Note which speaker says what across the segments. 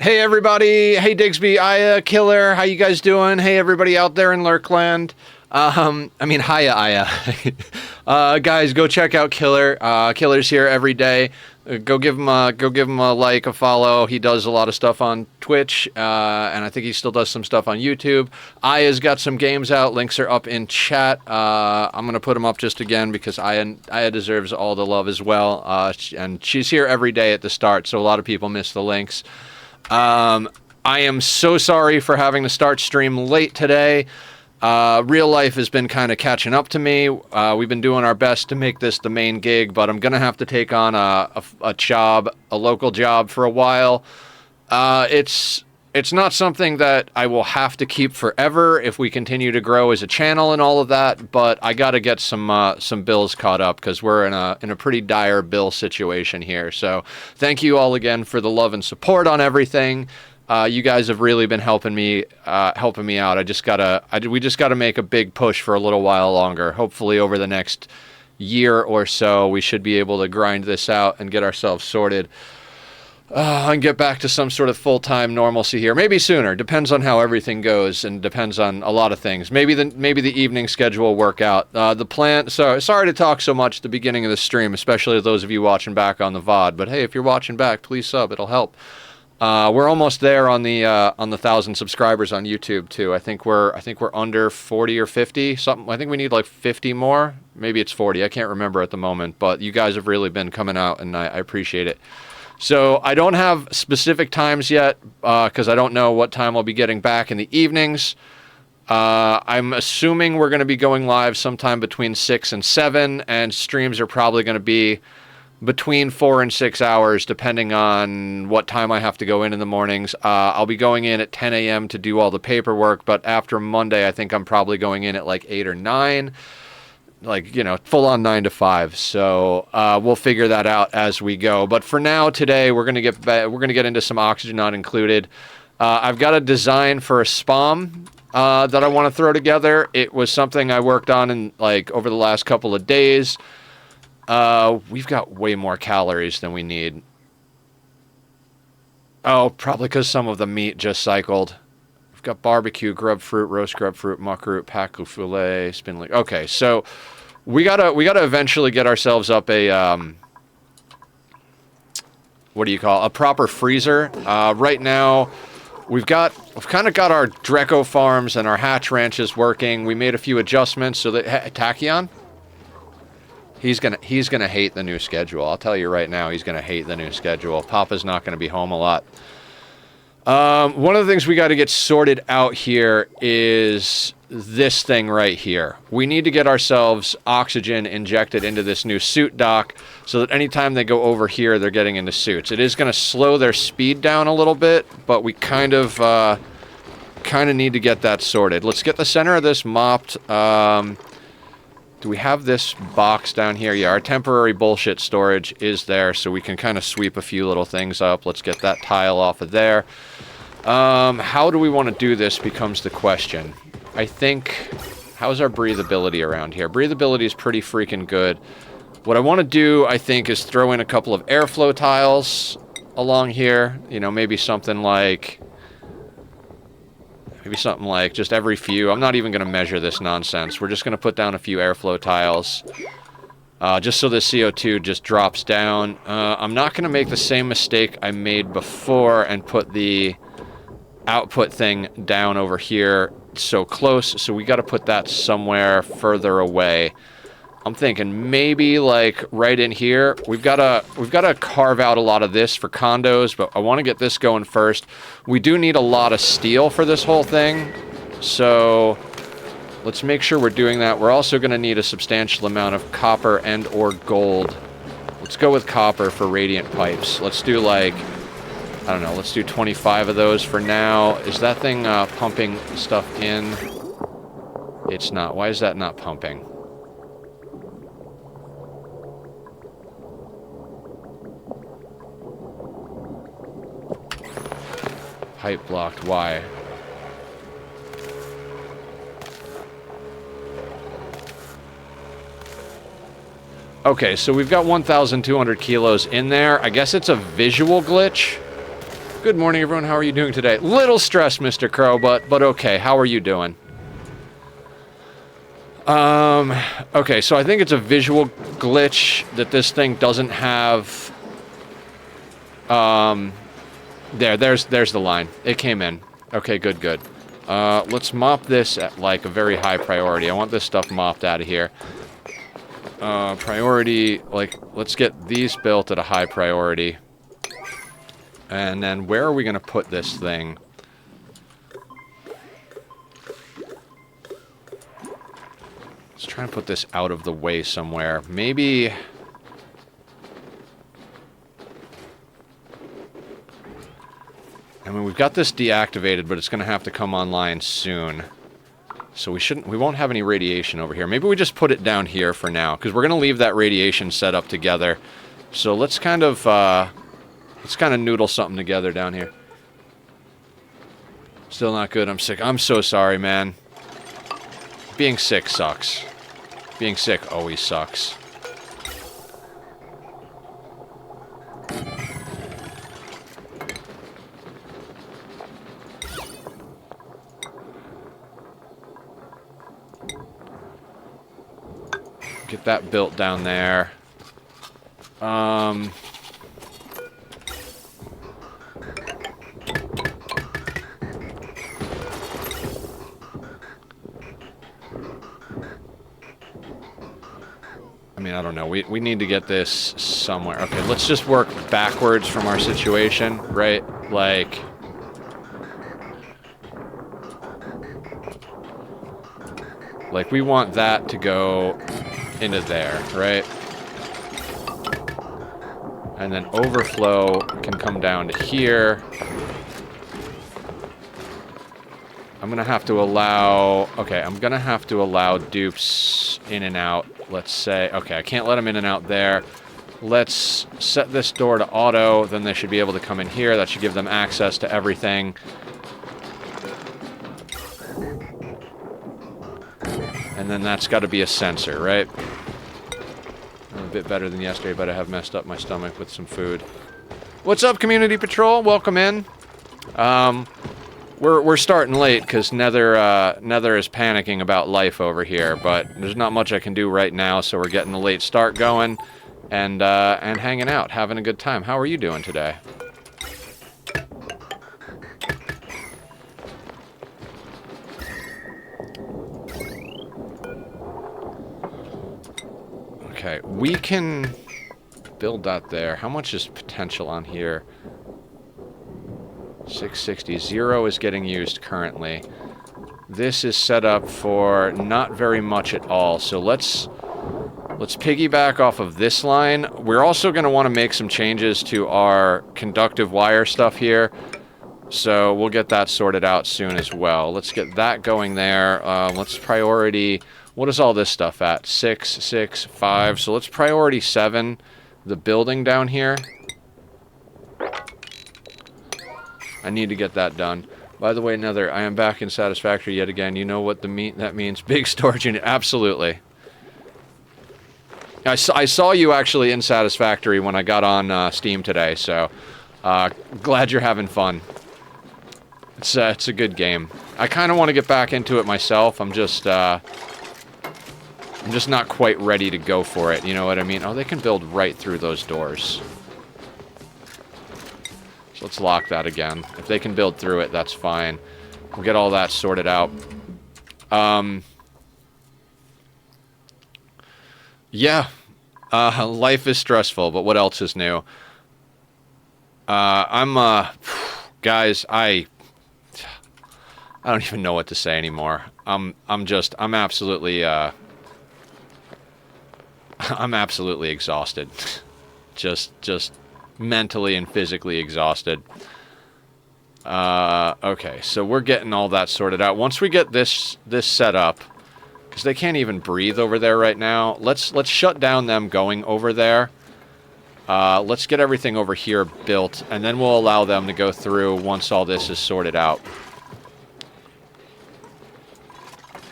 Speaker 1: Hey everybody, hey Digsby, Aya, Killer, how you guys doing? Hey everybody out there in Lurkland. Hiya, Aya. Guys, go check out Killer. Killer's here every day. Go give him a like, a follow. He does a lot of stuff on Twitch, and I think he still does some stuff on YouTube. Aya's got some games out. Links are up in chat. I'm gonna put them up just again because Aya deserves all the love as well. And she's here every day at the start, so a lot of people miss the links. I am so sorry for having to start stream late today. Real life has been kind of catching up to me. We've been doing our best to make this the main gig, but I'm going to have to take on a job, a local job for a while. It's not something that I will have to keep forever if we continue to grow as a channel and all of that, but I got to get some bills caught up because we're in a pretty dire bill situation here. So thank you all again for the love and support on everything. You guys have really been helping me out. We just gotta make a big push for a little while longer. Hopefully over the next year or so, we should be able to grind this out and get ourselves sorted. And get back to some sort of full-time normalcy here. Maybe sooner. Depends on how everything goes and depends on a lot of things. Maybe the evening schedule will work out. The plan... Sorry to talk so much at the beginning of the stream, especially those of you watching back on the VOD. But hey, if you're watching back, please sub. It'll help. We're almost there on the 1,000 subscribers on YouTube too. I think we're under 40 or 50 something. I think we need like 50 more. Maybe it's 40. I can't remember at the moment. But you guys have really been coming out, and I appreciate it. So I don't have specific times yet because I don't know what time I'll be getting back in the evenings. I'm assuming we're going to be going live sometime between 6 and 7, and streams are probably going to be between 4 and 6 hours, depending on what time I have to go in the mornings. I'll be going in at 10 a.m. to do all the paperwork, but after Monday, I think I'm probably going in at like 8 or 9. Like, you know, full on 9 to 5. So we'll figure that out as we go. But for now, today we're gonna get into some Oxygen Not Included. I've got a design for a SPOM that I want to throw together. It was something I worked on in like over the last couple of days. We've got way more calories than we need. Oh, probably because some of the meat just cycled. We've got barbecue, grub fruit, roast grub fruit, muck root, pack au filet, spin leaf. Okay, so we gotta eventually get ourselves up a a proper freezer. Right now, we've kind of got our Dreco farms and our hatch ranches working. We made a few adjustments so that Tachyon, he's gonna hate the new schedule. I'll tell you right now, he's gonna hate the new schedule. Papa's not gonna be home a lot. One of the things we got to get sorted out here is this thing right here. We need to get ourselves oxygen injected into this new suit dock so that anytime they go over here, they're getting into suits. It is going to slow their speed down a little bit, but we kind of need to get that sorted. Let's get the center of this mopped. Do we have this box down here? Yeah, our temporary bullshit storage is there, so we can kind of sweep a few little things up. Let's get that tile off of there. How do we want to do this becomes the question. I think, how's our breathability around here? Breathability is pretty freaking good. What I want to do, I think, is throw in a couple of airflow tiles along here. You know, maybe something like just every few. I'm not even going to measure this nonsense. We're just going to put down a few airflow tiles. Just so the CO2 just drops down. I'm not going to make the same mistake I made before and put the output thing down over here so close. So we got to put that somewhere further away. I'm thinking maybe like right in here. We've got to carve out a lot of this for condos, but I want to get this going first. We do need a lot of steel for this whole thing, so let's make sure we're doing that. We're also going to need a substantial amount of copper and or gold. Let's go with copper for radiant pipes. Let's do like, I don't know, let's do 25 of those for now. Is that thing pumping stuff in? It's not. Why is that not pumping? Pipe blocked. Why? Okay, so we've got 1,200 kilos in there. I guess it's a visual glitch. Good morning, everyone. How are you doing today? Little stressed, Mr. Crow, but okay. How are you doing? Okay, so I think it's a visual glitch that this thing doesn't have... there's the line. It came in. Okay, good. Let's mop this at, like, a very high priority. I want this stuff mopped out of here. Priority, like, let's get these built at a high priority. And then where are we going to put this thing? Let's try and put this out of the way somewhere. Maybe... I mean, we've got this deactivated, but it's going to have to come online soon. So we won't have any radiation over here. Maybe we just put it down here for now, because we're going to leave that radiation set up together. So let's kind of noodle something together down here. Still not good. I'm sick. I'm so sorry, man. Being sick sucks. Being sick always sucks. Get that built down there. I mean, I don't know. We need to get this somewhere. Okay, let's just work backwards from our situation, right? Like... Like, we want that to go into there, right? And then overflow can come down to here. I'm gonna have to allow... Okay, I'm gonna have to allow dupes in and out. Let's say... Okay, I can't let them in and out there. Let's set this door to auto. Then they should be able to come in here. That should give them access to everything. And then that's got to be a sensor, right? I'm a bit better than yesterday, but I have messed up my stomach with some food. What's up, Community Patrol? Welcome in. We're starting late because Nether is panicking about life over here, but there's not much I can do right now, so we're getting a late start going and hanging out, having a good time. How are you doing today? Okay, we can build that there. How much is potential on here? 660. 0 is getting used currently. This is set up for not very much at all. So let's piggyback off of this line. We're also going to want to make some changes to our conductive wire stuff here. So we'll get that sorted out soon as well. Let's get that going there. Let's priority... What is all this stuff at? 6, 6, 5. So let's priority 7 the building down here. I need to get that done. By the way, Nether, I am back in Satisfactory yet again. You know what that means? Big storage unit. Absolutely. I saw you actually in Satisfactory when I got on Steam today, so glad you're having fun. It's a good game. I kind of want to get back into it myself. I'm just not quite ready to go for it, you know what I mean? Oh, they can build right through those doors. So let's lock that again. If they can build through it, that's fine. We'll get all that sorted out. Yeah. Life is stressful, but what else is new? Guys, I don't even know what to say anymore. I'm absolutely exhausted. just mentally and physically exhausted. Okay, so we're getting all that sorted out. Once we get this set up, because they can't even breathe over there right now, let's shut down them going over there. Let's get everything over here built, and then we'll allow them to go through once all this is sorted out.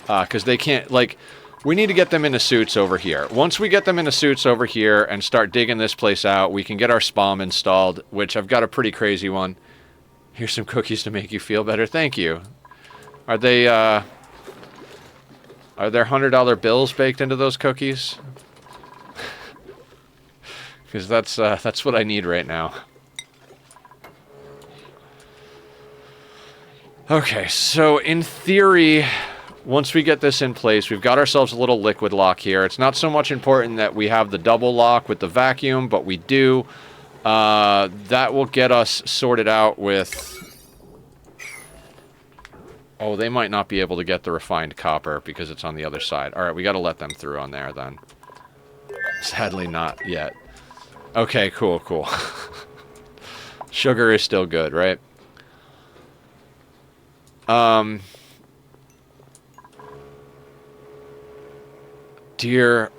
Speaker 1: Because they can't, like... We need to get them into suits over here. Once we get them into suits over here and start digging this place out, we can get our SPOM installed, which I've got a pretty crazy one. Here's some cookies to make you feel better. Thank you. Are they, are there $100 bills baked into those cookies? Because that's what I need right now. Okay, so in theory, once we get this in place, we've got ourselves a little liquid lock here. It's not so much important that we have the double lock with the vacuum, but we do. That will get us sorted out with... Oh, they might not be able to get the refined copper because it's on the other side. Alright, we gotta let them through on there then. Sadly not yet. Okay, cool, cool. Sugar is still good, right? Dear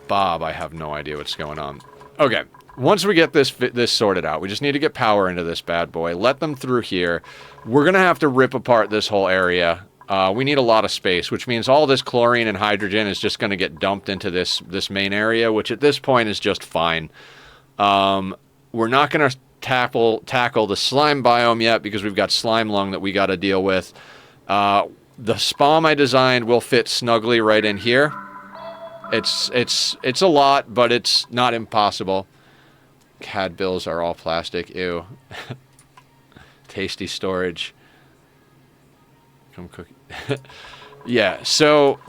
Speaker 1: Bob, I have no idea what's going on. Okay, once we get this sorted out, we just need to get power into this bad boy. Let them through here. We're going to have to rip apart this whole area. We need a lot of space, which means all this chlorine and hydrogen is just going to get dumped into this main area, which at this point is just fine. We're not going to tackle the slime biome yet because we've got slime lung that we got to deal with. The SPOM I designed will fit snugly right in here. It's a lot, but it's not impossible. CAD bills are all plastic. Ew. Tasty storage. Come cook. Yeah, so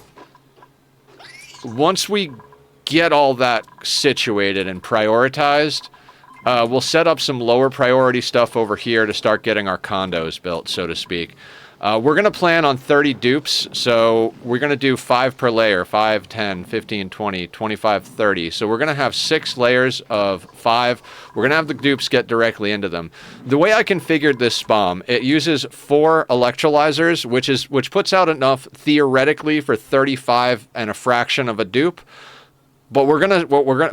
Speaker 1: once we get all that situated and prioritized, we'll set up some lower priority stuff over here to start getting our condos built, so to speak. We're going to plan on 30 dupes, so we're going to do 5 per layer, 5, 10, 15, 20, 25, 30. So we're going to have 6 layers of 5. We're going to have the dupes get directly into them. The way I configured this SPOM, it uses 4 electrolyzers, which puts out enough theoretically for 35 and a fraction of a dupe. But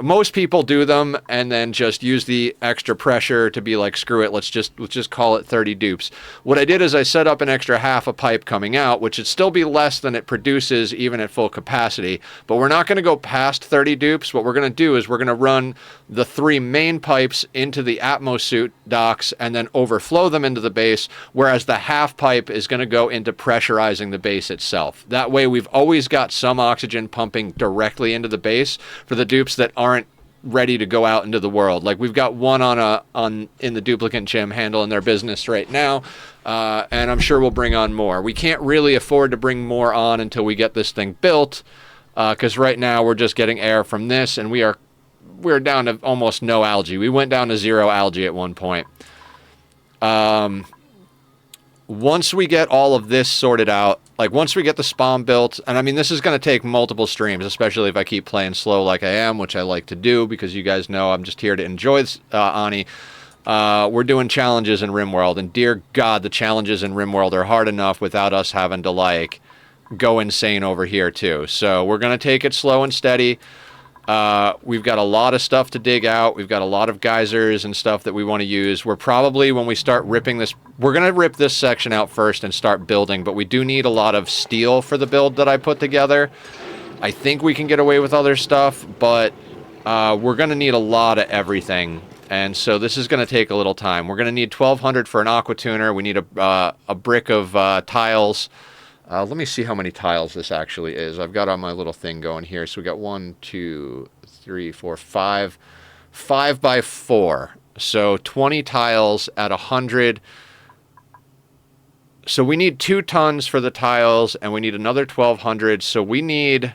Speaker 1: most people do them and then just use the extra pressure to be like, screw it, let's just call it 30 dupes. What I did is I set up an extra half a pipe coming out, which would still be less than it produces even at full capacity. But we're not going to go past 30 dupes. What we're going to do is we're going to run the 3 main pipes into the atmosuit docks and then overflow them into the base, whereas the half pipe is going to go into pressurizing the base itself. That way we've always got some oxygen pumping directly into the base for the dupes that aren't ready to go out into the world. Like we've got one in the duplicate gym handling their business right now, and I'm sure we'll bring on more. We can't really afford to bring more on until we get this thing built, because right now we're just getting air from this, and we're down to almost no algae. We went down to 0 algae at one point. Once we get all of this sorted out, like once we get the SPOM built, and I mean this is going to take multiple streams, especially if I keep playing slow like I am, which I like to do because you guys know I'm just here to enjoy Ani. We're doing challenges in RimWorld, and dear God, the challenges in RimWorld are hard enough without us having to like go insane over here too. So we're going to take it slow and steady. We've got a lot of stuff to dig out. We've got a lot of geysers and stuff that we want to use. We're probably, when we start ripping this, we're going to rip this section out first and start building, but we do need a lot of steel for the build that I put together. I think we can get away with other stuff, but we're going to need a lot of everything. And so this is going to take a little time. We're going to need 1,200 for an aqua tuner. We need a brick of tiles. Let me see how many tiles this actually is. I've got on my little thing going here. So we got 1, 2, 3, 4, 5. 5 by 4. So 20 tiles at 100. So we need 2 tons for the tiles, and we need another 1,200. So we need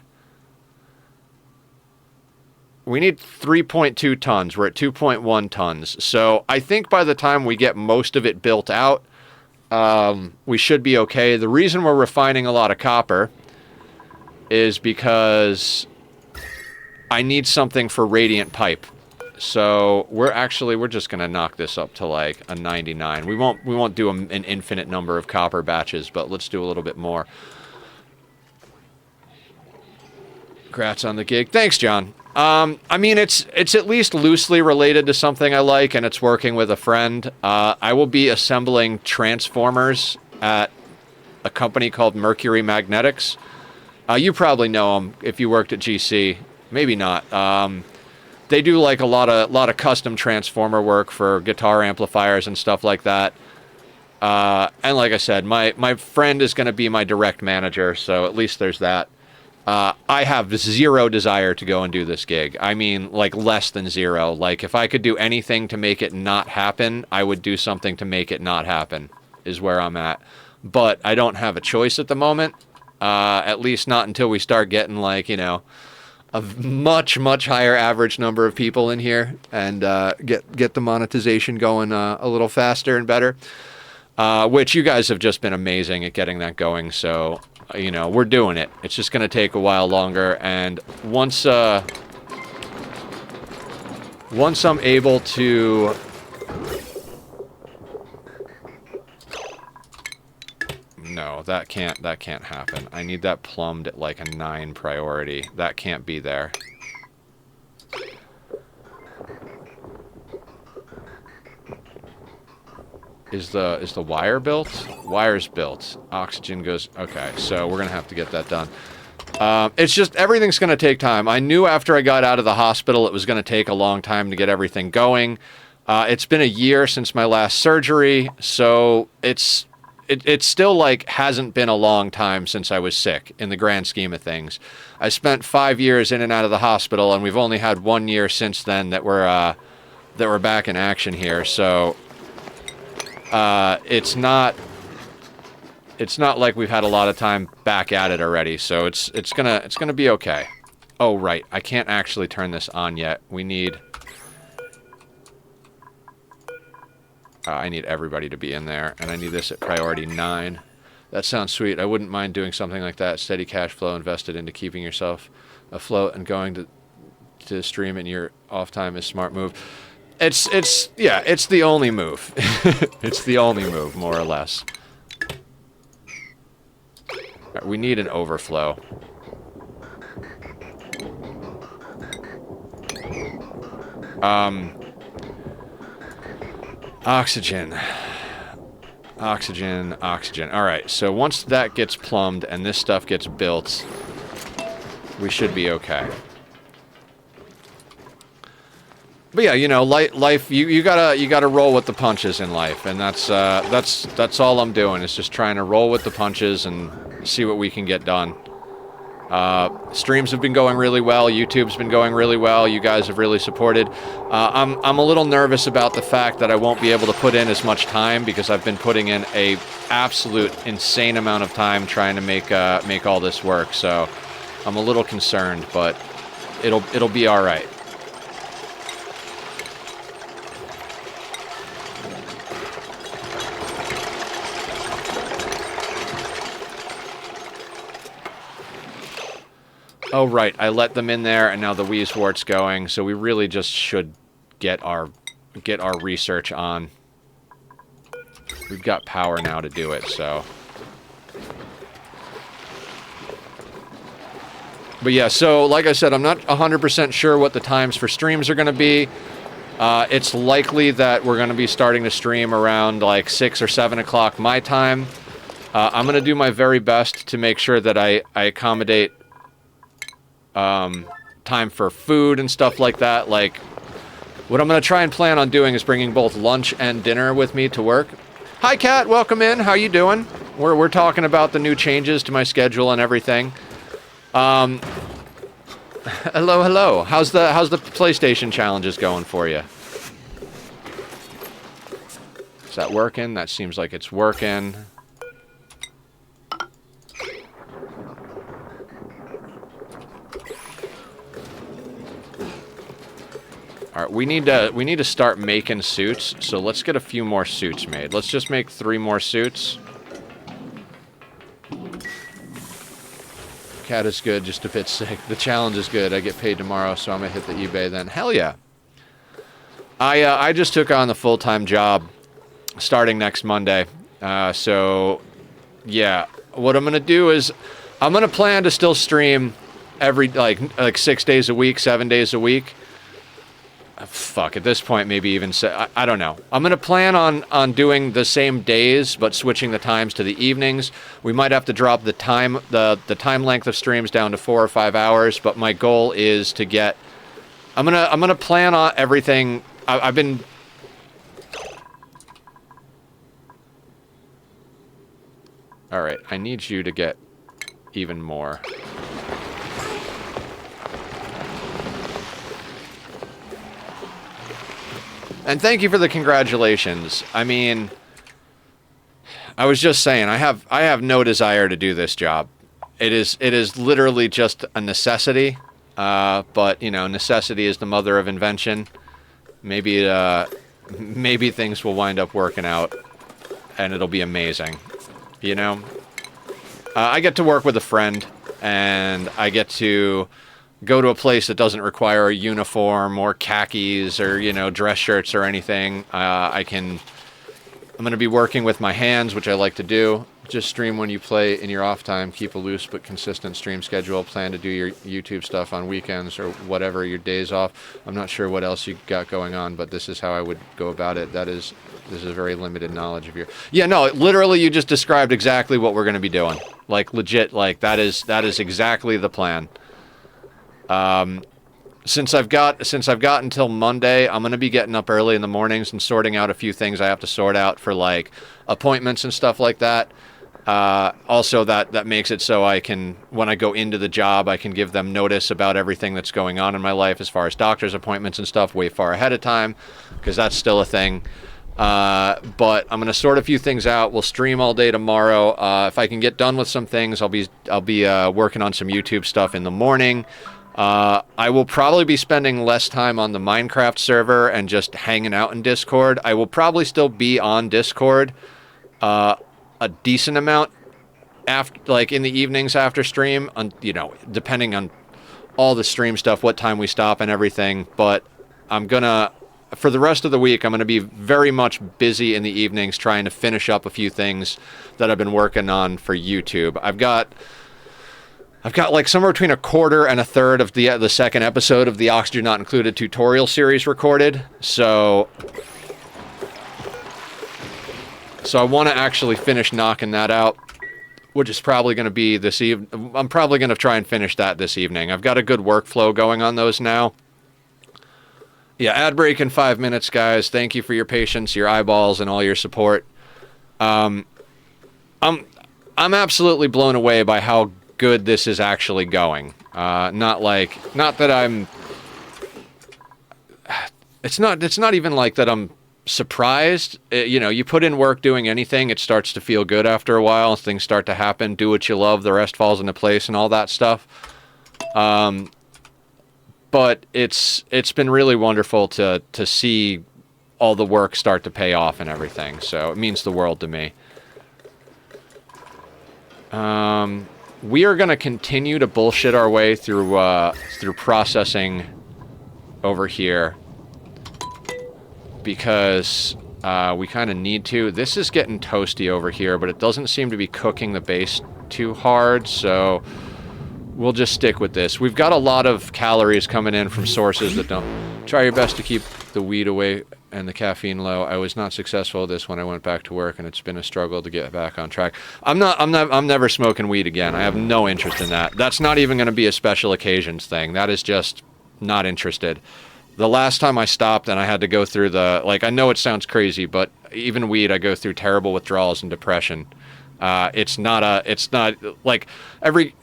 Speaker 1: 3.2 tons. We're at 2.1 tons. So I think by the time we get most of it built out, we should be okay. The reason we're refining a lot of copper is because I need something for radiant pipe. So we're just going to knock this up to like a 99. We won't do an infinite number of copper batches, but let's do a little bit more. Congrats on the gig. Thanks, John. I mean, it's at least loosely related to something I like, and it's working with a friend. I will be assembling transformers at a company called Mercury Magnetics. You probably know them if you worked at GC. Maybe not. They do like a lot of custom transformer work for guitar amplifiers and stuff like that. And like I said, my friend is going to be my direct manager, so at least there's that. I have zero desire to go and do this gig. I mean, like, less than zero. Like, if I could do anything to make it not happen, I would do something to make it not happen, is where I'm at. But I don't have a choice at the moment, at least not until we start getting, like, you know, a much, much higher average number of people in here and get the monetization going a little faster and better, which you guys have just been amazing at getting that going, so... You know, we're doing it. It's just going to take a while longer, and once I'm able to... No, that can't happen. I need that plumbed at like a 9 priority. That can't be there. Is the wire built? Wire's built. Oxygen goes... Okay, so we're going to have to get that done. It's just, everything's going to take time. I knew after I got out of the hospital it was going to take a long time to get everything going. It's been a year since my last surgery, so it's still, like, hasn't been a long time since I was sick, in the grand scheme of things. I spent 5 years in and out of the hospital, and we've only had 1 year since then that we're back in action here, so... it's not like we've had a lot of time back at it already, so it's gonna be okay. Oh, right, I can't actually turn this on yet. We need... I need everybody to be in there, and I need this at priority 9. That sounds sweet. I wouldn't mind doing something like that. Steady cash flow invested into keeping yourself afloat and going to stream in your off time is smart move. Yeah, it's the only move. It's the only move, more or less. Right, we need an overflow. Oxygen. Oxygen, oxygen. Alright, so once that gets plumbed and this stuff gets built, we should be okay. But yeah, you know, life. You gotta roll with the punches in life, and that's all I'm doing is just trying to roll with the punches and see what we can get done. Streams have been going really well. YouTube's been going really well. You guys have really supported. I'm a little nervous about the fact that I won't be able to put in as much time because I've been putting in a absolute insane amount of time trying to make all this work. So I'm a little concerned, but it'll be all right. Oh, right, I let them in there, and now the Wheezewort's going, so we really just should get our research on. We've got power now to do it, so... But yeah, so, like I said, I'm not 100% sure what the times for streams are going to be. It's likely that we're going to be starting to stream around, like, 6 or 7 o'clock my time. I'm going to do my very best to make sure that I accommodate... time for food and stuff like that. Like, what I'm going to try and plan on doing is bringing both lunch and dinner with me to work. Hi, Kat. Welcome in. How you doing? We're talking about the new changes to my schedule and everything. Hello, hello. How's the PlayStation challenges going for you? Is that working? That seems like it's working. Alright, we need to start making suits, so let's get a few more suits made. Let's just make 3 more suits. Cat is good, just a bit sick. The challenge is good. I get paid tomorrow, so I'm gonna hit the eBay then. Hell yeah. I just took on the full-time job starting next Monday. So yeah, what I'm gonna do is I'm gonna plan to still stream every like 6 days a week, 7 days a week. Fuck, at this point, maybe even... I don't know. I'm going to plan on doing the same days, but switching the times to the evenings. We might have to drop the time length of streams down to 4 or 5 hours, but my goal is to get... I'm gonna plan on everything... I've been... Alright, I need you to get even more. And thank you for the congratulations. I mean, I was just saying, I have no desire to do this job. It is literally just a necessity. But you know, necessity is the mother of invention. Maybe things will wind up working out, and it'll be amazing. You know, I get to work with a friend, and I get to go to a place that doesn't require a uniform or khakis or, you know, dress shirts or anything. I'm going to be working with my hands, which I like to do. Just stream when you play in your off time. Keep a loose but consistent stream schedule. Plan to do your YouTube stuff on weekends or whatever, your days off. I'm not sure what else you got going on, but this is how I would go about it. This is a very limited knowledge of your... Yeah, no, literally you just described exactly what we're going to be doing. Like, legit, like, that is exactly the plan. Since I've got until Monday, I'm going to be getting up early in the mornings and sorting out a few things I have to sort out for, like, appointments and stuff like that. Also, that makes it so I can, when I go into the job, I can give them notice about everything that's going on in my life as far as doctor's appointments and stuff way far ahead of time, because that's still a thing. But I'm going to sort a few things out. We'll stream all day tomorrow. If I can get done with some things, I'll be working on some YouTube stuff in the morning. I will probably be spending less time on the Minecraft server and just hanging out in Discord. I will probably still be on Discord a decent amount after, like, in the evenings after stream, you know, depending on all the stream stuff, what time we stop and everything. But I'm gonna, for the rest of the week, I'm gonna be very much busy in the evenings trying to finish up a few things that I've been working on for YouTube. I've got like somewhere between a quarter and a third of the second episode of the Oxygen Not Included tutorial series recorded. So I want to actually finish knocking that out, which is probably going to be this evening. I'm probably going to try and finish that this evening. I've got a good workflow going on those now. Yeah, ad break in 5 minutes, guys. Thank you for your patience, your eyeballs, and all your support. I'm absolutely blown away by how good this is actually going. Not that I'm... It's not even like that I'm surprised. You know, you put in work doing anything, it starts to feel good after a while. Things start to happen. Do what you love, the rest falls into place and all that stuff. But it's been really wonderful to see all the work start to pay off and everything. So it means the world to me. We are going to continue to bullshit our way through processing over here because we kind of need to. This is getting toasty over here, but it doesn't seem to be cooking the base too hard, so we'll just stick with this. We've got a lot of calories coming in from sources that don't... Try your best to keep the weed away and the caffeine low. I was not successful at this when I went back to work, and it's been a struggle to get back on track. I'm never smoking weed again. I have no interest in that. That's not even going to be a special occasions thing. That is just not interested. The last time I stopped and I had to go through the, like, I know it sounds crazy, but even weed, I go through terrible withdrawals and depression. It's not like every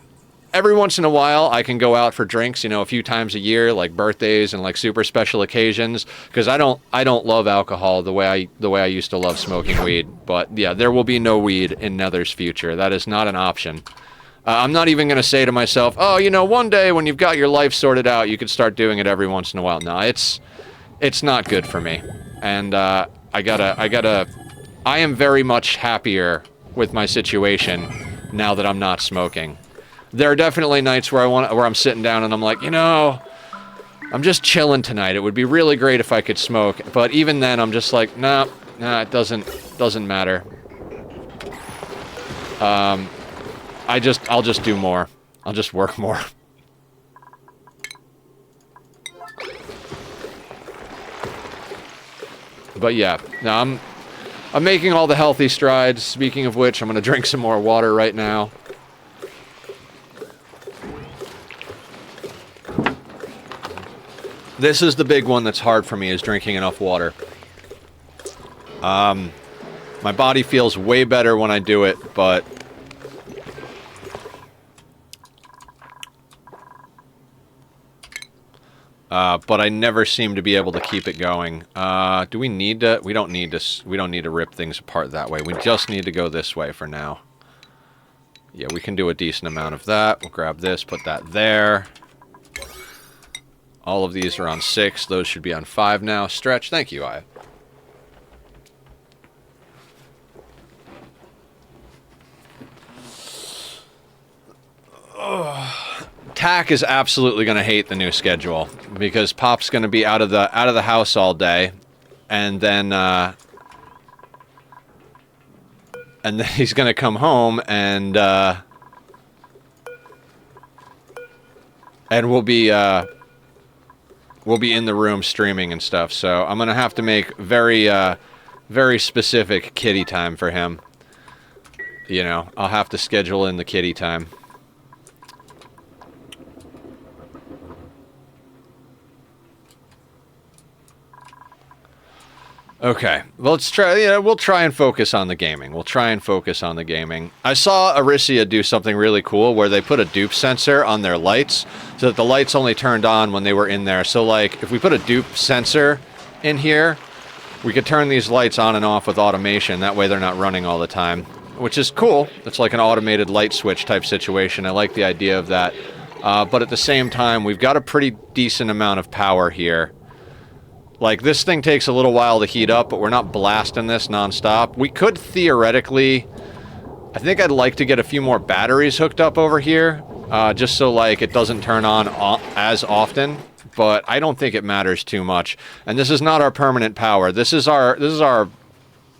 Speaker 1: once in a while I can go out for drinks, you know, a few times a year, like birthdays and like super special occasions, because I don't love alcohol the way I used to love smoking weed. But yeah, there will be no weed in Nether's future. That is not an option. I'm not even going to say to myself, oh, you know, one day when you've got your life sorted out, you could start doing it every once in a while. No, it's not good for me. And I am very much happier with my situation now that I'm not smoking. There are definitely nights where I'm sitting down and I'm like, you know, I'm just chilling tonight. It would be really great if I could smoke. But even then, I'm just like, nah, it doesn't matter. I'll just do more. I'll just work more. But yeah, no, I'm making all the healthy strides. Speaking of which, I'm gonna drink some more water right now. This is the big one that's hard for me, is drinking enough water. My body feels way better when I do it, but but I never seem to be able to keep it going. Do we need to? We don't need to. We don't need to rip things apart that way. We just need to go this way for now. Yeah, we can do a decent amount of that. We'll grab this, put that there. All of these are on 6. Those should be on 5 now. Stretch. Thank you, Aya. Tack is absolutely going to hate the new schedule because Pop's going to be out of the house all day, and then he's going to come home and we'll be in the room streaming and stuff. So I'm going to have to make very specific kitty time for him. You know, I'll have to schedule in the kitty time. Okay, well, let's try. Yeah, we'll try and focus on the gaming. I saw Arisia do something really cool where they put a dupe sensor on their lights so that the lights only turned on when they were in there. So, like, if we put a dupe sensor in here, we could turn these lights on and off with automation. That way they're not running all the time, which is cool. It's like an automated light switch type situation. I like the idea of that. But at the same time, we've got a pretty decent amount of power here. Like, this thing takes a little while to heat up, but we're not blasting this nonstop. We could theoretically... I think I'd like to get a few more batteries hooked up over here, just so, like, it doesn't turn on as often. But I don't think it matters too much. And this is not our permanent power. This is our...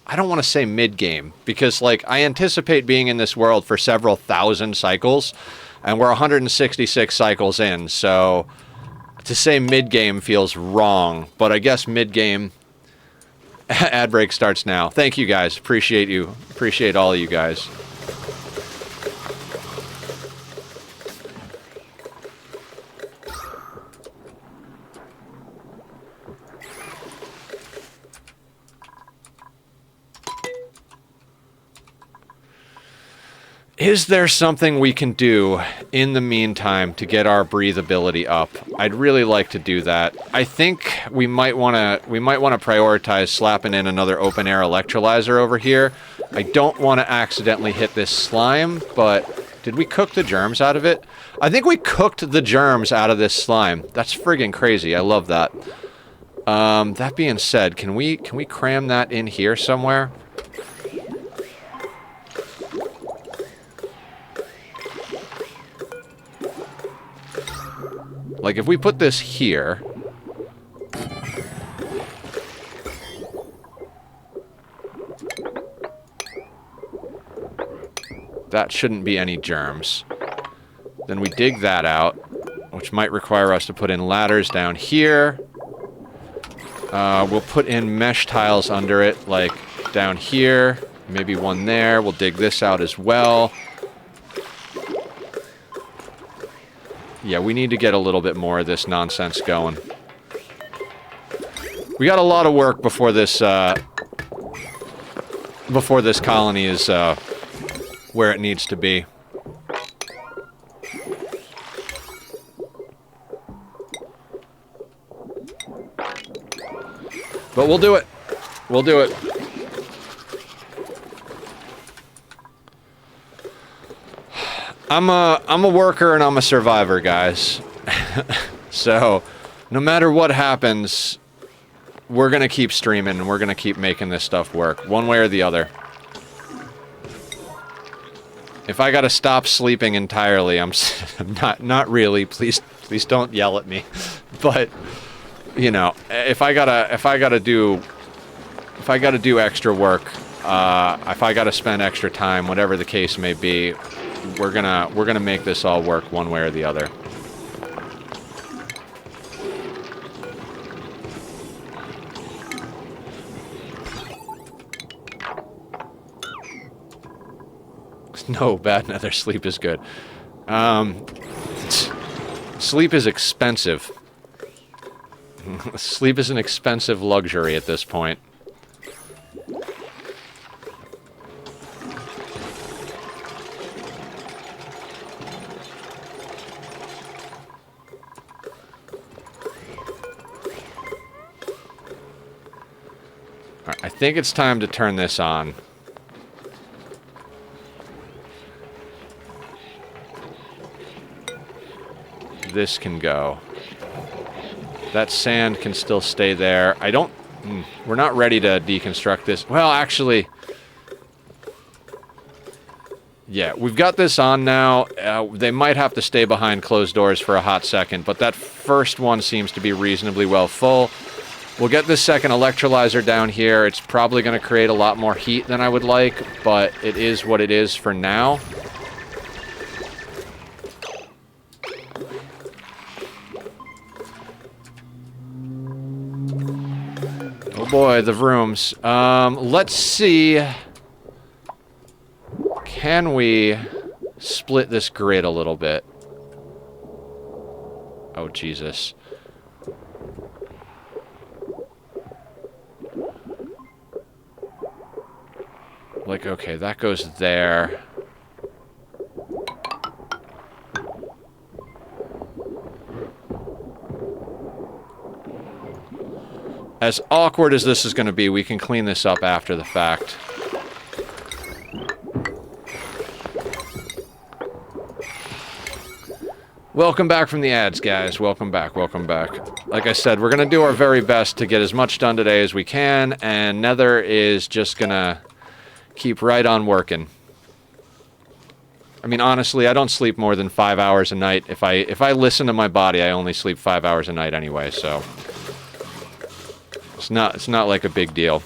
Speaker 1: I don't want to say mid-game, because, like, I anticipate being in this world for several thousand cycles, and we're 166 cycles in, so... To say mid-game feels wrong, but I guess mid-game... Ad break starts now. Thank you, guys. Appreciate you. Appreciate all of you guys. Is there something we can do in the meantime to get our breathability up? I'd really like to do that. I think we might want to prioritize slapping in another open air electrolyzer over here. I don't want to accidentally hit this slime, but did we cook the germs out of it? I think we cooked the germs out of this slime. That's friggin' crazy. I love that. That being said, can we cram that in here somewhere? Like, if we put this here... That shouldn't be any germs. Then we dig that out, which might require us to put in ladders down here. We'll put in mesh tiles under it, like down here. Maybe one there. We'll dig this out as well. Yeah, we need to get a little bit more of this nonsense going. We got a lot of work before this colony is where it needs to be. But we'll do it. We'll do it. I'm a worker and I'm a survivor, guys. So, no matter what happens, we're gonna keep streaming and we're gonna keep making this stuff work, one way or the other. If I gotta stop sleeping entirely, I'm not really. Please don't yell at me. But you know, if I gotta do extra work, if I gotta spend extra time, whatever the case may be. We're gonna make this all work one way or the other. No, bad nether sleep is good. Sleep is expensive. Sleep is an expensive luxury at this point. I think it's time to turn this on. This can go. That sand can still stay there. I don't... we're not ready to deconstruct this. Well, actually... yeah, we've got this on now. They might have to stay behind closed doors for a hot second, but that first one seems to be reasonably well full. We'll get this second electrolyzer down here. It's probably going to create a lot more heat than I would like, but it is what it is for now. Oh boy, the rooms. Let's see... can we split this grid a little bit? Oh, Jesus. Like, okay, that goes there. As awkward as this is going to be, we can clean this up after the fact. Welcome back from the ads, guys. Welcome back, welcome back. Like I said, we're going to do our very best to get as much done today as we can, and Nether is just going to keep right on working. I mean, honestly, I don't sleep more than 5 hours a night. If I listen to my body, I only sleep 5 hours a night anyway, so... it's not like a big deal.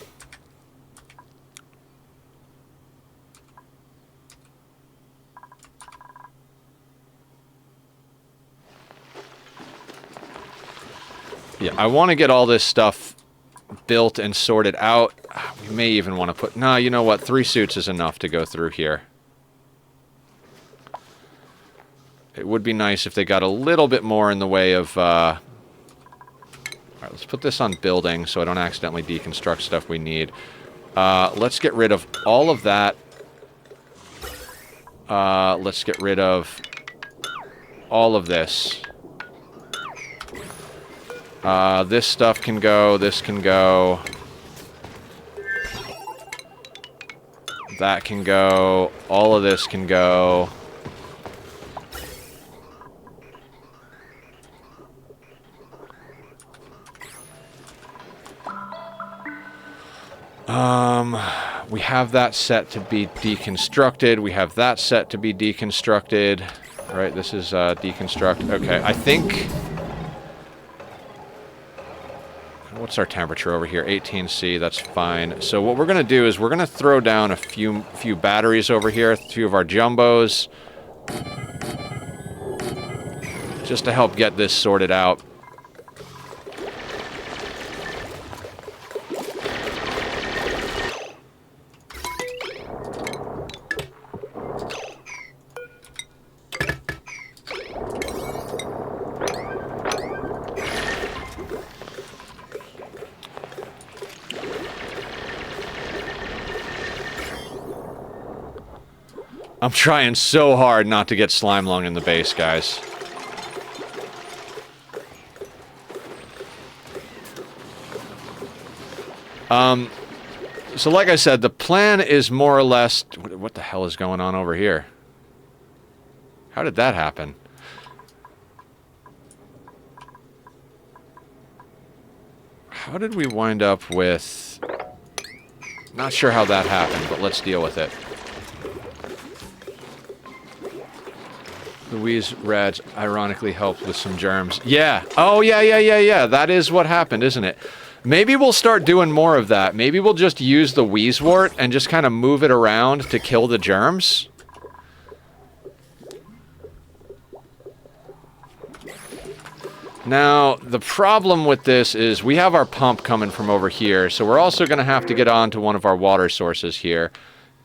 Speaker 1: Yeah, I want to get all this stuff built and sorted out. We may even want to put... no, you know what? 3 suits is enough to go through here. It would be nice if they got a little bit more in the way of... Alright, let's put this on building so I don't accidentally deconstruct stuff we need. Let's get rid of all of that. Let's get rid of all of this. This stuff can go, this can go. That can go, all of this can go. We have that set to be deconstructed. We have that set to be deconstructed. All right, this is deconstruct. Okay, I think... what's our temperature over here? 18°, that's fine. So what we're going to do is we're going to throw down a few batteries over here, a few of our jumbos, just to help get this sorted out. I'm trying so hard not to get slime lung in the base, guys. So like I said, the plan is more or less... what the hell is going on over here? How did that happen? How did we wind up with... not sure how that happened, but let's deal with it. Louise Rad's ironically helped with some germs. Yeah. Oh, yeah. That is what happened, isn't it? Maybe we'll start doing more of that. Maybe we'll just use the Wheezewort and just kind of move it around to kill the germs. Now, the problem with this is we have our pump coming from over here, so we're also going to have to get on to one of our water sources here.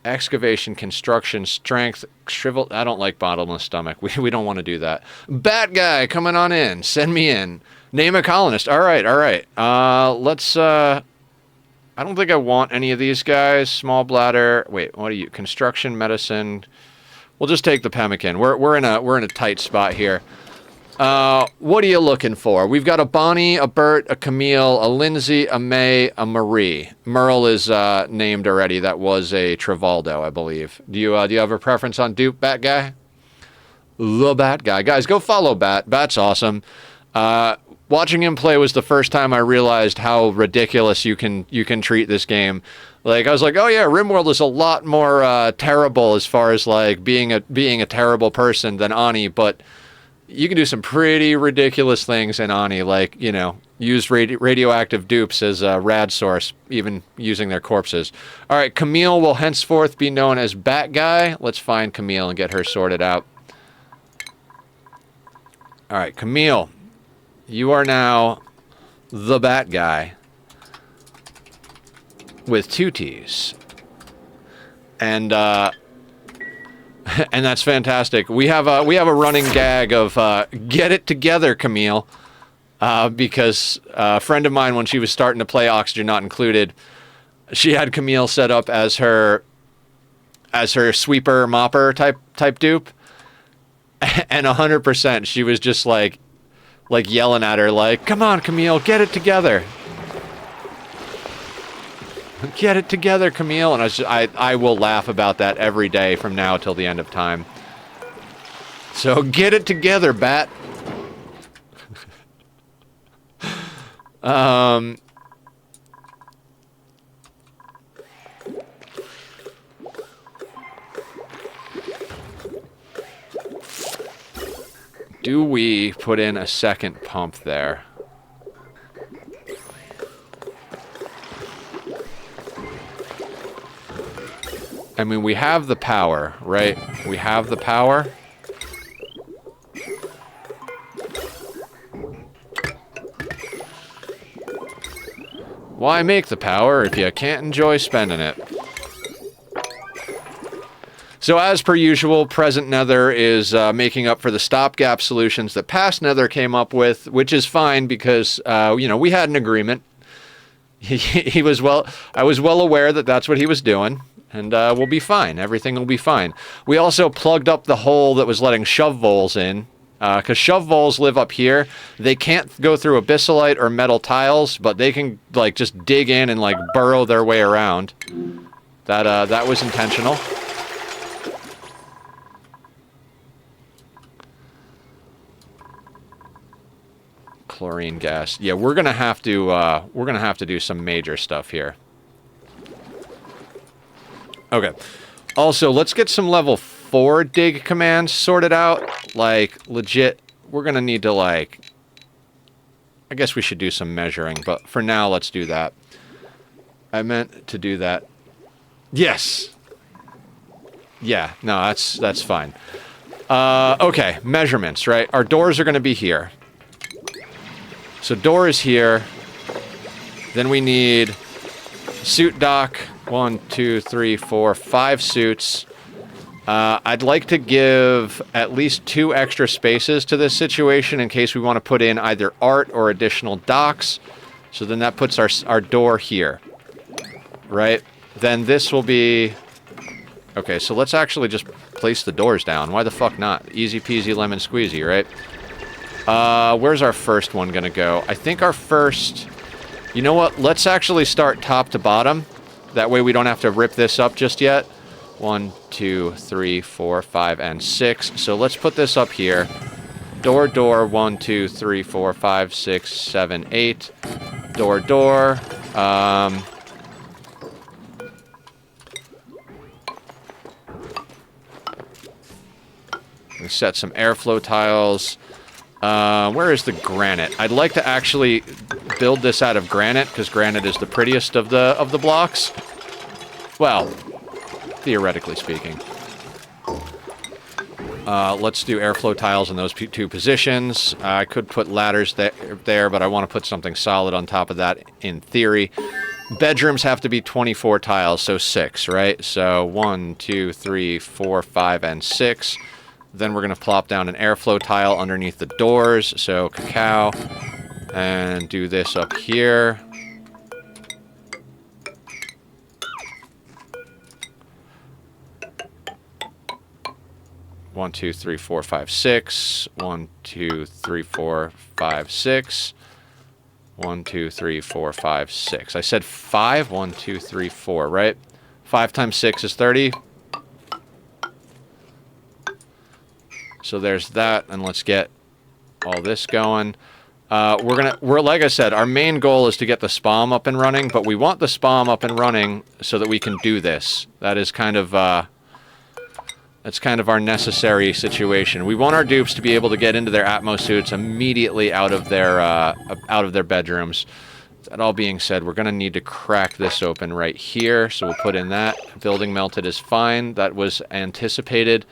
Speaker 1: Excavation, construction, strength, shriveled... I don't like bottomless stomach. We don't want to do that. Bat guy, coming on in. Send me in. Name a colonist. All right. Let's, I don't think I want any of these guys. Small bladder. Wait, what are you? Construction, medicine. We'll just take the pemmican. We're in a tight spot here. What are you looking for? We've got a Bonnie, a Bert, a Camille, a Lindsay, a May, a Marie. Merle is named already. That was a Travaldo, I believe. Do you have a preference on dupe, Bat Guy? The Bat Guy. Guys, go follow Bat. Bat's awesome. Watching him play was the first time I realized how ridiculous you can treat this game. Like, I was like, oh yeah, RimWorld is a lot more terrible as far as like being a terrible person than Ani, but you can do some pretty ridiculous things in Ani, like, you know, use radioactive dupes as a rad source, even using their corpses. All right, Camille will henceforth be known as Bat Guy. Let's find Camille and get her sorted out. All right, Camille, you are now the Bat Guy with 2 T's. And and that's fantastic. We have a running gag of get it together, Camille, because a friend of mine, when she was starting to play Oxygen Not Included, she had Camille set up as her sweeper mopper type dupe, and 100% she was just like yelling at her like, "Come on, Camille, get it together." Get it together, Camille. And I will laugh about that every day from now till the end of time. So get it together, Bat. Do we put in a second pump there? I mean, we have the power, right? We have the power. Why make the power if you can't enjoy spending it? So as per usual, present Nether is making up for the stopgap solutions that past Nether came up with, which is fine because, you know, we had an agreement. I was well aware that that's what he was doing. And we'll be fine. Everything will be fine. We also plugged up the hole that was letting shove voles in. Because shove voles live up here. They can't go through abyssalite or metal tiles, but they can, like, just dig in and, like, burrow their way around. That was intentional. Chlorine gas. Yeah, we're gonna have to do some major stuff here. Okay. Also, let's get some level 4 dig commands sorted out. Like, legit, we're gonna need to, like... I guess we should do some measuring, but for now, let's do that. I meant to do that. Yes! Yeah, no, that's fine. Okay, measurements, right? Our doors are gonna be here. So door is here. Then we need suit dock. 1, 2, 3, 4, 5 suits. I'd like to give at least 2 extra spaces to this situation in case we want to put in either art or additional docks. So then that puts our door here. Right? Then this will be... Okay, so let's actually just place the doors down. Why the fuck not? Easy peasy lemon squeezy, right? Where's our first one gonna go? I think our first... You know what? Let's actually start top to bottom. That way we don't have to rip this up just yet. 1, 2, 3, 4, 5, and 6. So let's put this up here. Door, 1, 2, 3, 4, 5, 6, 7, 8. Door. We set some airflow tiles. Where is the granite? I'd like to actually build this out of granite, because granite is the prettiest of the blocks. Well, theoretically speaking. Let's do airflow tiles in those 2 positions. I could put ladders there, but I want to put something solid on top of that in theory. Bedrooms have to be 24 tiles, so 6, right? So 1, 2, 3, 4, 5, and 6. Then we're going to plop down an airflow tile underneath the doors, so cacao. And do this up here. 1, 2, 3, 4, 5, 6. 1, 2, 3, 4, 5, 6. 1, 2, 3, 4, 5, 6. I said 5. 1, 2, 3, 4, right? 5 times 6 is 30. So there's that, and let's get all this going. We're like I said, our main goal is to get the SPOM up and running, but we want the SPOM up and running so that we can do this. That is kind of that's kind of our necessary situation. We want our dupes to be able to get into their Atmos suits immediately out of their bedrooms. That all being said, we're going to need to crack this open right here, so we'll put in that. Building melted is fine. That was anticipated.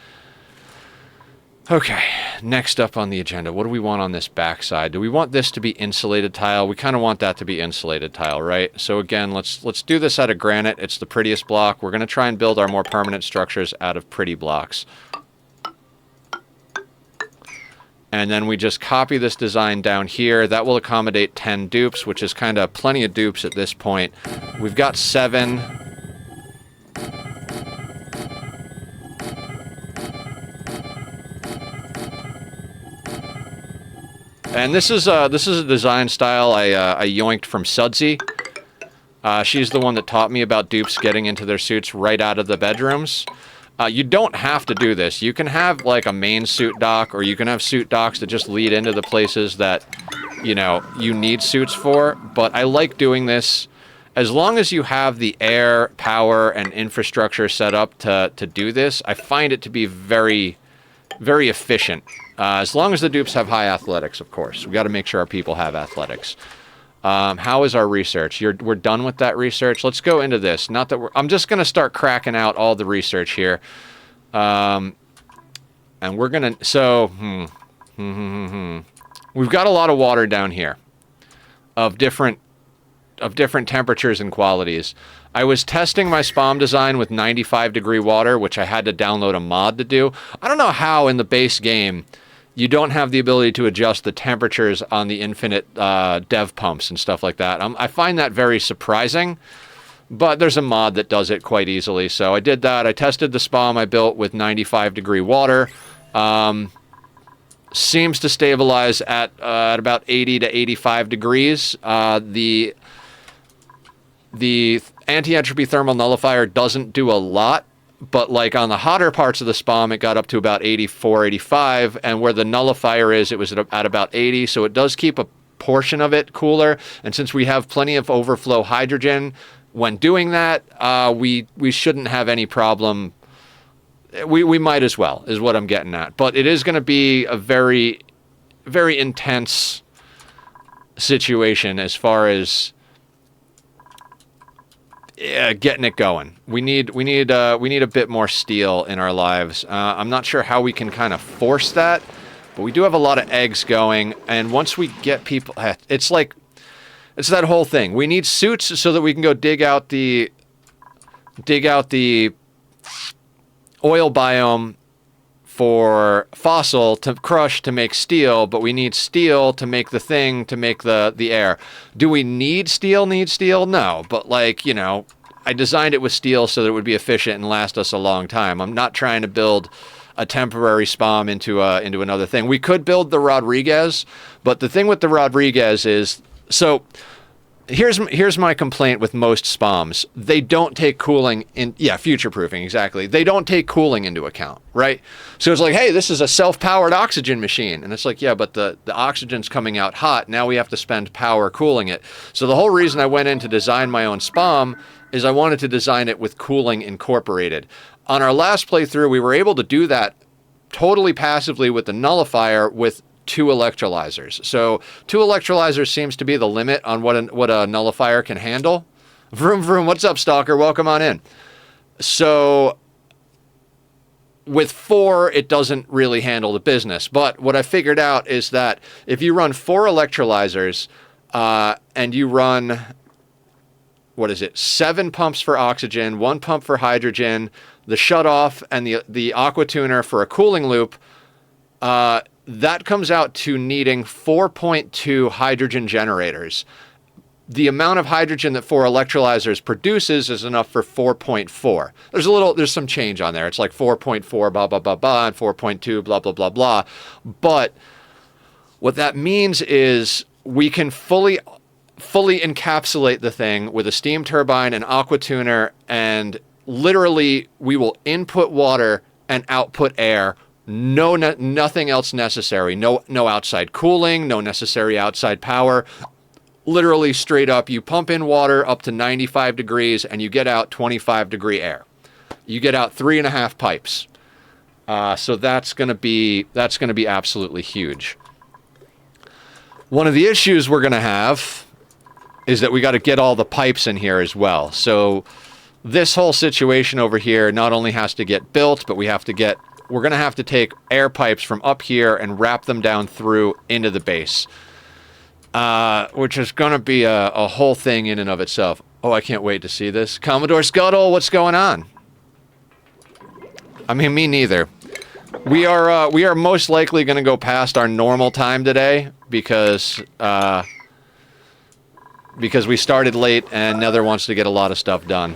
Speaker 1: Okay, next up on the agenda, what do we want on this backside? Do we want this to be insulated tile? We kind of want that to be insulated tile, right? So again, let's do this out of granite. It's the prettiest block. We're going to try and build our more permanent structures out of pretty blocks. And then we just copy this design down here. That will accommodate 10 dupes, which is kind of plenty of dupes at this point. We've got 7. And this is a design style I yoinked from Sudsy. She's the one that taught me about dupes getting into their suits right out of the bedrooms. You don't have to do this. You can have like a main suit dock, or you can have suit docks that just lead into the places that, you know, you need suits for. But I like doing this as long as you have the air, power, and infrastructure set up to do this. I find it to be very, very efficient. As long as the dupes have high athletics, of course. We've got to make sure our people have athletics. How is our research? We're done with that research. Let's go into this. Not that I'm just going to start cracking out all the research here. And we're going to... So, we've got a lot of water down here of different temperatures and qualities. I was testing my SPOM design with 95-degree water, which I had to download a mod to do. I don't know how in the base game you don't have the ability to adjust the temperatures on the infinite dev pumps and stuff like that. I find that very surprising, but there's a mod that does it quite easily. So I did that. I tested the SPOM I built with 95-degree water. Seems to stabilize at about 80 to 85 degrees. The anti-entropy thermal nullifier doesn't do a lot, but like on the hotter parts of the SPOM, it got up to about 84, 85, and where the nullifier is, it was at about 80, so it does keep a portion of it cooler, and since we have plenty of overflow hydrogen when doing that, we shouldn't have any problem. We might as well, is what I'm getting at. But it is going to be a very, very intense situation as far as getting it going. We need a bit more steel in our lives. I'm not sure how we can kind of force that, but we do have a lot of eggs going. And once we get people, it's that whole thing. We need suits so that we can go dig out the oil biome for fossil to crush to make steel, but we need steel to make the thing to make the air. Do we need steel? No, but like, you know, I designed it with steel so that it would be efficient and last us a long time. I'm not trying to build a temporary SPOM into another thing. We could build the Rodriguez, but the thing with the Rodriguez is, so here's my complaint with most SPOMs. They don't take cooling in, future-proofing, exactly. They don't take cooling into account, right? So it's like, hey, this is a self-powered oxygen machine. And it's like, yeah, but the oxygen's coming out hot. Now we have to spend power cooling it. So the whole reason I went in to design my own SPOM is I wanted to design it with cooling incorporated. On our last playthrough, we were able to do that totally passively with the nullifier with 2 electrolyzers. So 2 electrolyzers seems to be the limit on what a nullifier can handle. Vroom vroom, what's up, Stalker? Welcome on in. So with 4, it doesn't really handle the business. But what I figured out is that if you run 4 electrolyzers and you run, 7 pumps for oxygen, 1 pump for hydrogen, the shutoff, and the aqua tuner for a cooling loop, that comes out to needing 4.2 hydrogen generators. the amount of hydrogen that 4 electrolyzers produces is enough for 4.4. There's some change on there. It's like 4.4 blah, blah, blah, blah, and 4.2 blah, blah, blah, blah. But what that means is we can fully encapsulate the thing with a steam turbine, an aqua tuner, and literally we will input water and output air. Nothing else necessary. No outside cooling, no necessary outside power. Literally straight up, you pump in water up to 95 degrees and you get out 25-degree air. You get out 3.5 pipes. So that's gonna be absolutely huge. One of the issues we're gonna have is that we got to get all the pipes in here as well. So this whole situation over here not only has to get built, but we're gonna have to take air pipes from up here and wrap them down through into the base. Which is going to be a whole thing in and of itself. Oh, I can't wait to see this. Commodore Scuttle, what's going on? I mean, me neither. We are most likely going to go past our normal time today because we started late and Nether wants to get a lot of stuff done.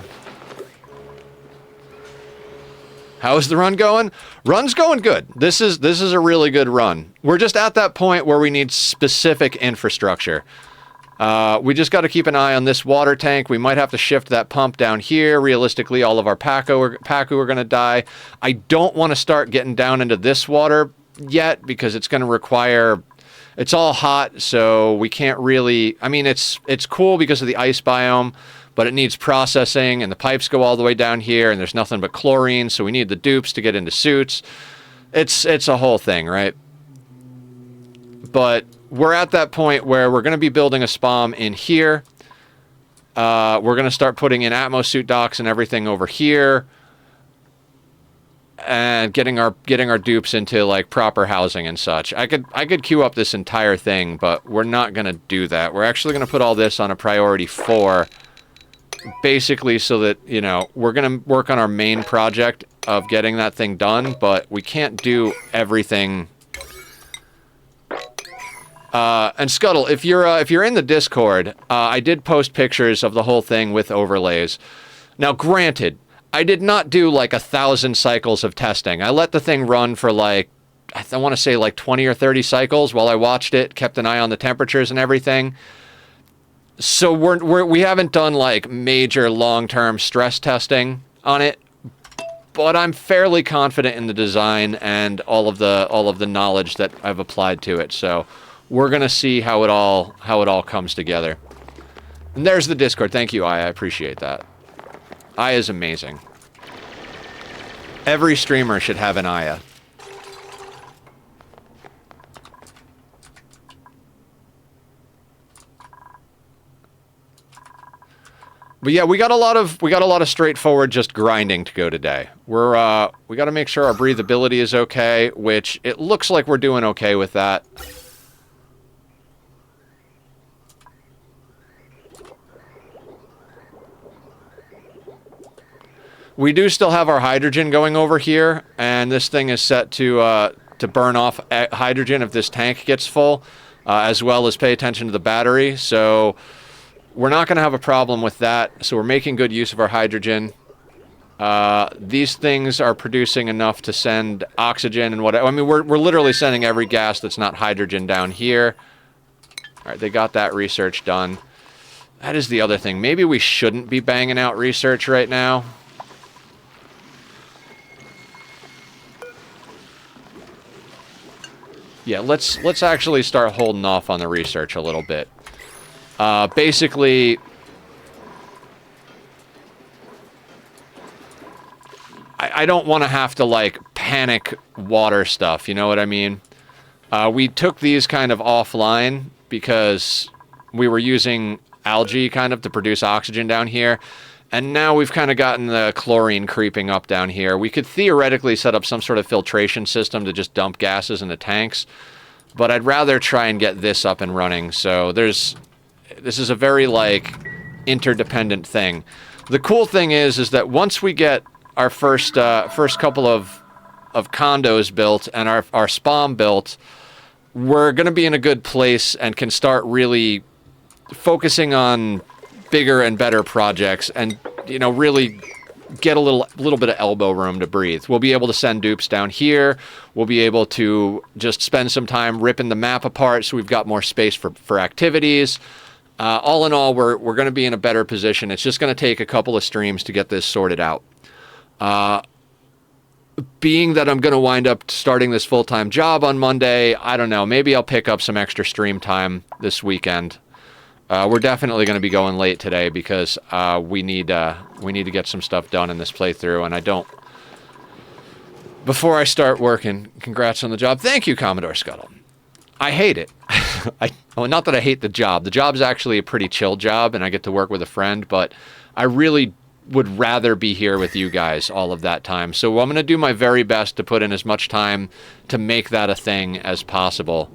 Speaker 1: How's the run going? Run's going good. This is a really good run. We're just at that point where we need specific infrastructure. We just got to keep an eye on this water tank. We might have to shift that pump down here. Realistically, all of our Pacu are going to die. I don't want to start getting down into this water yet because it's going to require... It's all hot, so we can't really... I mean, it's cool because of the ice biome, but it needs processing, and the pipes go all the way down here, and there's nothing but chlorine, so we need the dupes to get into suits. It's a whole thing, right? But we're at that point where we're going to be building a SPOM in here. We're going to start putting in atmosuit docks and everything over here, and getting our dupes into like proper housing and such. I could queue up this entire thing, but we're not going to do that. We're actually going to put all this on a priority 4. Basically so that, you know, we're going to work on our main project of getting that thing done, but we can't do everything. And Scuttle, if you're in the Discord, I did post pictures of the whole thing with overlays. Now, granted, I did not do like 1,000 cycles of testing. I let the thing run for like, I want to say like 20 or 30 cycles while I watched it, kept an eye on the temperatures and everything. So we haven't done like major long-term stress testing on it, but I'm fairly confident in the design and all of the knowledge that I've applied to it. So we're gonna see how it all comes together. And there's the Discord. Thank you, I appreciate that. Aya is amazing. Every streamer should have an Aya. But yeah, we got a lot of straightforward just grinding to go today. We got to make sure our breathability is okay, which it looks like we're doing okay with that. We do still have our hydrogen going over here, and this thing is set to burn off hydrogen if this tank gets full, as well as pay attention to the battery. So we're not going to have a problem with that. So we're making good use of our hydrogen. These things are producing enough to send oxygen and whatever. I mean, we're literally sending every gas that's not hydrogen down here. All right, they got that research done. That is the other thing. Maybe we shouldn't be banging out research right now. Yeah, let's actually start holding off on the research a little bit. Basically, I don't want to have to, like, panic water stuff, you know what I mean? We took these kind of offline because we were using algae kind of to produce oxygen down here, and now we've kind of gotten the chlorine creeping up down here. We could theoretically set up some sort of filtration system to just dump gases into tanks, but I'd rather try and get this up and running, so this is a very, like, interdependent thing. The cool thing is that once we get our first couple of condos built and our SPOM built, we're going to be in a good place and can start really focusing on bigger and better projects and, you know, really get a little bit of elbow room to breathe. We'll be able to send dupes down here. We'll be able to just spend some time ripping the map apart so we've got more space for activities. All in all, we're going to be in a better position. It's just going to take a couple of streams to get this sorted out. Being that I'm going to wind up starting this full-time job on Monday, I don't know. Maybe I'll pick up some extra stream time this weekend. We're definitely going to be going late today because we need to get some stuff done in this playthrough, and I don't... Before I start working, congrats on the job. Thank you, Commodore Scuttle. I hate it. Well, not that I hate the job. The job's actually a pretty chill job, and I get to work with a friend, but I really would rather be here with you guys all of that time. So I'm going to do my very best to put in as much time to make that a thing as possible,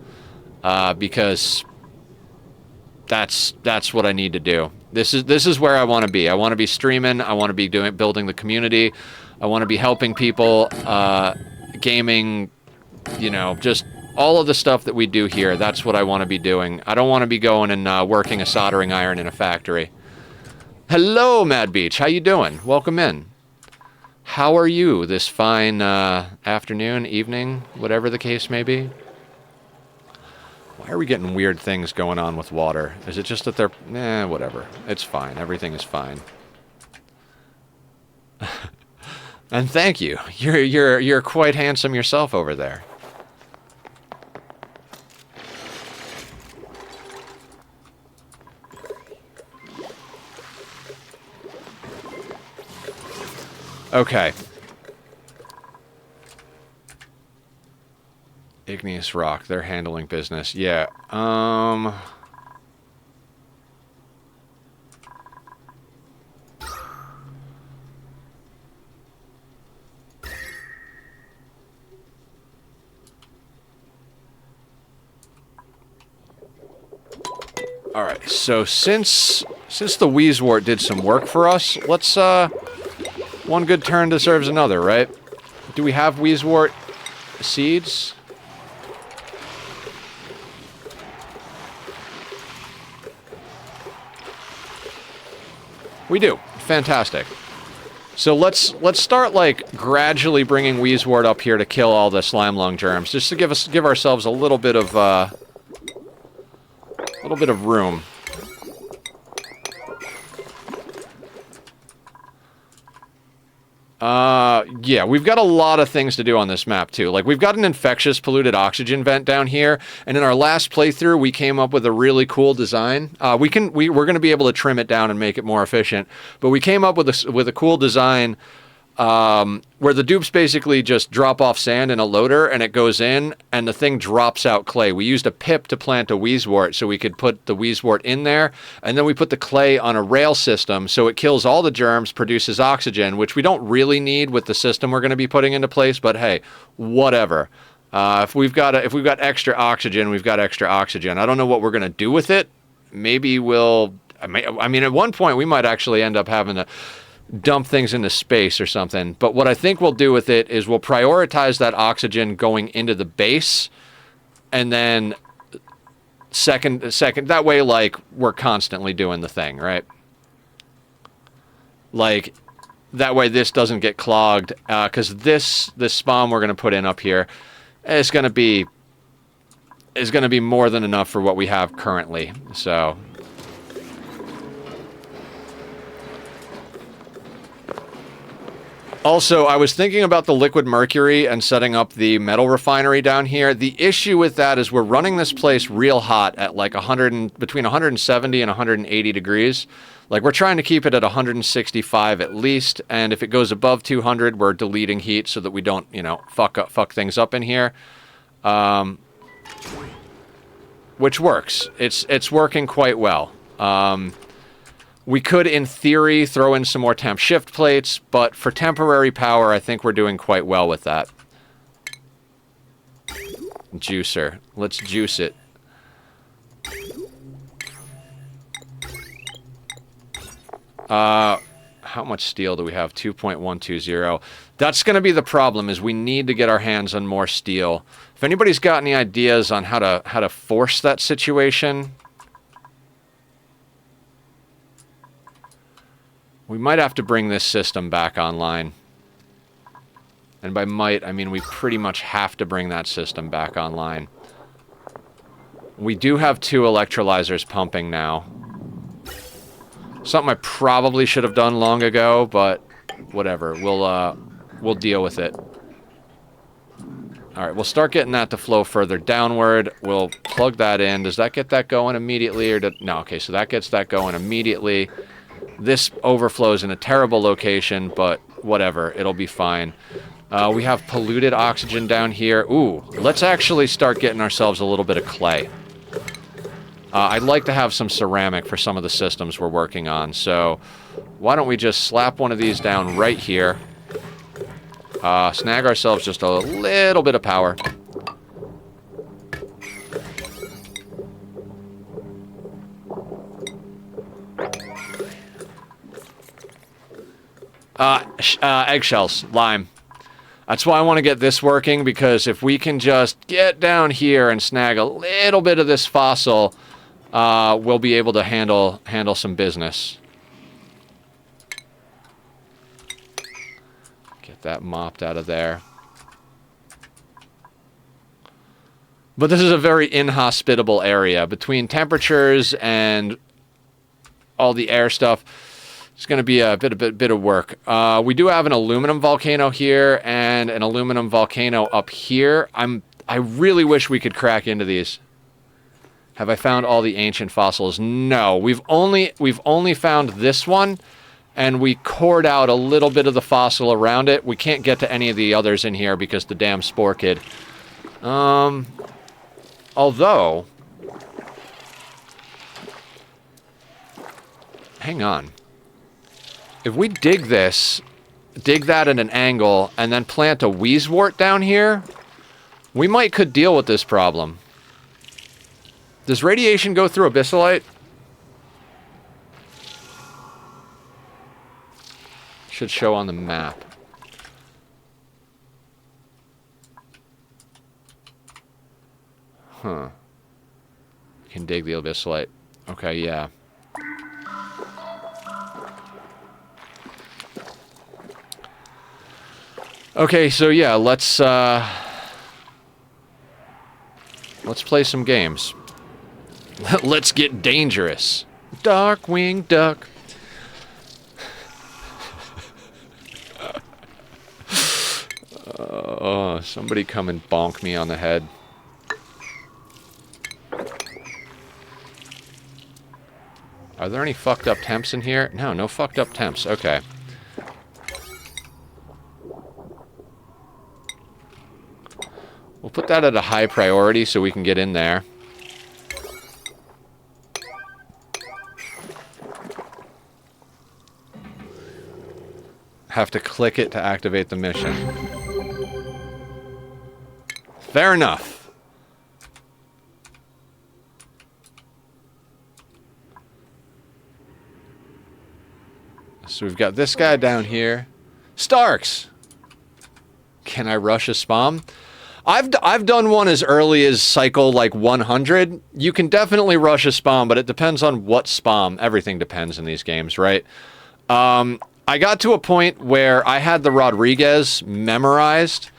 Speaker 1: because that's what I need to do. This is where I want to be. I want to be streaming. I want to be building the community. I want to be helping people, gaming, you know, just all of the stuff that we do here. That's what I want to be doing. I don't want to be going and working a soldering iron in a factory. Hello, Mad Beach. How you doing? Welcome in. How are you this fine afternoon, evening, whatever the case may be? Why are we getting weird things going on with water? Is it just that they're... whatever. It's fine. Everything is fine. And thank you. You're quite handsome yourself over there. Okay. Igneous rock. They're handling business. Yeah. All right. So since the Wheezewort did some work for us, let's one good turn deserves another, right? Do we have Wheezewort seeds? We do. Fantastic. So let's start like gradually bringing Wheezewort up here to kill all the slime lung germs, just to give ourselves a little bit of room. Yeah, we've got a lot of things to do on this map, too. Like, we've got an infectious polluted oxygen vent down here, and in our last playthrough, we came up with a really cool design. We're going to be able to trim it down and make it more efficient, but we came up with a cool design where the dupes basically just drop off sand in a loader, and it goes in, and the thing drops out clay. We used a pip to plant a Wheezewort, so we could put the Wheezewort in there, and then we put the clay on a rail system, so it kills all the germs, produces oxygen, which we don't really need with the system we're going to be putting into place, but hey, whatever. If we've got extra oxygen, we've got extra oxygen. I don't know what we're going to do with it. Maybe we'll... I mean, at one point, we might actually end up having to dump things into space or something. But what I think we'll do with it is we'll prioritize that oxygen going into the base, and then second, that way, like, we're constantly doing the thing, right? Like, that way this doesn't get clogged, because this SPOM we're going to put in up here is going to be more than enough for what we have currently, so... Also, I was thinking about the liquid mercury and setting up the metal refinery down here. The issue with that is we're running this place real hot at like between 170 and 180 degrees. Like, we're trying to keep it at 165 at least, and if it goes above 200, we're deleting heat so that we don't, you know, fuck things up in here. Which works. It's working quite well. We could, in theory, throw in some more temp shift plates, but for temporary power, I think we're doing quite well with that. Juicer. Let's juice it. How much steel do we have? 2.120. That's going to be the problem, is we need to get our hands on more steel. If anybody's got any ideas on how to force that situation... We might have to bring this system back online. And by might, I mean we pretty much have to bring that system back online. We do have 2 electrolyzers pumping now. Something I probably should have done long ago, but whatever. We'll deal with it. Alright, we'll start getting that to flow further downward. We'll plug that in. Does that get that going immediately? Or no, okay, so that gets that going immediately. This overflows in a terrible location, but whatever. It'll be fine. We have polluted oxygen down here. Ooh, let's actually start getting ourselves a little bit of clay. I'd like to have some ceramic for some of the systems we're working on, so why don't we just slap one of these down right here. Snag ourselves just a little bit of power. Eggshells, lime. That's why I want to get this working, because if we can just get down here and snag a little bit of this fossil, we'll be able to handle some business. Get that mopped out of there. But this is a very inhospitable area. Between temperatures and all the air stuff, it's going to be a bit of work. We do have an aluminum volcano here and an aluminum volcano up here. I really wish we could crack into these. Have I found all the ancient fossils? No, we've only found this one, and we cored out a little bit of the fossil around it. We can't get to any of the others in here because the damn spore kid. Although, hang on. If we dig that at an angle, and then plant a wheezewort down here, we could deal with this problem. Does radiation go through abyssalite? Should show on the map. Huh. Can dig the abyssalite. Okay, yeah. Okay, so yeah, let's play some games. Let's get dangerous. Darkwing Duck. Oh, somebody come and bonk me on the head. Are there any fucked up temps in here? No, no fucked up temps. Okay. We'll put that at a high priority so we can get in there. Have to click it to activate the mission. Fair enough. So we've got this guy down here. Starks! Can I rush a SPOM? I've done one as early as cycle like 100. You can definitely rush a SPOM, but it depends on what SPOM. Everything depends in these games, right? I got to a point where I had the Rodriguez memorized,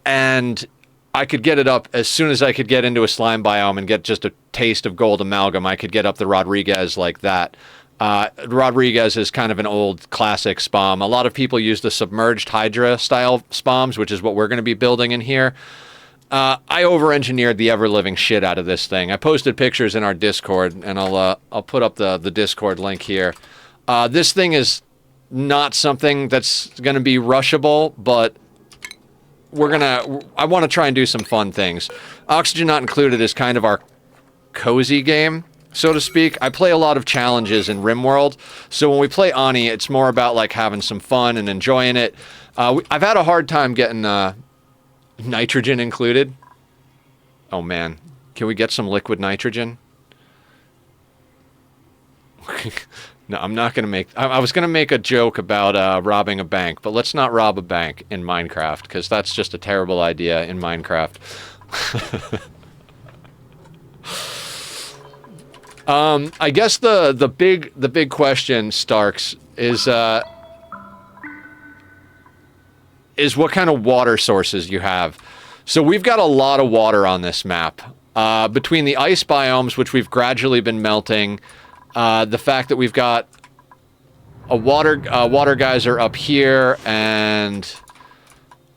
Speaker 1: and I could get it up as soon as I could get into a slime biome and get just a taste of gold amalgam. I could get up the Rodriguez like that. Rodriguez is kind of an old classic SPOM. A lot of people use the submerged Hydra style SPOMs, which is what we're going to be building in here. I over-engineered the ever-living shit out of this thing. I posted pictures in our Discord, and I'll put up the Discord link here. This thing is not something that's going to be rushable, but I want to try and do some fun things. Oxygen Not Included is kind of our cozy game, so to speak. I play a lot of challenges in RimWorld, so when we play Ani, it's more about like having some fun and enjoying it. I've had a hard time getting nitrogen included. Oh man, can we get some liquid nitrogen? No, I'm not going to make... I was going to make a joke about robbing a bank, but let's not rob a bank in Minecraft, because that's just a terrible idea in Minecraft. I guess the big question, Starks, is what kind of water sources you have. So we've got a lot of water on this map. Between the ice biomes, which we've gradually been melting, the fact that we've got a water geyser up here, and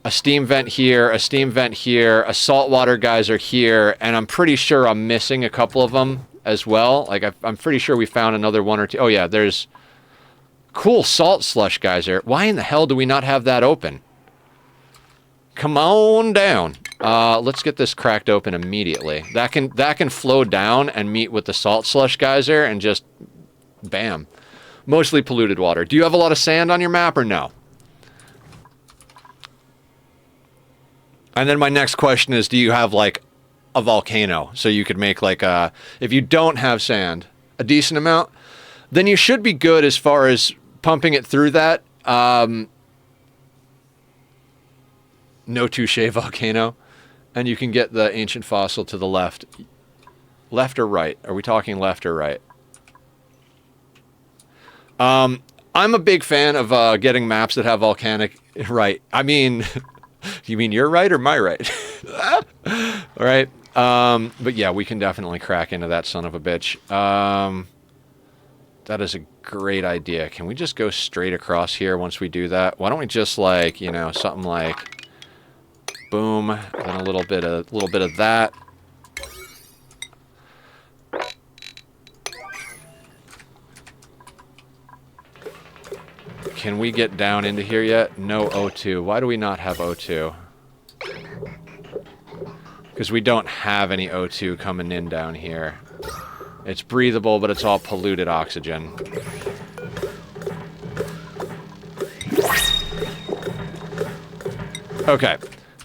Speaker 1: a steam vent here, a steam vent here, a saltwater geyser here, and I'm pretty sure I'm missing a couple of them as well. Like, I'm pretty sure we found another one or two. Oh yeah, there's cool salt slush geyser. Why in the hell do we not have that open? Come on down. Let's get this cracked open immediately. That can flow down and meet with the salt slush geyser and just bam. Mostly polluted water. Do you have a lot of sand on your map or no? And then my next question is, do you have like a volcano? So you could make like if you don't have sand, a decent amount, then you should be good as far as pumping it through that. No touche volcano. And you can get the ancient fossil to the left. Left or right? Are we talking left or right? I'm a big fan of getting maps that have volcanic... Right. I mean... You mean your right or my right? All right. But yeah, we can definitely crack into that son of a bitch. That is a great idea. Can we just go straight across here once we do that? Why don't we just like, you know, something like... Boom, and a little bit of that. Can we get down into here yet? No O2. Why do we not have O2? Because we don't have any O2 coming in down here. It's breathable, but it's all polluted oxygen. Okay.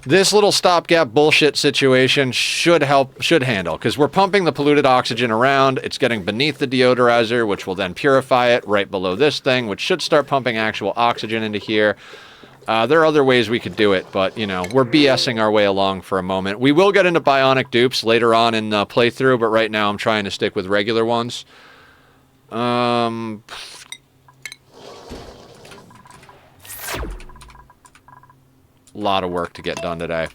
Speaker 1: This little stopgap bullshit situation should handle, because we're pumping the polluted oxygen around, it's getting beneath the deodorizer, which will then purify it right below this thing, which should start pumping actual oxygen into here. There are other ways we could do it, but, you know, we're BSing our way along for a moment. We will get into bionic dupes later on in the playthrough, but right now I'm trying to stick with regular ones. Lot of work to get done today.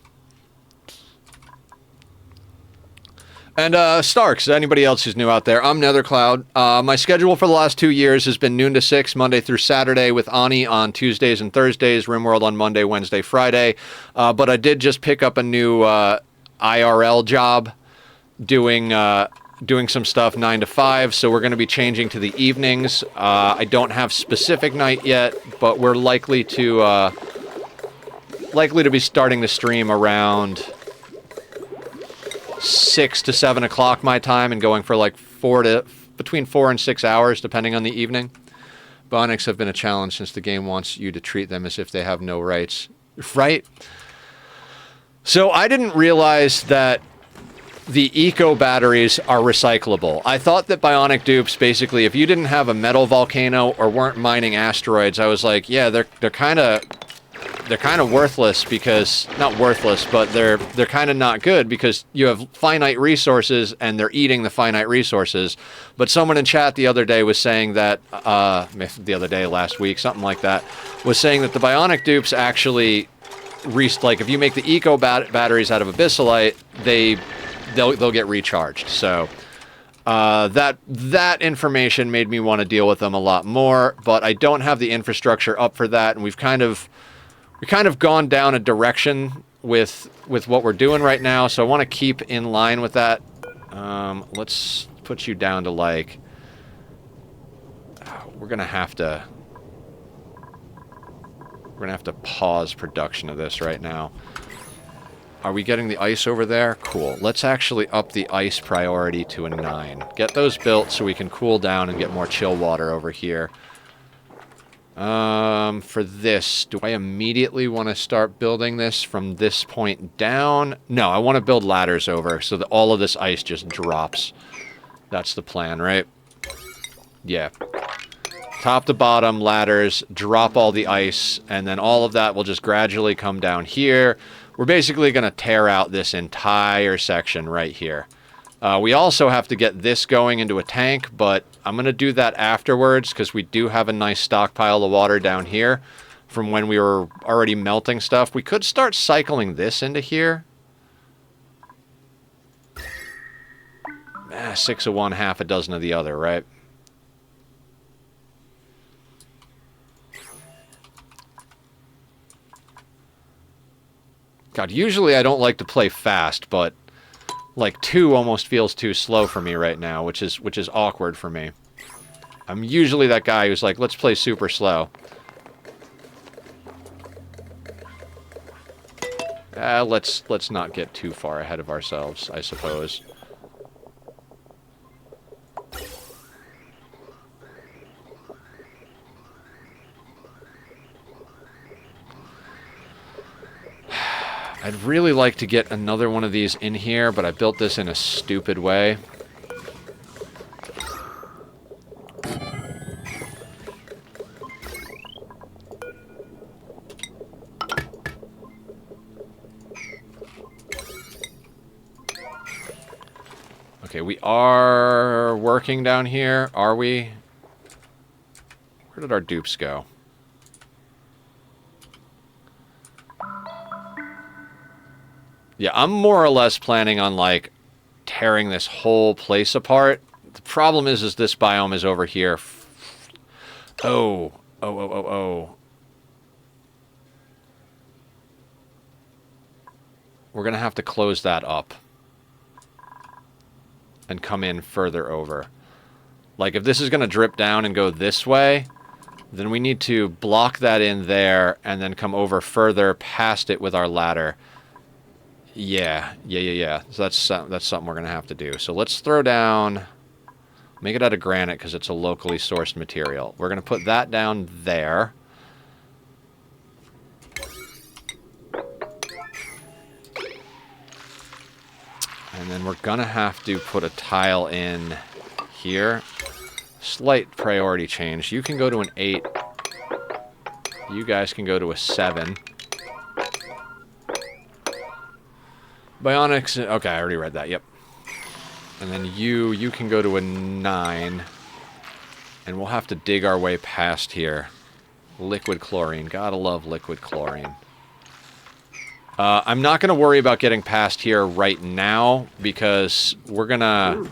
Speaker 1: And Starks, anybody else who's new out there, I'm NetherCloud. My schedule for the last 2 years has been noon to 6, Monday through Saturday, with Ani on Tuesdays and Thursdays, RimWorld on Monday, Wednesday, Friday. But I did just pick up a new IRL job doing some stuff 9 to 5, so we're going to be changing to the evenings. I don't have specific night yet, but we're likely to be starting the stream around 6 to 7 o'clock my time and going for like between 4 and 6 hours, depending on the evening. Bionics have been a challenge since the game wants you to treat them as if they have no rights. Right? So I didn't realize that the eco batteries are recyclable. I thought that bionic dupes, basically, if you didn't have a metal volcano or weren't mining asteroids, I was like, yeah, they're kind of worthless, because not worthless, but they're kind of not good because you have finite resources and they're eating the finite resources. But someone in chat the other day was saying that last week, something like that, was saying that the bionic dupes actually like if you make the eco batteries out of abyssalite, they'll get recharged. So that information made me want to deal with them a lot more, but I don't have the infrastructure up for that, and we've kind of gone down a direction with what we're doing right now, so I want to keep in line with that. Let's put you down to like... We're gonna have to pause production of this right now. Are we getting the ice over there? Cool. Let's actually up the ice priority to a 9. Get those built so we can cool down and get more chill water over here. For this, do I immediately want to start building this from this point down? No, I want to build ladders over so that all of this ice just drops. That's the plan, right? Yeah. Top to bottom, ladders, drop all the ice, and then all of that will just gradually come down here. We're basically going to tear out this entire section right here. We also have to get this going into a tank, but I'm going to do that afterwards because we do have a nice stockpile of water down here from when we were already melting stuff. We could start cycling this into here. 6 of one, half a dozen of the other, right? God, usually I don't like to play fast, but like 2 almost feels too slow for me right now, which is awkward for me. I'm usually that guy who's like, let's play super slow. Let's not get too far ahead of ourselves, I suppose. I'd really like to get another one of these in here, but I built this in a stupid way. Okay, we are working down here, are we? Where did our dupes go? Yeah, I'm more or less planning on, like, tearing this whole place apart. The problem is this biome is over here. Oh. We're going to have to close that up. And come in further over. Like, if this is going to drip down and go this way, then we need to block that in there and then come over further past it with our ladder. Yeah. So that's something we're going to have to do. So let's throw down... Make it out of granite because it's a locally sourced material. We're going to put that down there. And then we're going to have to put a tile in here. Slight priority change. You can go to an 8. You guys can go to a 7. Bionics, okay, I already read that, yep. And then you can go to a 9. And we'll have to dig our way past here. Liquid chlorine, gotta love liquid chlorine. I'm not going to worry about getting past here right now, because we're gonna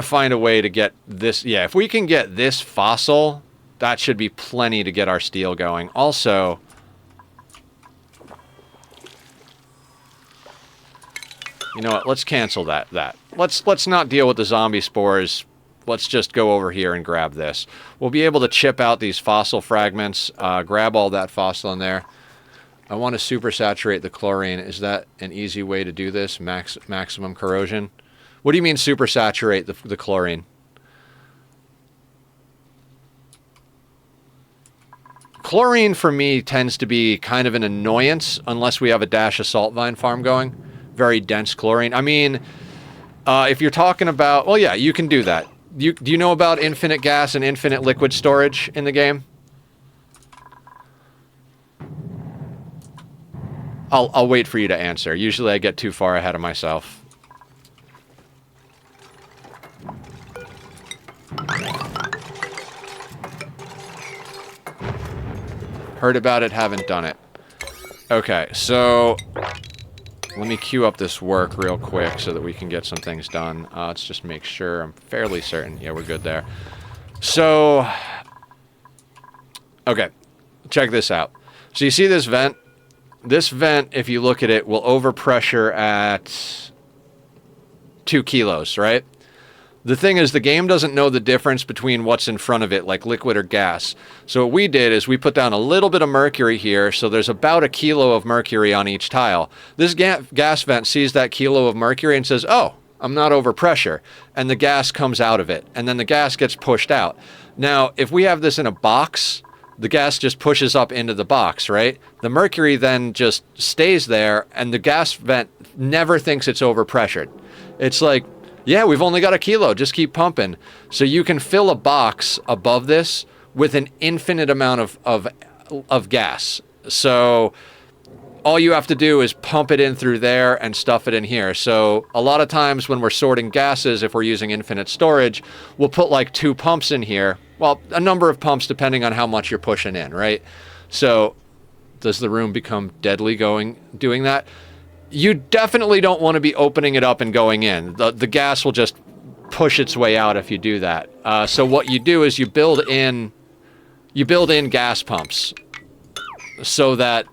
Speaker 1: find a way to get this, yeah, if we can get this fossil, that should be plenty to get our steel going. Also... You know what? Let's cancel that. Let's not deal with the zombie spores. Let's just go over here and grab this. We'll be able to chip out these fossil fragments. Grab all that fossil in there. I want to supersaturate the chlorine. Is that an easy way to do this? Maximum corrosion? What do you mean supersaturate the chlorine? Chlorine for me tends to be kind of an annoyance unless we have a dash of salt vine farm going. Very dense chlorine. I mean, if you're talking about... Well, yeah, you can do that. Do you know about infinite gas and infinite liquid storage in the game? I'll wait for you to answer. Usually I get too far ahead of myself. Heard about it, haven't done it. Okay, so... Let me queue up this work real quick so that we can get some things done. Let's just make sure. I'm fairly certain. Yeah, we're good there. So, okay. Check this out. So you see this vent? This vent, if you look at it, will overpressure at 2 kilos, right? The thing is, the game doesn't know the difference between what's in front of it, like liquid or gas. So what we did is we put down a little bit of mercury here, so there's about 1 kilo of mercury on each tile. This gas vent sees that kilo of mercury and says, oh, I'm not over pressure. And the gas comes out of it, and then the gas gets pushed out. Now, if we have this in a box, the gas just pushes up into the box, right? The mercury then just stays there, and the gas vent never thinks it's overpressured. It's like... Yeah, we've only got 1 kilo. Just keep pumping. So you can fill a box above this with an infinite amount of gas. So all you have to do is pump it in through there and stuff it in here. So a lot of times when we're sorting gases, if we're using infinite storage, we'll put like 2 pumps in here. Well, a number of pumps depending on how much you're pushing in, right? So does the room become deadly doing that? You definitely don't want to be opening it up and going in. The gas will just push its way out if you do that. So what you do is you build in gas pumps so that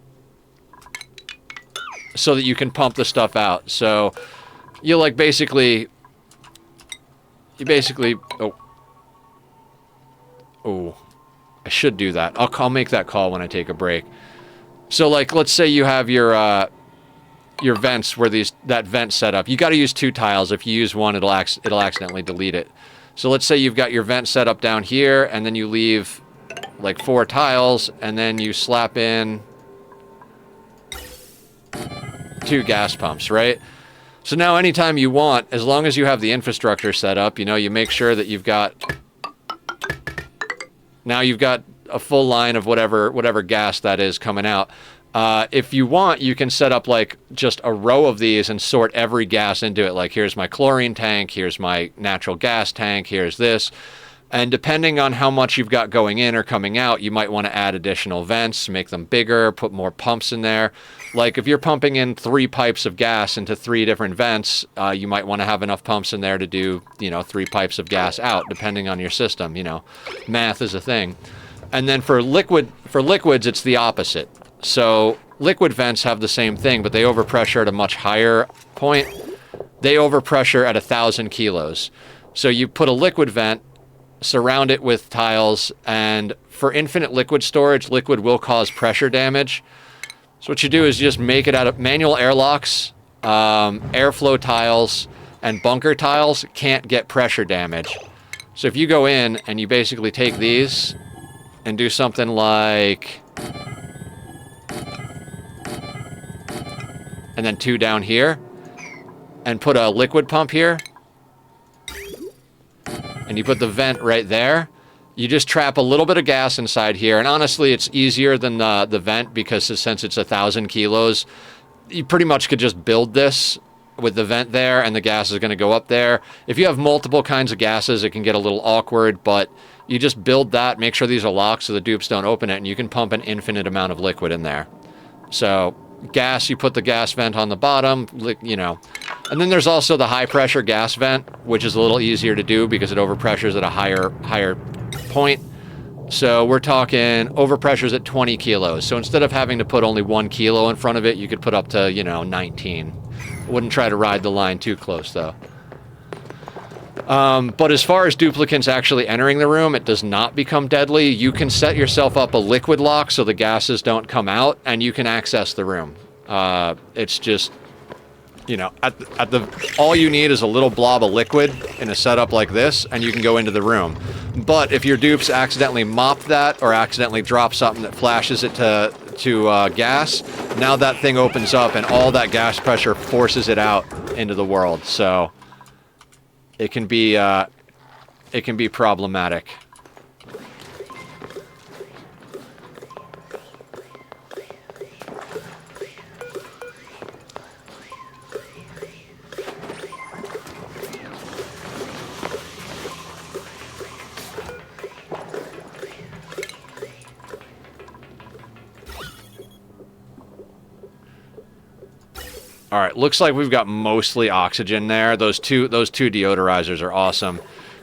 Speaker 1: you can pump the stuff out. So you like basically oh, I should do that. I'll make that call when I take a break. So like, let's say you have your vents where that vent set up. You got to use 2 tiles. If you use one, it'll accidentally delete it. So let's say you've got your vent set up down here, and then you leave like 4 tiles, and then you slap in 2 gas pumps, right? So now anytime you want, as long as you have the infrastructure set up, you know, you make sure that you've got a full line of whatever gas that is coming out. If you want, you can set up like just a row of these and sort every gas into it. Like, here's my chlorine tank, here's my natural gas tank, here's this. And depending on how much you've got going in or coming out, you might want to add additional vents, make them bigger, put more pumps in there. Like if you're pumping in 3 pipes of gas into 3 different vents, you might want to have enough pumps in there to do, 3 pipes of gas out, depending on your system. Math is a thing. And then for liquids, it's the opposite. So liquid vents have the same thing, but they overpressure at a much higher point. They overpressure at 1,000 kilos. So you put a liquid vent, surround it with tiles, and for infinite liquid storage, liquid will cause pressure damage. So what you do is you just make it out of manual airlocks, airflow tiles, and bunker tiles can't get pressure damage. So if you go in and you basically take these and do something like, and then 2 down here, and put a liquid pump here, and you put the vent right there, you just trap a little bit of gas inside here. And honestly, it's easier than the vent because since it's 1,000 kilos, you pretty much could just build this with the vent there and the gas is going to go up there. If you have multiple kinds of gases, it can get a little awkward, but you just build that, make sure these are locked so the dupes don't open it, and you can pump an infinite amount of liquid in there. So gas, you put the gas vent on the bottom, and then there's also the high pressure gas vent, which is a little easier to do because it overpressures at a higher point. So we're talking overpressures at 20 kilos. So instead of having to put only 1 kilo in front of it, you could put up to 19. Wouldn't try to ride the line too close though. But as far as duplicants actually entering the room, it does not become deadly. You can set yourself up a liquid lock so the gases don't come out, and you can access the room. It's just, all you need is a little blob of liquid in a setup like this, and you can go into the room. But if your dupes accidentally mop that or accidentally drop something that flashes it to gas, now that thing opens up and all that gas pressure forces it out into the world. So it can be problematic. All right, looks like we've got mostly oxygen there. Those two deodorizers are awesome.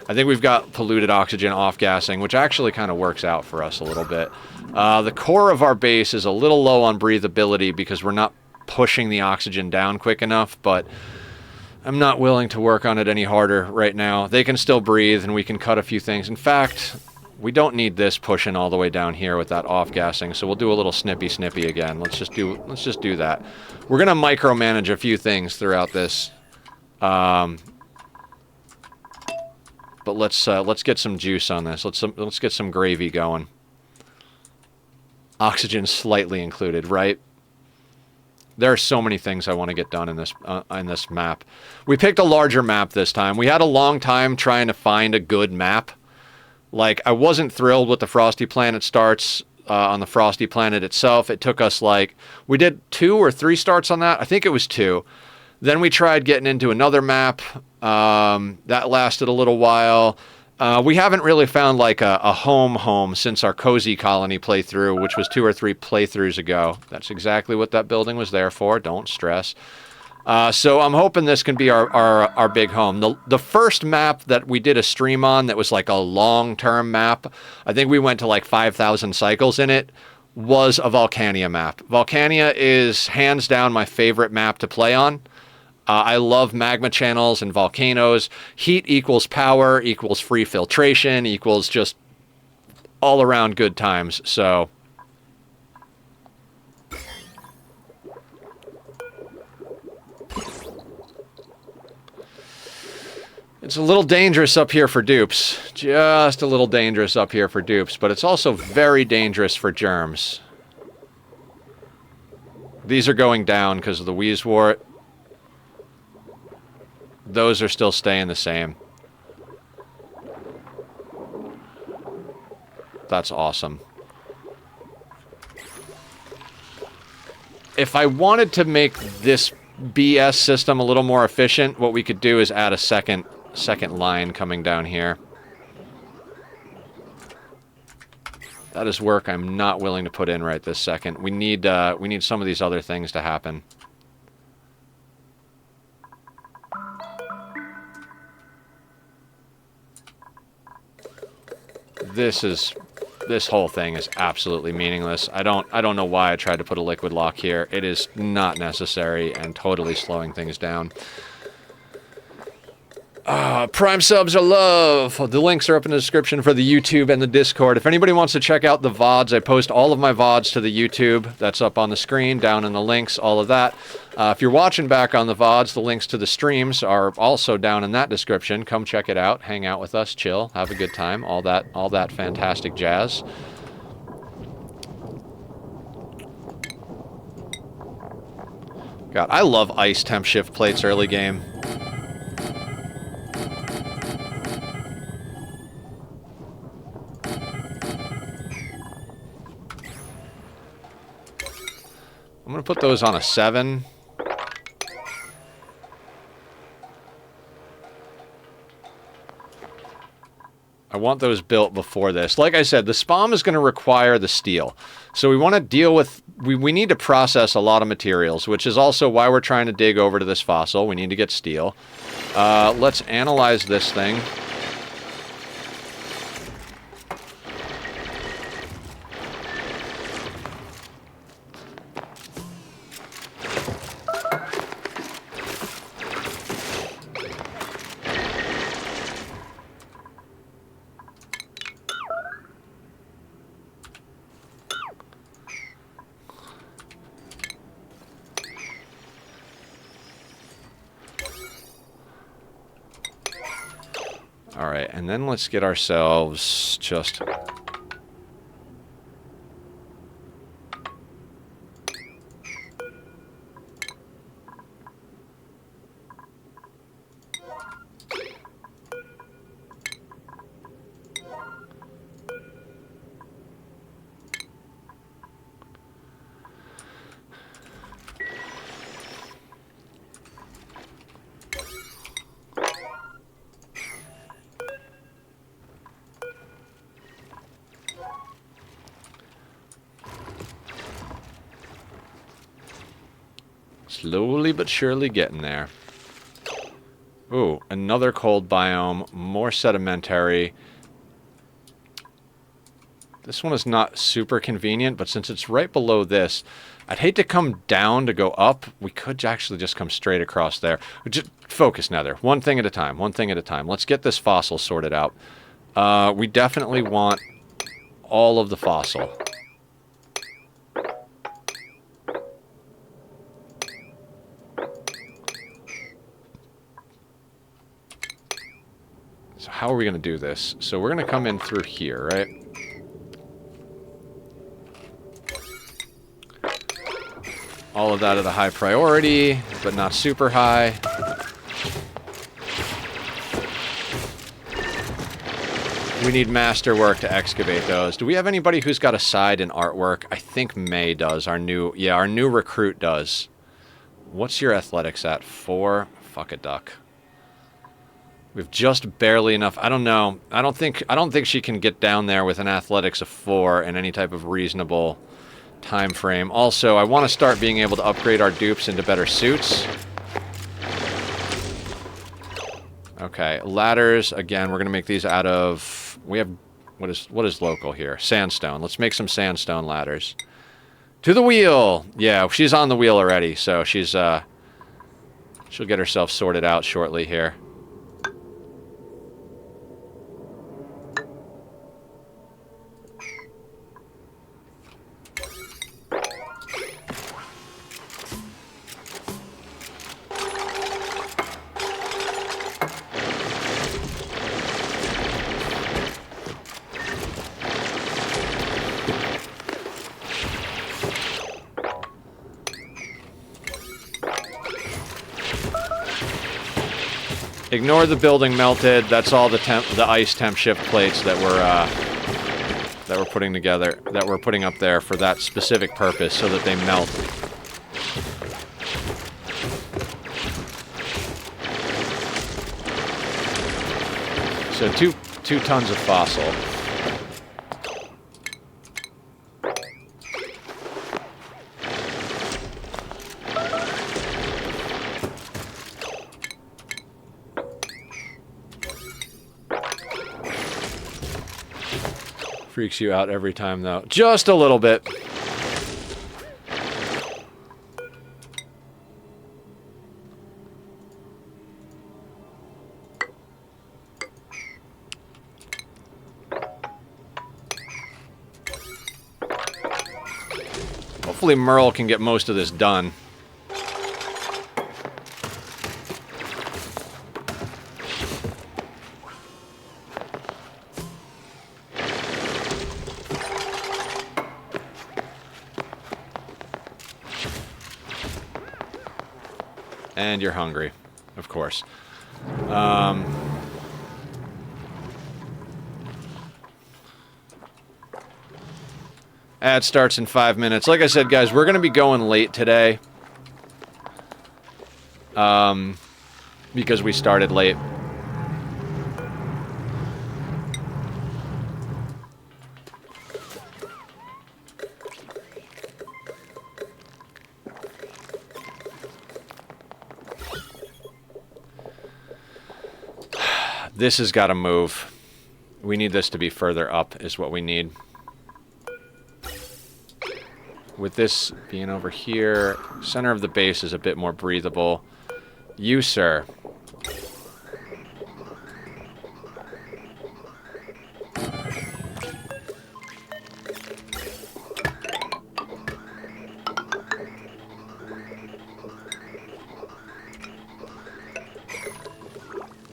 Speaker 1: I think we've got polluted oxygen off-gassing, which actually kind of works out for us a little bit. The core of our base is a little low on breathability because we're not pushing the oxygen down quick enough, but I'm not willing to work on it any harder right now. They can still breathe, and we can cut a few things. In fact, we don't need this pushing all the way down here with that off-gassing, so we'll do a little snippy again. Let's just do that. We're gonna micromanage a few things throughout this, but let's get some juice on this. Let's get some gravy going. Oxygen slightly included, right? There are so many things I want to get done in this map. We picked a larger map this time. We had a long time trying to find a good map. Like, I wasn't thrilled with the Frosty Planet starts. on the Frosty planet itself. It took us like, we did 2 or 3 starts on that. I think it was 2. Then we tried getting into another map. That lasted a little while. We haven't really found like a home since our Cozy Colony playthrough, which was 2 or 3 playthroughs ago. That's exactly what that building was there for. Don't stress. So I'm hoping this can be our big home. The first map that we did a stream on that was like a long-term map, I think we went to like 5,000 cycles in it, was a Volcanea map. Volcanea is hands down my favorite map to play on. I love magma channels and volcanoes. Heat equals power, equals free filtration, equals just all around good times. So it's a little dangerous up here for dupes. Just a little dangerous up here for dupes, but it's also very dangerous for germs. These are going down because of the Wheezewort. Those are still staying the same. That's awesome. If I wanted to make this BS system a little more efficient, what we could do is add a second line coming down here. That is work I'm not willing to put in right this second. We need some of these other things to happen. This whole thing is absolutely meaningless. I don't know why I tried to put a liquid lock here. It is not necessary and totally slowing things down. Prime subs are love. The links are up in the description for the YouTube and the Discord. If anybody wants to check out the VODs, I post all of my VODs to the YouTube. That's up on the screen, down in the links, all of that. If you're watching back on the VODs, the links to the streams are also down in that description. Come check it out, hang out with us, chill, have a good time, all that fantastic jazz. God, I love ice temp shift plates early game. I'm going to put those on a 7. I want those built before this. Like I said, the SPOM is going to require the steel. So we want to deal with... We need to process a lot of materials, which is also why we're trying to dig over to this fossil. We need to get steel. Let's analyze this thing. Alright, and then let's get ourselves just... slowly but surely getting there. Ooh, another cold biome, more sedimentary. This one is not super convenient, but since it's right below this, I'd hate to come down to go up. We could actually just come straight across there. Just focus, Nether. One thing at a time, one thing at a time. Let's get this fossil sorted out. We definitely want all of the fossil. So how are we going to do this? So we're going to come in through here, right? All of that at a high priority, but not super high. We need masterwork to excavate those. Do we have anybody who's got a side in artwork? I think May does. Our new recruit does. What's your athletics at? 4? Fuck a duck. We've just barely enough. I don't know. I don't think she can get down there with an athletics of 4 in any type of reasonable time frame. Also, I want to start being able to upgrade our dupes into better suits. Okay, ladders. Again, we're going to make these out of... We have... What is local here? Sandstone. Let's make some sandstone ladders. To the wheel! Yeah, she's on the wheel already, so she's, she'll get herself sorted out shortly here. Ignore the building melted. That's all the ice temp shift plates that we're putting together, that we're putting up there for that specific purpose, so that they melt. So two tons of fossil. Freaks you out every time, though. Just a little bit. Hopefully Merle can get most of this done. And you're hungry, of course. Ad starts in 5 minutes. Like I said, guys, we're going to be going late today. Because we started late. This has got to move. We need this to be further up, is what we need. With this being over here, center of the base is a bit more breathable. You, sir.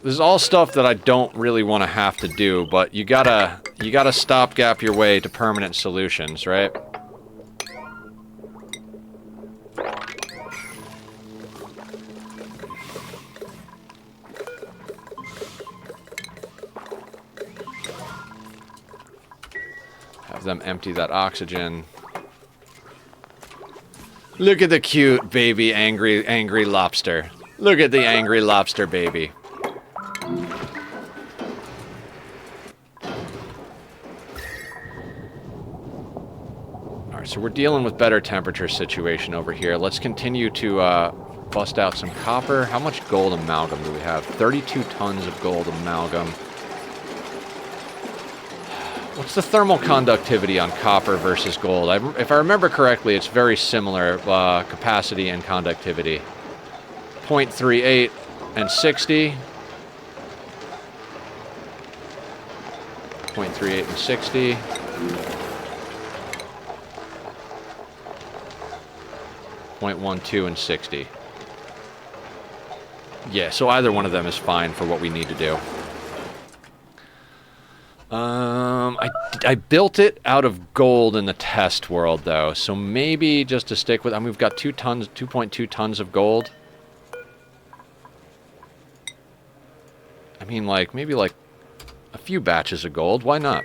Speaker 1: This is all stuff that I don't really want to have to do, but you gotta stopgap your way to permanent solutions, right? Have them empty that oxygen. Look at the cute baby angry lobster. Look at the angry lobster baby. So we're dealing with better temperature situation over here. Let's continue to bust out some copper. How much gold amalgam do we have? 32 tons of gold amalgam. What's the thermal conductivity on copper versus gold? If I remember correctly, it's very similar, capacity and conductivity. 0.38 and 60. 0.38 and 60. 0.12 and 60. Yeah, so either one of them is fine for what we need to do. I built it out of gold in the test world, though, so maybe just to stick with... I mean, we've got 2.2 tons of gold. I mean, like, maybe like A few batches of gold. Why not?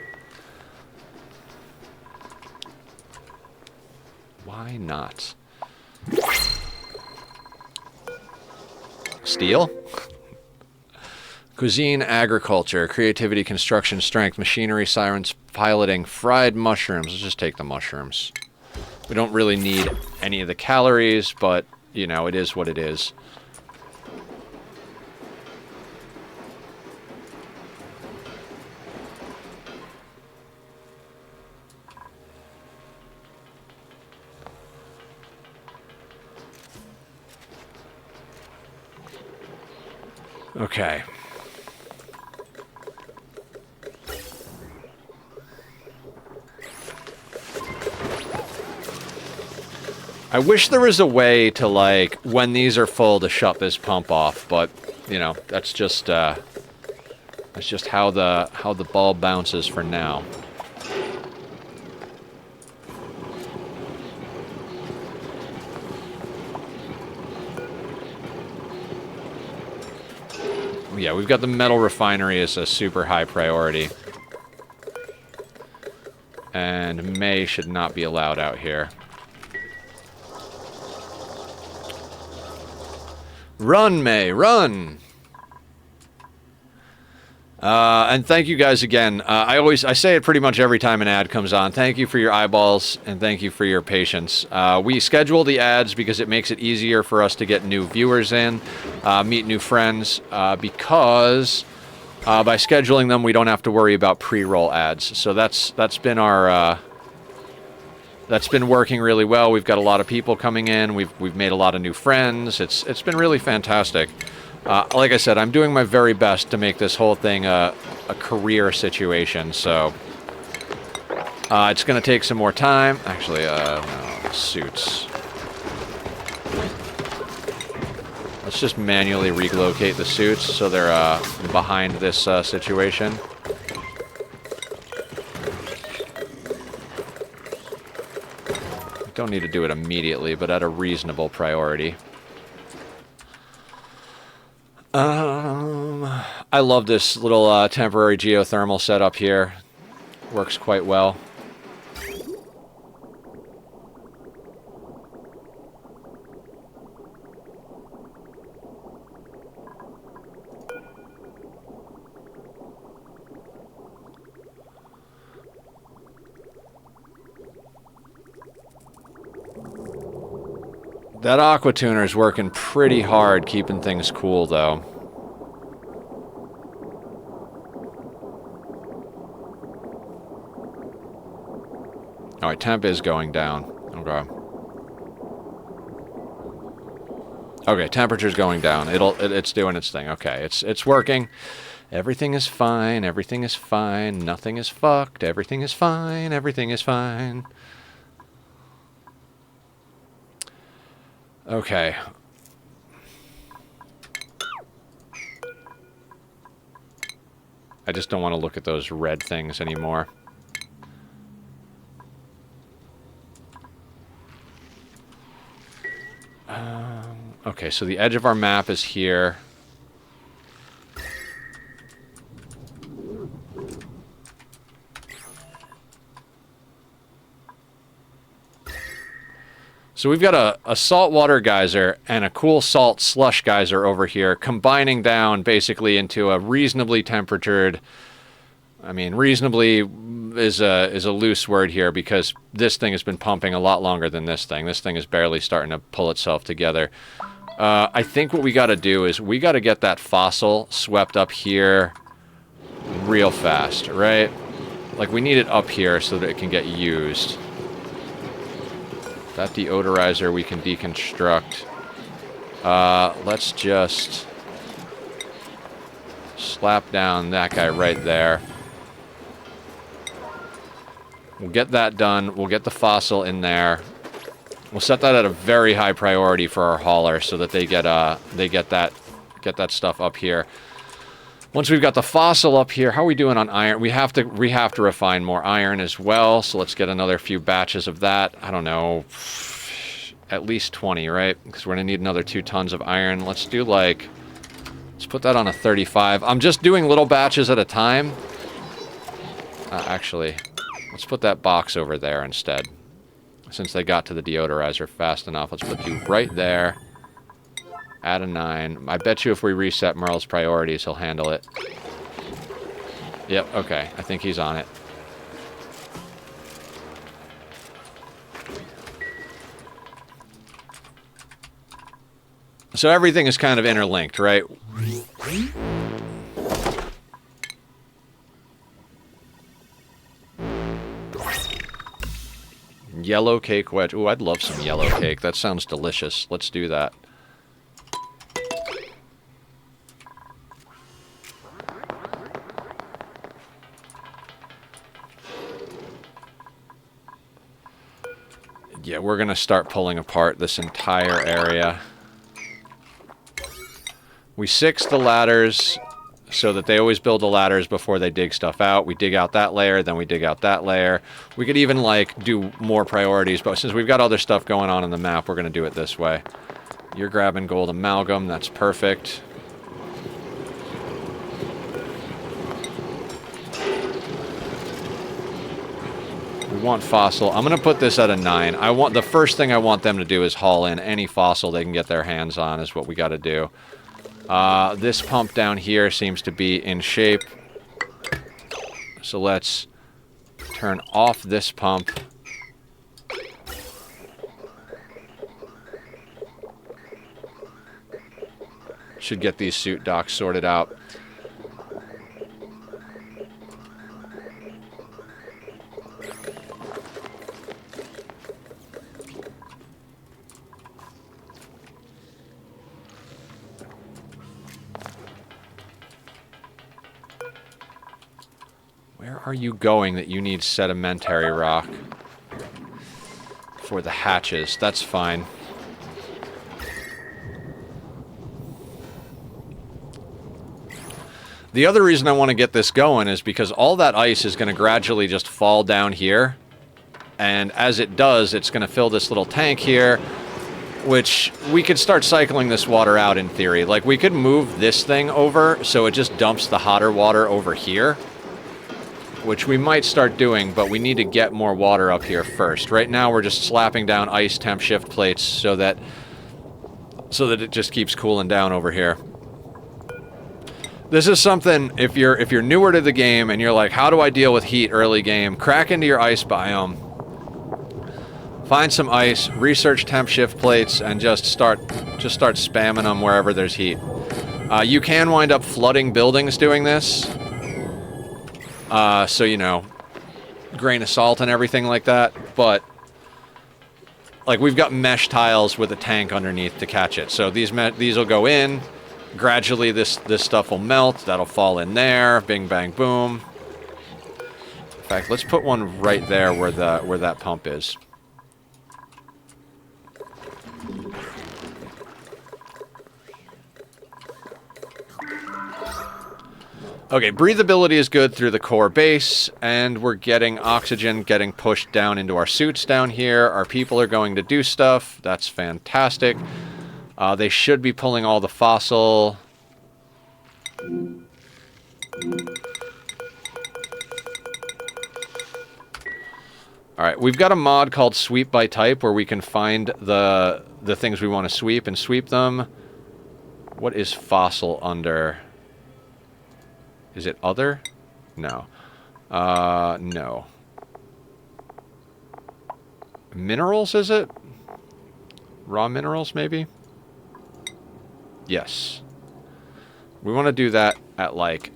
Speaker 1: Why not? Steel? Cuisine, agriculture, creativity, construction, strength, machinery, sirens, piloting, fried mushrooms. Let's just take the mushrooms. We don't really need any of the calories, but, you know, it is what it is. Okay. I wish there was a way to, like, when these are full, to shut this pump off, but, you know, that's just how the ball bounces for now. Yeah, we've got the metal refinery as a super high priority. And May should not be allowed out here. Run, May, run! And thank you guys again. I say it pretty much every time an ad comes on. Thank you for your eyeballs, and thank you for your patience. We schedule the ads because it makes it easier for us to get new viewers in, meet new friends, because by scheduling them, we don't have to worry about pre-roll ads. So that's been our... that's been working really well. We've got a lot of people coming in. We've made a lot of new friends. It's been really fantastic. Like I said, I'm doing my very best to make this whole thing a career situation, so it's going to take some more time. Actually, no, suits. Let's just manually relocate the suits so they're behind this situation. Don't need to do it immediately, but at a reasonable priority. I love this little temporary geothermal setup here. Works quite well. That aqua tuner's working pretty hard keeping things cool, though. Alright, temp is going down. Okay. Okay, temperature's going down. It's doing its thing. Okay, it's working. Everything is fine. Everything is fine. Nothing is fucked. Everything is fine. Everything is fine. Okay. I just don't want to look at those red things anymore. Okay, so the edge of our map is here. So we've got a saltwater geyser and a cool salt slush geyser over here, combining down basically into a reasonably temperatured... I mean, reasonably is a loose word here because this thing has been pumping a lot longer than this thing. This thing is barely starting to pull itself together. I think what we got to do is we got to get that fossil swept up here real fast, right? Like, we need it up here so that it can get used. That deodorizer we can deconstruct. Let's just slap down that guy right there. We'll get that done. We'll get the fossil in there. We'll set that at a very high priority for our hauler so that they get that stuff up here. Once we've got the fossil up here, how are we doing on iron? We have to refine more iron as well. So let's get another few batches of that. I don't know, at least 20, right? Because we're gonna need another 2 tons of iron. Let's do let's put that on a 35. I'm just doing little batches at a time Actually, let's put that box over there instead. Since they got to the deodorizer fast enough, let's put you right there. Add a 9. I bet you if we reset Merle's priorities, he'll handle it. Yep, okay. I think he's on it. So everything is kind of interlinked, right? Yellow cake wedge. Ooh, I'd love some yellow cake. That sounds delicious. Let's do that. Yeah, we're going to start pulling apart this entire area. We 6 the ladders so that they always build the ladders before they dig stuff out. We dig out that layer, then we dig out that layer. We could even, like, do more priorities, but since we've got other stuff going on in the map, we're going to do it this way. You're grabbing gold amalgam. That's perfect. We want fossil. I'm going to put this at a 9. The first thing I want them to do is haul in any fossil they can get their hands on is what we got to do. This pump down here seems to be in shape. So let's turn off this pump. Should get these suit docks sorted out. Where are you going that you need sedimentary rock? For the hatches. That's fine. The other reason I want to get this going is because all that ice is going to gradually just fall down here. And as it does, it's going to fill this little tank here, which we could start cycling this water out in theory. Like, we could move this thing over so it just dumps the hotter water over here, which we might start doing, but we need to get more water up here first. Right now, we're just slapping down ice temp shift plates so that it just keeps cooling down over here. This is something, if you're newer to the game and you're like, how do I deal with heat early game? Crack into your ice biome. Find some ice, research temp shift plates, and just start spamming them wherever there's heat. You can wind up flooding buildings doing this. So, you know, grain of salt and everything like that, but like, we've got mesh tiles with a tank underneath to catch it. So these will go in. Gradually, this stuff will melt. That'll fall in there. Bing, bang, boom. In fact, let's put one right there where that pump is. Okay, breathability is good through the core base, and we're getting oxygen getting pushed down into our suits down here. Our people are going to do stuff. That's fantastic. They should be pulling all the fossil. Alright, we've got a mod called Sweep by Type where we can find the things we want to sweep and sweep them. What is fossil under? Is it other? No. No. Minerals, is it? Raw minerals, maybe? Yes. We want to do that at, like,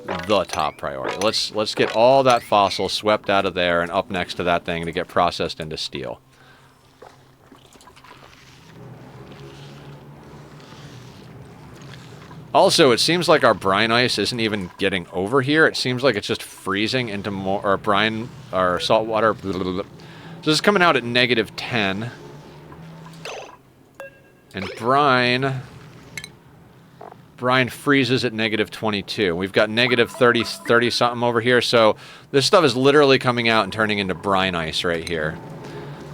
Speaker 1: the top priority. Let's get all that fossil swept out of there and up next to that thing to get processed into steel. Also, it seems like our brine ice isn't even getting over here. It seems like it's just freezing into more, or brine, or salt water. Blah, blah, blah. So this is coming out at -10. And brine freezes at -22. We've got -30 something over here. So this stuff is literally coming out and turning into brine ice right here.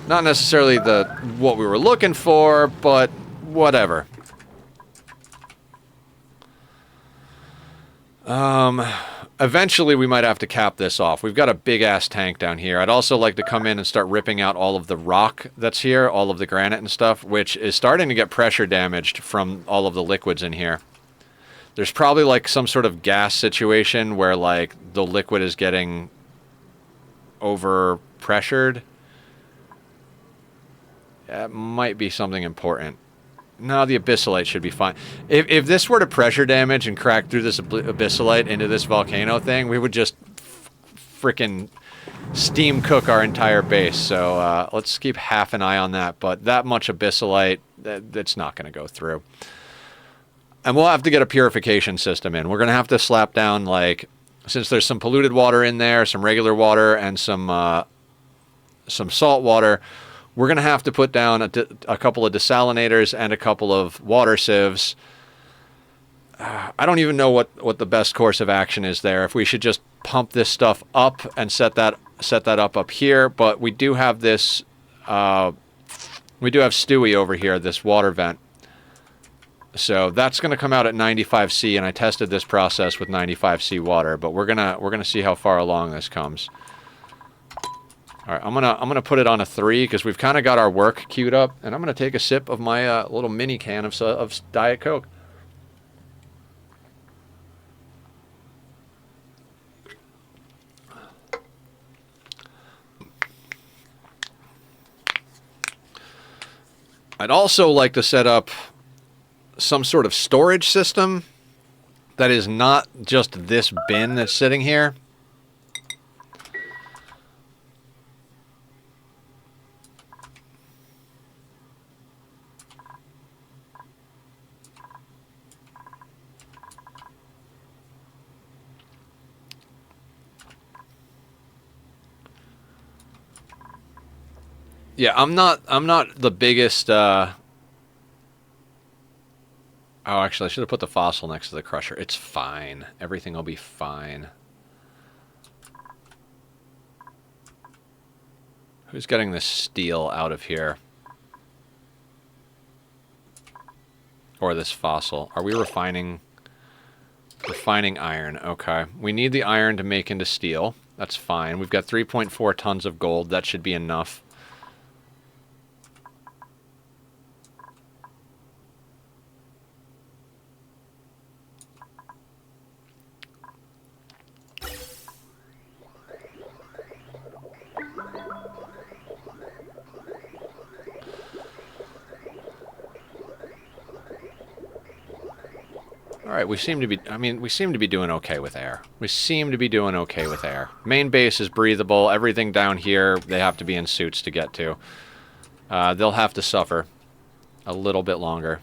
Speaker 1: Not necessarily what we were looking for, but whatever. Eventually, we might have to cap this off. We've got a big-ass tank down here. I'd also like to come in and start ripping out all of the rock that's here, all of the granite and stuff, which is starting to get pressure damaged from all of the liquids in here. There's probably, like, some sort of gas situation where, like, the liquid is getting over-pressured. That might be something important. No, the abyssalite should be fine. If this were to pressure damage and crack through this abyssalite into this volcano thing, we would just frickin' steam cook our entire base. So let's keep half an eye on that. But that much abyssalite, that's not going to go through. And we'll have to get a purification system in. We're going to have to slap down, like, since there's some polluted water in there, some regular water, and some salt water, we're going to have to put down a couple of desalinators and a couple of water sieves. I don't even know what the best course of action is there. If we should just pump this stuff up and set that up here. But we do have this, we do have Stewie over here, this water vent. So that's going to come out at 95C, and I tested this process with 95C water. But we're gonna see how far along this comes. All right, I'm gonna put it on a 3 because we've kind of got our work queued up, and I'm gonna take a sip of my little mini can of Diet Coke. I'd also like to set up some sort of storage system that is not just this bin that's sitting here. Yeah, I'm not the biggest oh, actually I should have put the fossil next to the crusher. It's fine. Everything will be fine. Who's getting this steel out of here? Or this fossil? Are we refining iron? Okay. We need the iron to make into steel. That's fine. We've got 3.4 tons of gold. That should be enough. All right, we seem to be, we seem to be doing okay with air. Main base is breathable. Everything down here, they have to be in suits to get to. They'll have to suffer a little bit longer.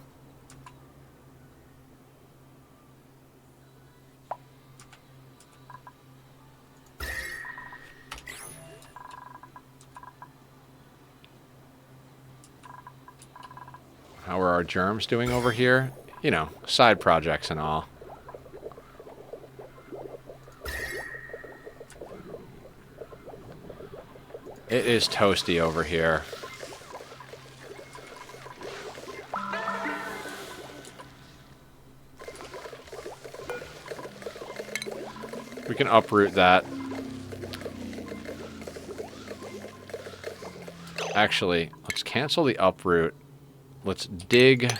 Speaker 1: How are our germs doing over here? You know, side projects and all. It is toasty over here. We can uproot that. Actually, let's cancel the uproot. Let's dig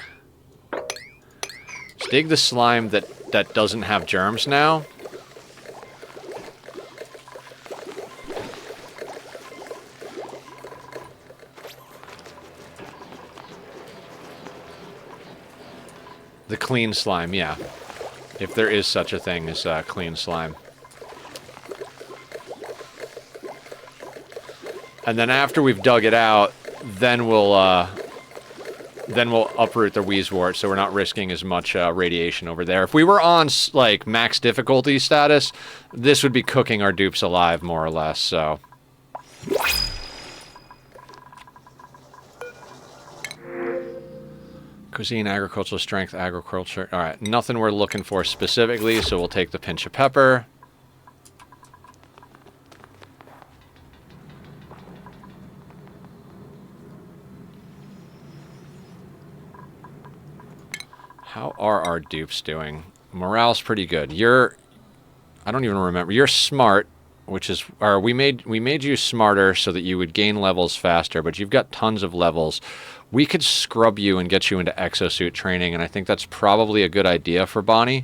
Speaker 1: the slime that doesn't have germs now. The clean slime, yeah. If there is such a thing as clean slime. And then after we've dug it out, then we'll uproot the wheezewort, so we're not risking as much radiation over there. If we were on, like, max difficulty status, this would be cooking our dupes alive, more or less, so. Cuisine, agricultural strength, agriculture. Alright, nothing we're looking for specifically, so we'll take the pinch of pepper. How are our dupes doing? Morale's pretty good. You're I don't even remember. You're smart, which is, or we made you smarter so that you would gain levels faster, but you've got tons of levels. We could scrub you and get you into exosuit training, and I think that's probably a good idea for Bonnie.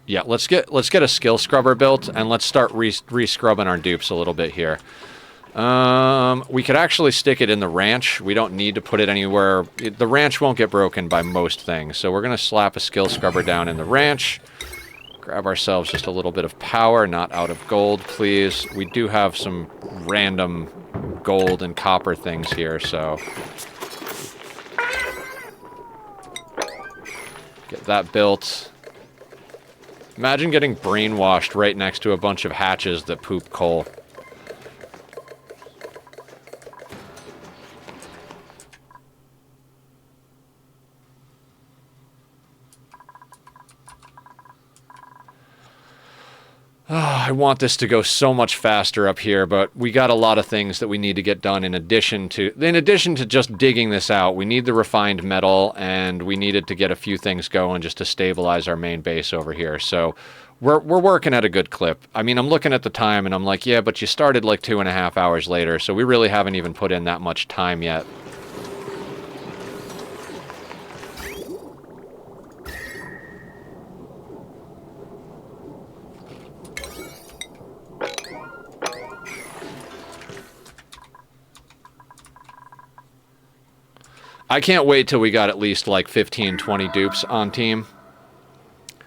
Speaker 1: Yeah, let's get a skill scrubber built, and let's start re-scrubbing our dupes a little bit here. We could actually stick it in the ranch. We don't need to put it anywhere. The ranch won't get broken by most things, so we're going to slap a skill scrubber down in the ranch. Grab ourselves just a little bit of power, not out of gold, please. We do have some random gold and copper things here, so... Get that built. Imagine getting brainwashed right next to a bunch of hatches that poop coal. I want this to go so much faster up here, but we got a lot of things that we need to get done in addition to just digging this out. We need the refined metal, and we needed to get a few things going just to stabilize our main base over here. So we're working at a good clip. I mean, I'm looking at the time, and I'm like, yeah, but you started like 2.5 hours later, so we really haven't even put in that much time yet. I can't wait till we got at least like 15, 20 dupes on team.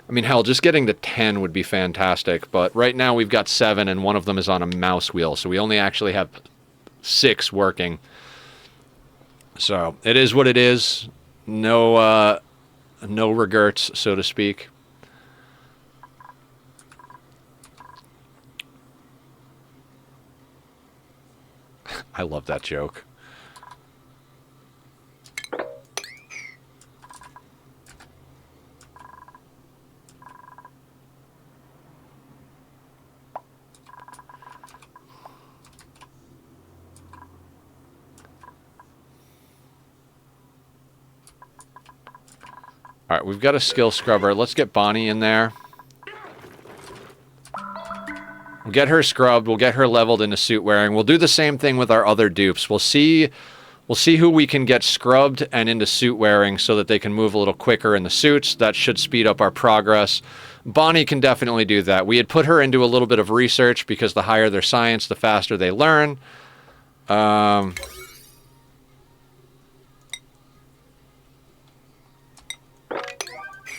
Speaker 1: I mean, hell, just getting to 10 would be fantastic, but right now we've got 7 and one of them is on a mouse wheel, so we only actually have 6 working. So, it is what it is. No regrets, so to speak. I love that joke. Alright, we've got a skill scrubber. Let's get Bonnie in there. We'll get her scrubbed. We'll get her leveled into suit wearing. We'll do the same thing with our other dupes. We'll see who we can get scrubbed and into suit wearing so that they can move a little quicker in the suits. That should speed up our progress. Bonnie can definitely do that. We had put her into a little bit of research because the higher their science, the faster they learn.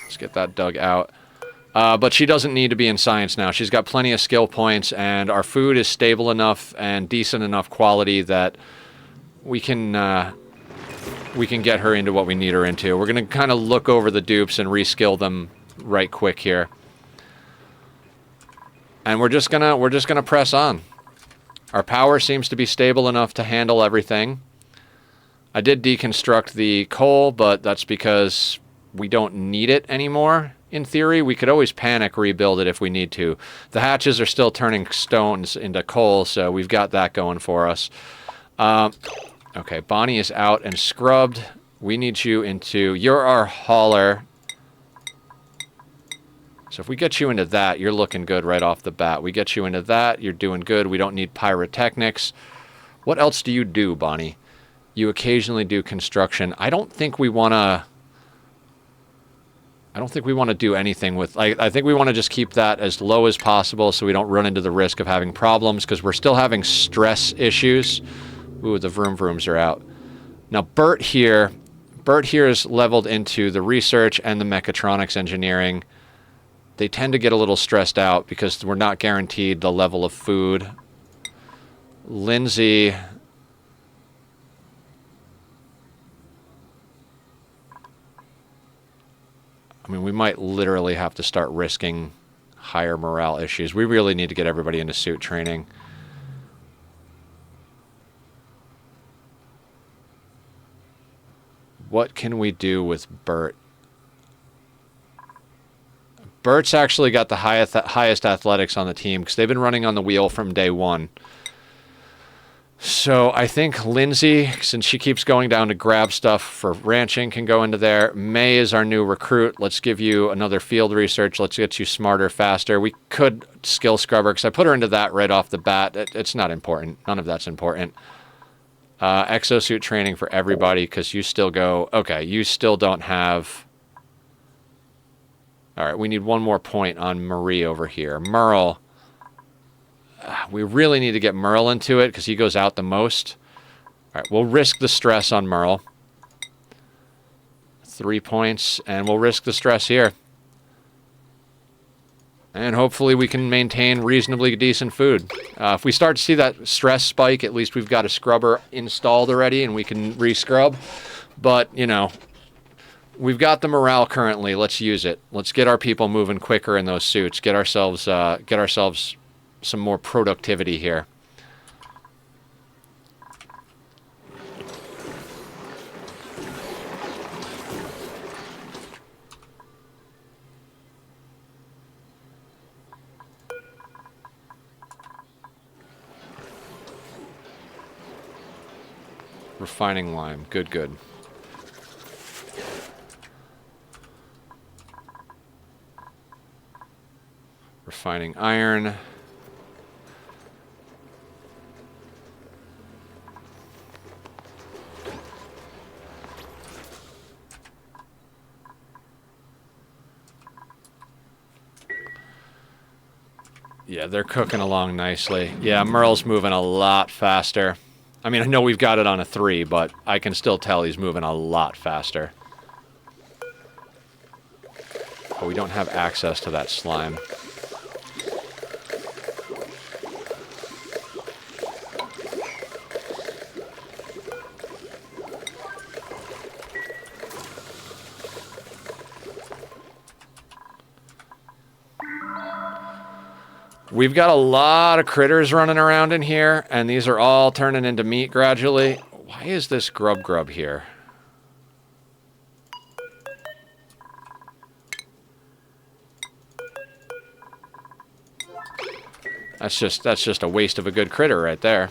Speaker 1: Let's get that dug out. But she doesn't need to be in science now. She's got plenty of skill points, and our food is stable enough and decent enough quality that we can get her into what we need her into. We're going to kind of look over the dupes and reskill them right quick here. And we're just gonna press on. Our power seems to be stable enough to handle everything. I did deconstruct the coal, but that's because we don't need it anymore. In theory, we could always panic rebuild it if we need to. The hatches are still turning stones into coal, so we've got that going for us. Okay, Bonnie is out and scrubbed. We need you into... You're our hauler. So if we get you into that, you're looking good right off the bat. We get you into that, you're doing good. We don't need pyrotechnics. What else do you do, Bonnie? You occasionally do construction. I don't think we want to do anything with... I think we want to just keep that as low as possible so we don't run into the risk of having problems, because we're still having stress issues. Ooh, the vroom vrooms are out. Now, Bert here is leveled into the research and the mechatronics engineering. They tend to get a little stressed out because we're not guaranteed the level of food. Lindsay... I mean, we might literally have to start risking higher morale issues. We really need to get everybody into suit training. What can we do with Bert? Bert's actually got the highest athletics on the team because they've been running on the wheel from day one. So I think Lindsay, since she keeps going down to grab stuff for ranching, can go into there. May is our new recruit. Let's give you another field research. Let's get you smarter, faster. We could skill scrubber, because I put her into that right off the bat. It's not important. None of that's important. Exosuit training for everybody, because you still go... Okay, you still don't have... All right, we need one more point on Marie over here. Merle... We really need to get Merle into it because he goes out the most. All right, we'll risk the stress on Merle. 3 points, and we'll risk the stress here. And hopefully we can maintain reasonably decent food. If we start to see that stress spike, at least we've got a scrubber installed already and we can re-scrub. But, you know, we've got the morale currently. Let's use it. Let's get our people moving quicker in those suits. Get ourselves some more productivity here. Refining lime. Good, good. Refining iron. Yeah, they're cooking along nicely. Yeah, Merle's moving a lot faster. I mean, I know we've got it on a 3, but I can still tell he's moving a lot faster. But we don't have access to that slime. We've got a lot of critters running around in here, and these are all turning into meat gradually. Why is this grub here? That's just a waste of a good critter right there.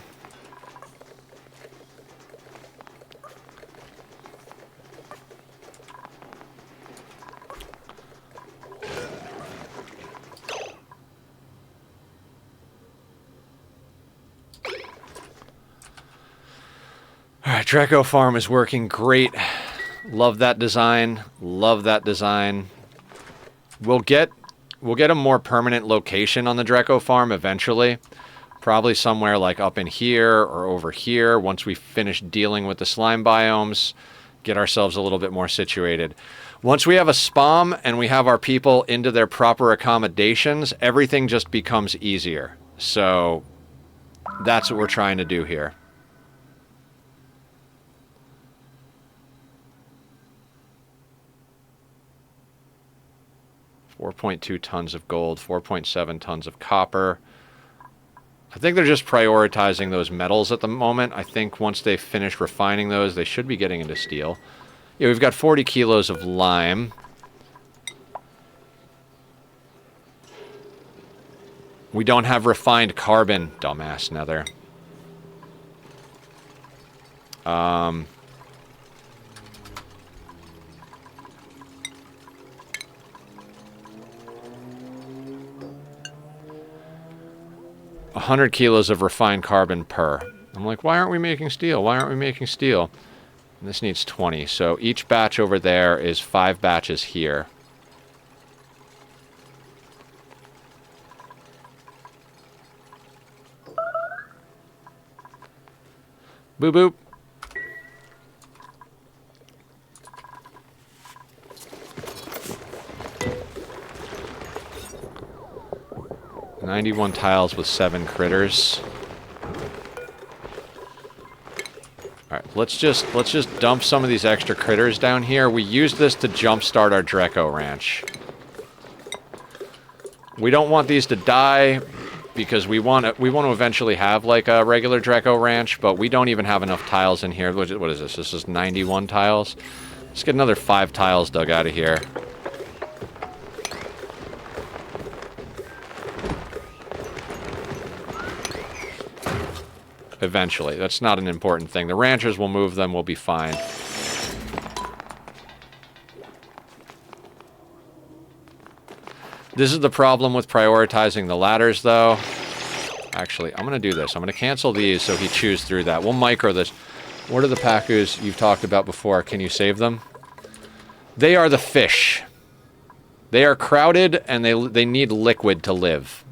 Speaker 1: Alright, Draco Farm is working great. Love that design. Love that design. We'll get a more permanent location on the Draco Farm eventually. Probably somewhere like up in here or over here once we finish dealing with the slime biomes. Get ourselves a little bit more situated. Once we have a SPOM and we have our people into their proper accommodations, everything just becomes easier. So that's what we're trying to do here. $4.2 tons of gold, 4.7 tons of copper. I think they're just prioritizing those metals at the moment. I think once they finish refining those, they should be getting into steel. Yeah, we've got 40 kilos of lime. We don't have refined carbon, dumbass nether. 100 kilos of refined carbon per. I'm like, why aren't we making steel? Why aren't we making steel? And this needs 20. So each batch over there is 5 batches here. Boop boop. $91 tiles with 7 critters. Alright, let's just dump some of these extra critters down here. We use this to jumpstart our Draco Ranch. We don't want these to die because we want to eventually have like a regular Draco Ranch, but we don't even have enough tiles in here. What is this? This is 91 tiles. Let's get another 5 tiles dug out of here. eventually. That's not an important thing. The ranchers will move them, we'll be fine. This is the problem with prioritizing the ladders, though. Actually, I'm going to do this. I'm going to cancel these so he chews through that. We'll micro this. What are the Pacus you've talked about before? Can you save them? They are the fish. They are crowded, and they need liquid to live.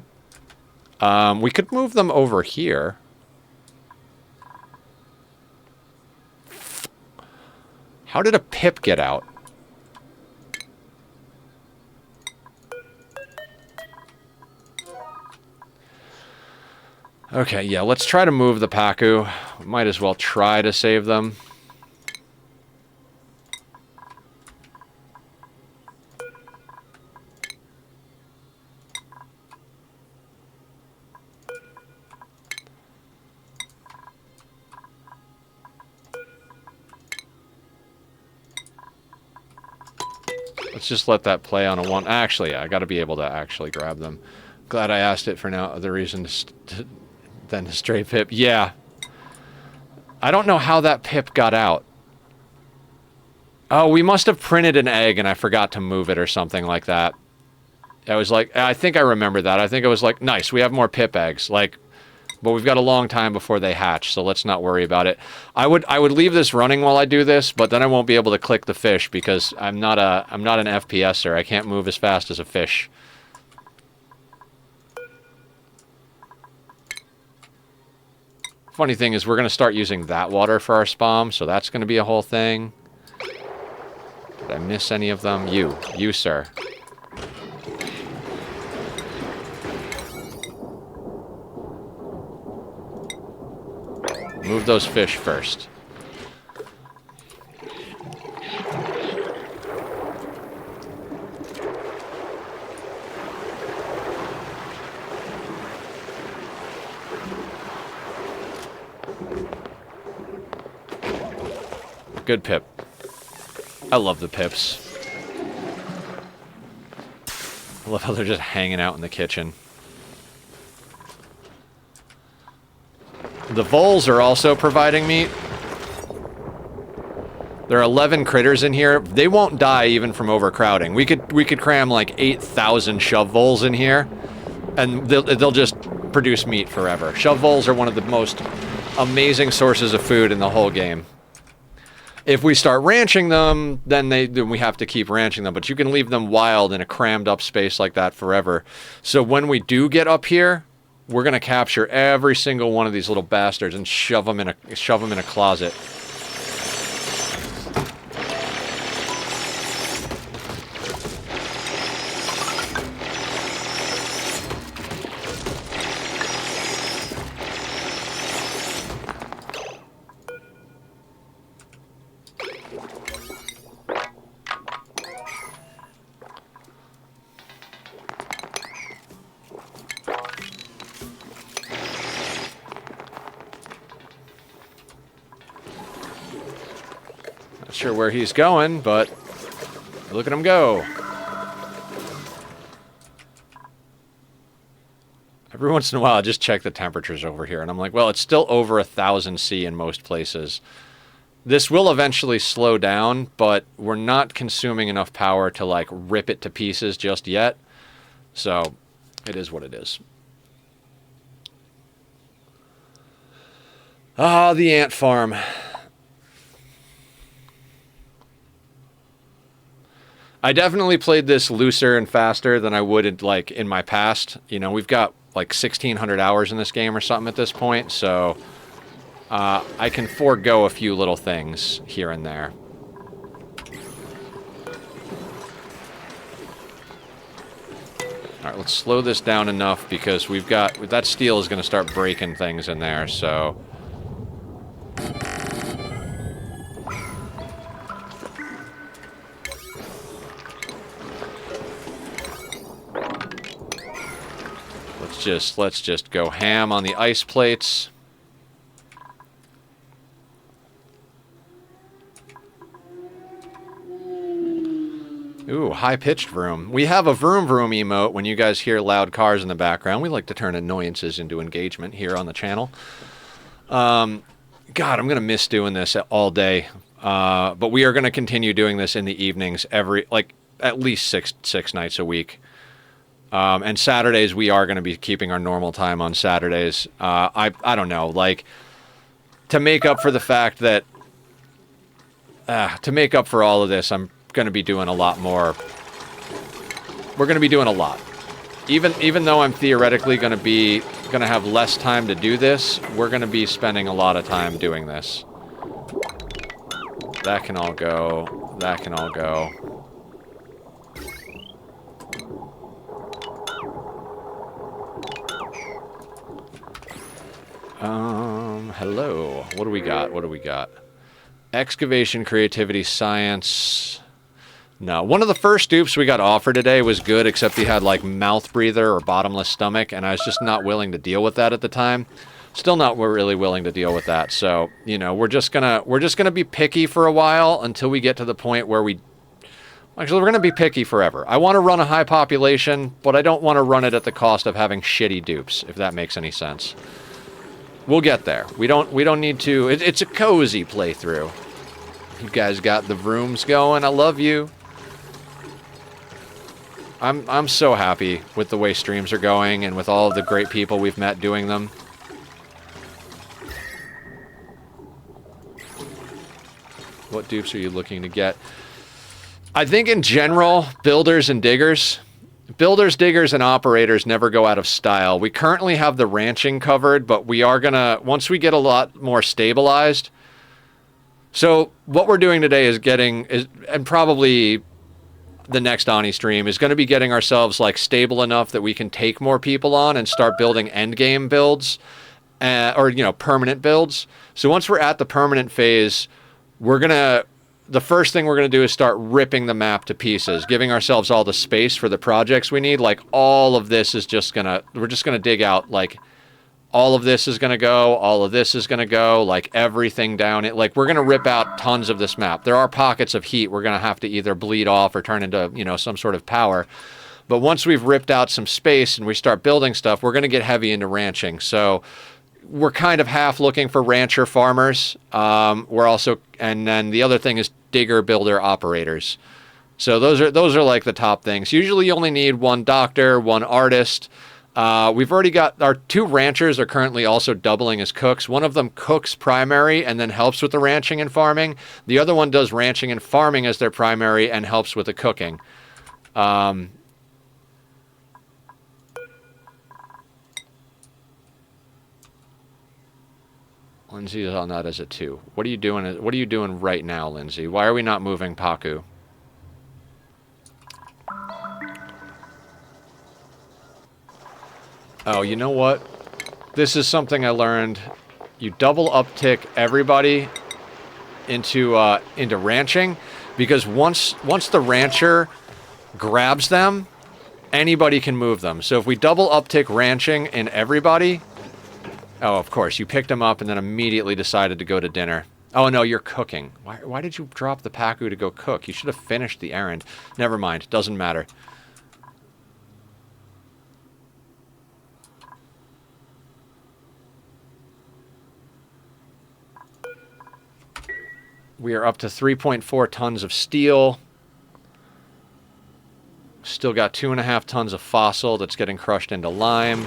Speaker 1: We could move them over here. How did a pip get out? Okay, yeah, let's try to move the Pacu. We might as well try to save them. Let's just let that play on a one. Actually, yeah, I got to be able to actually grab them. Glad I asked it for no other reason than a stray pip. Yeah. I don't know how that pip got out. Oh, we must have printed an egg and I forgot to move it or something like that. I was like, I think I remember that. I think it was like, nice, we have more pip eggs. Like, but we've got a long time before they hatch, so let's not worry about it. I would leave this running while I do this, but then I won't be able to click the fish because I'm not an FPSer. I can't move as fast as a fish. Funny thing is, we're going to start using that water for our SPOM, so that's going to be a whole thing. Did I miss any of them? You, sir. Move those fish first. Good pip. I love the pips. I love how they're just hanging out in the kitchen. The voles are also providing meat. There are 11 critters in here. They won't die even from overcrowding. We could cram like 8,000 shove voles in here, and they'll just produce meat forever. Shove voles are one of the most amazing sources of food in the whole game. If we start ranching them, then we have to keep ranching them. But you can leave them wild in a crammed up space like that forever. So when we do get up here, we're gonna capture every single one of these little bastards and shove them in a closet. Sure where he's going, but look at him go. Every once in a while, I just check the temperatures over here, and I'm like, well, it's still over 1,000 C in most places. This will eventually slow down, but we're not consuming enough power to, like, rip it to pieces just yet. So, it is what it is. Ah, the ant farm. I definitely played this looser and faster than I would in my past. You know, we've got like 1,600 hours in this game or something at this point, so I can forego a few little things here and there. All right, let's slow this down enough because we've got that steel is going to start breaking things in there, so. Let's just go ham on the ice plates. Ooh, high-pitched vroom. We have a vroom vroom emote when you guys hear loud cars in the background. We like to turn annoyances into engagement here on the channel. God, I'm going to miss doing this all day. But we are going to continue doing this in the evenings at least six nights a week. And Saturdays, we are going to be keeping our normal time on Saturdays. I don't know, like, to make up for the fact that, to make up for all of this, I'm going to be doing a lot more. We're going to be doing a lot. Even though I'm theoretically going to have less time to do this, we're going to be spending a lot of time doing this. That can all go. That can all go. Hello. What do we got? What do we got? Excavation, creativity, science. No. One of the first dupes we got offered today was good, except he had, like, mouth breather or bottomless stomach, and I was just not willing to deal with that at the time. Still not really willing to deal with that. So, you know, we're just gonna be picky for a while until we get to the point where actually, we're gonna be picky forever. I want to run a high population, but I don't want to run it at the cost of having shitty dupes, if that makes any sense. We'll get there. We don't need to. It's a cozy playthrough. You guys got the rooms going. I love you. I'm so happy with the way streams are going and with all of the great people we've met doing them. What dupes are you looking to get? I think in general, builders and diggers. Builders, diggers, and operators never go out of style. We currently have the ranching covered, but we are gonna, once we get a lot more stabilized. So what we're doing today and probably the next Ani stream is going to be getting ourselves like stable enough that we can take more people on and start building endgame builds, or, you know, permanent builds. So once we're at the permanent phase, the first thing we're going to do is start ripping the map to pieces, giving ourselves all the space for the projects we need. Like, all of this is we're just going to dig out, like, all of this is going to go, all of this is going to go, like, everything down it. Like, we're going to rip out tons of this map. There are pockets of heat we're going to have to either bleed off or turn into, you know, some sort of power. But once we've ripped out some space and we start building stuff, we're going to get heavy into ranching. So we're kind of half looking for rancher farmers. We're also, and then the other thing is digger, builder, operators. So those are like the top things. Usually you only need one doctor, one artist. We've already got our 2 ranchers are currently also doubling as cooks. One of them cooks primary and then helps with the ranching and farming. The other one does ranching and farming as their primary and helps with the cooking. Lindsay is on that as a 2. What are you doing? What are you doing right now, Lindsay? Why are we not moving Paku? Oh, you know what? This is something I learned. You double uptick everybody into ranching, because once the rancher grabs them, anybody can move them. So if we double uptick ranching in everybody. Oh, of course, you picked him up and then immediately decided to go to dinner. Oh, no, you're cooking. Why did you drop the Paku to go cook? You should have finished the errand. Never mind. Doesn't matter. We are up to 3.4 tons of steel. Still got 2.5 tons of fossil that's getting crushed into lime.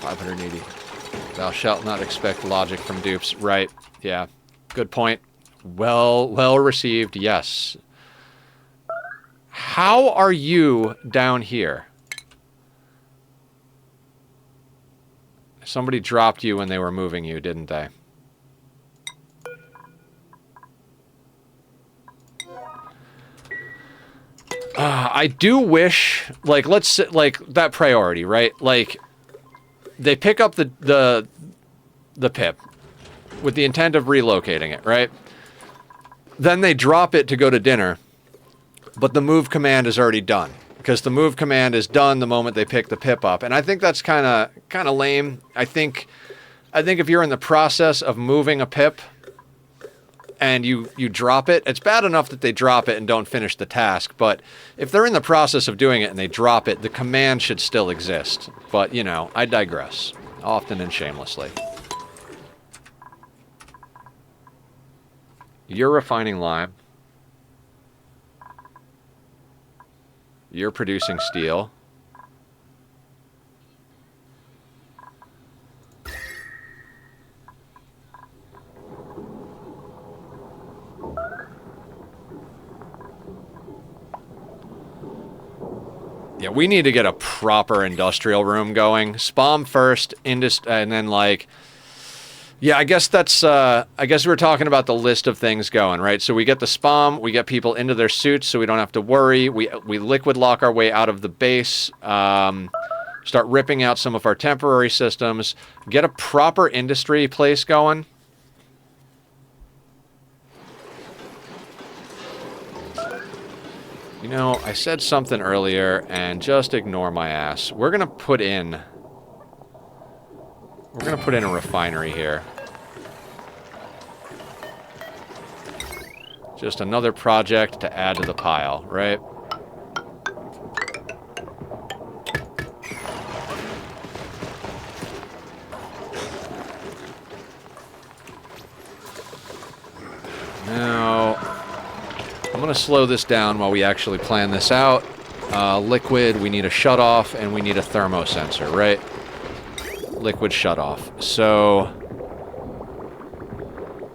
Speaker 1: 580. Thou shalt not expect logic from dupes. Right. Yeah. Good point. Well received. Yes. How are you down here? Somebody dropped you when they were moving you, didn't they? I do wish, like, let's, like, that priority, right? Like, they pick up the pip with the intent of relocating it, right? Then they drop it to go to dinner, but the move command is already done, because the move command is done the moment they pick the pip up. And I think that's kind of lame. I think if you're in the process of moving a pip and you drop it, it's bad enough that they drop it and don't finish the task, but if they're in the process of doing it and they drop it, the command should still exist. But, you know, I digress, often and shamelessly. You're refining lime. You're producing steel. Yeah, we need to get a proper industrial room going. SPOM first, and then like... Yeah, I guess that's, I guess we're talking about the list of things going, right? So we get the SPOM, we get people into their suits so we don't have to worry. We liquid lock our way out of the base, start ripping out some of our temporary systems, get a proper industry place going. You know, I said something earlier and just ignore my ass. We're going to put in a refinery here. Just another project to add to the pile, right? Now, I'm going to slow this down while we actually plan this out. Liquid, we need a shutoff, and we need a thermosensor, right? Liquid shutoff. So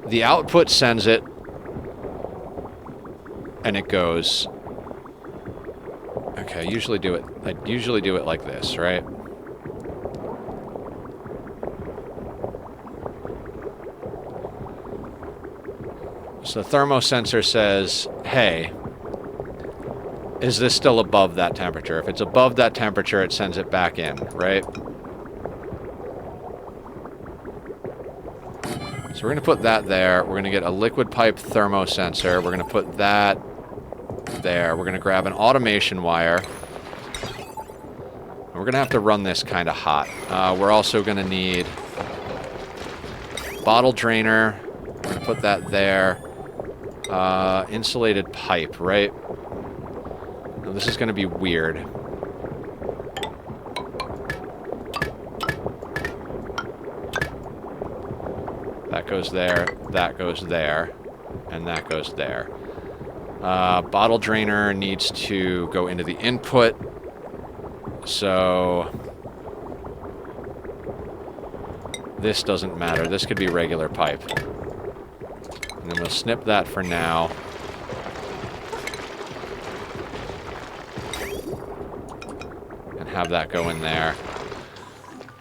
Speaker 1: the output sends it, and it goes. Okay, I usually do it like this, right? So the thermosensor says, hey, is this still above that temperature? If it's above that temperature, it sends it back in, right? So we're going to put that there. We're going to get a liquid pipe thermosensor. We're going to put that there. We're going to grab an automation wire. We're going to have to run this kind of hot. We're also going to need bottle drainer. We're going to put that there. Insulated pipe, right? Now, this is going to be weird. That goes there, that goes there, and that goes there. Bottle drainer needs to go into the input. So this doesn't matter. This could be regular pipe. And then we'll snip that for now. And have that go in there.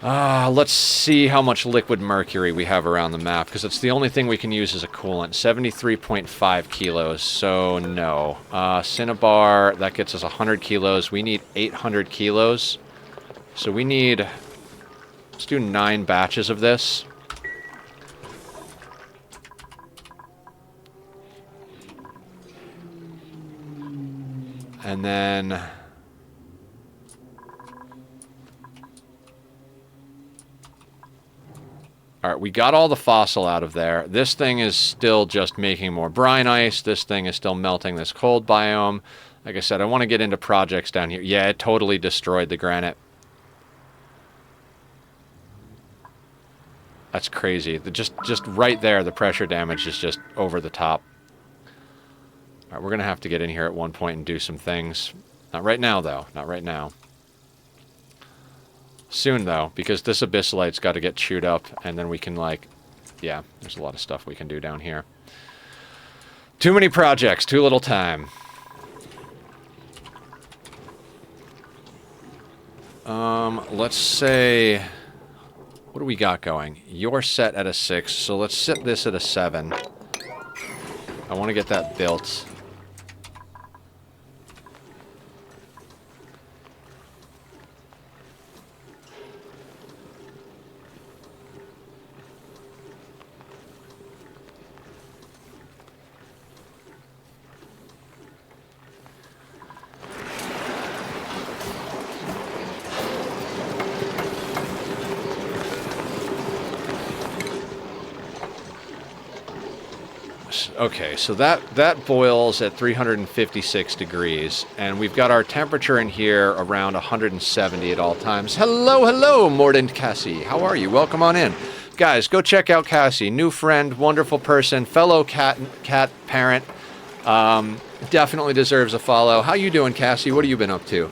Speaker 1: Let's see how much liquid mercury we have around the map, because it's the only thing we can use as a coolant. 73.5 kilos, so no. Cinnabar, that gets us 100 kilos. We need 800 kilos. So we need... Let's do 9 batches of this. And then... Alright, we got all the fossil out of there. This thing is still just making more brine ice. This thing is still melting this cold biome. Like I said, I want to get into projects down here. Yeah, it totally destroyed the granite. That's crazy. Just right there, the pressure damage is just over the top. Alright, we're going to have to get in here at one point and do some things. Not right now, though. Not right now. Soon, though, because this abyssalite's got to get chewed up, and then we can, like... Yeah, there's a lot of stuff we can do down here. Too many projects, too little time. Let's say... What do we got going? You're set at a 6, so let's set this at a 7. I want to get that built. Okay, so that boils at 356 degrees, and we've got our temperature in here around 170 at all times. Hello, hello, Mordant Cassie. How are you? Welcome on in. Guys, go check out Cassie. New friend, wonderful person, fellow cat parent. Definitely deserves a follow. How you doing, Cassie? What have you been up to?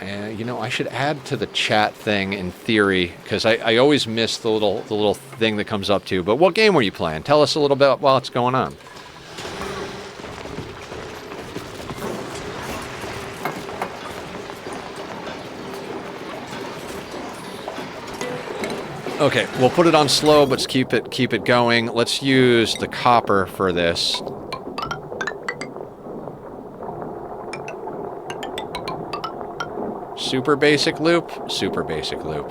Speaker 1: And, you know, I should add to the chat thing in theory, because I always miss the little thing that comes up to. But what game were you playing? Tell us a little bit while it's going on. Okay, we'll put it on slow, but keep it going. Let's use the copper for this. Super basic loop, super basic loop.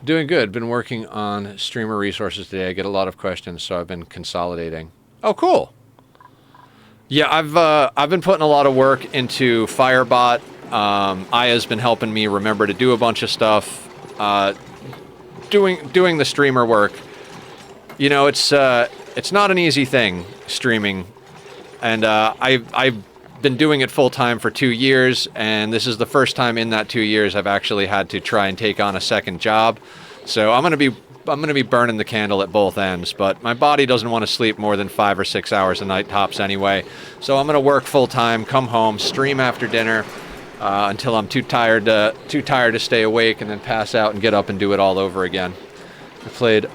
Speaker 1: Doing good. Been working on streamer resources today. I get a lot of questions, so I've been consolidating. Oh, cool. Yeah, I've been putting a lot of work into Firebot. Aya's been helping me remember to do a bunch of stuff. Doing the streamer work. You know, it's not an easy thing, streaming. And I've been doing it full time for 2 years, and this is the first time in that 2 years I've actually had to try and take on a second job. So I'm gonna be burning the candle at both ends, but my body doesn't want to sleep more than 5 or 6 hours a night tops anyway. So I'm gonna work full time, come home, stream after dinner. Until I'm too tired to stay awake, and then pass out and get up and do it all over again. I played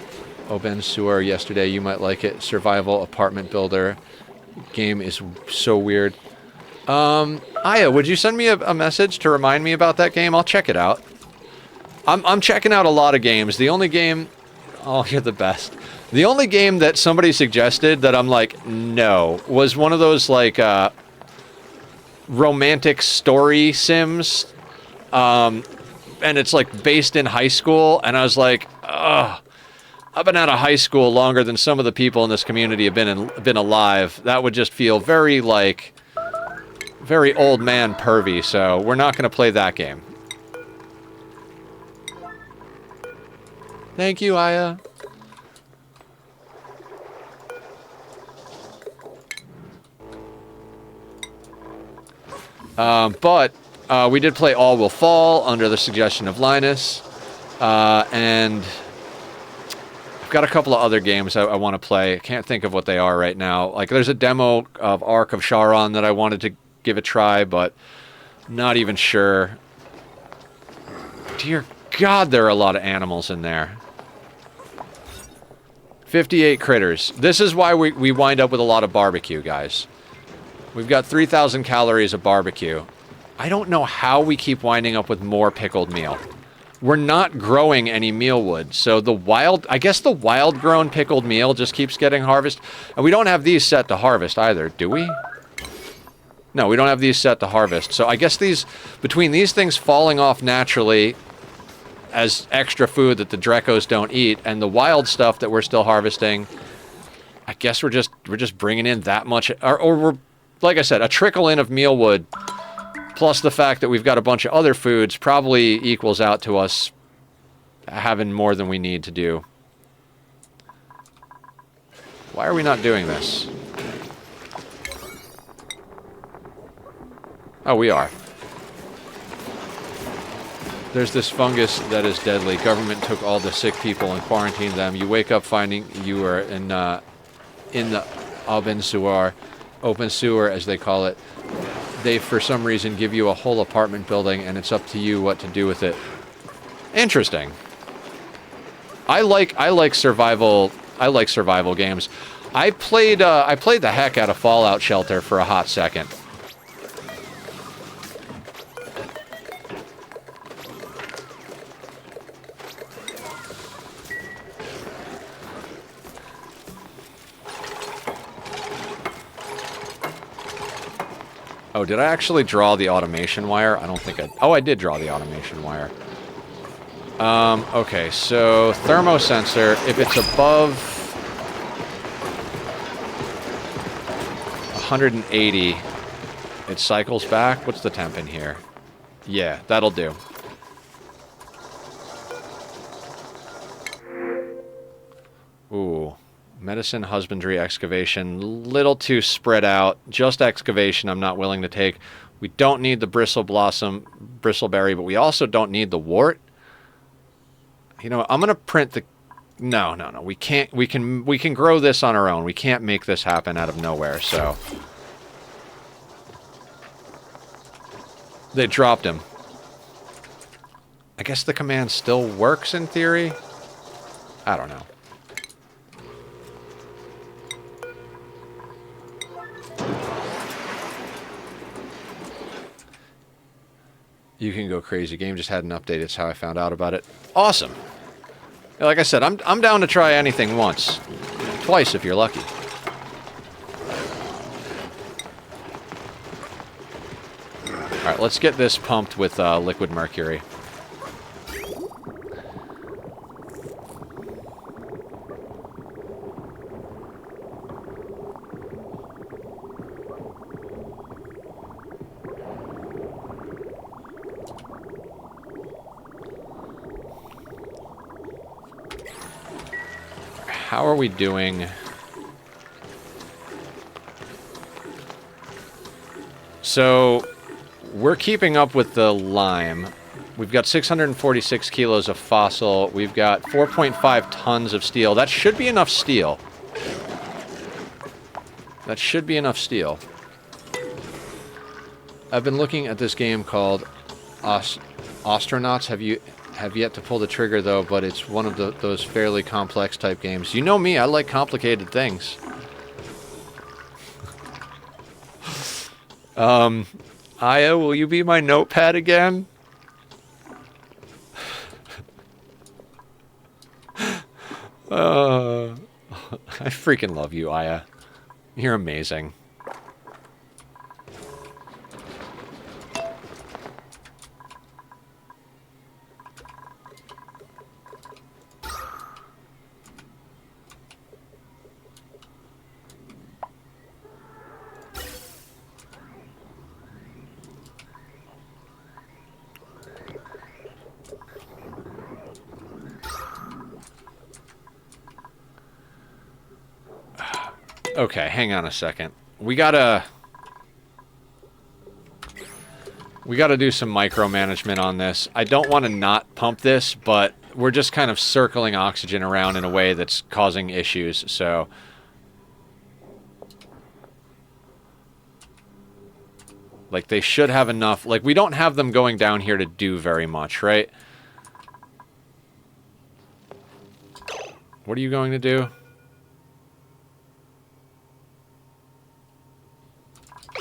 Speaker 1: Open Sewer yesterday. You might like it. Survival apartment builder. Game is so weird. Aya, would you send me a message to remind me about that game? I'll check it out. I'm checking out a lot of games. The only game... Oh, you're the best. The only game that somebody suggested that I'm like, no, was one of those, like, romantic story sims, and it's like based in high school, and I was like, ugh, I've been out of high school longer than some of the people in this community have been alive. That would just feel very old man pervy, so we're not going to play that game. Thank you, Aya. But we did play All Will Fall under the suggestion of Linus, and I've got a couple of other games I want to play. I can't think of what they are right now. Like, there's a demo of Ark of Charon that I wanted to give a try, but not even sure. Dear God, there are a lot of animals in there. 58 critters. This is why we wind up with a lot of barbecue, guys. We've got 3,000 calories of barbecue. I don't know how we keep winding up with more pickled meal. We're not growing any mealwood, so I guess the wild-grown pickled meal just keeps getting harvested. And we don't have these set to harvest either, do we? No, we don't have these set to harvest. So I guess between these things falling off naturally as extra food that the Drecos don't eat, and the wild stuff that we're still harvesting, I guess we're just bringing in that much, or we're, like I said, a trickle in of mealwood, plus the fact that we've got a bunch of other foods, probably equals out to us having more than we need to do. Why are we not doing this? Oh, we are. There's this fungus that is deadly. Government took all the sick people and quarantined them. You wake up finding you are in the open sewer, as they call it. They, for some reason, give you a whole apartment building, and it's up to you what to do with it. Interesting. I like survival games. I played the heck out of Fallout Shelter for a hot second. Oh, did I actually draw the automation wire? I don't think I... Oh, I did draw the automation wire. Okay, so thermosensor, if it's above 180, it cycles back. What's the temp in here? Yeah, that'll do. Ooh. Medicine, husbandry, excavation. Little too spread out. Just excavation I'm not willing to take. We don't need the bristleberry, but we also don't need the wart. You know, I'm gonna print the... No. We can't. We can grow this on our own. We can't make this happen out of nowhere. So they dropped him. I guess the command still works in theory. I don't know. You can go crazy. Game just had an update. It's how I found out about it. Awesome. Like I said, I'm down to try anything once. Twice if you're lucky. Alright, let's get this pumped with liquid mercury. How are we doing? So, we're keeping up with the lime. We've got 646 kilos of fossil. We've got 4.5 tons of steel. That should be enough steel. That should be enough steel. I've been looking at this game called Astronauts. Have yet to pull the trigger, though, but it's one of those fairly complex type games. You know me, I like complicated things. Aya, will you be my notepad again? I freaking love you, Aya. You're amazing. Okay, hang on a second. We gotta do some micromanagement on this. I don't want to not pump this, but we're just kind of circling oxygen around in a way that's causing issues, so... Like, they should have enough... Like, we don't have them going down here to do very much, right? What are you going to do?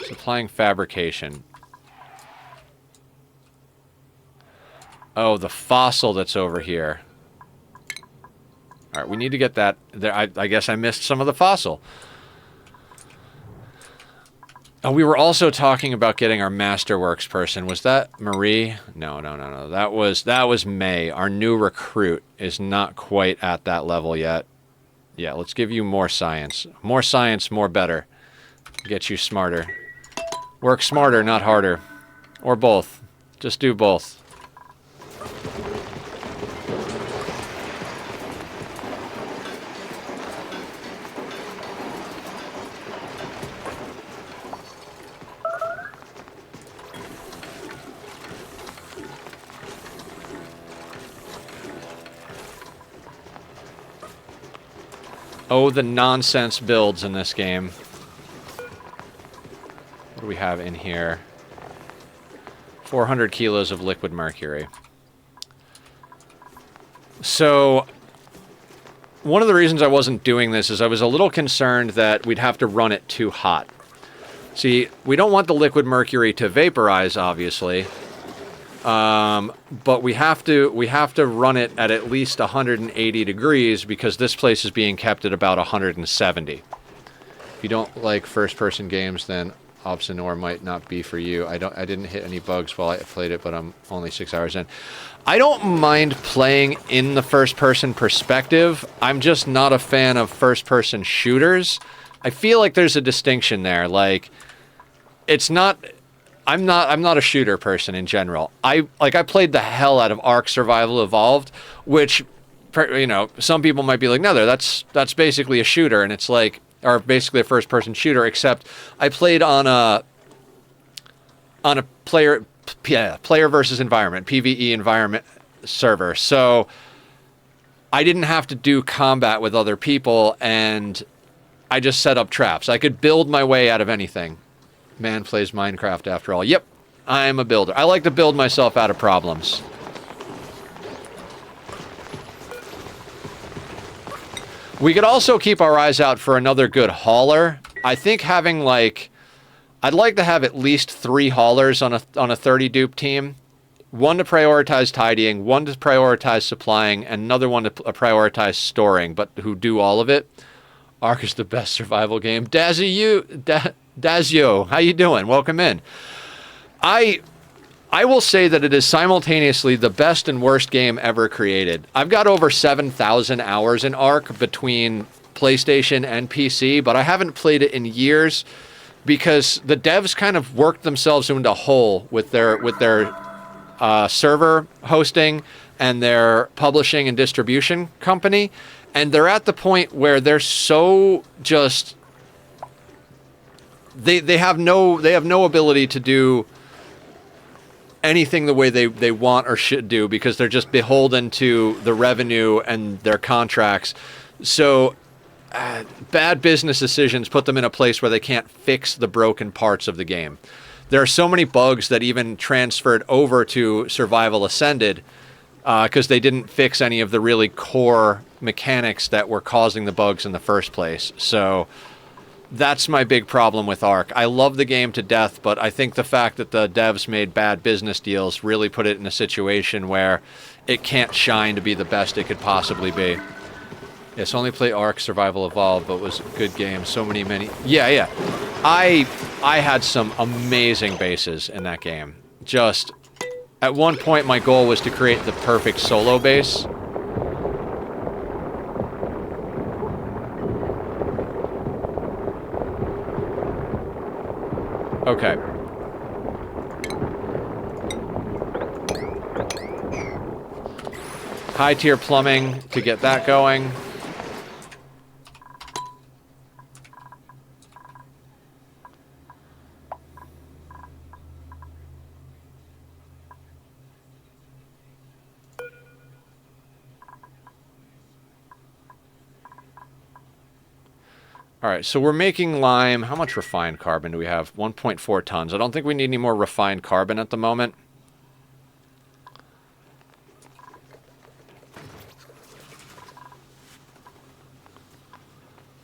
Speaker 1: Supplying fabrication. Oh, the fossil that's over here. Alright, we need to get that... There, I guess I missed some of the fossil. Oh, we were also talking about getting our Masterworks person. Was that Marie? No. That was May. Our new recruit is not quite at that level yet. Yeah, let's give you more science. More science, more better. Get you smarter. Work smarter, not harder. Or both. Just do both. Oh, the nonsense builds in this game. What do we have in here? 400 kilos of liquid mercury. So, one of the reasons I wasn't doing this is I was a little concerned that we'd have to run it too hot. See, we don't want the liquid mercury to vaporize, obviously. But we have to run it at least 180 degrees because this place is being kept at about 170. If you don't like first-person games, then Obstinor might not be for you. I didn't hit any bugs while I played it, but I'm only 6 hours in. I don't mind playing in the first-person perspective. I'm just not a fan of first-person shooters I feel like there's a distinction there. Like, it's not. I'm not a shooter person in general. I played the hell out of Ark Survival Evolved, which, you know, some people might be like, no, that's basically a shooter, and it's like, or basically a first-person shooter. Except I played on a player versus environment, PvE environment server, so I didn't have to do combat with other people, and I just set up traps. I could build my way out of anything. Man plays Minecraft after all. Yep, I am a builder. I like to build myself out of problems. We could also keep our eyes out for another good hauler. I think having like, I'd like to have at least 3 haulers on a 30 dupe team. One to prioritize tidying, one to prioritize supplying, and another one to prioritize storing, but who do all of it. Ark is the best survival game. Dazio, how you doing? Welcome in. I will say that it is simultaneously the best and worst game ever created. I've got over 7,000 hours in Ark between PlayStation and PC, but I haven't played it in years because the devs kind of worked themselves into a hole with their server hosting and their publishing and distribution company, and they're at the point where they're so just they have no ability to do anything the way they want or should do because they're just beholden to the revenue and their contracts. So bad business decisions put them in a place where they can't fix the broken parts of the game. There are so many bugs that even transferred over to Survival Ascended because they didn't fix any of the really core mechanics that were causing the bugs in the first place. So that's my big problem with Ark. I love the game to death, but I think the fact that the devs made bad business deals really put it in a situation where it can't shine to be the best it could possibly be. Yes, only play Ark Survival Evolved, but it was a good game. So many. Yeah. I had some amazing bases in that game. Just, at one point my goal was to create the perfect solo base. Okay. High tier plumbing to get that going. Alright, so we're making lime. How much refined carbon do we have? 1.4 tons. I don't think we need any more refined carbon at the moment.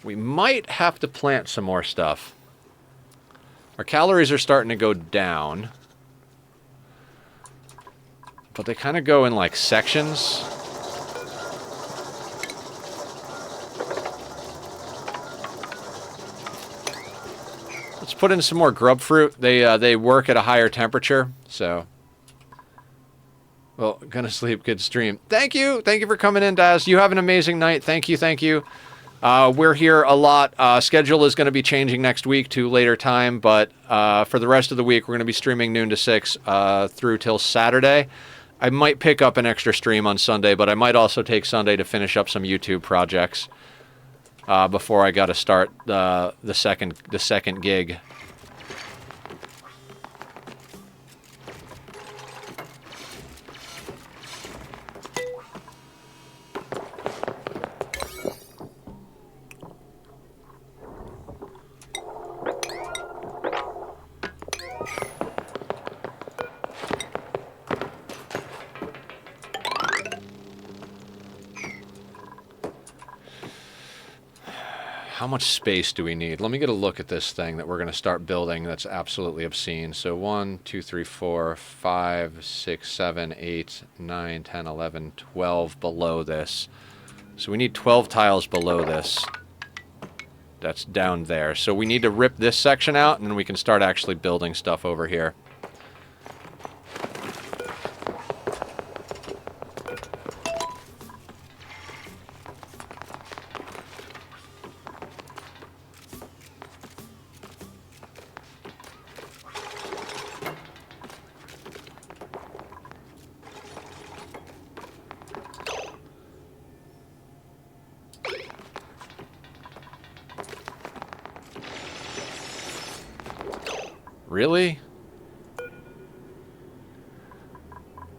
Speaker 1: We might have to plant some more stuff. Our calories are starting to go down. But they kind of go in like sections. Let's put in some more grub fruit. They work at a higher temperature, so. Well, gonna sleep. Good stream. Thank you for coming in, Daz. You have an amazing night. Thank you. We're here a lot. Schedule is going to be changing next week to later time, but for the rest of the week, we're going to be streaming noon to 6 through till Saturday. I might pick up an extra stream on Sunday, but I might also take Sunday to finish up some YouTube projects before I got to start the second gig. How much space do we need? Let me get a look at this thing that we're going to start building that's absolutely obscene. So 1, 2, 3, 4, 5, 6, 7, 8, 9, 10, 11, 12 below this. So we need 12 tiles below this. That's down there. So we need to rip this section out and then we can start actually building stuff over here. Really?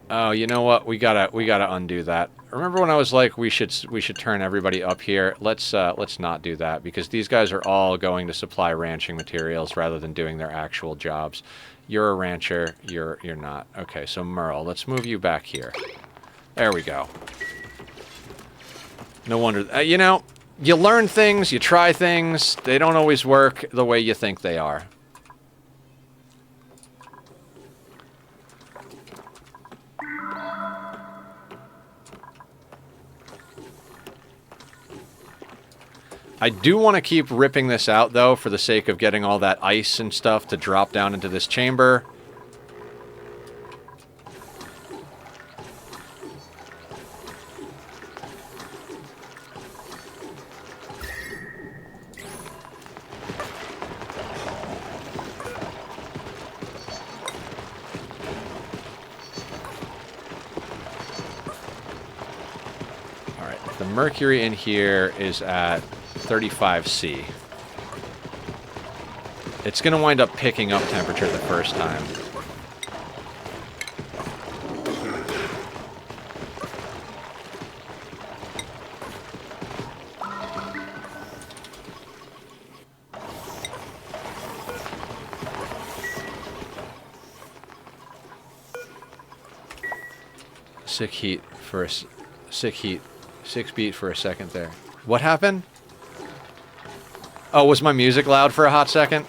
Speaker 1: Oh, you know what? We gotta undo that. Remember when I was like, we should turn everybody up here? Let's not do that, because these guys are all going to supply ranching materials rather than doing their actual jobs. You're a rancher. You're not. Okay, so Merle, let's move you back here. There we go. No wonder. You know, you learn things, you try things. They don't always work the way you think they are. I do want to keep ripping this out, though, for the sake of getting all that ice and stuff to drop down into this chamber. Alright, the mercury in here is at 35°C. It's going to wind up picking up temperature the first time. Sick heat for a sick heat. 6 beat for a second there. What happened? Oh, was my music loud for a hot second?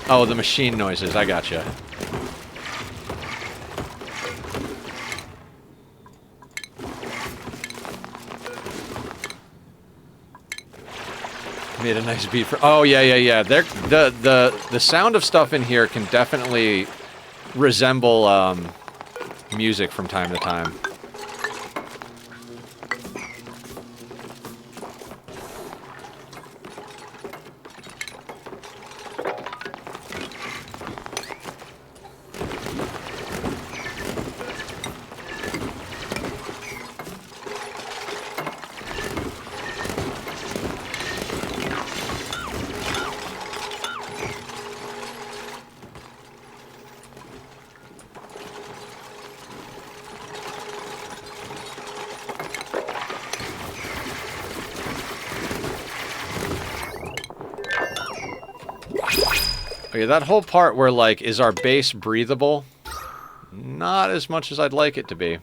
Speaker 1: Oh, the machine noises. I gotcha. Made a nice beat for... Oh, yeah. The sound of stuff in here can definitely resemble music from time to time. Okay, that whole part where, like, is our base breathable? Not as much as I'd like it to be.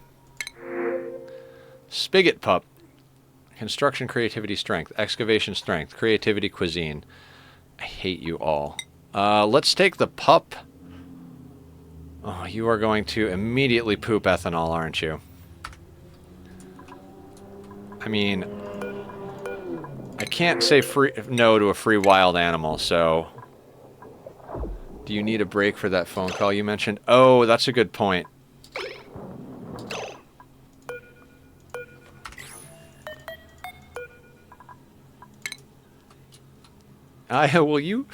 Speaker 1: Spigot pup. Construction, creativity, strength. Excavation, strength. Creativity, cuisine. I hate you all. Let's take the pup. Oh, you are going to immediately poop ethanol, aren't you? I mean, I can't say no to a free wild animal, so... Do you need a break for that phone call you mentioned? Oh, that's a good point. Will you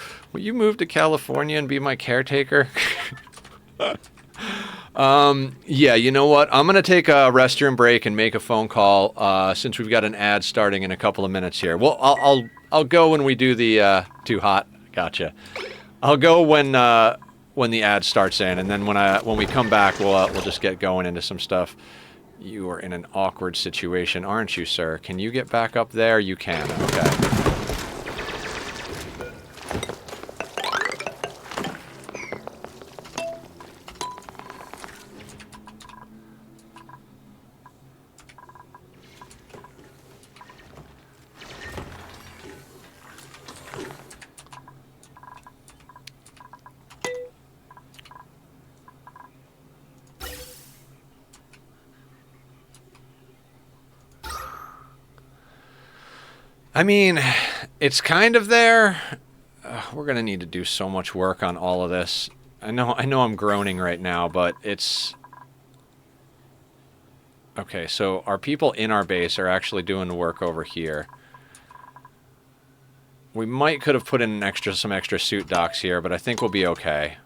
Speaker 1: move to California and be my caretaker? Yeah, you know what? I'm gonna take a restroom break and make a phone call since we've got an ad starting in a couple of minutes here. Well, I'll go when we do the too hot. Gotcha. I'll go when the ad starts in, and then when we come back, we'll just get going into some stuff. You are in an awkward situation, aren't you, sir? Can you get back up there? You can. Okay. I mean, it's kind of there. We're going to need to do so much work on all of this. I know I'm groaning right now, but it's... Okay, so our people in our base are actually doing the work over here. We could have put in some extra suit docks here, but I think we'll be okay.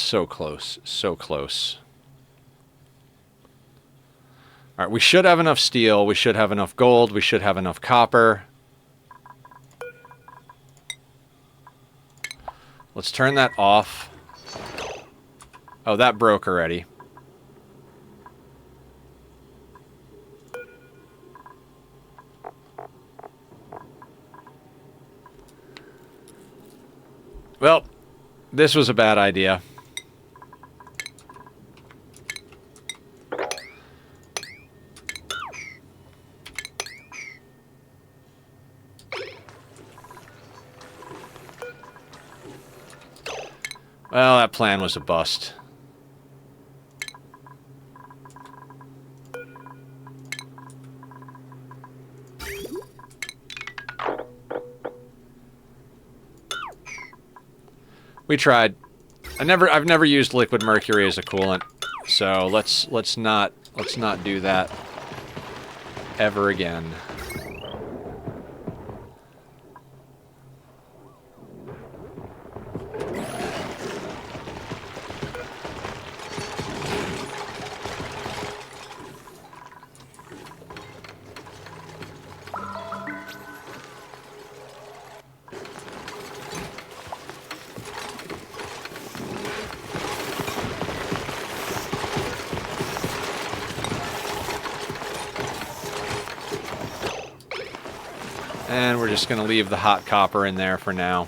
Speaker 1: so close. So close. All right, we should have enough steel. We should have enough gold. We should have enough copper. Let's turn that off. Oh, that broke already. Well, this was a bad idea. Well, that plan was a bust. We tried. I've never used liquid mercury as a coolant, so let's not do that ever again. And we're just going to leave the hot copper in there for now.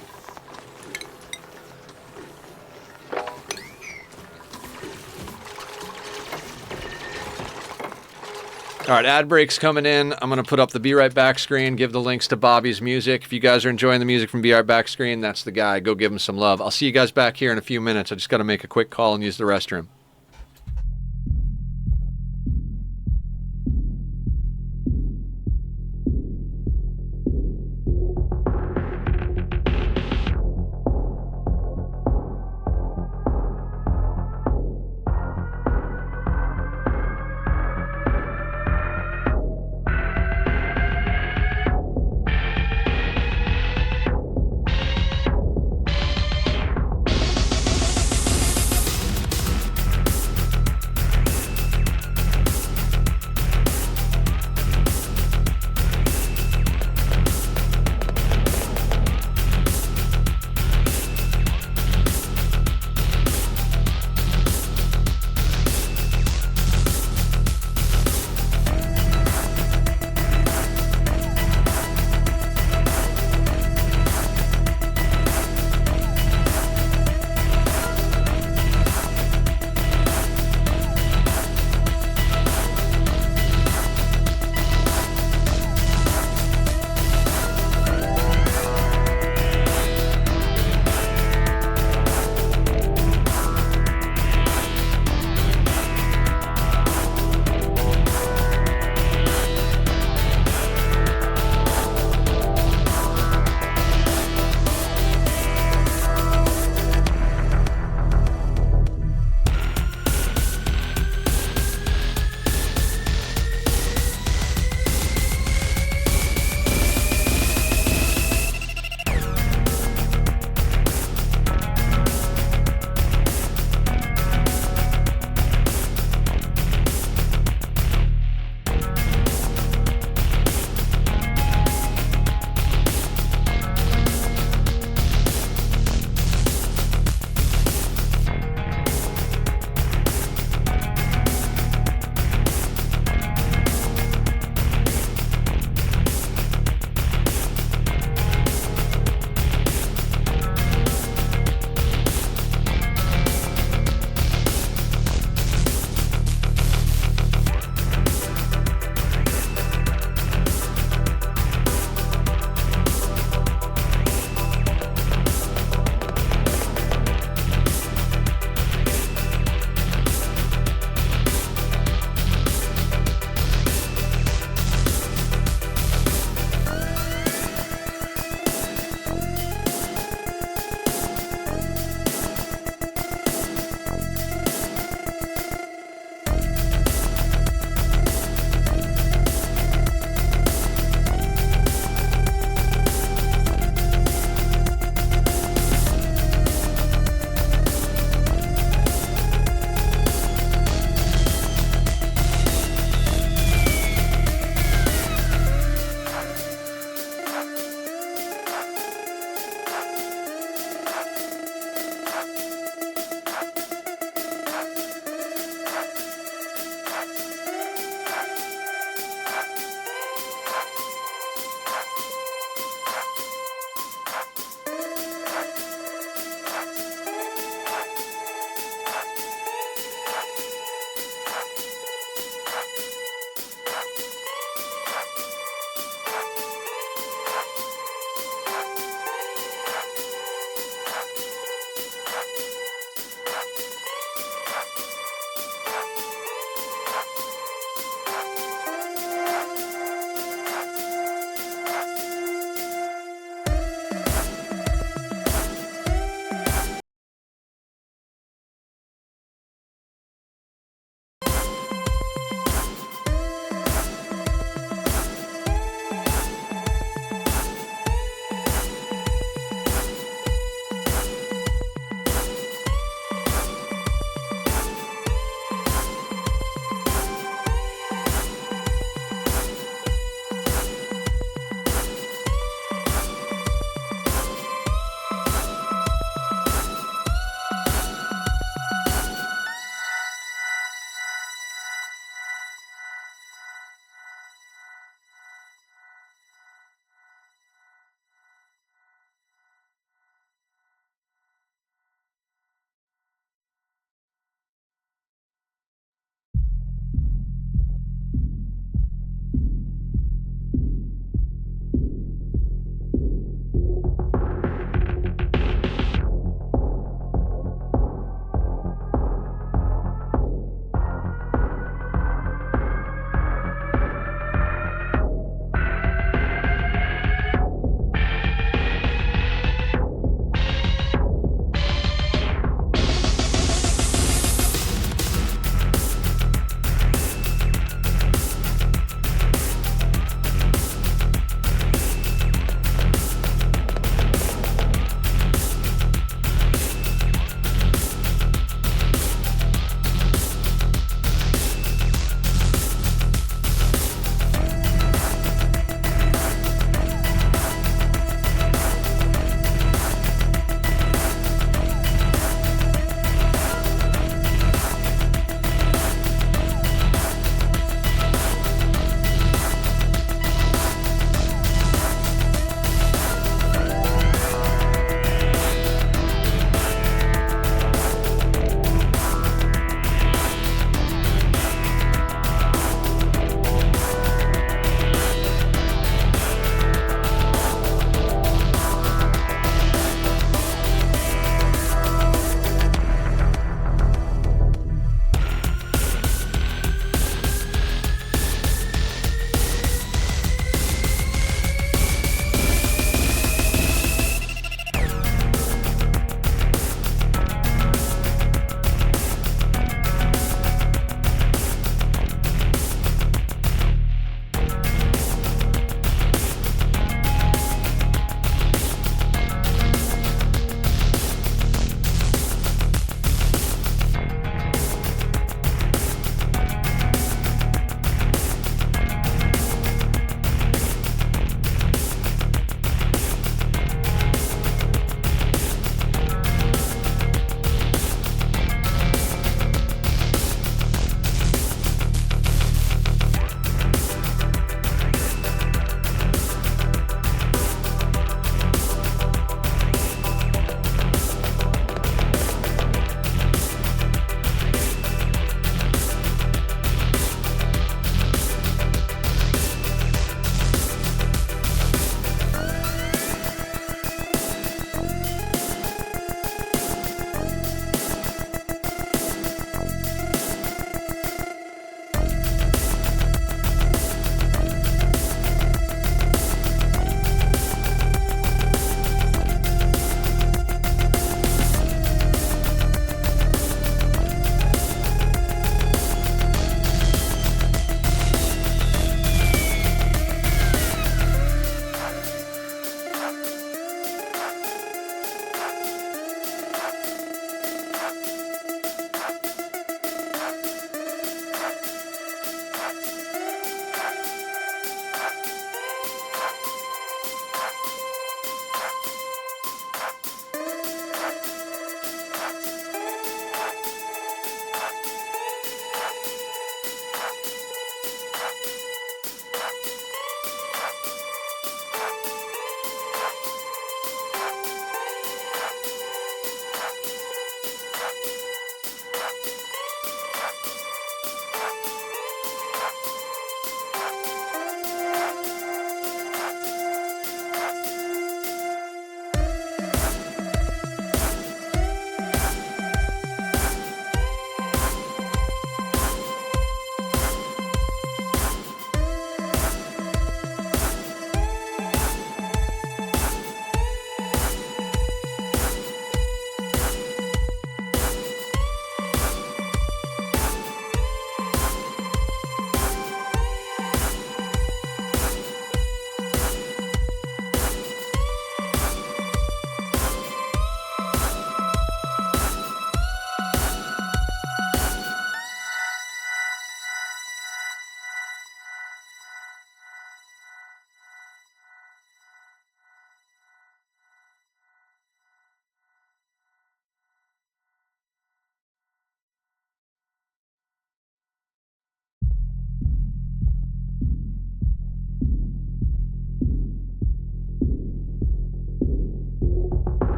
Speaker 1: Alright, ad breaks coming in. I'm going to put up the Be Right Back screen, give the links to Bobby's music. If you guys are enjoying the music from Be Right Back screen, that's the guy. Go give him some love. I'll see you guys back here in a few minutes. I just got to make a quick call and use the restroom.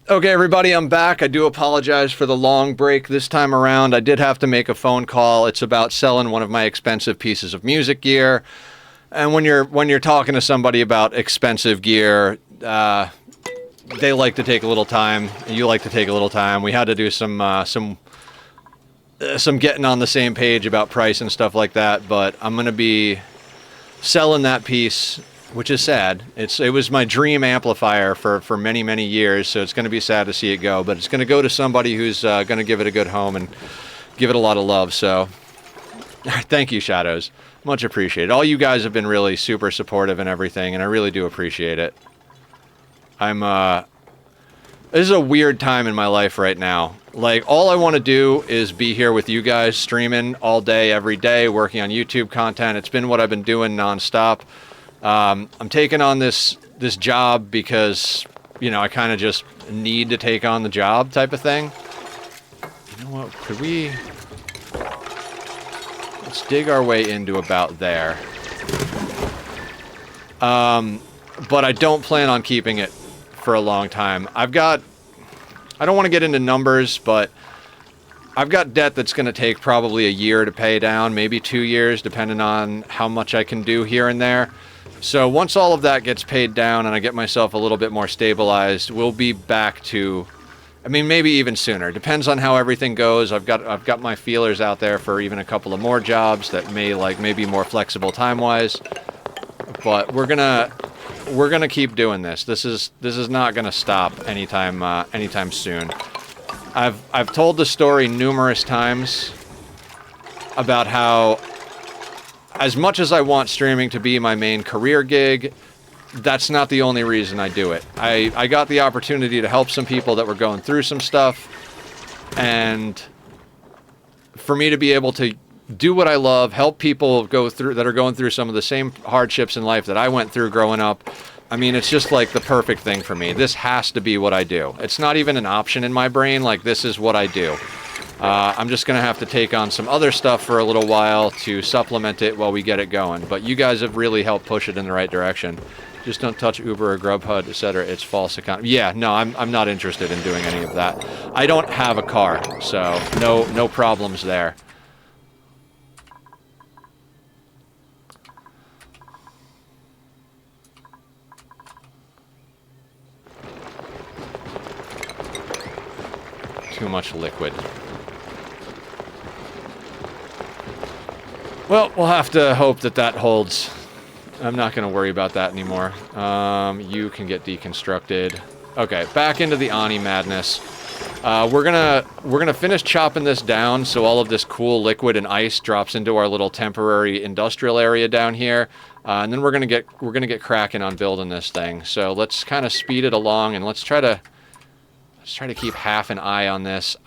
Speaker 1: Okay, everybody, I'm back. I do apologize for the long break this time around. I did have to make a phone call. It's about selling one of my expensive pieces of music gear. And when you're talking to somebody about expensive gear, they like to take a little time. You like to take a little time. We had to do some getting on the same page about price and stuff like that. But I'm gonna be selling that piece, which is sad. It was my dream amplifier for many years, so it's going to be sad to see it go. But it's going to go to somebody who's going to give it a good home and give it a lot of love. So thank you, Shadows. Much appreciated. All you guys have been really super supportive and everything, and I really do appreciate it. This is a weird time in my life right now. Like, all I want to do is be here with you guys, streaming all day, every day, working on YouTube content. It's been what I've been doing nonstop. I'm taking on this job because, you know, I kind of just need to take on the job type of thing. You know what? Let's dig our way into about there. But I don't plan on keeping it for a long time. I don't want to get into numbers, but I've got debt that's going to take probably a year to pay down, maybe 2 years, depending on how much I can do here and there. So once all of that gets paid down and I get myself a little bit more stabilized, we'll be back to, I mean, maybe even sooner. Depends on how everything goes. I've got my feelers out there for even a couple of more jobs that may be more flexible time-wise. But we're gonna keep doing this. This is not gonna stop anytime soon. I've told the story numerous times about how, as much as I want streaming to be my main career gig, that's not the only reason I do it. I got the opportunity to help some people that were going through some stuff, and for me to be able to do what I love, help people that are going through some of the same hardships in life that I went through growing up, I mean, it's just like the perfect thing for me. This has to be what I do. It's not even an option in my brain. Like, this is what I do. I'm just going to have to take on some other stuff for a little while to supplement it while we get it going. But you guys have really helped push it in the right direction. Just don't touch Uber or Grubhub, etc. It's false account. Yeah, no, I'm not interested in doing any of that. I don't have a car, so no problems there. Too much liquid. Well, we'll have to hope that holds. I'm not going to worry about that anymore. You can get deconstructed. Okay, back into the Ani madness. We're gonna finish chopping this down so all of this cool liquid and ice drops into our little temporary industrial area down here, and then we're gonna get cracking on building this thing. So let's kind of speed it along, and let's try to keep half an eye on this.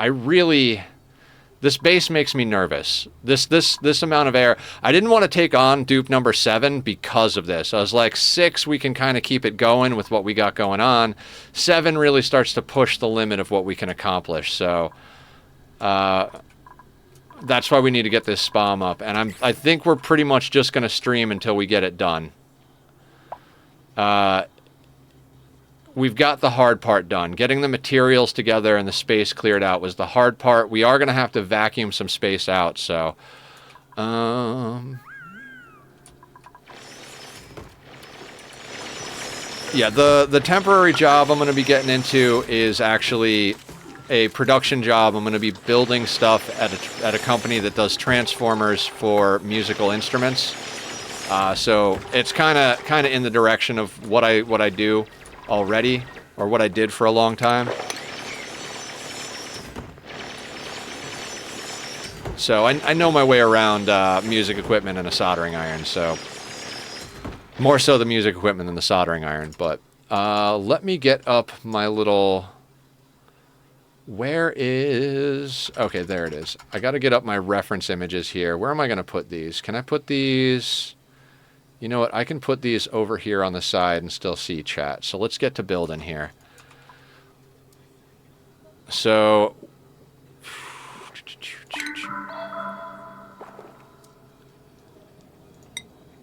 Speaker 1: This base makes me nervous. This amount of air. I didn't want to take on dupe number 7 because of this. I was like, 6, we can kind of keep it going with what we got going on. 7 really starts to push the limit of what we can accomplish. So that's why we need to get this SPOM up. And I think we're pretty much just going to stream until we get it done. We've got the hard part done. Getting the materials together and the space cleared out was the hard part. We are going to have to vacuum some space out, so... yeah, the temporary job I'm going to be getting into is actually a production job. I'm going to be building stuff at a company that does transformers for musical instruments. So it's kind of in the direction of what I do already, or what I did for a long time. So I know my way around music equipment and a soldering iron, so more so the music equipment than the soldering iron. But let me get up my little... Where is... Okay, there it is. I got to get up my reference images here. Where am I going to put these? Can I put these... You know what? I can put these over here on the side and still see chat. So let's get to building here. So...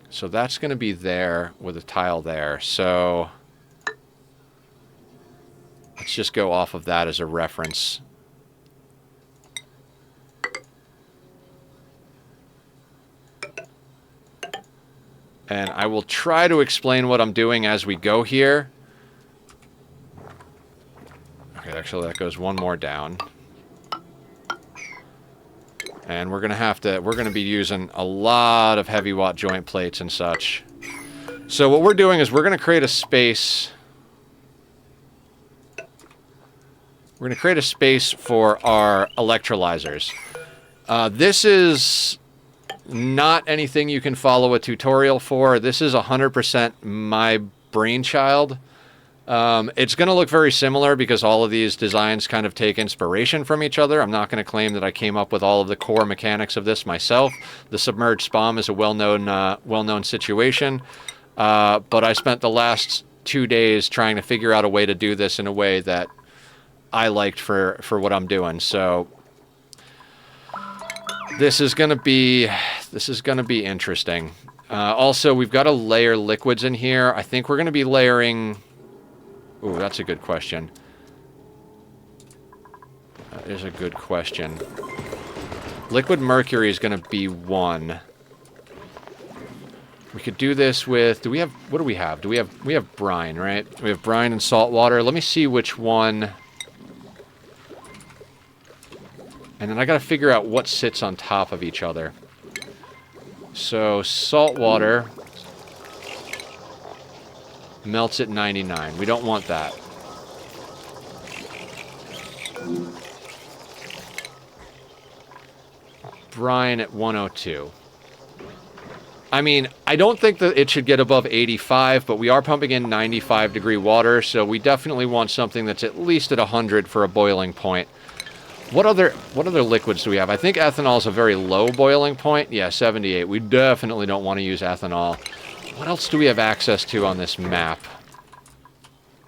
Speaker 1: So that's going to be there with a tile there. So... Let's let's just go off of that as a reference. And I will try to explain what I'm doing as we go here. Okay, actually that goes one more down. And we're gonna be using a lot of heavy watt joint plates and such. So what we're doing is we're gonna create a space. We're gonna create a space for our electrolyzers. This is not anything you can follow a tutorial for. This is 100% my brainchild. It's going to look very similar because all of these designs kind of take inspiration from each other. I'm not going to claim that I came up with all of the core mechanics of this myself. The submerged SPOM is a well-known situation, but I spent the last 2 days trying to figure out a way to do this in a way that I liked for what I'm doing. So this is going to be interesting. Also, we've got to layer liquids in here. I think we're going to be layering. Ooh, that's a good question. That is a good question. Liquid mercury is going to be 1. We could do this with. What do we have? We have brine, right? We have brine and salt water. Let me see which one. And then I got to figure out what sits on top of each other. So, salt water melts at 99. We don't want that. Brine at 102. I mean, I don't think that it should get above 85, but we are pumping in 95-degree water, so we definitely want something that's at least at 100 for a boiling point. What other liquids do we have? I think ethanol is a very low boiling point. Yeah, 78. We definitely don't want to use ethanol. What else do we have access to on this map?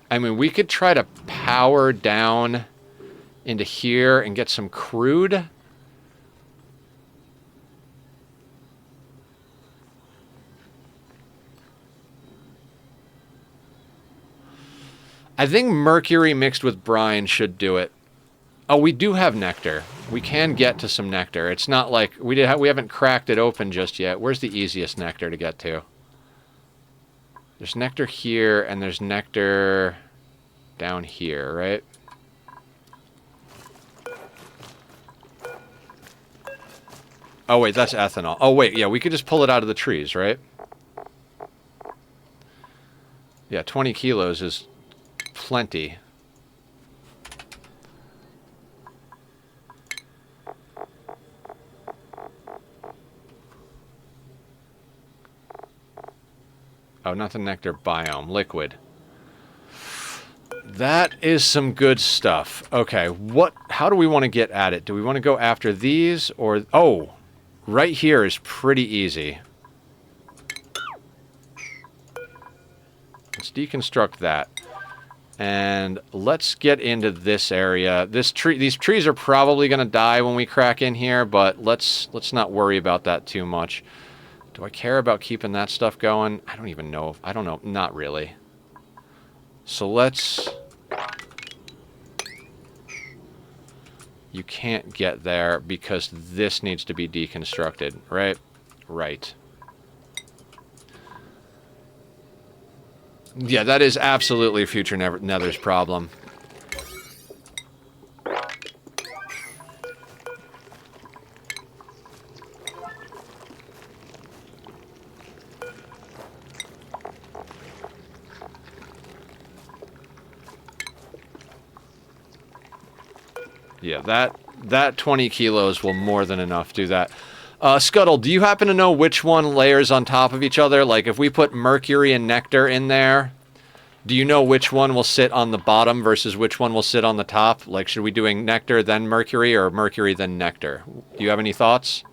Speaker 1: I mean, we could try to power down into here and get some crude. I think mercury mixed with brine should do it. Oh, we do have nectar. We can get to some nectar. It's not like we haven't cracked it open just yet. Where's the easiest nectar to get to? There's nectar here, and there's nectar down here, right? Oh, wait, that's ethanol. Oh, wait, yeah, we could just pull it out of the trees, right? Yeah, 20 kilos is plenty. Oh, not the nectar biome. Liquid. That is some good stuff. Okay, how do we want to get at it? Do we want to go after these or... Oh, right here is pretty easy. Let's deconstruct that. And let's get into this area. These trees are probably going to die when we crack in here, but let's not worry about that too much. Do I care about keeping that stuff going? I don't even know. I don't know. Not really. So let's... You can't get there because this needs to be deconstructed, right? Right. Yeah, that is absolutely future Nether's problem. Yeah, that 20 kilos will more than enough do that. Scuttle, do you happen to know which one layers on top of each other? Like, if we put mercury and nectar in there, do you know which one will sit on the bottom versus which one will sit on the top? Like, should we be doing nectar then mercury or mercury then nectar? Do you have any thoughts?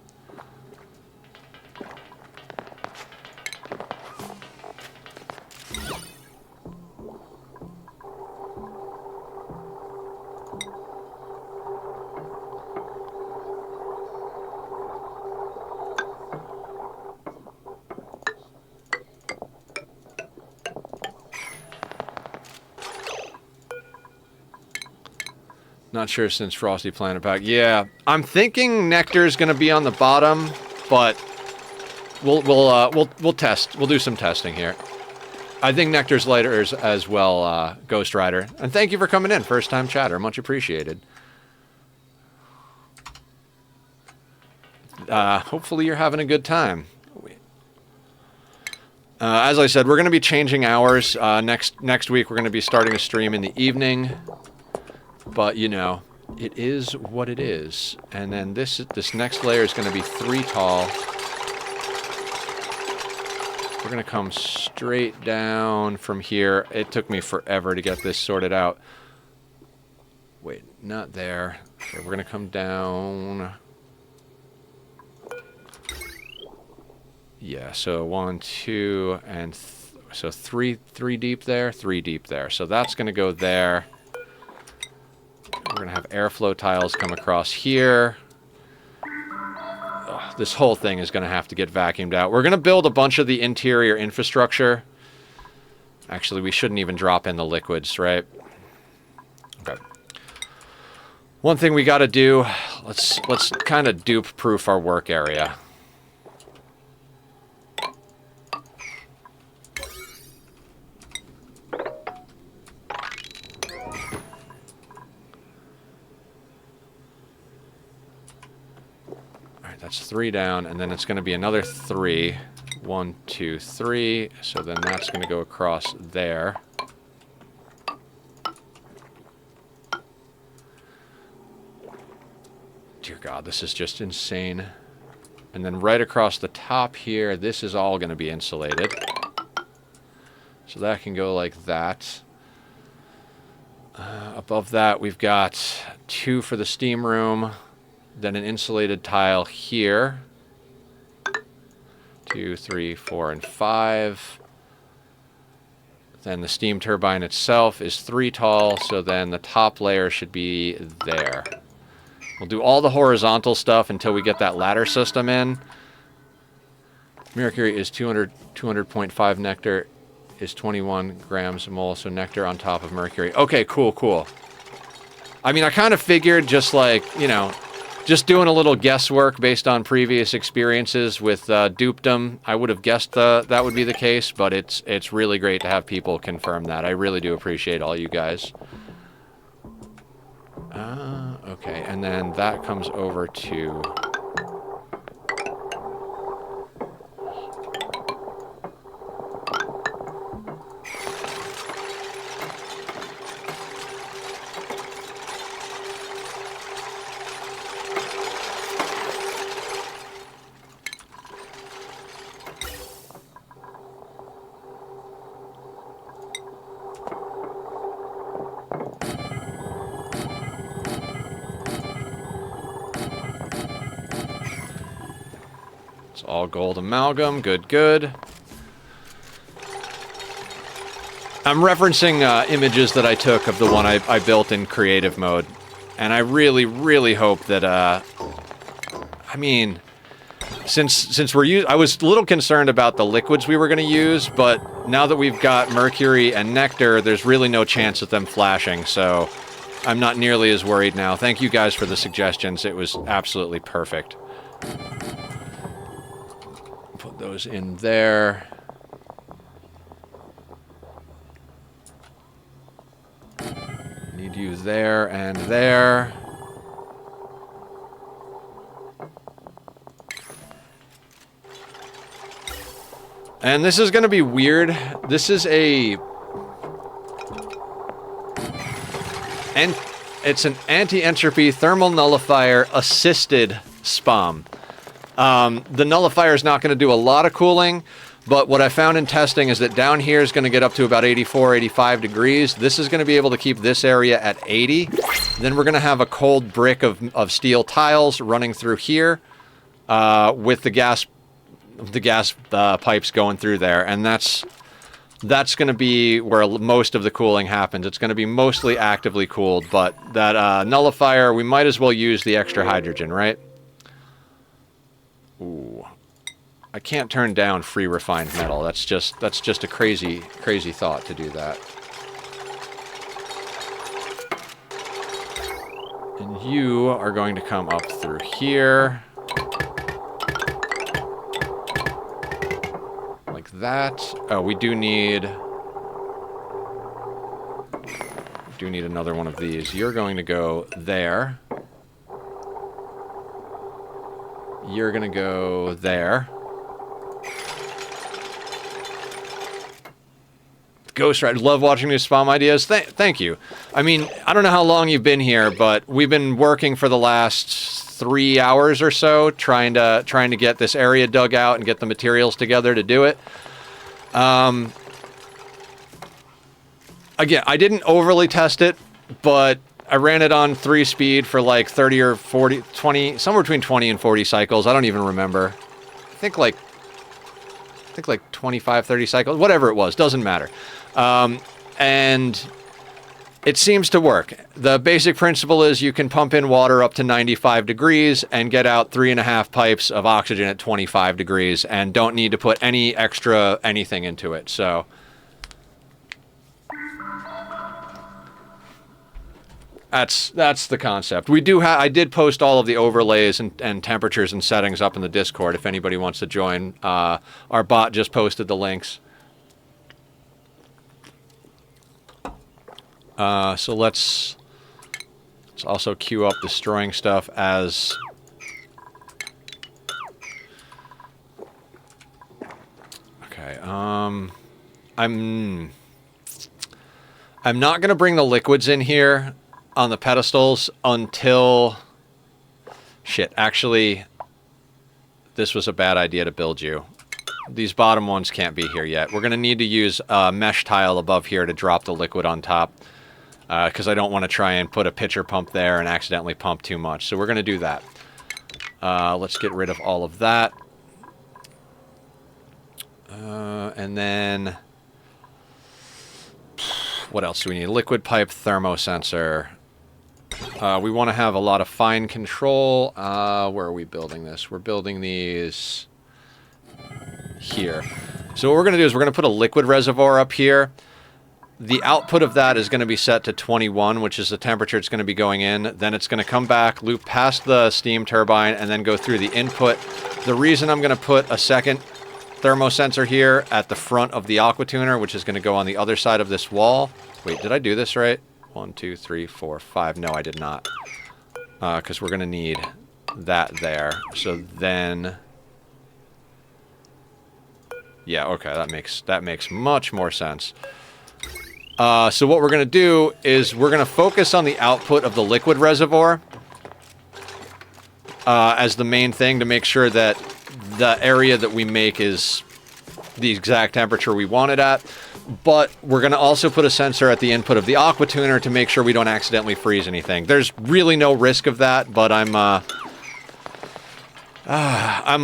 Speaker 1: Not sure since Frosty Planet Pack. Yeah, I'm thinking Nectar's gonna be on the bottom, but we'll test. We'll do some testing here. I think Nectar's later as well, Ghost Rider. And thank you for coming in, first time chatter. Much appreciated. Hopefully you're having a good time. As I said, we're going to be changing hours. Next week we're going to be starting a stream in the evening. But, you know, it is what it is. And then this next layer is going to be 3 tall. We're going to come straight down from here. It took me forever to get this sorted out. Wait, not there. Okay, we're going to come down. Yeah, so 1, 2, and so three deep there, 3 deep there. So that's going to go there. We're going to have airflow tiles come across here. Ugh, this whole thing is going to have to get vacuumed out. We're going to build a bunch of the interior infrastructure. Actually, we shouldn't even drop in the liquids, right? Okay. One thing we got to do, let's kind of dupe-proof our work area. That's 3 down, and then it's going to be another 3. 1, 2, 3. So then that's going to go across there. Dear God, this is just insane. And then right across the top here, this is all going to be insulated. So that can go like that. Above that, we've got 2 for the steam room. Then an insulated tile here. 2, 3, 4, and 5. Then the steam turbine itself is 3 tall, so then the top layer should be there. We'll do all the horizontal stuff until we get that ladder system in. Mercury is 200.5. Nectar is 21 grams a mole, so nectar on top of mercury. Okay, cool. I mean, I kind of figured just like, you know, just doing a little guesswork based on previous experiences with dupedom, I would have guessed that would be the case, but it's really great to have people confirm that. I really do appreciate all you guys. Okay, and then that comes over to... all gold amalgam, good. I'm referencing images that I took of the one I built in creative mode, and I really hope that, I mean, since we're I was a little concerned about the liquids we were going to use, but now that we've got mercury and nectar, there's really no chance of them flashing, so I'm not nearly as worried now. Thank you guys for the suggestions. It was absolutely perfect. Put those in there. Need you there and there. And this is going to be weird. This is it's an anti-entropy thermal nullifier assisted SPOM. The nullifier is not going to do a lot of cooling, but what I found in testing is that down here is going to get up to about 84, 85 degrees. This is going to be able to keep this area at 80. Then we're going to have a cold brick of steel tiles running through here with the gas pipes going through there, and that's going to be where most of the cooling happens. It's going to be mostly actively cooled, but that nullifier, we might as well use the extra hydrogen, right? Ooh. I can't turn down free refined metal. That's just a crazy thought to do that. And you are going to come up through here. Like that. Oh, we do need another one of these. You're going to go there. You're going to go there. Ghost Rider. Love watching new SPOM ideas. Thank you. I mean, I don't know how long you've been here, but we've been working for the last 3 hours or so trying to get this area dug out and get the materials together to do it. Again, I didn't overly test it, but I ran it on 3 speed for like 30 or 40, 20, somewhere between 20 and 40 cycles. I don't even remember. I think like 25, 30 cycles, whatever it was, doesn't matter. And it seems to work. The basic principle is you can pump in water up to 95 degrees and get out 3.5 pipes of oxygen at 25 degrees and don't need to put any extra anything into it. So that's the concept. We do I did post all of the overlays and temperatures and settings up in the Discord if anybody wants to join. Our bot just posted the links. So let's also queue up destroying stuff as... Okay, I'm not going to bring the liquids in here on the pedestals until... Shit, actually, this was a bad idea to build you. These bottom ones can't be here yet. We're going to need to use a mesh tile above here to drop the liquid on top. Because I don't want to try and put a pitcher pump there and accidentally pump too much. So we're going to do that. Let's get rid of all of that. And then... What else do we need? Liquid pipe thermosensor. We want to have a lot of fine control. Where are we building this? We're building these here. So what we're going to do is we're going to put a liquid reservoir up here. The output of that is going to be set to 21, which is the temperature it's going to be going in. Then it's going to come back, loop past the steam turbine, and then go through the input. The reason I'm going to put a second thermosensor here at the front of the aqua tuner, which is going to go on the other side of this wall. Wait, did I do this right? 1, 2, 3, 4, 5. No, I did not. Because we're going to need that there. So then... Yeah, okay, that makes much more sense. So what we're going to do is we're going to focus on the output of the liquid reservoir as the main thing to make sure that the area that we make is the exact temperature we want it at. But we're going to also put a sensor at the input of the aqua tuner to make sure we don't accidentally freeze anything. There's really no risk of that, but I'm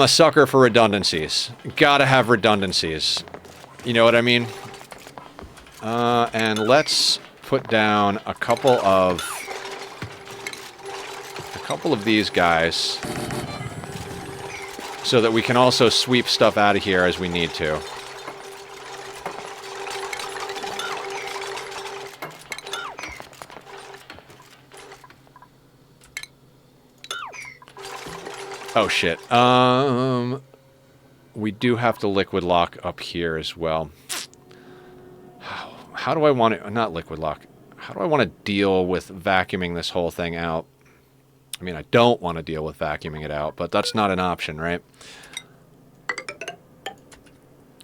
Speaker 1: a sucker for redundancies. Gotta have redundancies. You know what I mean? And let's put down a couple of these guys so that we can also sweep stuff out of here as we need to. Oh shit. We do have to liquid lock up here as well. How do I want to... Not liquid lock. How do I want to deal with vacuuming this whole thing out? I mean, I don't want to deal with vacuuming it out, but that's not an option, right?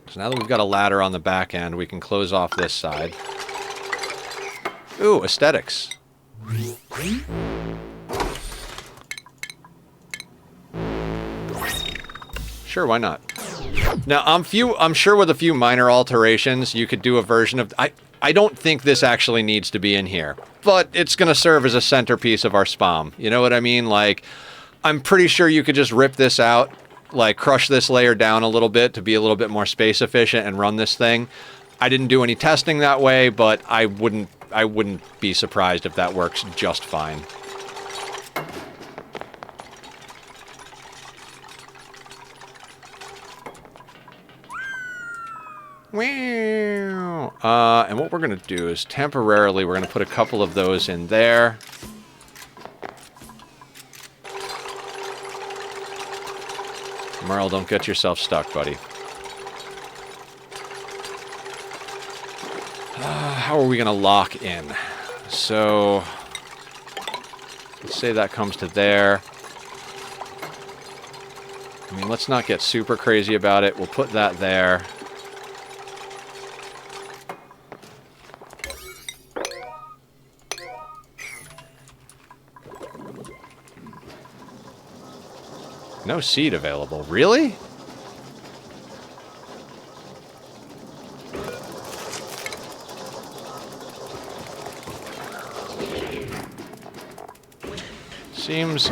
Speaker 1: So now that we've got a ladder on the back end, we can close off this side. Ooh, aesthetics. Sure, why not? Now, I'm sure with a few minor alterations, you could do a version of... I don't think this actually needs to be in here, but it's going to serve as a centerpiece of our SPOM. You know what I mean? Like, I'm pretty sure you could just rip this out, like crush this layer down a little bit to be a little bit more space efficient and run this thing. I didn't do any testing that way, but I wouldn't be surprised if that works just fine. And what we're going to do is temporarily we're going to put a couple of those in there. Merle, don't get yourself stuck, buddy. How are we going to lock in? So, let's say that comes to there. I mean, let's not get super crazy about it. We'll put that there. No seed available. Really?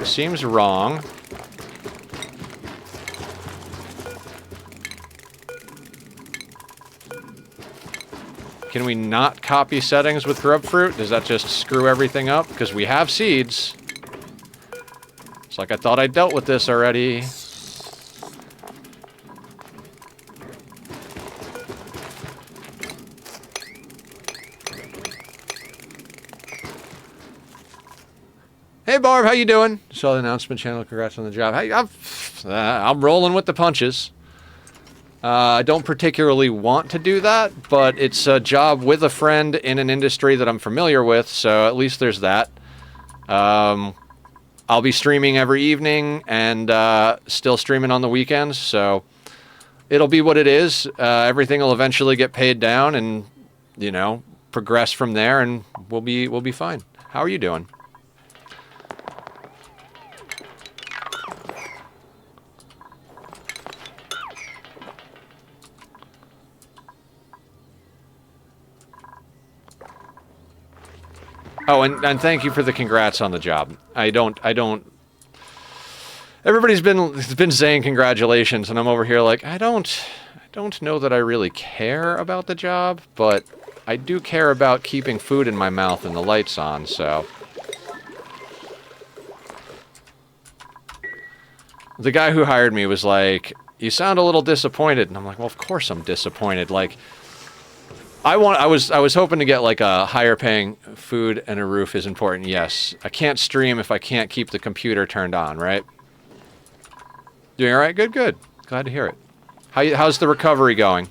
Speaker 1: Seems wrong. Can we not copy settings with grub fruit? Does that just screw everything up? Because we have seeds. It's like I thought I dealt with this already. Hey Barb, how you doing? Saw the announcement channel. Congrats on the job. Hey, I'm rolling with the punches. I don't particularly want to do that, but it's a job with a friend in an industry that I'm familiar with, so at least there's that. I'll be streaming every evening and still streaming on the weekends, so it'll be what it is. Everything will eventually get paid down and, you know, progress from there, and we'll be fine. How are you doing? Oh, and thank you for the congrats on the job. I don't... Everybody's been saying congratulations, and I'm over here like, I don't know that I really care about the job, but I do care about keeping food in my mouth and the lights on, so... The guy who hired me was like, you sound a little disappointed, and I'm like, well, of course I'm disappointed, like... I was hoping to get like a higher paying food and a roof is important. Yes. I can't stream if I can't keep the computer turned on, right? Doing all right? Good, good. Glad to hear it. How's the recovery going?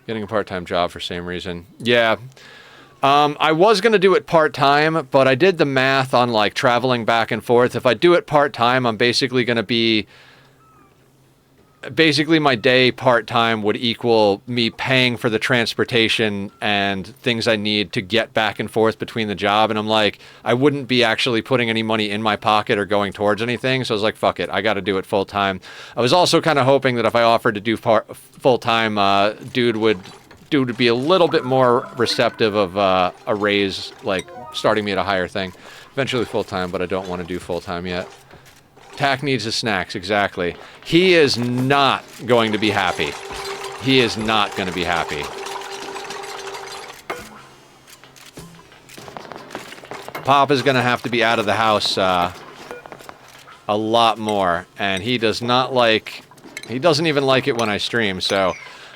Speaker 1: Getting a part-time job for same reason. Yeah. I was going to do it part-time, but I did the math on like traveling back and forth. If I do it part-time, I'm basically going to be... Basically, my day part-time would equal me paying for the transportation and things I need to get back and forth between the job. And I'm like, I wouldn't be actually putting any money in my pocket or going towards anything. So I was like, fuck it, I got to do it full-time. I was also kind of hoping that if I offered to do full-time, dude would be a little bit more receptive of a raise, like starting me at a higher thing. Eventually full-time, but I don't want to do full-time yet. Tack needs his snacks, exactly. He is not going to be happy. He is not going to be happy. Pop is going to have to be out of the house a lot more, and he does not like... He doesn't even like it when I stream, so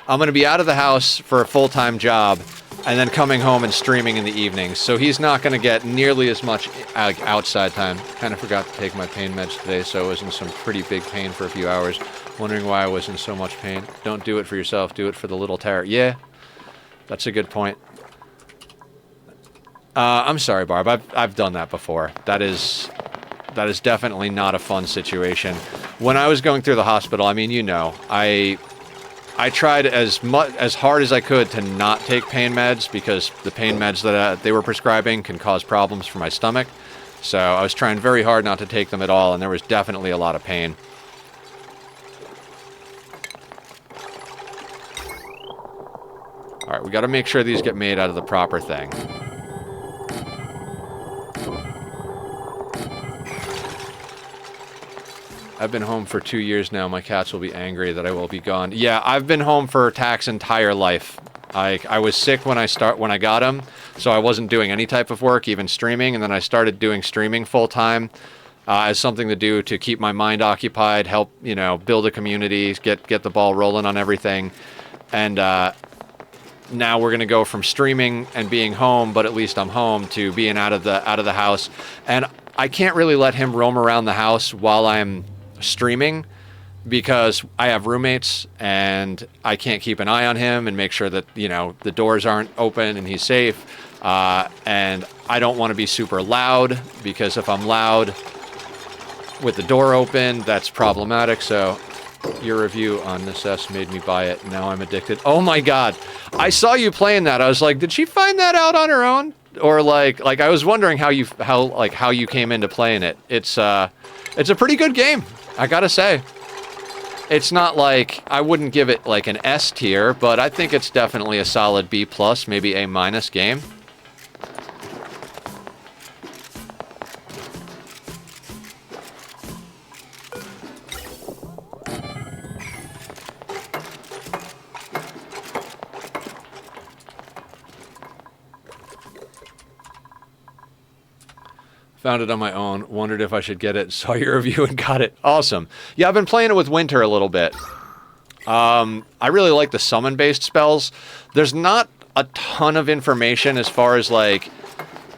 Speaker 1: I'm going to be out of the house for a full-time job, and then coming home and streaming in the evenings. So he's not going to get nearly as much outside time. Kind of forgot to take my pain meds today, so I was in some pretty big pain for a few hours. Wondering why I was in so much pain. Don't do it for yourself. Do it for the little terror. Yeah, that's a good point. I'm sorry, Barb. I've done that before. That is definitely not a fun situation. When I was going through the hospital, I mean, you know, I tried as hard as I could to not take pain meds because the pain meds that they were prescribing can cause problems for my stomach. So I was trying very hard not to take them at all, and there was definitely a lot of pain. All right, we got to make sure these get made out of the proper thing. I've been home for 2 years now. My cats will be angry that I will be gone. Yeah, I've been home for Tack's entire life. I was sick when I got him, so I wasn't doing any type of work, even streaming, and then I started doing streaming full-time as something to do to keep my mind occupied, help, you know, build a community, get the ball rolling on everything. And now we're going to go from streaming and being home, but at least I'm home, to being out of the house. And I can't really let him roam around the house while I'm streaming because I have roommates and I can't keep an eye on him and make sure that, you know, the doors aren't open and he's safe. And I don't want to be super loud because if I'm loud with the door open, that's problematic. So your review on this S made me buy it. Now I'm addicted. Oh my God. I saw you playing that. I was like, did she find that out on her own? Or like I was wondering how you came into playing it. It's a pretty good game, I gotta say. It's not like, I wouldn't give it like an S tier, but I think it's definitely a solid B+, maybe A- game. Found it on my own, wondered if I should get it, saw your review and got it. Awesome. Yeah, I've been playing it with Winter a little bit. I really like the summon-based spells. There's not a ton of information as far as, like,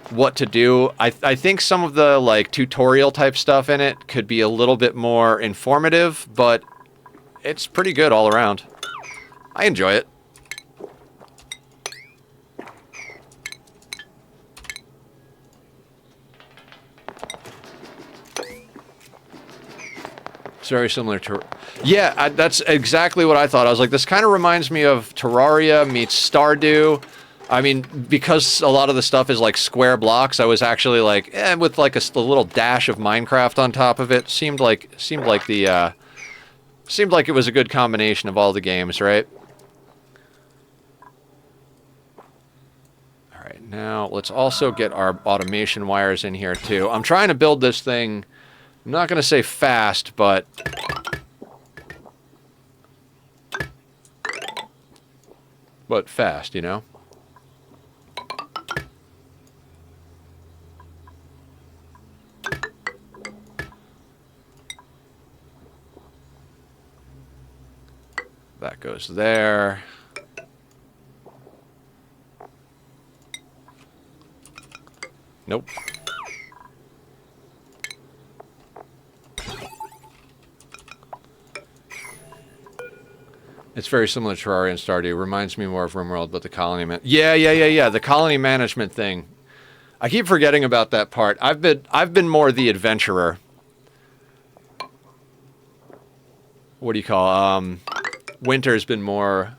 Speaker 1: what to do. I think some of the, like, tutorial-type stuff in it could be a little bit more informative, but it's pretty good all around. I enjoy it. Very similar to... Yeah, that's exactly what I thought. I was like, this kind of reminds me of Terraria meets Stardew. I mean, because a lot of the stuff is like square blocks, I was actually like, with like a little dash of Minecraft on top of it. Seemed like it was a good combination of all the games, right? All right, now let's also get our automation wires in here too. I'm trying to build this thing... I'm not going to say fast, but... fast, you know? That goes there. Nope. It's very similar to Terraria and Stardew. Reminds me more of RimWorld, but the colony yeah. The colony management thing. I keep forgetting about that part. I've been more the adventurer. What do you call? Winter's been more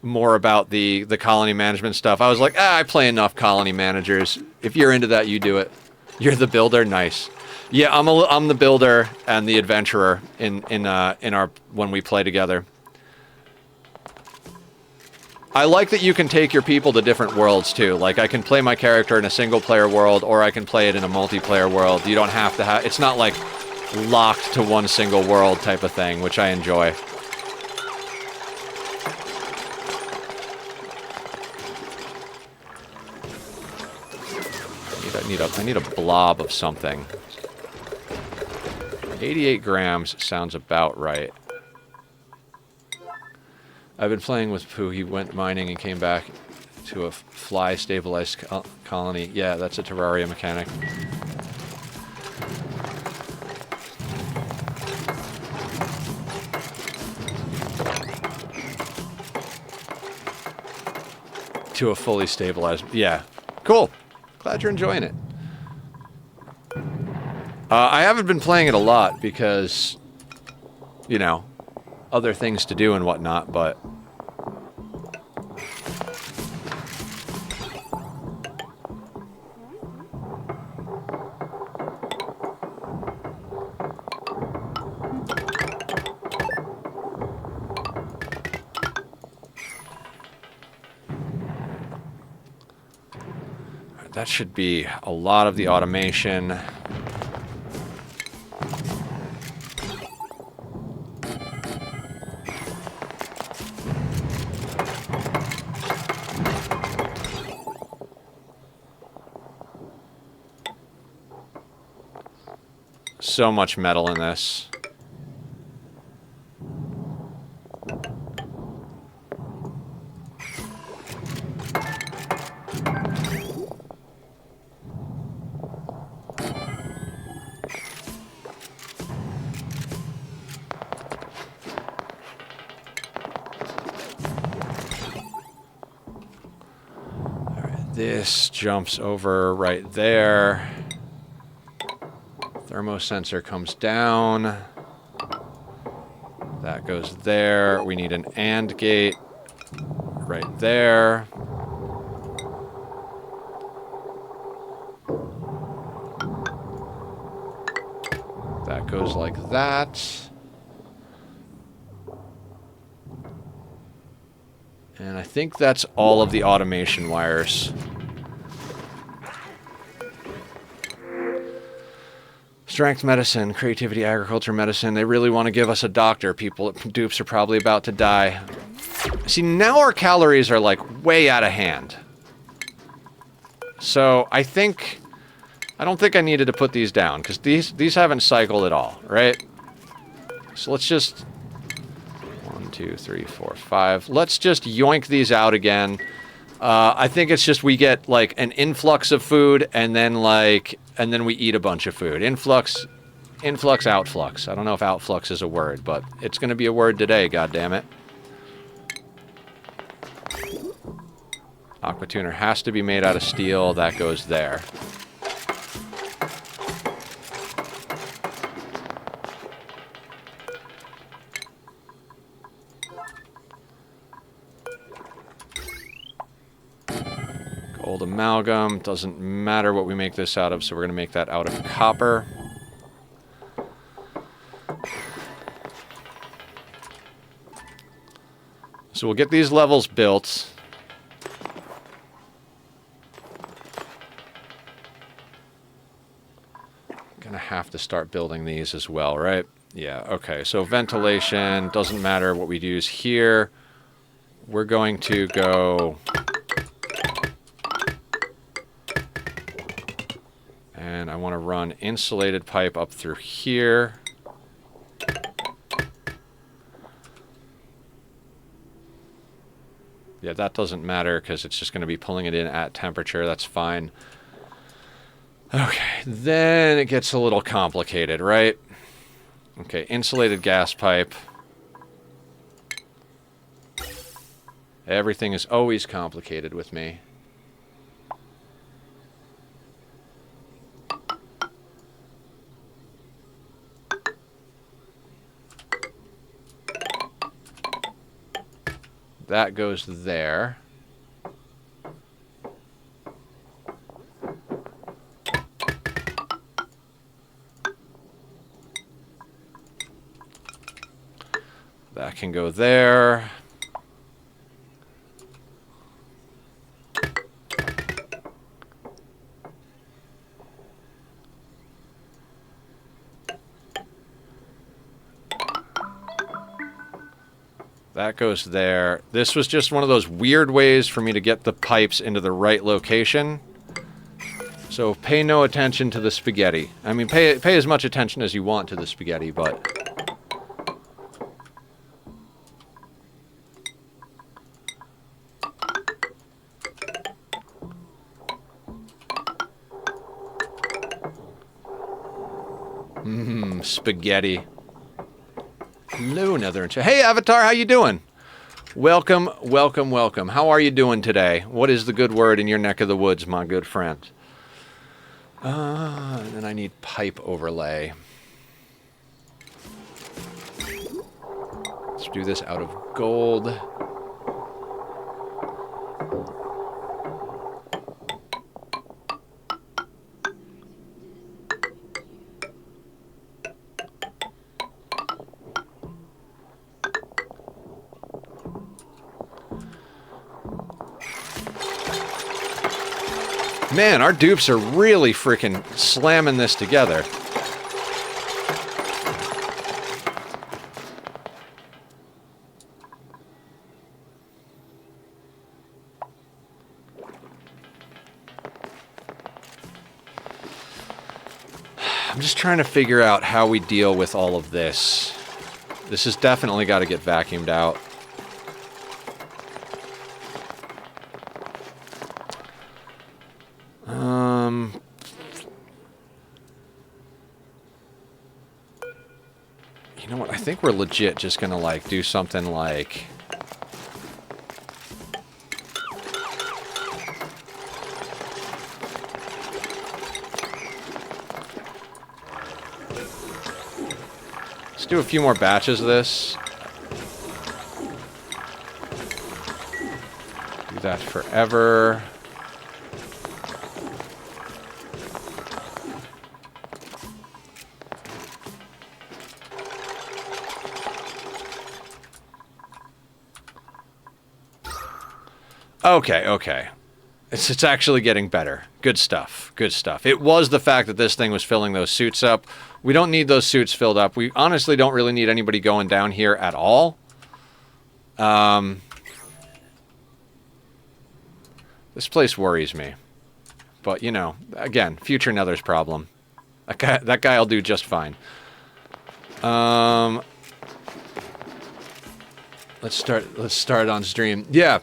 Speaker 1: about the colony management stuff. I was like, I play enough colony managers. If you're into that, you do it. You're the builder, nice. Yeah, I'm the builder and the adventurer in our when we play together. I like that you can take your people to different worlds too. Like I can play my character in a single player world or I can play it in a multiplayer world. You don't have to have, it's not like locked to one single world type of thing, which I enjoy. I need a blob of something. 88 grams sounds about right. I've been playing with Pooh. He went mining and came back to a fly-stabilized colony. Yeah, that's a Terraria mechanic. To a fully stabilized... Yeah. Cool. Glad you're enjoying it. I haven't been playing it a lot because, you know, other things to do and whatnot, but... That should be a lot of the automation. So much metal in this. This jumps over right there. Thermosensor comes down. That goes there. We need an AND gate right there. That goes like that. And I think that's all of the automation wires. Strength medicine, creativity, agriculture medicine. They really want to give us a doctor. People, dupes are probably about to die. See, now our calories are like way out of hand. So I don't think I needed to put these down because these haven't cycled at all, right? So let's just 1, 2, 3, 4, 5. Let's just yoink these out again. I think it's just we get like an influx of food and then we eat a bunch of food. Influx, outflux. I don't know if outflux is a word, but it's going to be a word today, goddammit. Aqua tuner has to be made out of steel. That goes there. Gold amalgam. Doesn't matter what we make this out of, so we're going to make that out of copper. So we'll get these levels built. Gonna have to start building these as well, right? Yeah, okay. So ventilation, doesn't matter what we use here. We're going to go... And I want to run insulated pipe up through here. Yeah, that doesn't matter because it's just going to be pulling it in at temperature. That's fine. Okay, then it gets a little complicated, right? Okay, insulated gas pipe. Everything is always complicated with me. That goes there. That can go there. That goes there. This was just one of those weird ways for me to get the pipes into the right location. So pay no attention to the spaghetti. I mean, pay as much attention as you want to the spaghetti, but... spaghetti. Hello, Nether. Hey, Avatar, how you doing? Welcome, welcome, welcome. How are you doing today? What is the good word in your neck of the woods, my good friend? And then I need pipe overlay. Let's do this out of gold. Man, our dupes are really freaking slamming this together. I'm just trying to figure out how we deal with all of this. This has definitely got to get vacuumed out. You know what? I think we're legit just gonna like do something like Let's do a few more batches of this. Do that forever. Okay, okay. It's actually getting better. Good stuff. Good stuff. It was the fact that this thing was filling those suits up. We don't need those suits filled up. We honestly don't really need anybody going down here at all. This place worries me. But, you know, again, future Nether's problem. That guy will do just fine. Let's start on stream. Yeah.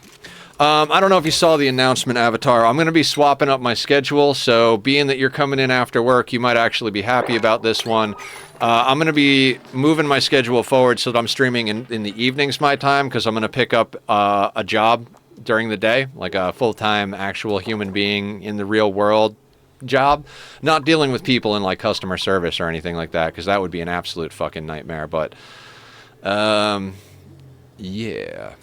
Speaker 1: I don't know if you saw the announcement, Avatar. I'm going to be swapping up my schedule, so being that you're coming in after work, you might actually be happy about this one. I'm going to be moving my schedule forward so that I'm streaming in the evenings my time, because I'm going to pick up a job during the day, like a full-time actual human being in the real world job. Not dealing with people in like customer service or anything like that, because that would be an absolute fucking nightmare, but yeah.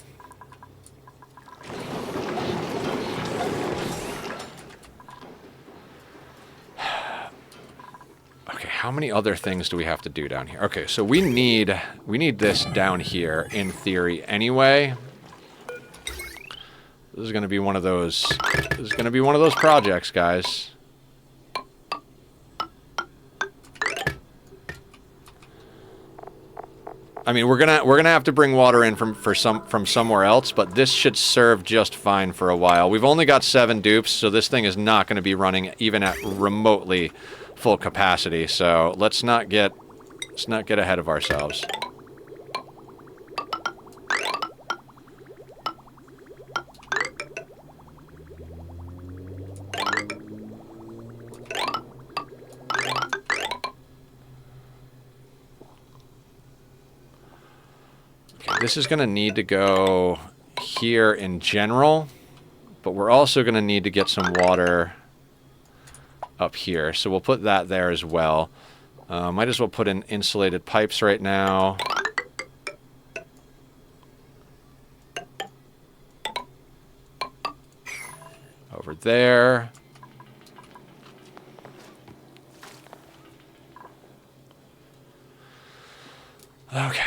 Speaker 1: Okay, how many other things do we have to do down here? Okay, so we need this down here in theory anyway. This is going to be one of those projects, guys. I mean, we're gonna have to bring water in from somewhere else, but this should serve just fine for a while. We've only got 7 dupes, so this thing is not going to be running even at remotely full capacity. So let's not get ahead of ourselves. This is going to need to go here in general, but we're also going to need to get some water up here. So we'll put that there as well. Might as well put in insulated pipes right now. Over there. Okay.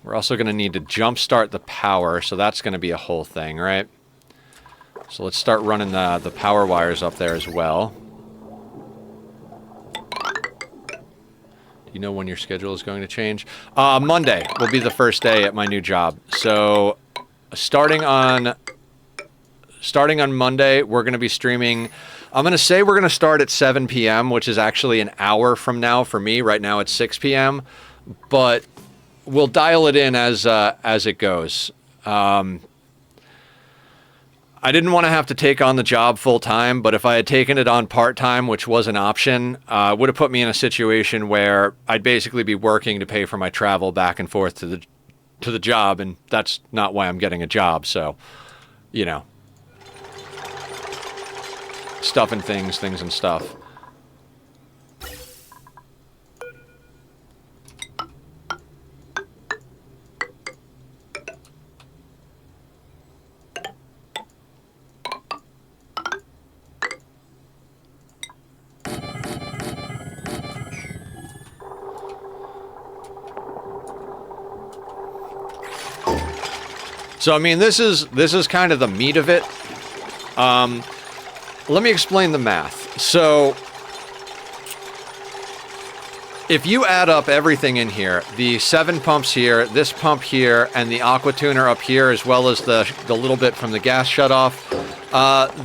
Speaker 1: We're also going to need to jumpstart the power, so that's going to be a whole thing, right? So let's start running the power wires up there as well. Do you know when your schedule is going to change? Monday will be the first day at my new job. So starting on Monday, we're going to be streaming. I'm going to say we're going to start at 7 p.m., which is actually an hour from now for me. Right now it's 6 p.m., but we'll dial it in as it goes. I didn't want to have to take on the job full time, but if I had taken it on part time, which was an option, it would have put me in a situation where I'd basically be working to pay for my travel back and forth to the job, and that's not why I'm getting a job. So, you know, stuff and things and stuff. So, I mean, this is kind of the meat of it. Let me explain the math. So, if you add up everything in here, the 7 pumps here, this pump here, and the aqua tuner up here, as well as the little bit from the gas shutoff,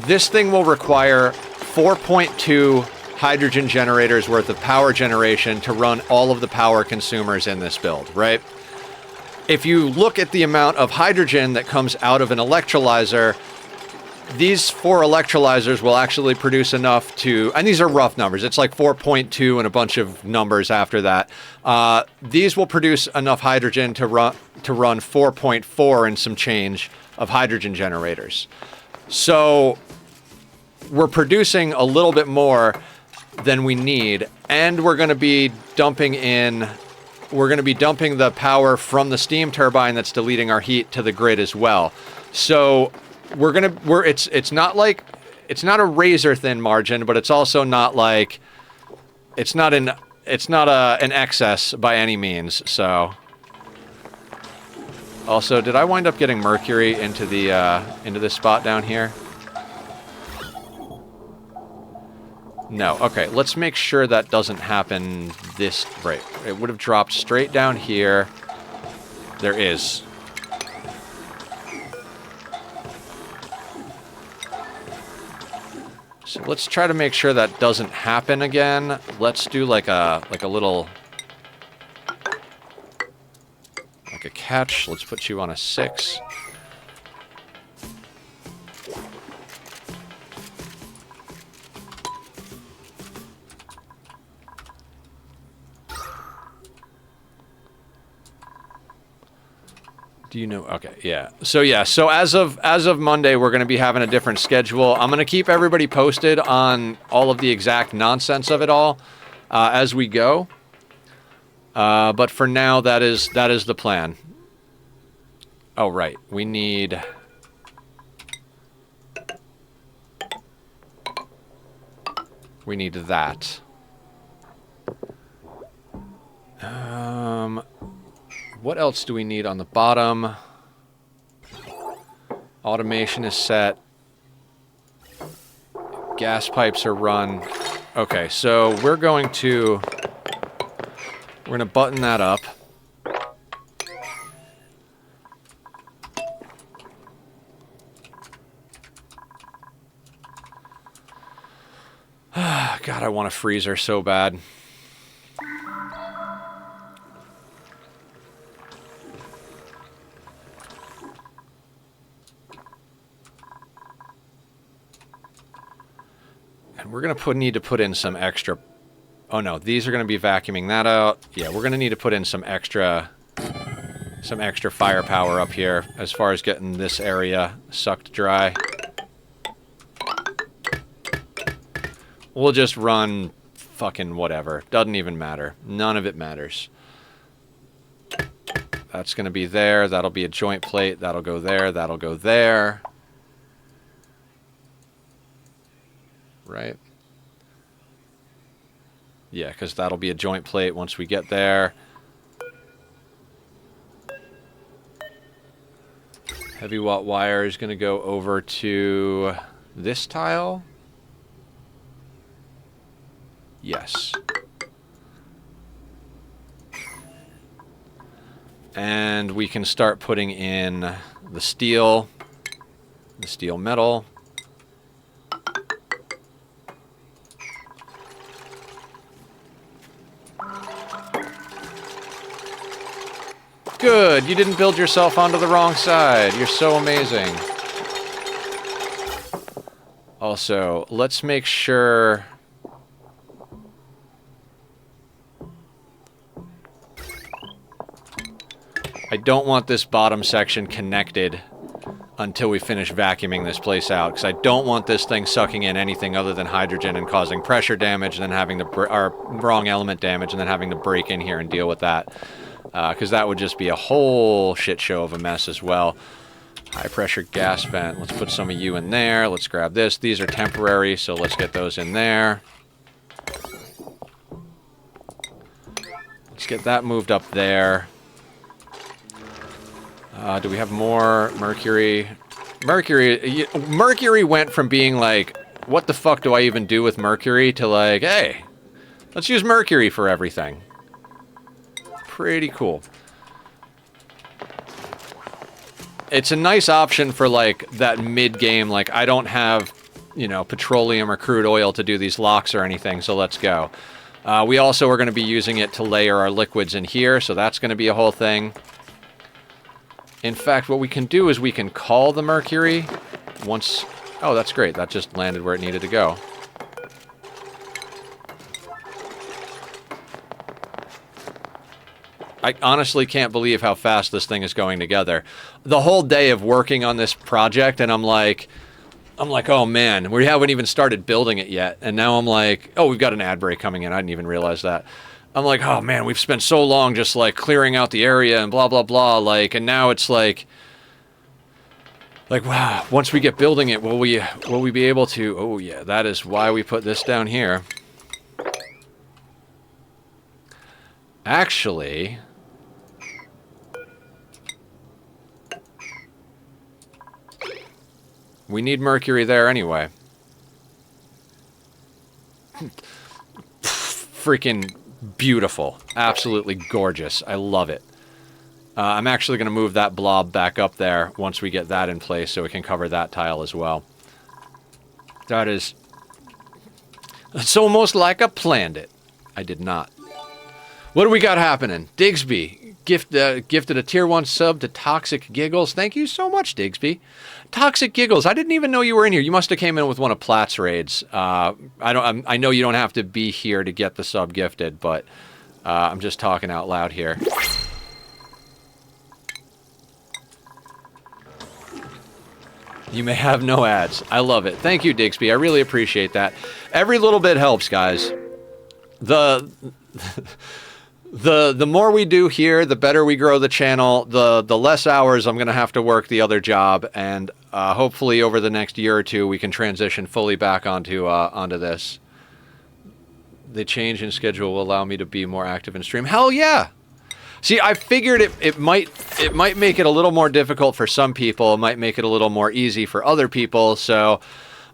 Speaker 1: this thing will require 4.2 hydrogen generators worth of power generation to run all of the power consumers in this build, right? If you look at the amount of hydrogen that comes out of an electrolyzer, these 4 electrolyzers will actually produce enough to, and these are rough numbers, it's like 4.2 and a bunch of numbers after that. These will produce enough hydrogen to run 4.4 and some change of hydrogen generators. So we're producing a little bit more than we need, and we're going to be dumping the power from the steam turbine that's deleting our heat to the grid as well. So it's not a razor thin margin, but it's also not like it's not an excess by any means. So also, did I wind up getting mercury into this spot down here? No. Okay, let's make sure that doesn't happen this... Right. It would have dropped straight down here. There is. So let's try to make sure that doesn't happen again. Let's do like a little... Like a catch. Let's put you on a 6. Do you know? Okay, yeah. So as of Monday, we're going to be having a different schedule. I'm going to keep everybody posted on all of the exact nonsense of it all as we go. But for now, that is the plan. Oh, right. We need that. What else do we need on the bottom? Automation is set. Gas pipes are run. Okay, so we're going to button that up. God, I want a freezer so bad. We're going to need to put in some extra... Oh no, these are going to be vacuuming that out. Yeah, we're going to need to put in some extra firepower up here as far as getting this area sucked dry. We'll just run fucking whatever. Doesn't even matter. None of it matters. That's going to be there. That'll be a joint plate. That'll go there. That'll go there. Right? Yeah, because that'll be a joint plate once we get there. Heavy watt wire is going to go over to this tile. Yes. And we can start putting in the steel metal. Good, you didn't build yourself onto the wrong side. You're so amazing. Also, let's make sure... I don't want this bottom section connected until we finish vacuuming this place out, because I don't want this thing sucking in anything other than hydrogen and causing pressure damage, and then having to... or wrong element damage, and then having to break in here and deal with that. Because that would just be a whole shit show of a mess as well. High pressure gas vent. Let's put some of you in there. Let's grab this. These are temporary, so let's get those in there. Let's get that moved up there. Do we have more mercury? Mercury went from being like, what the fuck do I even do with mercury, to like, hey, let's use mercury for everything. Pretty cool. It's a nice option for like that mid-game, like I don't have, you know, petroleum or crude oil to do these locks or anything, so let's go. We also are going to be using it to layer our liquids in here, so that's going to be a whole thing. In fact, what we can do is we can call the mercury once... Oh, that's great. That just landed where it needed to go. I honestly can't believe how fast this thing is going together. The whole day of working on this project, and I'm like, I'm like, oh man, we haven't even started building it yet. And now I'm like, oh, we've got an ad break coming in. I didn't even realize that. I'm like, oh man, we've spent so long just like clearing out the area and blah, blah, blah. Like, and now it's like, wow, once we get building it, will we be able to, oh yeah, that is why we put this down here. Actually, we need mercury there anyway. Freaking beautiful. Absolutely gorgeous. I love it. I'm actually going to move that blob back up there once we get that in place so we can cover that tile as well. That is... It's almost like I planned it. I did not. What do we got happening? Digsby gifted a tier 1 sub to Toxic Giggles. Thank you so much, Digsby. Toxic Giggles, I didn't even know you were in here. You must have came in with one of Platt's raids. I know you don't have to be here to get the sub gifted, but I'm just talking out loud here. You may have no ads. I love it. Thank you, Digsby. I really appreciate that. Every little bit helps, guys. The more we do here, the better we grow the channel, the less hours I'm going to have to work the other job, and hopefully over the next year or two we can transition fully back onto this. The change in schedule will allow me to be more active in stream. Hell yeah! See, I figured it might make it a little more difficult for some people. It might make it a little more easy for other people. So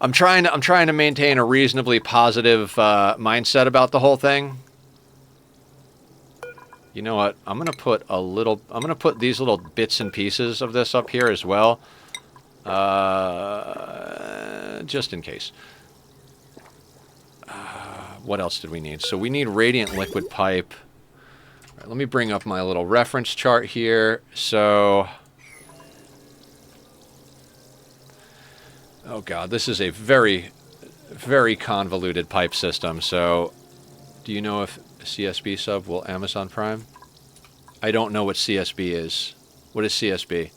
Speaker 1: I'm trying to maintain a reasonably positive mindset about the whole thing. You know what? I'm gonna put these little bits and pieces of this up here as well, just in case. What else did we need? So we need radiant liquid pipe. All right, let me bring up my little reference chart here. So, oh god, this is a very, very convoluted pipe system. So, do you know if CSB sub will Amazon Prime? I don't know what CSB is. What is CSB?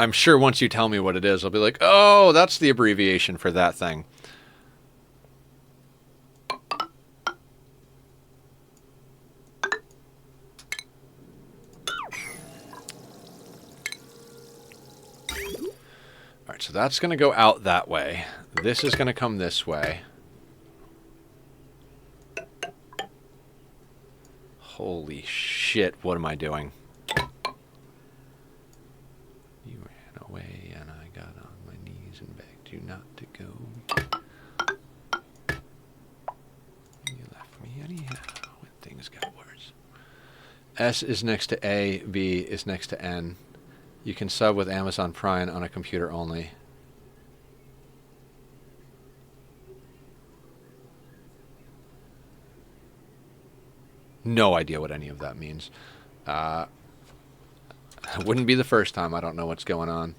Speaker 1: I'm sure once you tell me what it is, I'll be like, oh, that's the abbreviation for that thing. Alright, so that's going to go out that way. This is going to come this way. Holy shit, what am I doing? You ran away and I got on my knees and begged you not to go. You left me anyhow when things got worse. S is next to A, B is next to N. You can sub with Amazon Prime on a computer only. No idea what any of that means. Wouldn't be the first time. I don't know what's going on.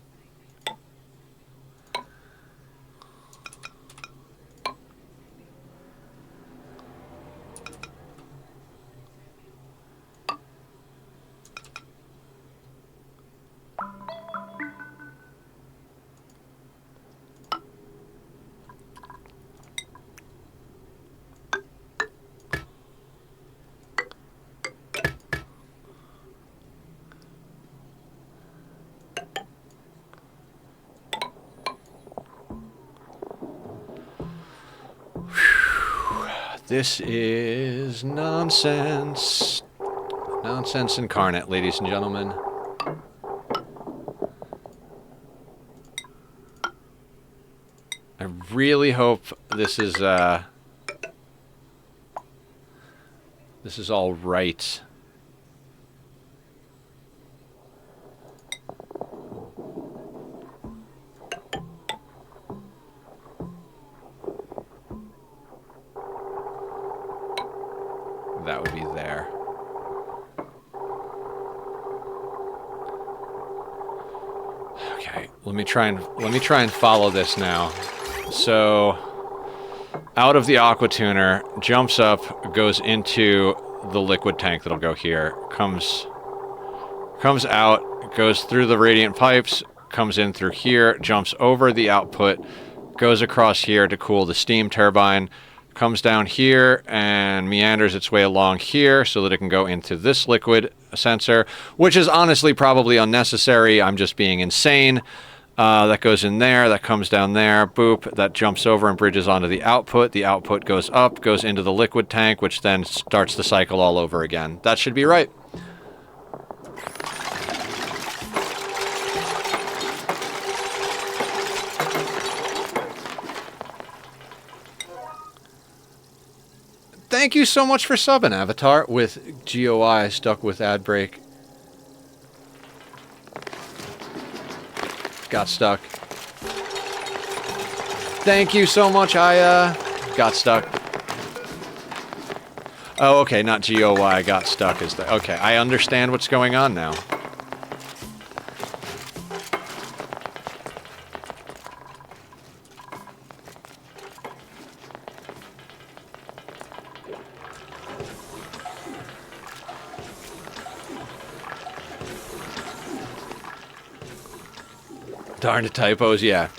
Speaker 1: This is nonsense. Nonsense incarnate, ladies and gentlemen. I really hope this is all right. That would be there. Okay, let me try and follow this now. So out of the aqua tuner, jumps up, goes into the liquid tank that'll go here, comes out, goes through the radiant pipes, comes in through here, jumps over the output, goes across here to cool the steam turbine, comes down here and meanders its way along here so that it can go into this liquid sensor, which is honestly probably unnecessary. I'm just being insane. That goes in there, that comes down there, boop, that jumps over and bridges onto the output. The output goes up, goes into the liquid tank, which then starts the cycle all over again. That should be right. Thank you so much for subbing, Avatar, with GOI stuck with ad break. Got stuck. Thank you so much, I got stuck. Oh, okay, not GOI, got stuck is the... Okay, I understand what's going on now. Darn the typos, yeah.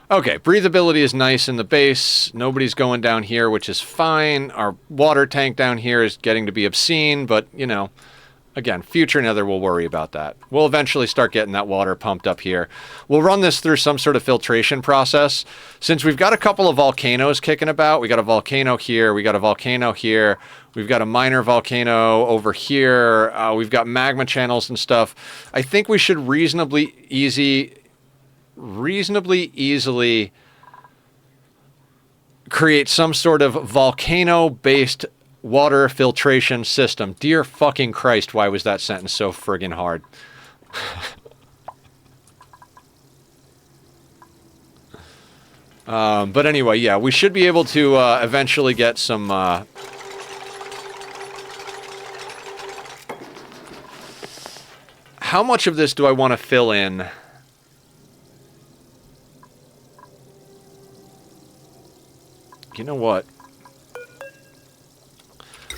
Speaker 1: Okay, breathability is nice in the base. Nobody's going down here, which is fine. Our water tank down here is getting to be obscene, but, you know, again, future Nether will worry about that. We'll eventually start getting that water pumped up here. We'll run this through some sort of filtration process. Since we've got a couple of volcanoes kicking about, we got a volcano here, we got a volcano here, we've got a minor volcano over here, we've got magma channels and stuff. I think we should reasonably easily create some sort of volcano-based water filtration system. Dear fucking Christ, why was that sentence so friggin' hard? But anyway, yeah, we should be able to eventually get some... How much of this do I want to fill in? You know what?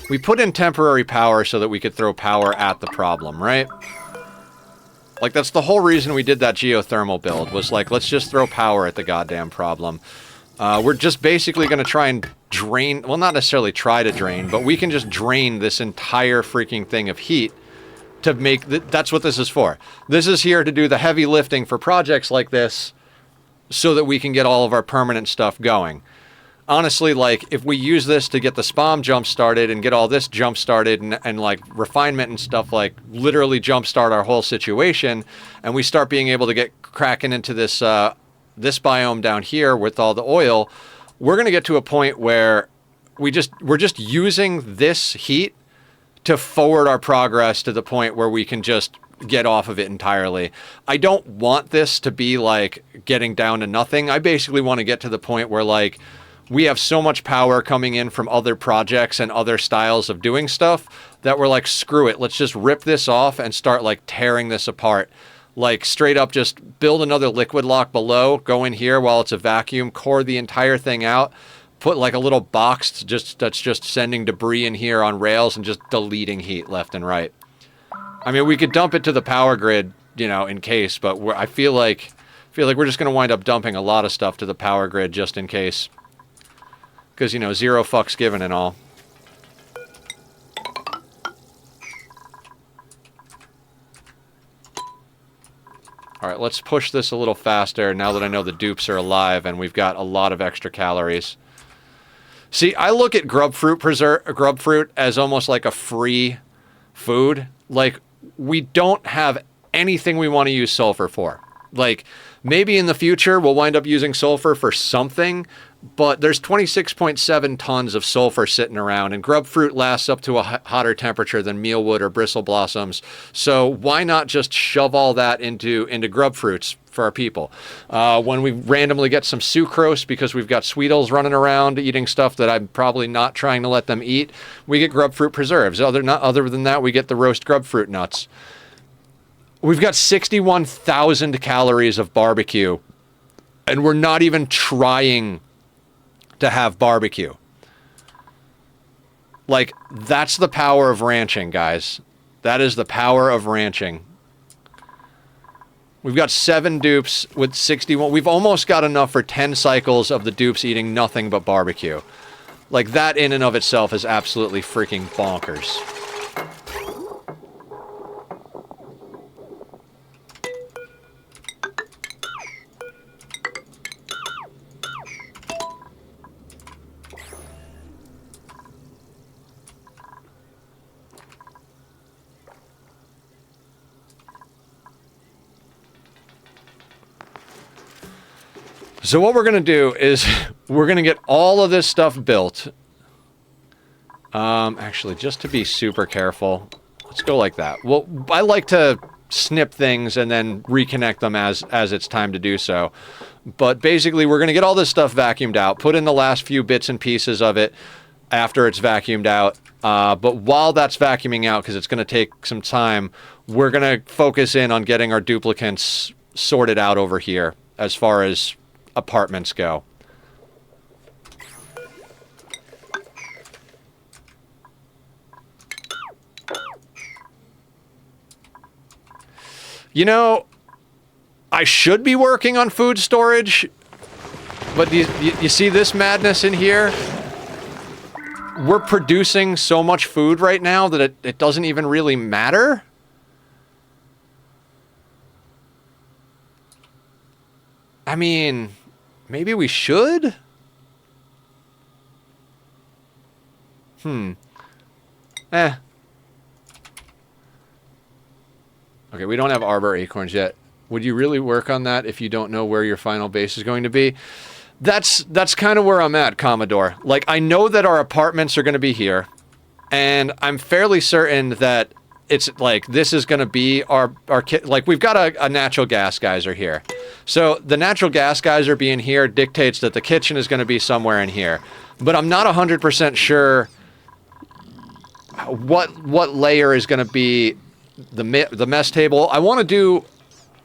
Speaker 1: We put in temporary power so that we could throw power at the problem, right? Like, that's the whole reason we did that geothermal build, was like, let's just throw power at the goddamn problem. We're just basically going to try and drain... Well, not necessarily try to drain, but we can just drain this entire freaking thing of heat to make... That's what this is for. This is here to do the heavy lifting for projects like this so that we can get all of our permanent stuff going. Honestly, like, if we use this to get the SPOM jump started and get all this jump started and like refinement and stuff, like literally jump start our whole situation, and we start being able to get cracking into this this biome down here with all the oil, we're going to get to a point where we're just using this heat to forward our progress to the point where we can just get off of it entirely. I don't want this to be like getting down to nothing. I basically want to get to the point where like we have so much power coming in from other projects and other styles of doing stuff that we're like, screw it, let's just rip this off and start like tearing this apart. Like straight up just build another liquid lock below, go in here while it's a vacuum, core the entire thing out, put like a little box that's just sending debris in here on rails and just deleting heat left and right. I mean, we could dump it to the power grid, you know, in case, but I feel like we're just going to wind up dumping a lot of stuff to the power grid just in case. Because, you know, zero fucks given and all. Alright, let's push this a little faster now that I know the dupes are alive and we've got a lot of extra calories. See, I look at grub fruit as almost like a free food. Like, we don't have anything we want to use sulfur for. Like, maybe in the future we'll wind up using sulfur for something, but there's 26.7 tons of sulfur sitting around, and grub fruit lasts up to a hotter temperature than mealwood or bristle blossoms. So why not just shove all that into grub fruits for our people? When we randomly get some sucrose because we've got Sweetles running around eating stuff that I'm probably not trying to let them eat, we get grub fruit preserves. Other than that, we get the roast grub fruit nuts. We've got 61,000 calories of barbecue, and we're not even trying to have barbecue. Like, that's the power of ranching, guys. That is the power of ranching. We've got 7 dupes with 61. We've almost got enough for 10 cycles of the dupes eating nothing but barbecue. Like, that in and of itself is absolutely freaking bonkers. So what we're going to do is we're going to get all of this stuff built. Actually, just to be super careful, let's go like that. Well, I like to snip things and then reconnect them as it's time to do so. But basically, we're going to get all this stuff vacuumed out, put in the last few bits and pieces of it after it's vacuumed out. But while that's vacuuming out, because it's going to take some time, we're going to focus in on getting our duplicants sorted out over here as far as apartments go. You know, I should be working on food storage, but you see this madness in here? We're producing so much food right now that it doesn't even really matter. I mean, maybe we should? Okay, we don't have arbor acorns yet. Would you really work on that if you don't know where your final base is going to be? That's kind of where I'm at, Commodore. Like, I know that our apartments are going to be here, and I'm fairly certain that it's like this is going to be our like we've got a natural gas geyser here. So the natural gas geyser being here dictates that the kitchen is going to be somewhere in here. But I'm not 100% sure what layer is going to be the mess table. I want to do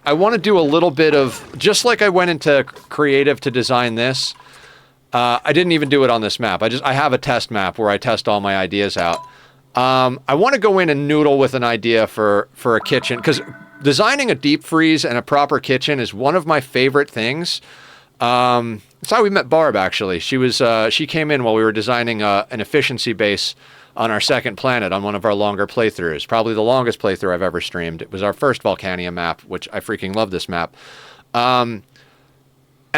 Speaker 1: a little bit of, just like I went into creative to design this. I didn't even do it on this map. I have a test map where I test all my ideas out. I want to go in and noodle with an idea for a kitchen, because designing a deep freeze and a proper kitchen is one of my favorite things. That's how we met Barb, actually. She came in while we were designing an efficiency base on our second planet on one of our longer playthroughs. Probably the longest playthrough I've ever streamed. It was our first Volcanea map, which I freaking love this map. And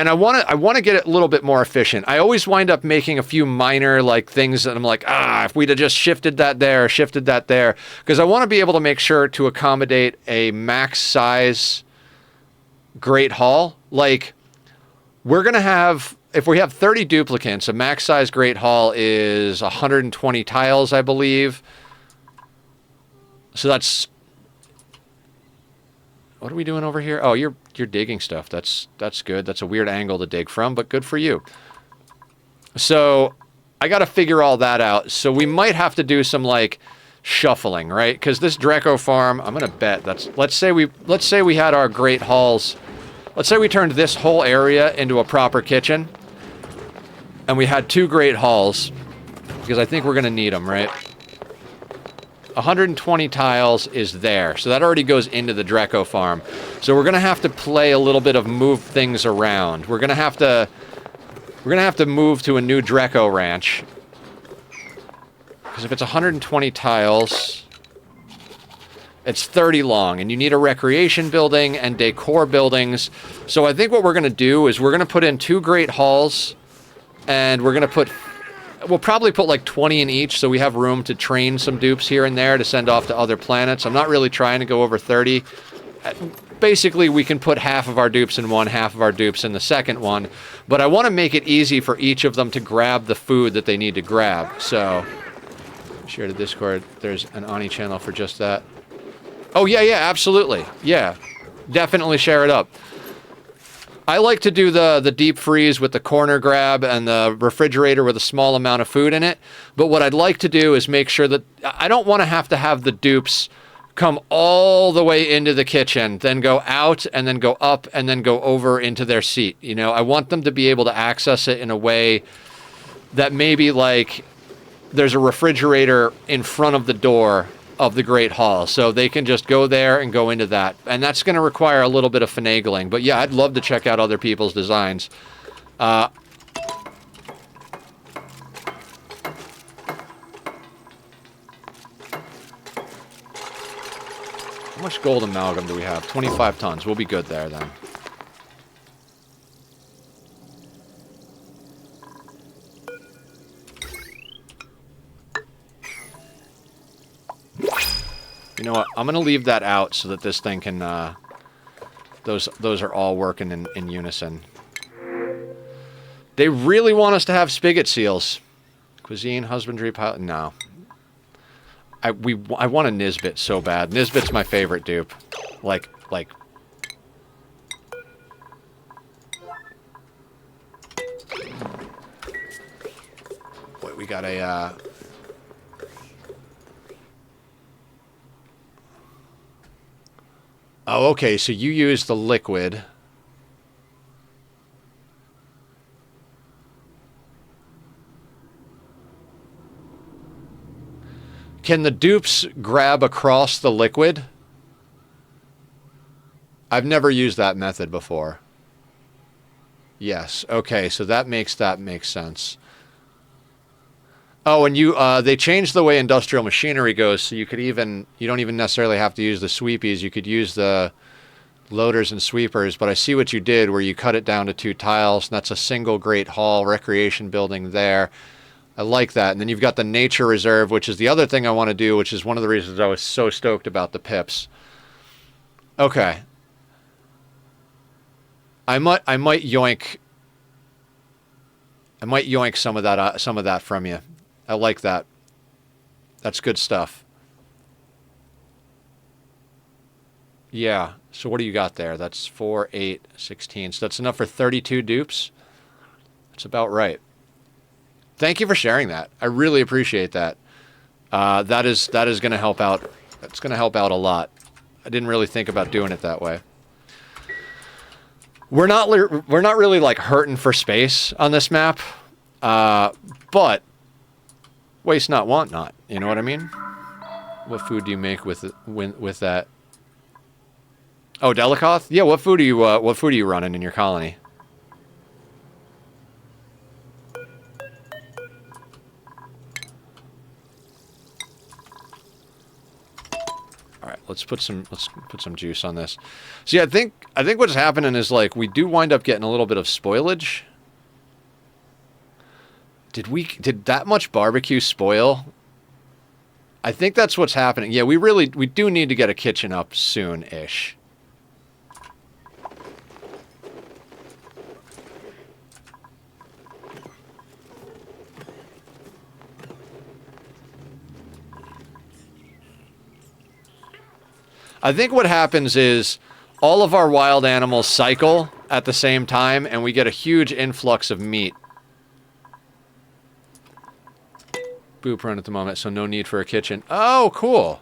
Speaker 1: I want to get it a little bit more efficient. I always wind up making a few minor like things that I'm like, if we'd have just shifted that there, because I want to be able to make sure to accommodate a max size great hall. Like, we're going to have, if we have 30 duplicants, a max size great hall is 120 tiles, I believe. So that's, what are we doing over here? Oh, you're digging stuff. That's good. That's a weird angle to dig from, but good for you. So I got to figure all that out. So we might have to do some like shuffling, right? Because this Dreco farm, I'm gonna bet that's, let's say we had our great halls. Let's say we turned this whole area into a proper kitchen, and we had 2 great halls, because I think we're gonna need them, right? 120 tiles is there, so that already goes into the Dreco farm. So we're gonna have to play a little bit of move things around. We're gonna have to move to a new Dreco ranch, because if it's 120 tiles, it's 30 long, and you need a recreation building and decor buildings. So I think what we're gonna do is we're gonna put in 2 great halls, and we'll probably put like 20 in each, so we have room to train some dupes here and there to send off to other planets. I'm not really trying to go over 30. Basically, we can put half of our dupes in one, half of our dupes in the second one, but I want to make it easy for each of them to grab the food that they need to grab. So, share to Discord, there's an Ani channel for just that. Oh, yeah, absolutely. Yeah, definitely share it up. I like to do the deep freeze with the corner grab and the refrigerator with a small amount of food in it. But what I'd like to do is make sure that I don't want to have the dupes come all the way into the kitchen, then go out and then go up and then go over into their seat. You know, I want them to be able to access it in a way that maybe like there's a refrigerator in front of the door of the Great Hall, so they can just go there and go into that. And that's going to require a little bit of finagling. But yeah, I'd love to check out other people's designs. How much gold amalgam do we have? 25 tons. We'll be good there then. You know what? I'm going to leave that out so that this thing can, those are all working in unison. They really want us to have spigot seals. Cuisine, husbandry, pilot. No. I want a Nisbet so bad. Nisbet's my favorite dupe. Like. Wait, we got a, Oh, okay, so you use the liquid. Can the dupes grab across the liquid? I've never used that method before. Yes, okay, so that makes sense. Oh, and they changed the way industrial machinery goes, so you don't even necessarily have to use the sweepies. You could use the loaders and sweepers, but I see what you did where you cut it down to 2 tiles, and that's a single Great Hall recreation building there. I like that. And then you've got the nature reserve, which is the other thing I want to do, which is one of the reasons I was so stoked about the pips. Okay. I might yoink some of that from you. I like that. That's good stuff. Yeah. So what do you got there? That's 4, 8, 16. So that's enough for 32 dupes. That's about right. Thank you for sharing that. I really appreciate that. That is going to help out. That's going to help out a lot. I didn't really think about doing it that way. We're not really like hurting for space on this map, but waste not, want not. You know what I mean? What food do you make with that? Oh, Delicoth? Yeah. What food are you running in your colony? All right, let's put some juice on this. See, I think what's happening is like we do wind up getting a little bit of spoilage. Did that much barbecue spoil? I think that's what's happening. Yeah, we do need to get a kitchen up soon-ish. I think what happens is all of our wild animals cycle at the same time, and we get a huge influx of meat. Boop run at the moment, so no need for a kitchen. Oh, cool.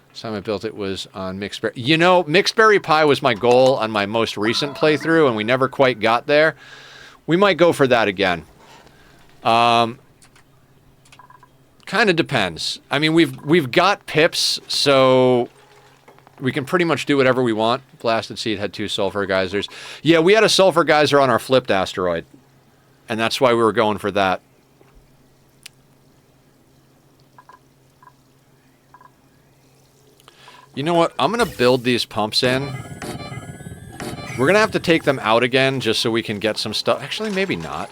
Speaker 1: Last time I built it was on mixed berry. You know, mixed berry pie was my goal on my most recent playthrough, and we never quite got there. We might go for that again. Kind of depends. I mean, we've got pips, so we can pretty much do whatever we want. Blasted Seed had 2 sulfur geysers. Yeah, we had a sulfur geyser on our flipped asteroid, and that's why we were going for that. You know what? I'm going to build these pumps in. We're going to have to take them out again just so we can get some stuff. Actually, maybe not.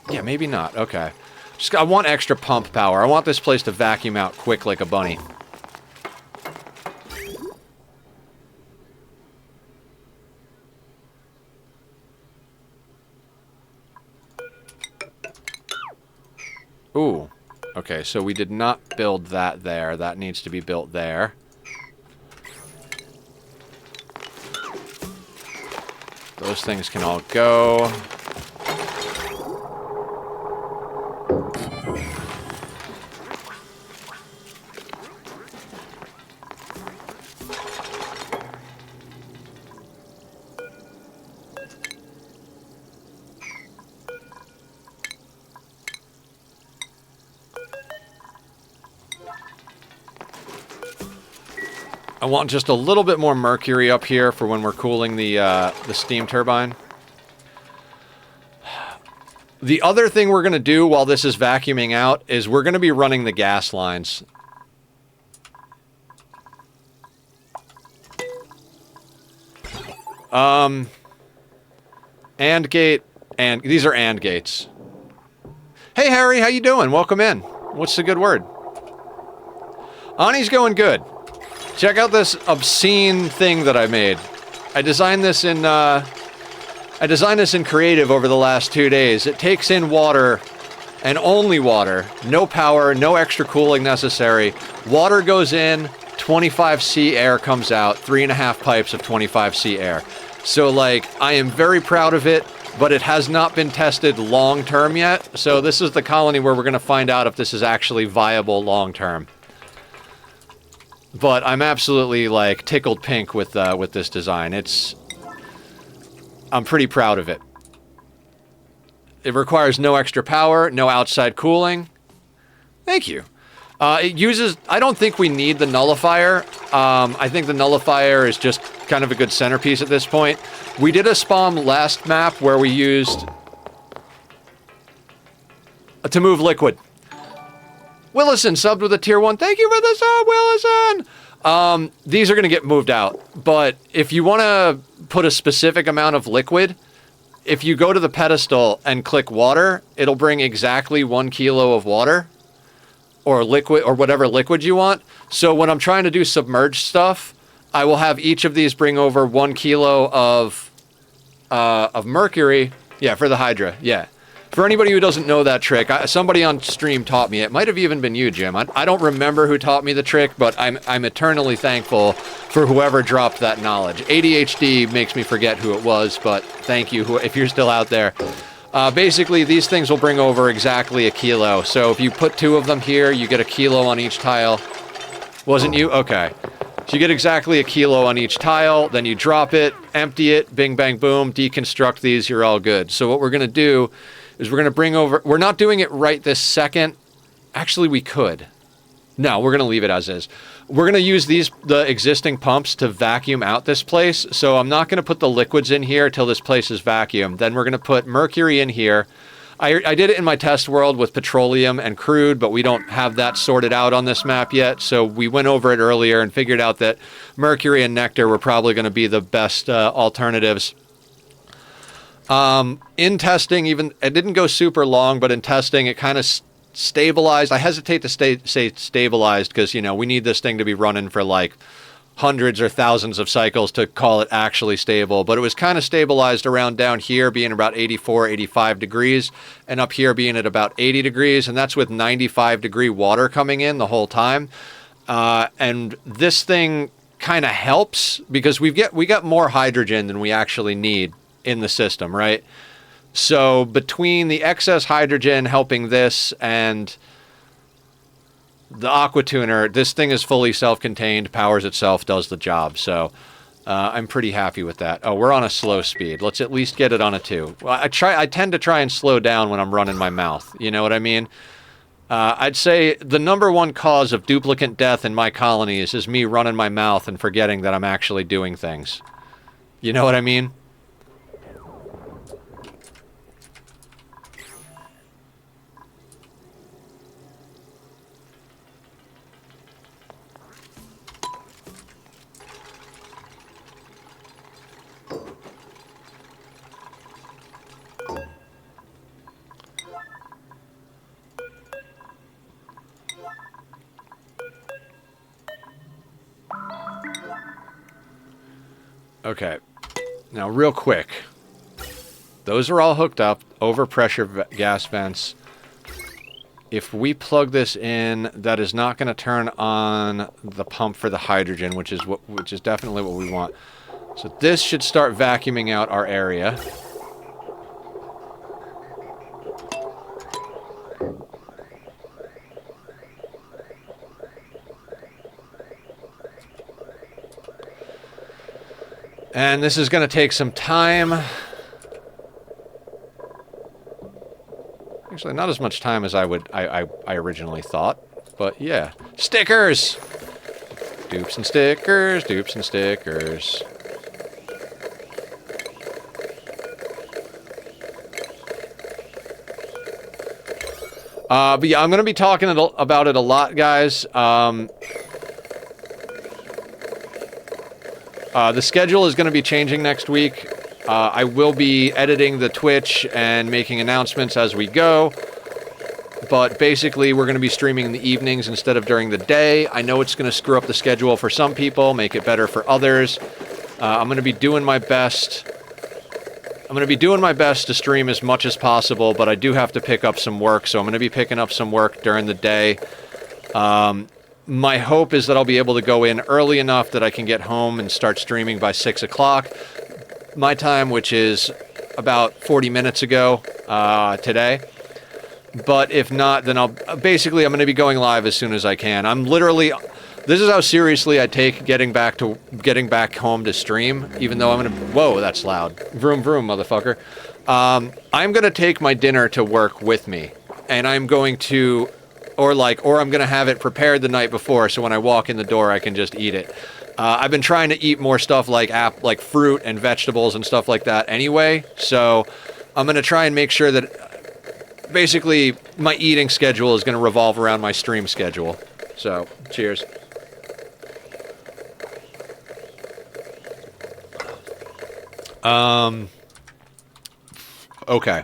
Speaker 1: Yeah, maybe not. Okay. I want extra pump power. I want this place to vacuum out quick like a bunny. Ooh. Okay, so we did not build that there. That needs to be built there. Those things can all go. I want just a little bit more mercury up here for when we're cooling the steam turbine. The other thing we're going to do while this is vacuuming out is we're going to be running the gas lines. And gate, and these are and gates. Hey Harry, how you doing? Welcome in. What's the good word? Ani's going good. Check out this obscene thing that I made. I designed this in creative over the last 2 days. It takes in water and only water. No power, no extra cooling necessary. Water goes in, 25C air comes out, 3.5 pipes of 25C air. So, like, I am very proud of it, but it has not been tested long-term yet. So this is the colony where we're going to find out if this is actually viable long-term. But I'm absolutely, like, tickled pink with this design. I'm pretty proud of it. It requires no extra power, no outside cooling. Thank you. It uses... I don't think we need the nullifier. I think the nullifier is just kind of a good centerpiece at this point. We did a SPOM last map where we used... to move liquid. Willison subbed with a tier 1. Thank you for the sub, Willison! These are going to get moved out. But if you want to put a specific amount of liquid, if you go to the pedestal and click water, it'll bring exactly 1 kilo of water. Or liquid, or whatever liquid you want. So when I'm trying to do submerged stuff, I will have each of these bring over 1 kilo of mercury. Yeah, for the Hydra, yeah. For anybody who doesn't know that trick, somebody on stream taught me. It might have even been you, Jim. I don't remember who taught me the trick, but I'm eternally thankful for whoever dropped that knowledge. ADHD makes me forget who it was, but thank you if you're still out there. Basically, these things will bring over exactly 1 kilo. So if you put 2 of them here, you get 1 kilo on each tile. Wasn't you? Okay. So you get exactly 1 kilo on each tile, then you drop it, empty it, bing, bang, boom, deconstruct these, you're all good. So what we're going to do is we're going to bring over... We're not doing it right this second. Actually, we could. No, we're going to leave it as is. We're going to use the existing pumps to vacuum out this place. So I'm not going to put the liquids in here till this place is vacuumed. Then we're going to put mercury in here. I did it in my test world with petroleum and crude, but we don't have that sorted out on this map yet. So we went over it earlier and figured out that mercury and nectar were probably going to be the best alternatives. In testing, even it didn't go super long, but in testing, it kind of stabilized. I hesitate to say stabilized because, you know, we need this thing to be running for like hundreds or thousands of cycles to call it actually stable. But it was kind of stabilized around down here being about 84, 85 degrees and up here being at about 80 degrees. And that's with 95 degree water coming in the whole time. And this thing kind of helps because we got more hydrogen than we actually need in the system, right? So between the excess hydrogen helping this and the aqua tuner, this thing is fully self-contained, powers itself, does the job. So I'm pretty happy with that. Oh, we're on a slow speed. Let's at least get it on a 2. Well, I tend to try and slow down when I'm running my mouth. You know what I mean? I'd say the #1 cause of duplicate death in my colonies is me running my mouth and forgetting that I'm actually doing things. You know what I mean? Okay, now real quick, those are all hooked up, overpressure gas vents. If we plug this in, that is not going to turn on the pump for the hydrogen, which is definitely what we want. So this should start vacuuming out our area. And this is going to take some time. Actually, not as much time as I originally thought. But yeah. Stickers! Dupes and stickers, dupes and stickers. But yeah, I'm going to be talking about it a lot, guys. The schedule is going to be changing next week. I will be editing the Twitch and making announcements as we go. But basically, we're going to be streaming in the evenings instead of during the day. I know it's going to screw up the schedule for some people, make it better for others. I'm going to be doing my best. I'm going to be doing my best to stream as much as possible, but I do have to pick up some work, so I'm going to be picking up some work during the day. My hope is that I'll be able to go in early enough that I can get home and start streaming by 6 o'clock my time, which is about 40 minutes ago today. But if not, then I'm going to be going live as soon as I can. This is how seriously I take getting back home to stream, even though whoa, that's loud. Vroom, vroom, motherfucker. I'm going to take my dinner to work with me, and I'm going to, or I'm going to have it prepared the night before, so when I walk in the door, I can just eat it. I've been trying to eat more stuff like fruit and vegetables and stuff like that anyway, so I'm going to try and make sure that basically my eating schedule is going to revolve around my stream schedule. So, cheers. Okay.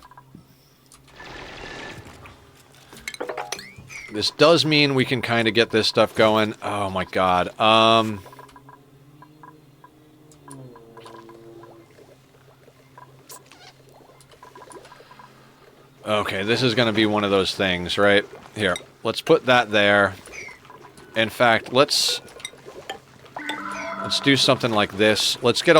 Speaker 1: This does mean we can kind of get this stuff going. Oh my god. Okay, this is going to be one of those things, right? Here, let's put that there. In fact, let's do something like this. Let's get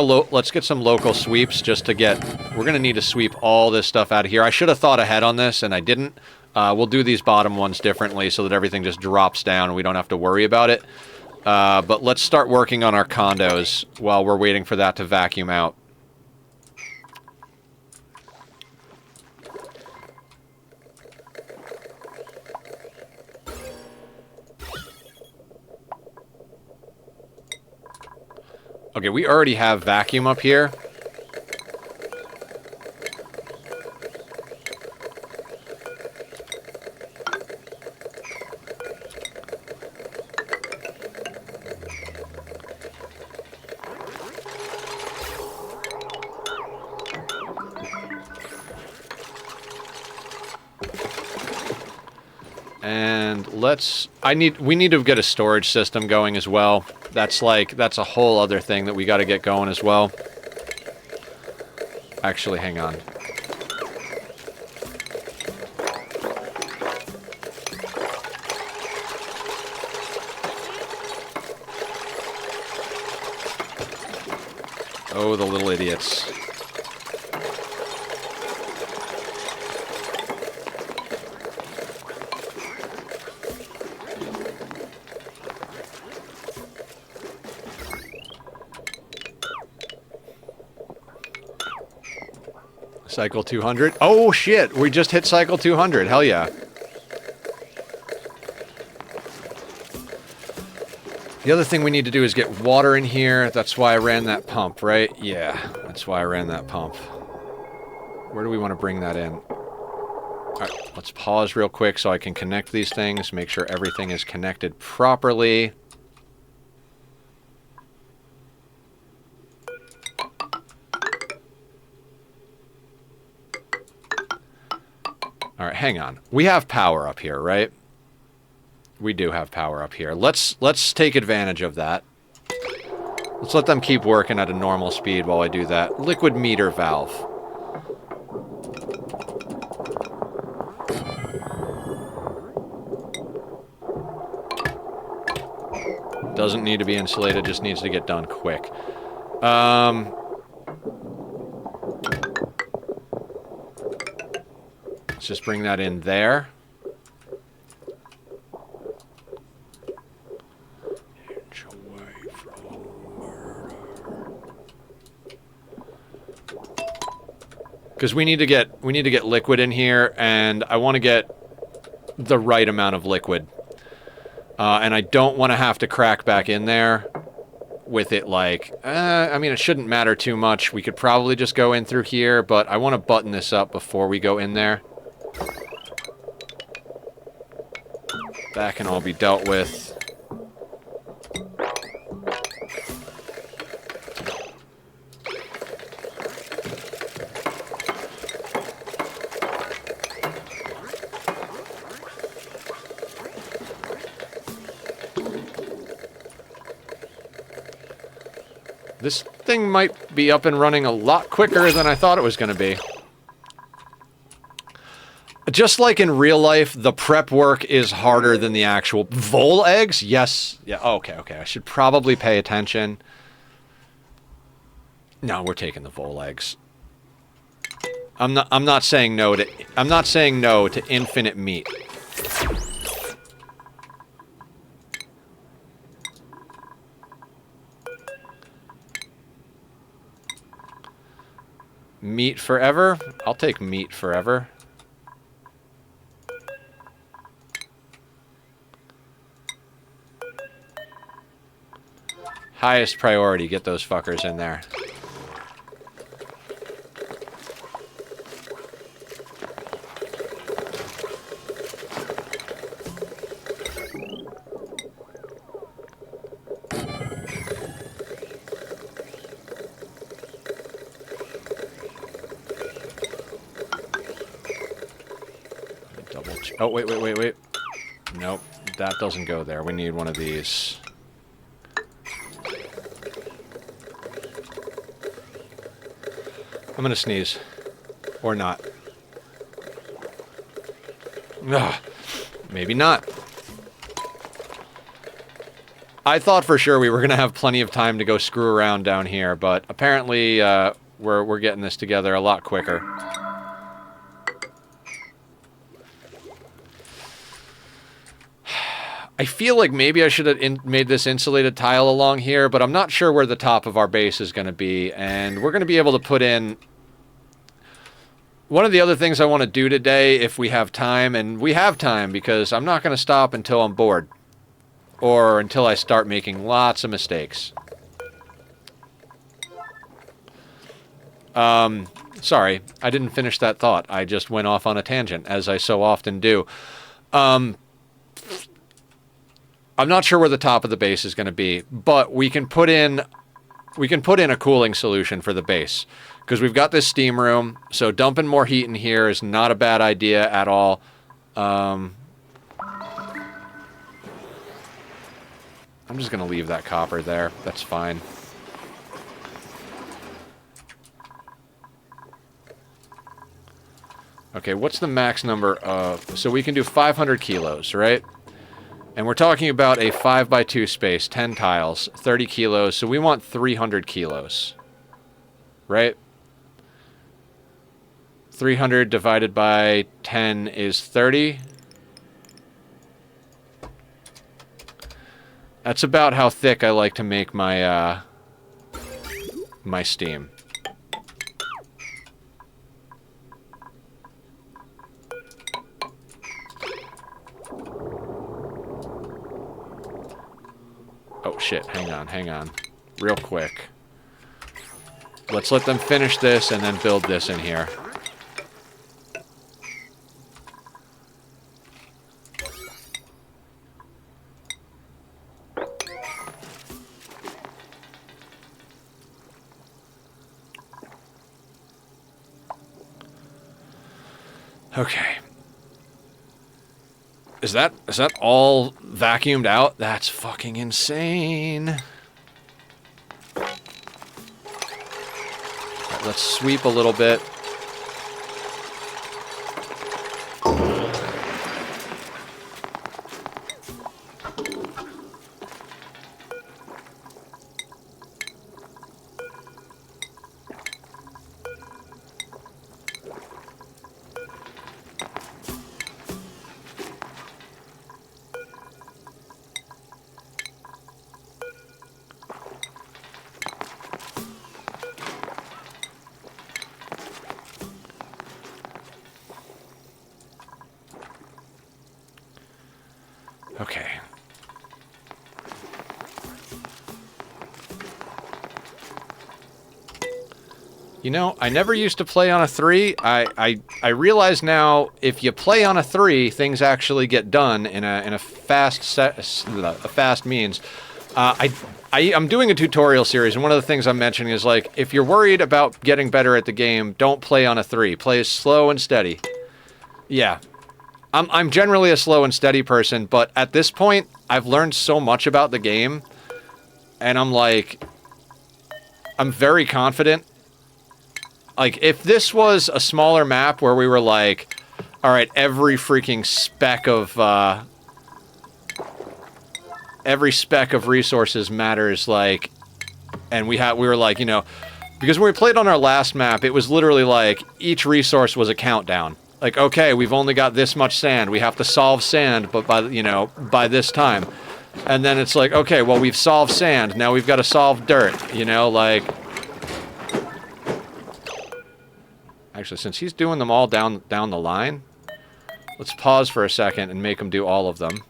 Speaker 1: some local sweeps just to get... We're going to need to sweep all this stuff out of here. I should have thought ahead on this, and I didn't. We'll do these bottom ones differently so that everything just drops down and we don't have to worry about it. But let's start working on our condos while we're waiting for that to vacuum out. Okay, we already have vacuum up here. And we need to get a storage system going as well. That's a whole other thing that we got to get going as well. Actually, hang on. Oh, the little idiots. Cycle 200. Oh, shit. We just hit cycle 200. Hell yeah. The other thing we need to do is get water in here. That's why I ran that pump, right? Yeah, that's why I ran that pump. Where do we want to bring that in? All right, let's pause real quick so I can connect these things, make sure everything is connected properly. All right, hang on. We have power up here, right? We do have power up here. Let's take advantage of that. Let's let them keep working at a normal speed while I do that. Liquid meter valve. Doesn't need to be insulated, just needs to get done quick. Let's just bring that in there. Inch away from murder. Because we need to get liquid in here, and I want to get the right amount of liquid. And I don't want to have to crack back in there with it like... I mean, it shouldn't matter too much. We could probably just go in through here, but I want to button this up before we go in there. That can all be dealt with. This thing might be up and running a lot quicker than I thought it was going to be. Just like in real life, the prep work is harder than the actual... Vol eggs? Yes. Yeah, okay. I should probably pay attention. No, we're taking the vol eggs. I'm not saying no to infinite meat. Meat forever? I'll take meat forever. Highest priority, get those fuckers in there. Oh, wait. Nope, that doesn't go there. We need one of these. I'm gonna sneeze. Or not. Ugh, maybe not. I thought for sure we were gonna have plenty of time to go screw around down here, but apparently we're getting this together a lot quicker. I feel like maybe I should have made this insulated tile along here, but I'm not sure where the top of our base is going to be, and we're going to be able to put in... One of the other things I want to do today, if we have time, and we have time, because I'm not going to stop until I'm bored, or until I start making lots of mistakes. Sorry, I didn't finish that thought. I just went off on a tangent, as I so often do. I'm not sure where the top of the base is going to be, but we can put in a cooling solution for the base, because we've got this steam room, so dumping more heat in here is not a bad idea at all. I'm just going to leave that copper there. That's fine. Okay, what's the max number of... So we can do 500 kilos, right? And we're talking about a 5x2 space, 10 tiles, 30 kilos, so we want 300 kilos. Right? 300 divided by 10 is 30. That's about how thick I like to make my, my steam. Oh shit, hang on. Real quick. Let's let them finish this and then build this in here. Okay. Is that all vacuumed out? That's fucking insane. All right, let's sweep a little bit. Okay. You know, I never used to play on a 3. I realize now if you play on a 3, things actually get done in a fast means. I'm doing a tutorial series, and one of the things I'm mentioning is, like, if you're worried about getting better at the game, don't play on a 3. Play slow and steady. Yeah. I'm generally a slow and steady person, but at this point, I've learned so much about the game, and I'm like, I'm very confident. Like, if this was a smaller map where we were like, alright, every freaking speck of resources matters, like, and we were like, you know, because when we played on our last map, it was literally like, each resource was a countdown. Like, okay, we've only got this much sand, we have to solve sand, but by this time. And then it's like, okay, well, we've solved sand, now we've got to solve dirt, you know, like... Actually, since he's doing them all down the line, let's pause for a second and make him do all of them.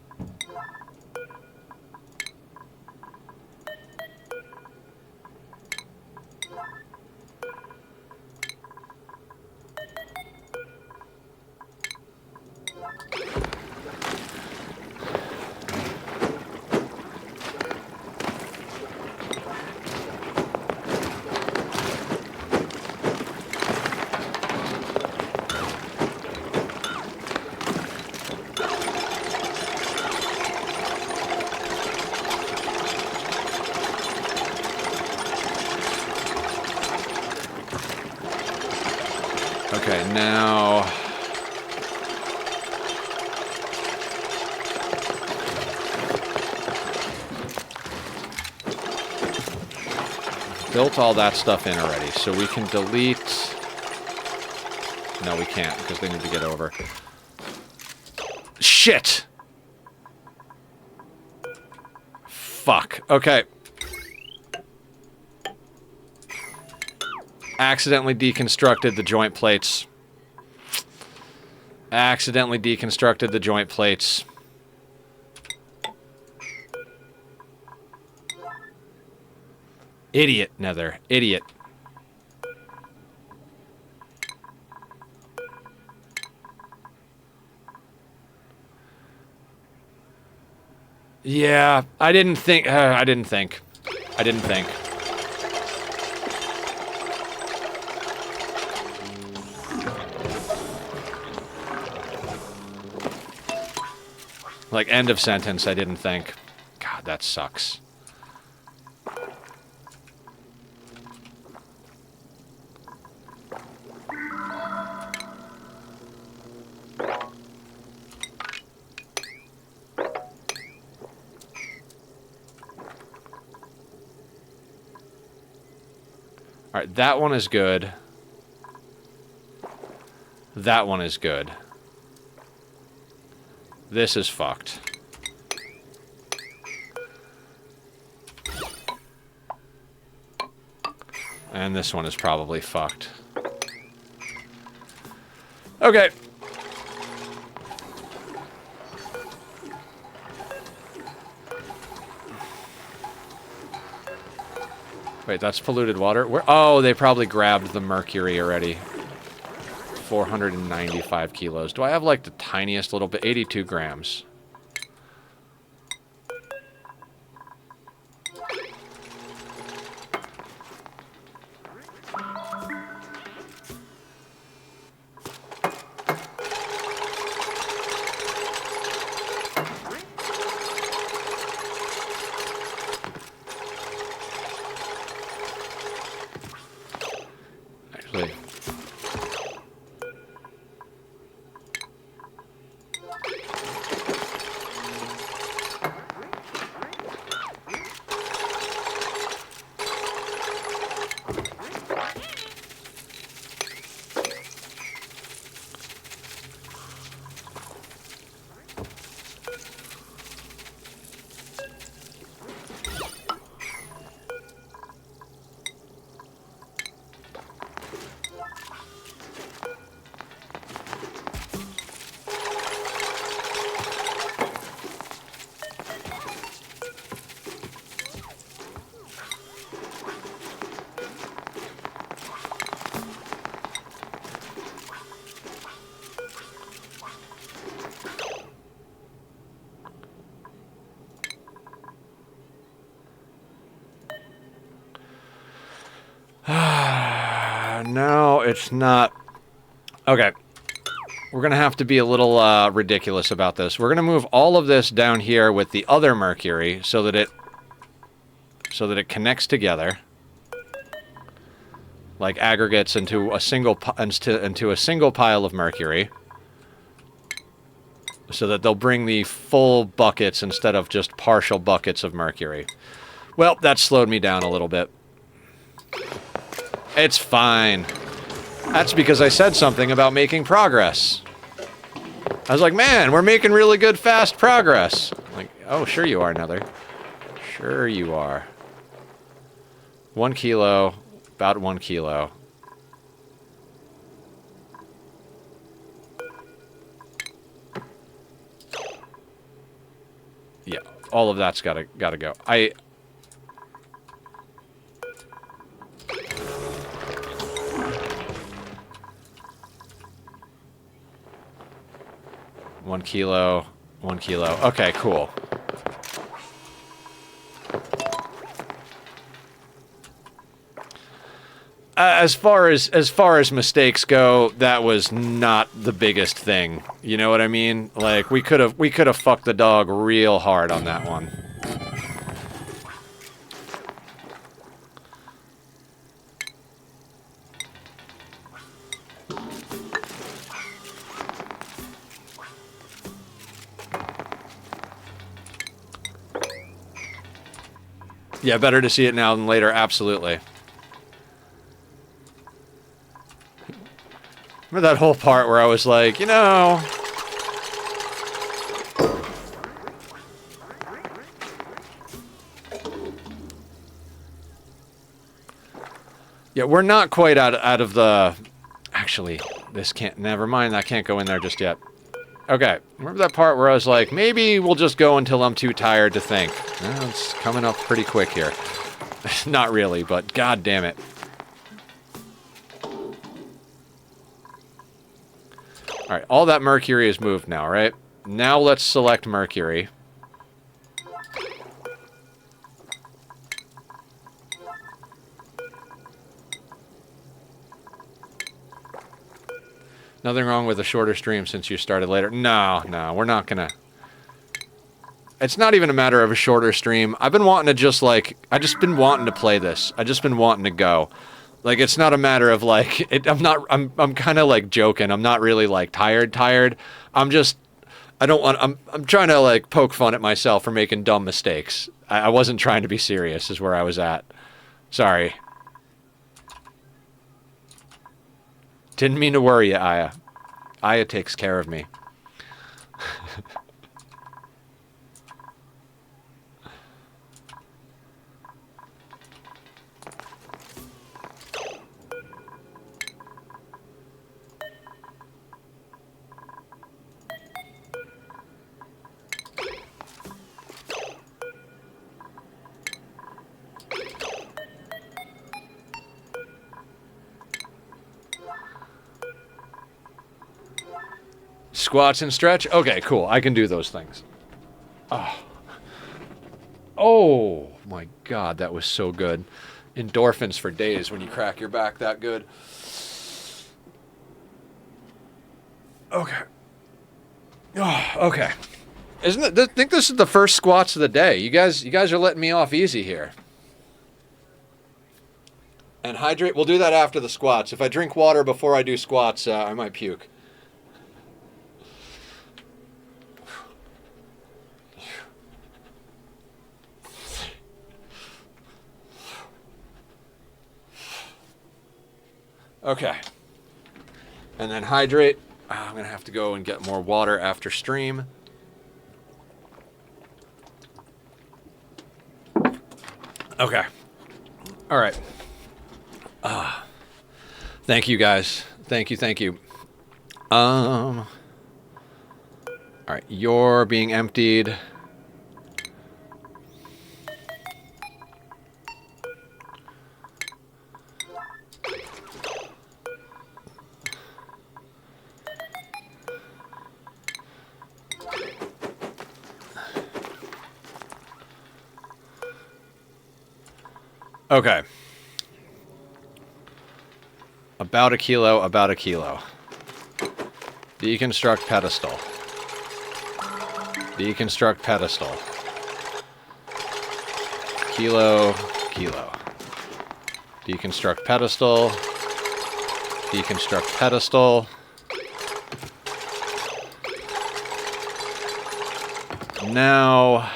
Speaker 1: Okay, now... Built all that stuff in already, so we can delete... No, we can't, because they need to get over. Shit! Fuck. Okay. Accidentally deconstructed the joint plates. Accidentally deconstructed the joint plates. Idiot, Nether. Idiot. Yeah, I didn't think... I didn't think. Like, end of sentence, I didn't think. God, that sucks. Alright, that one is good. That one is good. This is fucked. And this one is probably fucked. Okay. Wait, that's polluted water? Where? Oh, they probably grabbed the mercury already. 495 kilos. Do I have, like, the tiniest little bit? 82 grams. Actually... it's not... Okay. We're going to have to be a little ridiculous about this. We're going to move all of this down here with the other mercury so that it connects together. Like aggregates into a single pile of mercury. So that they'll bring the full buckets instead of just partial buckets of mercury. Well, that slowed me down a little bit. It's fine. That's because I said something about making progress. I was like, man, we're making really good, fast progress. I'm like, oh, sure you are, Nether. Sure you are. 1 kilo. About 1 kilo. Yeah, all of that's gotta go. One kilo. Okay, cool. As far as mistakes go, that was not the biggest thing. You know what I mean? Like we could have fucked the dog real hard on that one. Yeah, better to see it now than later, absolutely. Remember that whole part where I was like, you know... Yeah, we're not quite out of the... Actually, this can't... Never mind, that can't go in there just yet. Okay, remember that part where I was like, maybe we'll just go until I'm too tired to think. Well, it's coming up pretty quick here. Not really, but god damn it. Alright, all that mercury is moved now, right? Now let's select mercury. Nothing wrong with a shorter stream since you started later. No, we're not gonna... It's not even a matter of a shorter stream. I've been wanting to just, like... I've just been wanting to play this. I've just been wanting to go. Like, it's not a matter of, like... I'm kind of, like, joking. I'm not really, like, tired. I'm just... I don't want... I'm trying to, like, poke fun at myself for making dumb mistakes. I wasn't trying to be serious, is where I was at. Sorry. Didn't mean to worry you, Aya. Aya takes care of me. Squats and stretch? Okay, cool. I can do those things. Oh my god, that was so good. Endorphins for days when you crack your back that good. Okay. Oh, okay. Isn't it? I think this is the first squats of the day. You guys are letting me off easy here. And hydrate. We'll do that after the squats. If I drink water before I do squats, I might puke. Okay. And then hydrate. I'm going to have to go and get more water after stream. Okay. All right. Thank you, guys. Thank you. All right. You're being emptied. Okay. About a kilo, about a kilo. Deconstruct pedestal. Deconstruct pedestal. Kilo, kilo. Deconstruct pedestal. Deconstruct pedestal. Now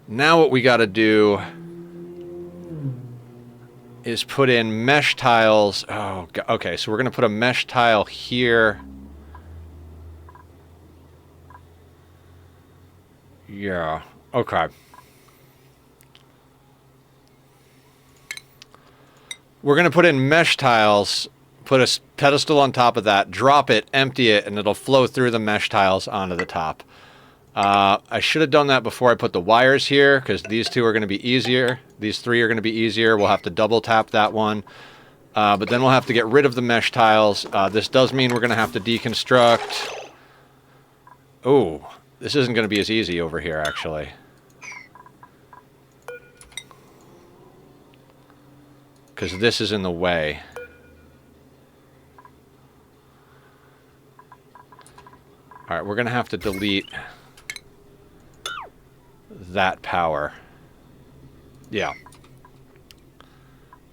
Speaker 1: what we got to do is put in mesh tiles. Oh, okay, so we're going to put a mesh tile here. Yeah, okay. We're going to put in mesh tiles, put a pedestal on top of that, drop it, empty it, and it'll flow through the mesh tiles onto the top. I should have done that before I put the wires here, because these two are going to be easier. These three are going to be easier. We'll have to double tap that one. But then we'll have to get rid of the mesh tiles. This does mean we're going to have to deconstruct. Oh, this isn't going to be as easy over here, actually. Because this is in the way. Alright, we're going to have to delete that power. Yeah.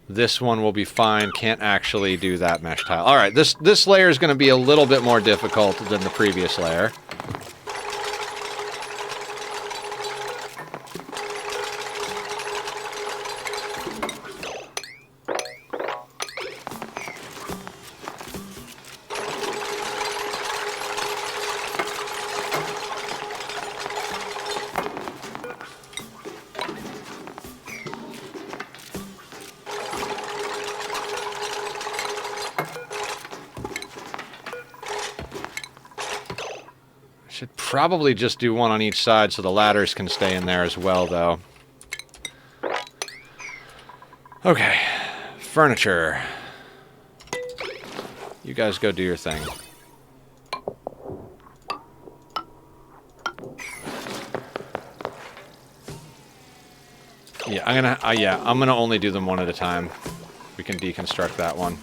Speaker 1: This one will be fine. Can't actually do that mesh tile. Alright, this layer is going to be a little bit more difficult than the previous layer. Should probably just do one on each side so the ladders can stay in there as well, though. Okay. Furniture. You guys go do your thing. Yeah, I'm gonna only do them one at a time. We can deconstruct that one.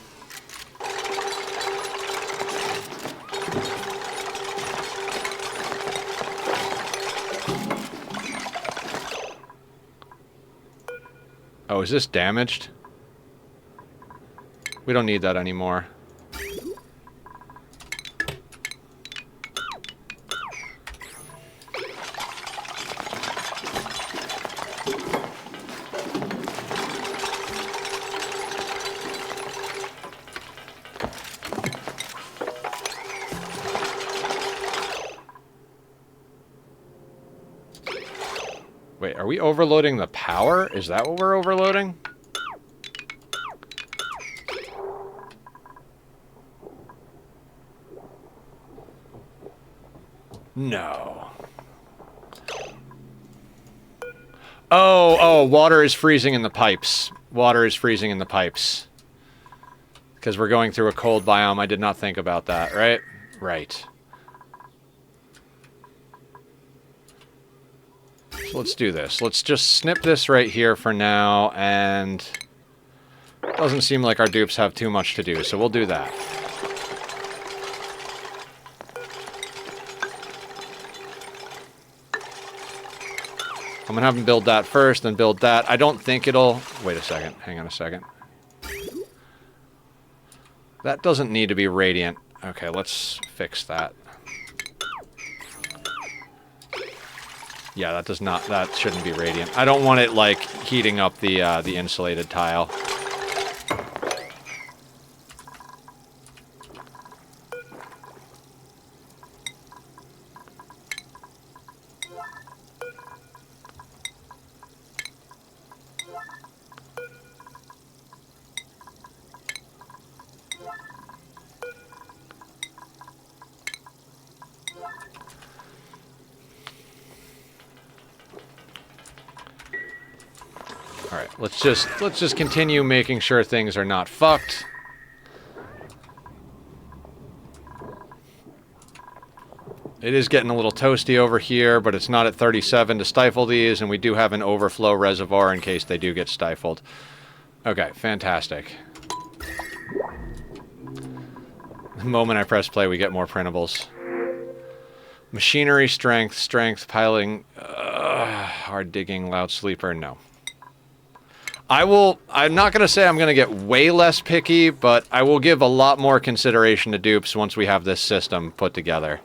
Speaker 1: Oh, is this damaged? We don't need that anymore. Wait, are we overloading the power? Is that what we're overloading? No. Oh, water is freezing in the pipes. Water is freezing in the pipes. Because we're going through a cold biome. I did not think about that, right? Right. So let's do this. Let's just snip this right here for now, and it doesn't seem like our dupes have too much to do, so we'll do that. I'm gonna have them build that first, then build that. I don't think it'll... Wait a second. Hang on a second. That doesn't need to be radiant. Okay, let's fix that. Yeah, that does not... That shouldn't be radiant. I don't want it, like, heating up the insulated tile. Alright, let's just continue making sure things are not fucked. It is getting a little toasty over here, but it's not at 37 to stifle these, and we do have an overflow reservoir in case they do get stifled. Okay, fantastic. The moment I press play, we get more printables. Machinery, strength, piling, hard digging, loud sleeper, no. I'm not going to say I'm going to get way less picky, but I will give a lot more consideration to dupes once we have this system put together.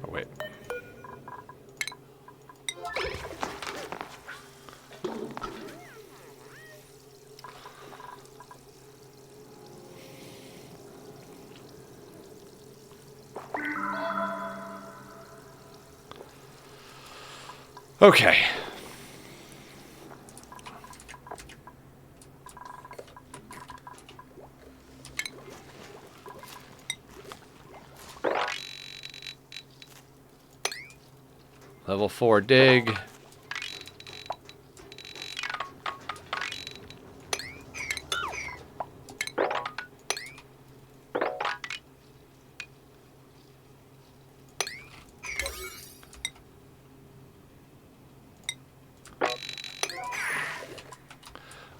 Speaker 1: Oh, wait. Okay. Level 4 dig.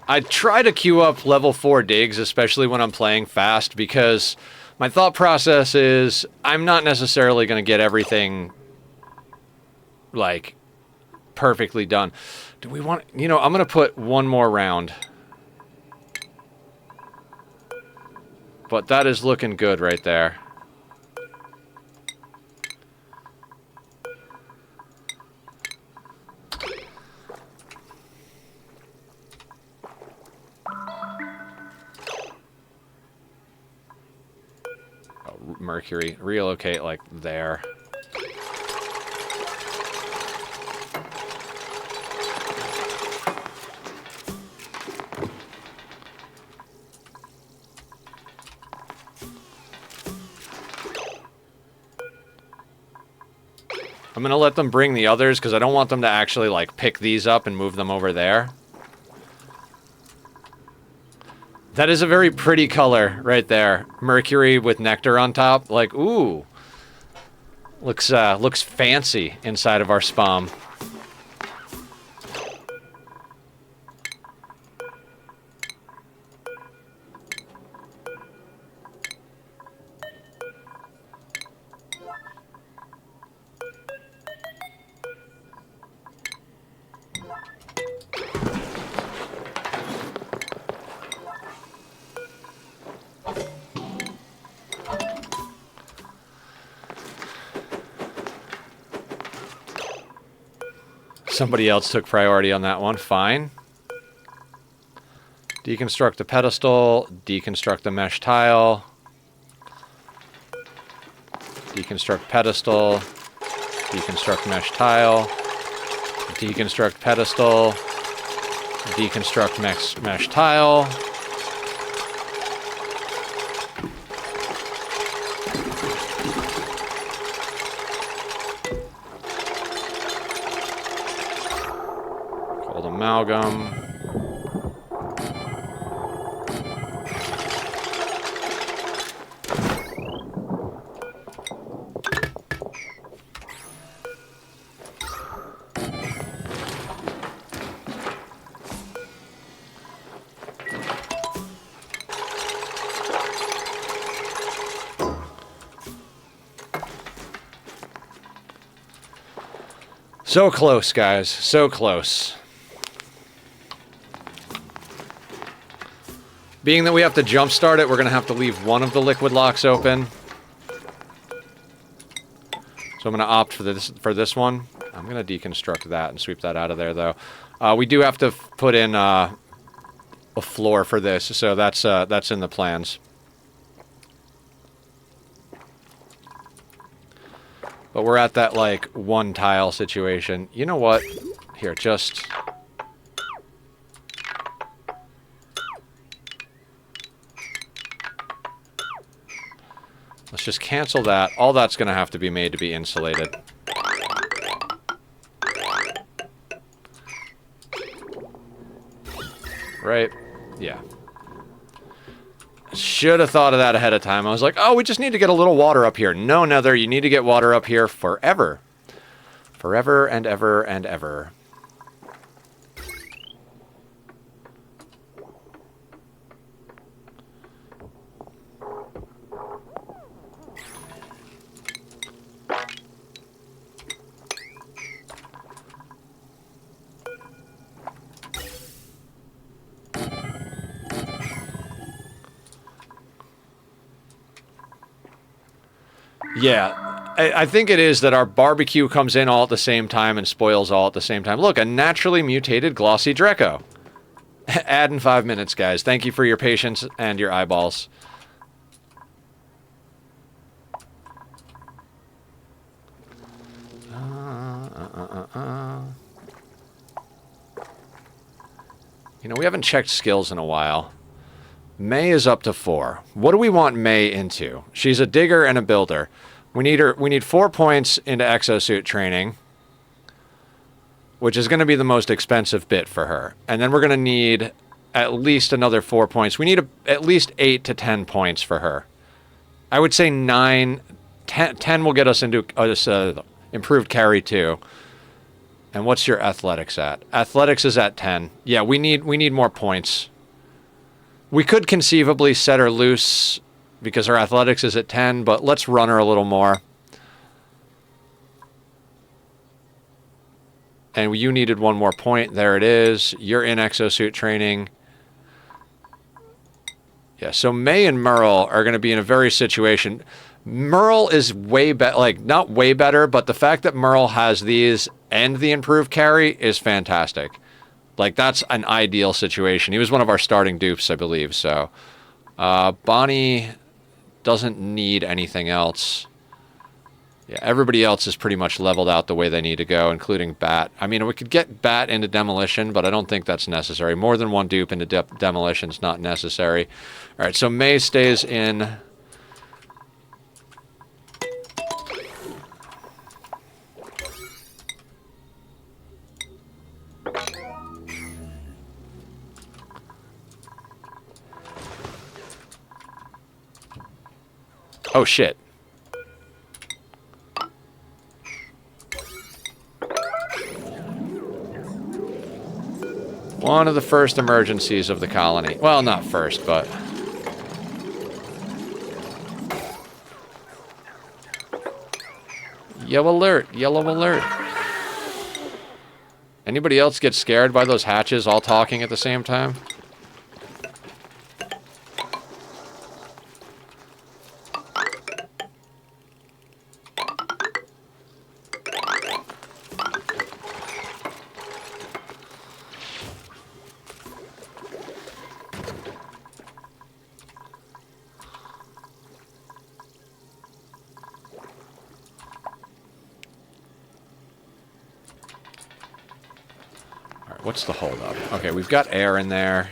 Speaker 1: I try to queue up level 4 digs, especially when I'm playing fast, because my thought process is I'm not necessarily going to get everything, like, perfectly done. Do we want... You know, I'm going to put one more round. But that is looking good right there. Mercury. Relocate, like, there. I'm gonna let them bring the others, because I don't want them to actually, like, pick these up and move them over there. That is a very pretty color right there. Mercury with nectar on top. Like, ooh. Looks fancy inside of our SPOM. Somebody else took priority on that one. Fine. Deconstruct the pedestal. Deconstruct the mesh tile. Deconstruct pedestal. Deconstruct mesh tile. Deconstruct pedestal. Deconstruct mesh tile. Amalgam. So close, guys. So close. Being that we have to jumpstart it, we're going to have to leave one of the liquid locks open. So I'm going to opt for this one. I'm going to deconstruct that and sweep that out of there, though. We do have to put in a floor for this, so that's in the plans. But we're at that, like, one tile situation. You know what? Here, just... Let's just cancel that. All that's going to have to be made to be insulated. Right? Yeah. Should have thought of that ahead of time. I was like, oh, we just need to get a little water up here. No, Nether, you need to get water up here forever. Forever and ever and ever. Yeah, I think it is that our barbecue comes in all at the same time and spoils all at the same time. Look, a naturally mutated glossy Dreco. Add in 5 minutes, guys. Thank you for your patience and your eyeballs. You know, we haven't checked skills in a while. May is up to 4. What do we want May into? She's a digger and a builder. We need 4 points into exosuit training, which is going to be the most expensive bit for her. And then we're going to need at least another 4 points. We need at least 8 to 10 points for her. I would say 9, 10 will get us into improved carry 2. And what's your athletics at? Athletics is at 10. Yeah, we need more points. We could conceivably set her loose because her athletics is at 10, but let's run her a little more. And you needed 1 more point. There it is. You're in exosuit training. Yeah, so May and Merle are going to be in a very situation. Merle is way better, like, not way better, but the fact that Merle has these and the improved carry is fantastic. Like, that's an ideal situation. He was one of our starting dupes, I believe, so. Bonnie doesn't need anything else. Yeah, everybody else is pretty much leveled out the way they need to go, including Bat. I mean, we could get Bat into Demolition, but I don't think that's necessary. More than 1 dupe into Demolition is not necessary. All right, so May stays in. Oh, shit. One of the first emergencies of the colony. Well, not first, but... Yellow alert! Yellow alert! Anybody else get scared by those hatches all talking at the same time? What's the holdup? Okay, we've got air in there.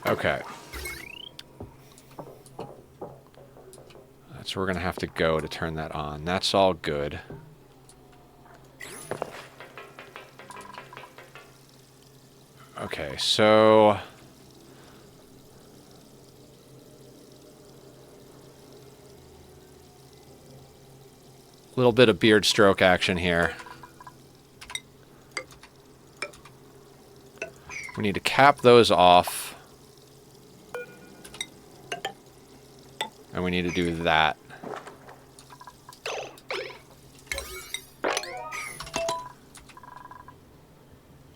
Speaker 1: Okay. That's where we're going to have to go to turn that on. That's all good. Okay, so... a little bit of beard stroke action here. We need to cap those off. And we need to do that.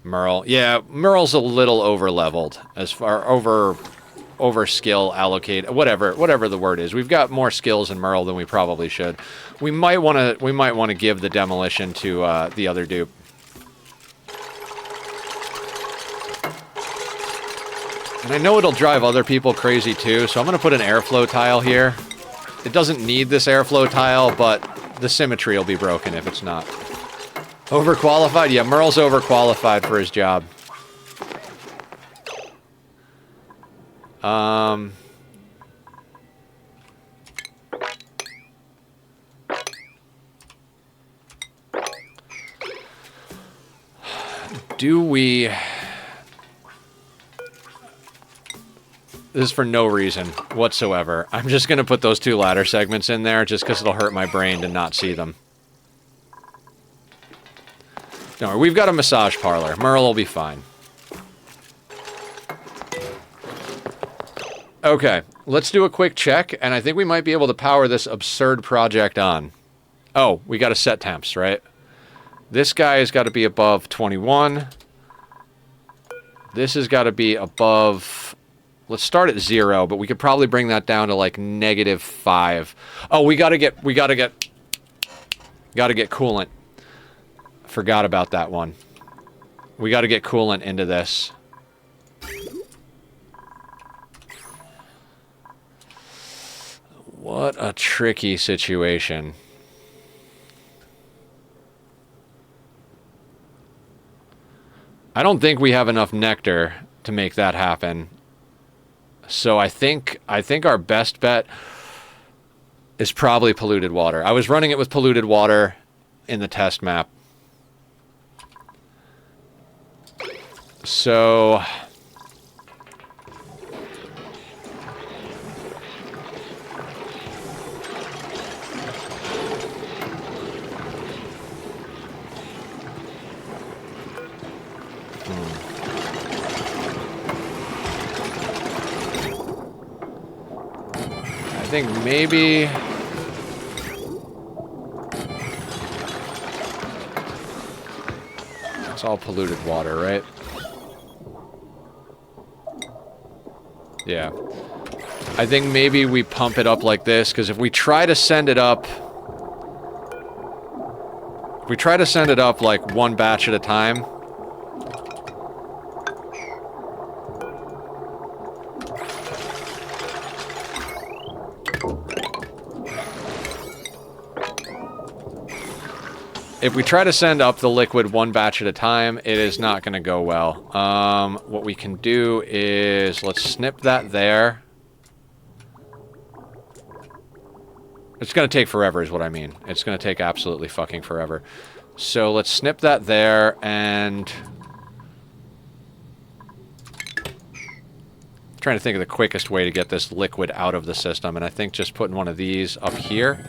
Speaker 1: Merle. Yeah, Merle's a little over-leveled as far over skill allocate, whatever the word is. We've got more skills in Merle than we probably should. We might want to give the demolition to the other dupe. And I know it'll drive other people crazy too, so I'm going to put an airflow tile here. It doesn't need this airflow tile, but the symmetry will be broken if it's not. Overqualified? Yeah, Merle's overqualified for his job. Do we... This is for no reason whatsoever. I'm just going to put those 2 ladder segments in there just because it'll hurt my brain to not see them. Don't worry, we've got a massage parlor. Merle will be fine. Okay, let's do a quick check, and I think we might be able to power this absurd project on. Oh, we got to set temps, right? This guy has got to be above 21. This has got to be above... Let's start at 0, but we could probably bring that down to like -5. Oh, we gotta get coolant. Forgot about that one. We gotta get coolant into this. What a tricky situation. I don't think we have enough nectar to make that happen. So I think our best bet is probably polluted water. I was running it with polluted water in the test map. So I think maybe... It's all polluted water, right? Yeah. I think maybe we pump it up like this, because if we try to send it up... If we try to send it up like one batch at a time... If we try to send up the liquid one batch at a time, it is not going to go well. What we can do is, let's snip that there. It's going to take forever is what I mean. It's going to take absolutely fucking forever. So let's snip that there, and... I'm trying to think of the quickest way to get this liquid out of the system, and I think just putting one of these up here...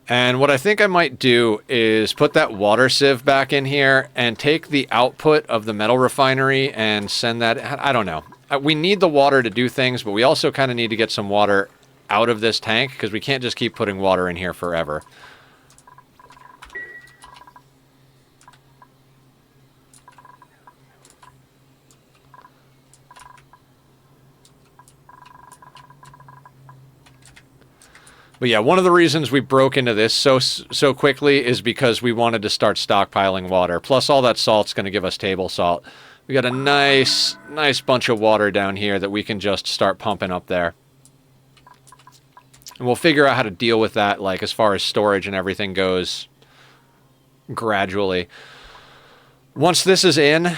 Speaker 1: And what I think I might do is put that water sieve back in here and take the output of the metal refinery and send that... I don't know. We need the water to do things, but we also kind of need to get some water out of this tank because we can't just keep putting water in here forever. But yeah, one of the reasons we broke into this so quickly is because we wanted to start stockpiling water. Plus, all that salt's going to give us table salt. We got a nice bunch of water down here that we can just start pumping up there. And we'll figure out how to deal with that, like, as far as storage and everything goes gradually. Once this is in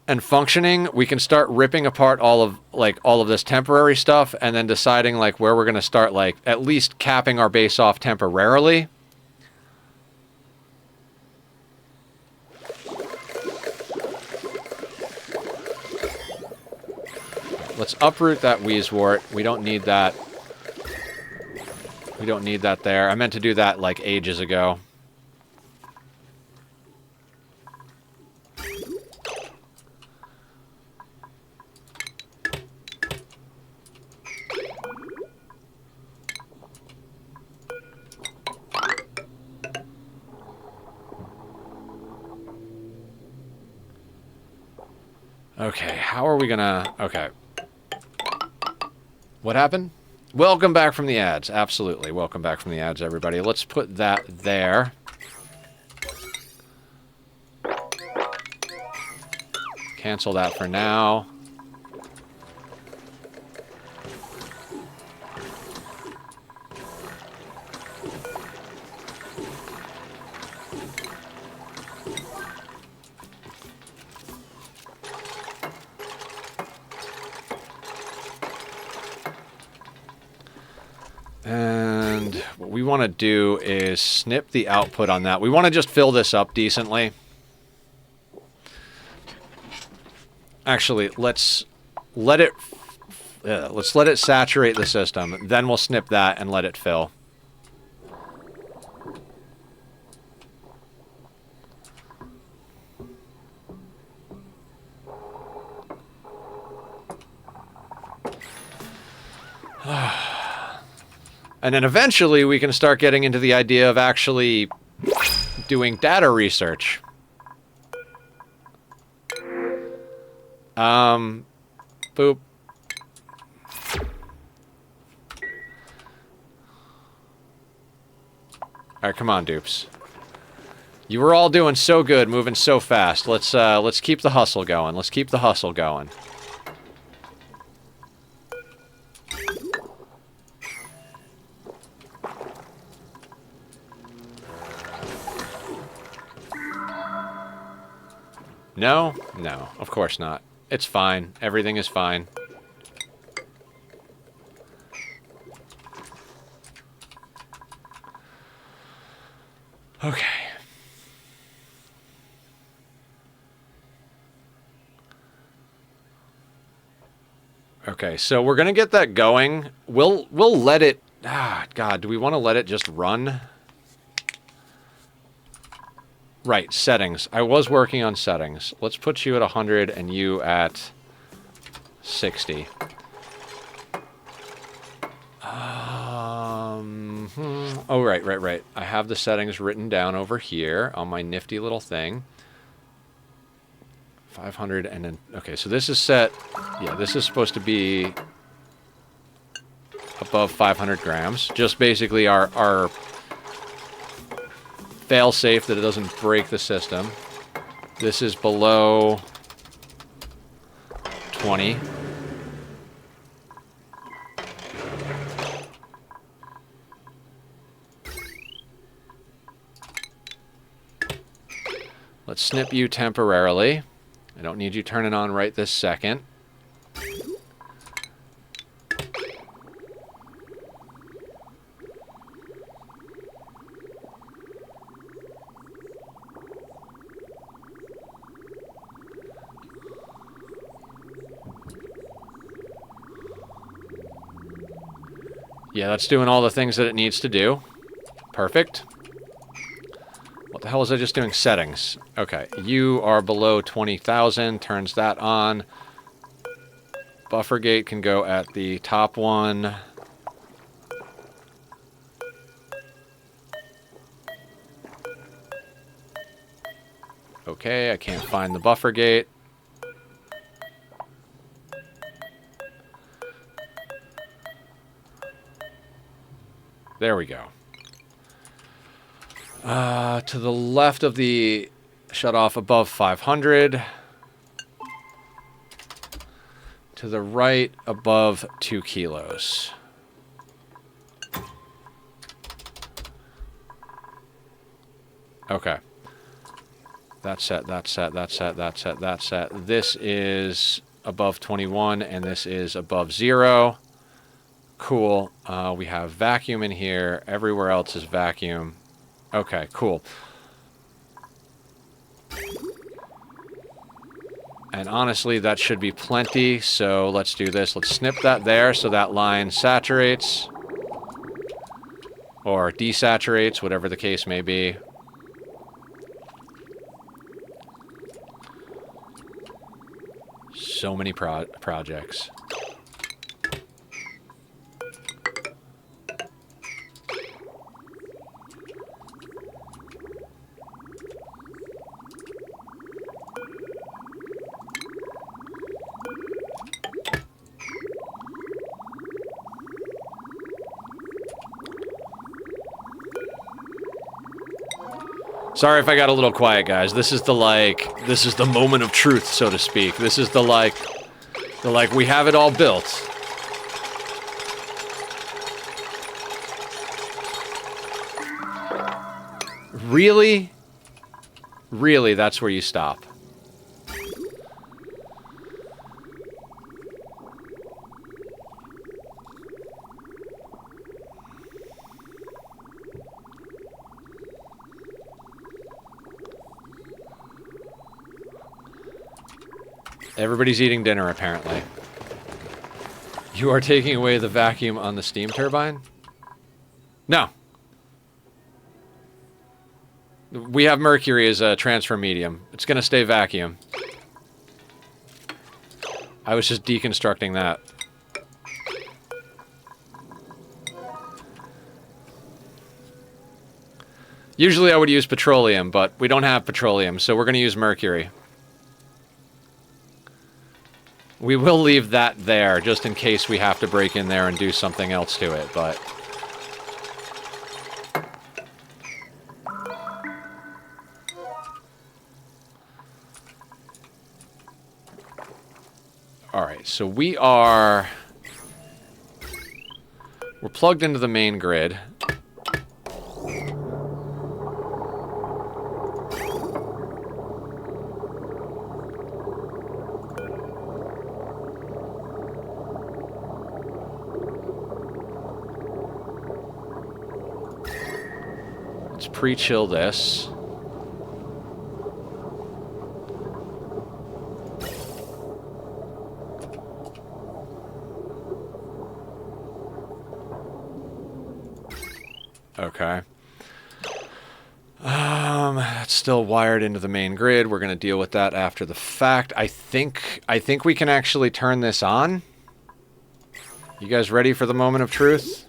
Speaker 1: and functioning, we can start ripping apart all of this temporary stuff and then deciding like where we're going to start, like at least capping our base off temporarily. Let's uproot that wheezewort. We don't need that. We don't need that there. I meant to do that like ages ago. Okay, how are we gonna... Okay. What happened? Welcome back from the ads. Absolutely. Welcome back from the ads, everybody. Let's put that there. Cancel that for now. And what we want to do is snip the output on that. We want to just fill this up decently. Actually, let's let it saturate the system. Then we'll snip that and let it fill. And then eventually we can start getting into the idea of actually doing data research. Boop. Alright, come on, dupes. You were all doing so good, moving so fast. Let's keep the hustle going. Let's keep the hustle going. No? No, of course not. It's fine. Everything is fine. Okay. Okay, so we're gonna get that going. We'll let it... Ah, God, do we want to let it just run? Right, settings. I was working on settings. Let's put you at 100 and you at 60. Oh, right. I have the settings written down over here on my nifty little thing. 500 and then... Okay, so this is set... Yeah, this is supposed to be above 500 grams. Just basically our fail-safe that it doesn't break the system. This is below 20. Let's snip you temporarily. I don't need you turning on right this second. Yeah, that's doing all the things that it needs to do. Perfect. What the hell was I just doing? Settings. Okay, you are below 20,000. Turns that on. Buffer gate can go at the top one. Okay, I can't find the buffer gate. There we go. To the left of the shutoff above 500. To the right above 2 kilos. Okay. That's set, that's set, that's set, that's set, that's set. This is above 21 and this is above 0. Cool. We have vacuum in here. Everywhere else is vacuum. Okay, cool. And honestly, that should be plenty, so let's do this. Let's snip that there so that line saturates. Or desaturates, whatever the case may be. So many projects. Sorry if I got a little quiet, guys. This is the, like, this is the moment of truth, so to speak. This is the, like, we have it all built. Really? Really, that's where you stop. Everybody's eating dinner, apparently. You are taking away the vacuum on the steam turbine? No. We have mercury as a transfer medium. It's gonna stay vacuum. I was just deconstructing that. Usually I would use petroleum, but we don't have petroleum, so we're gonna use mercury. We will leave that there, just in case we have to break in there and do something else to it, but... Alright, so we're plugged into the main grid. Let's pre-chill this. Okay. It's still wired into the main grid. We're going to deal with that after the fact. I think we can actually turn this on. You guys ready for the moment of truth?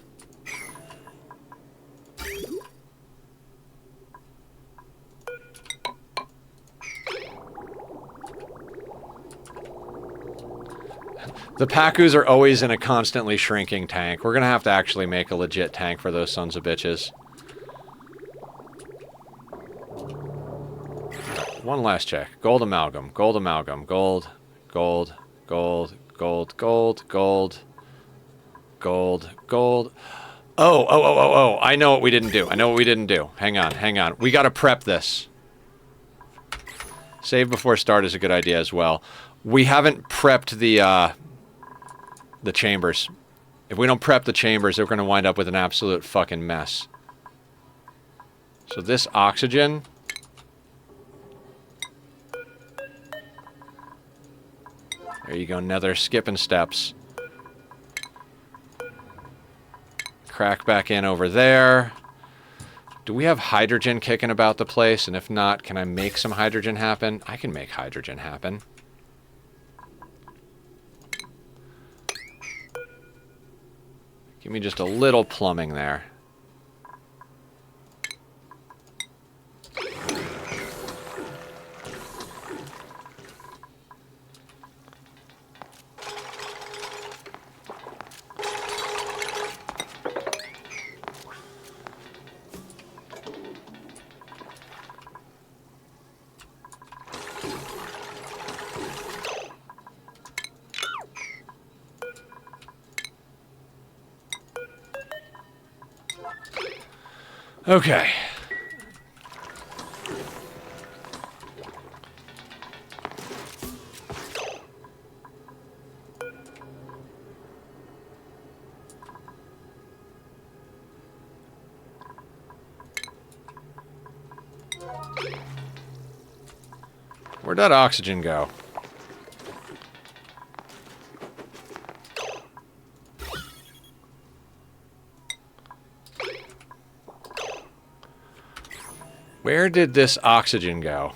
Speaker 1: The Pacus are always in a constantly shrinking tank. We're gonna have to actually make a legit tank for those sons of bitches. One last check. Gold amalgam. Gold amalgam. Gold. Gold. Gold. Gold. Gold. Gold. Gold. Gold. Oh. I know what we didn't do. I know what we didn't do. Hang on. Hang on. We gotta prep this. Save before start is a good idea as well. We haven't prepped the chambers. If we don't prep the chambers, they're going to wind up with an absolute fucking mess. So this oxygen... There you go, Nether. Skipping steps. Crack back in over there. Do we have hydrogen kicking about the place? And if not, can I make some hydrogen happen? I can make hydrogen happen. Give me just a little plumbing there. Okay. Where'd that oxygen go? Where did this oxygen go?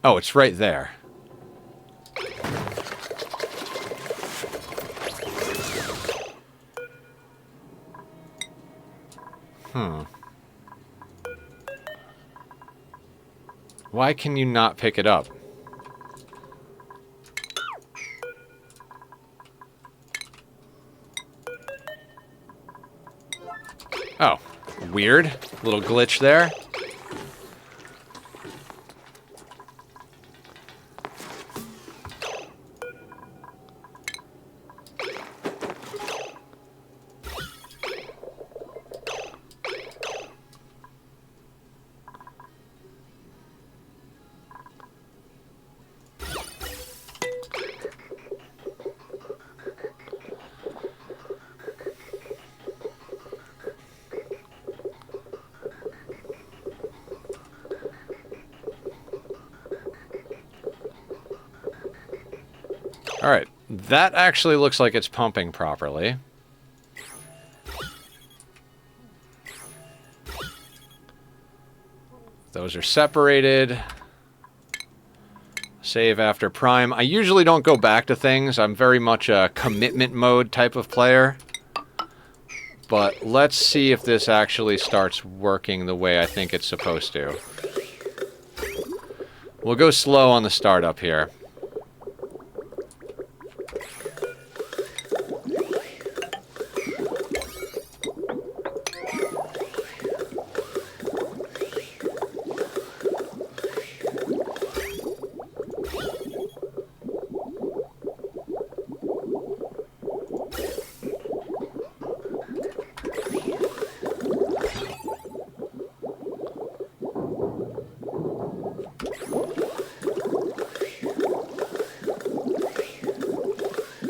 Speaker 1: Oh, it's right there. Why can you not pick it up? Weird. Little glitch there. Alright, that actually looks like it's pumping properly. Those are separated. Save after prime. I usually don't go back to things. I'm very much a commitment mode type of player. But let's see if this actually starts working the way I think it's supposed to. We'll go slow on the startup here.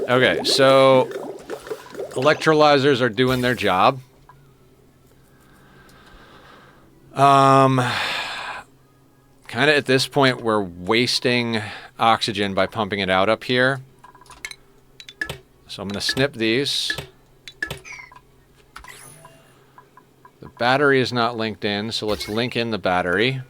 Speaker 1: Okay, so electrolyzers are doing their job. Kind of at this point, we're wasting oxygen by pumping it out up here. So I'm going to snip these. The battery is not linked in, so let's link in the battery.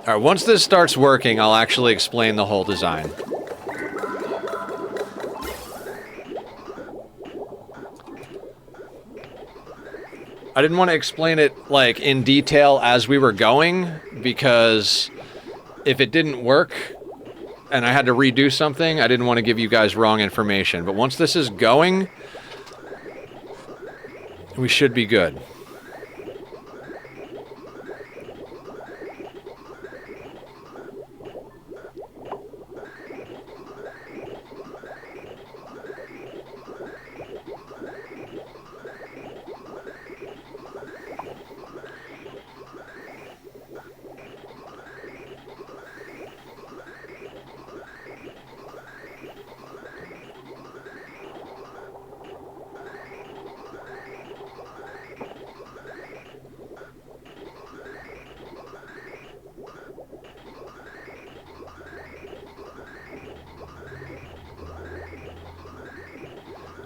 Speaker 1: Alright, once this starts working, I'll actually explain the whole design. I didn't want to explain it, like, in detail as we were going, because if it didn't work and I had to redo something, I didn't want to give you guys wrong information. But once this is going, we should be good.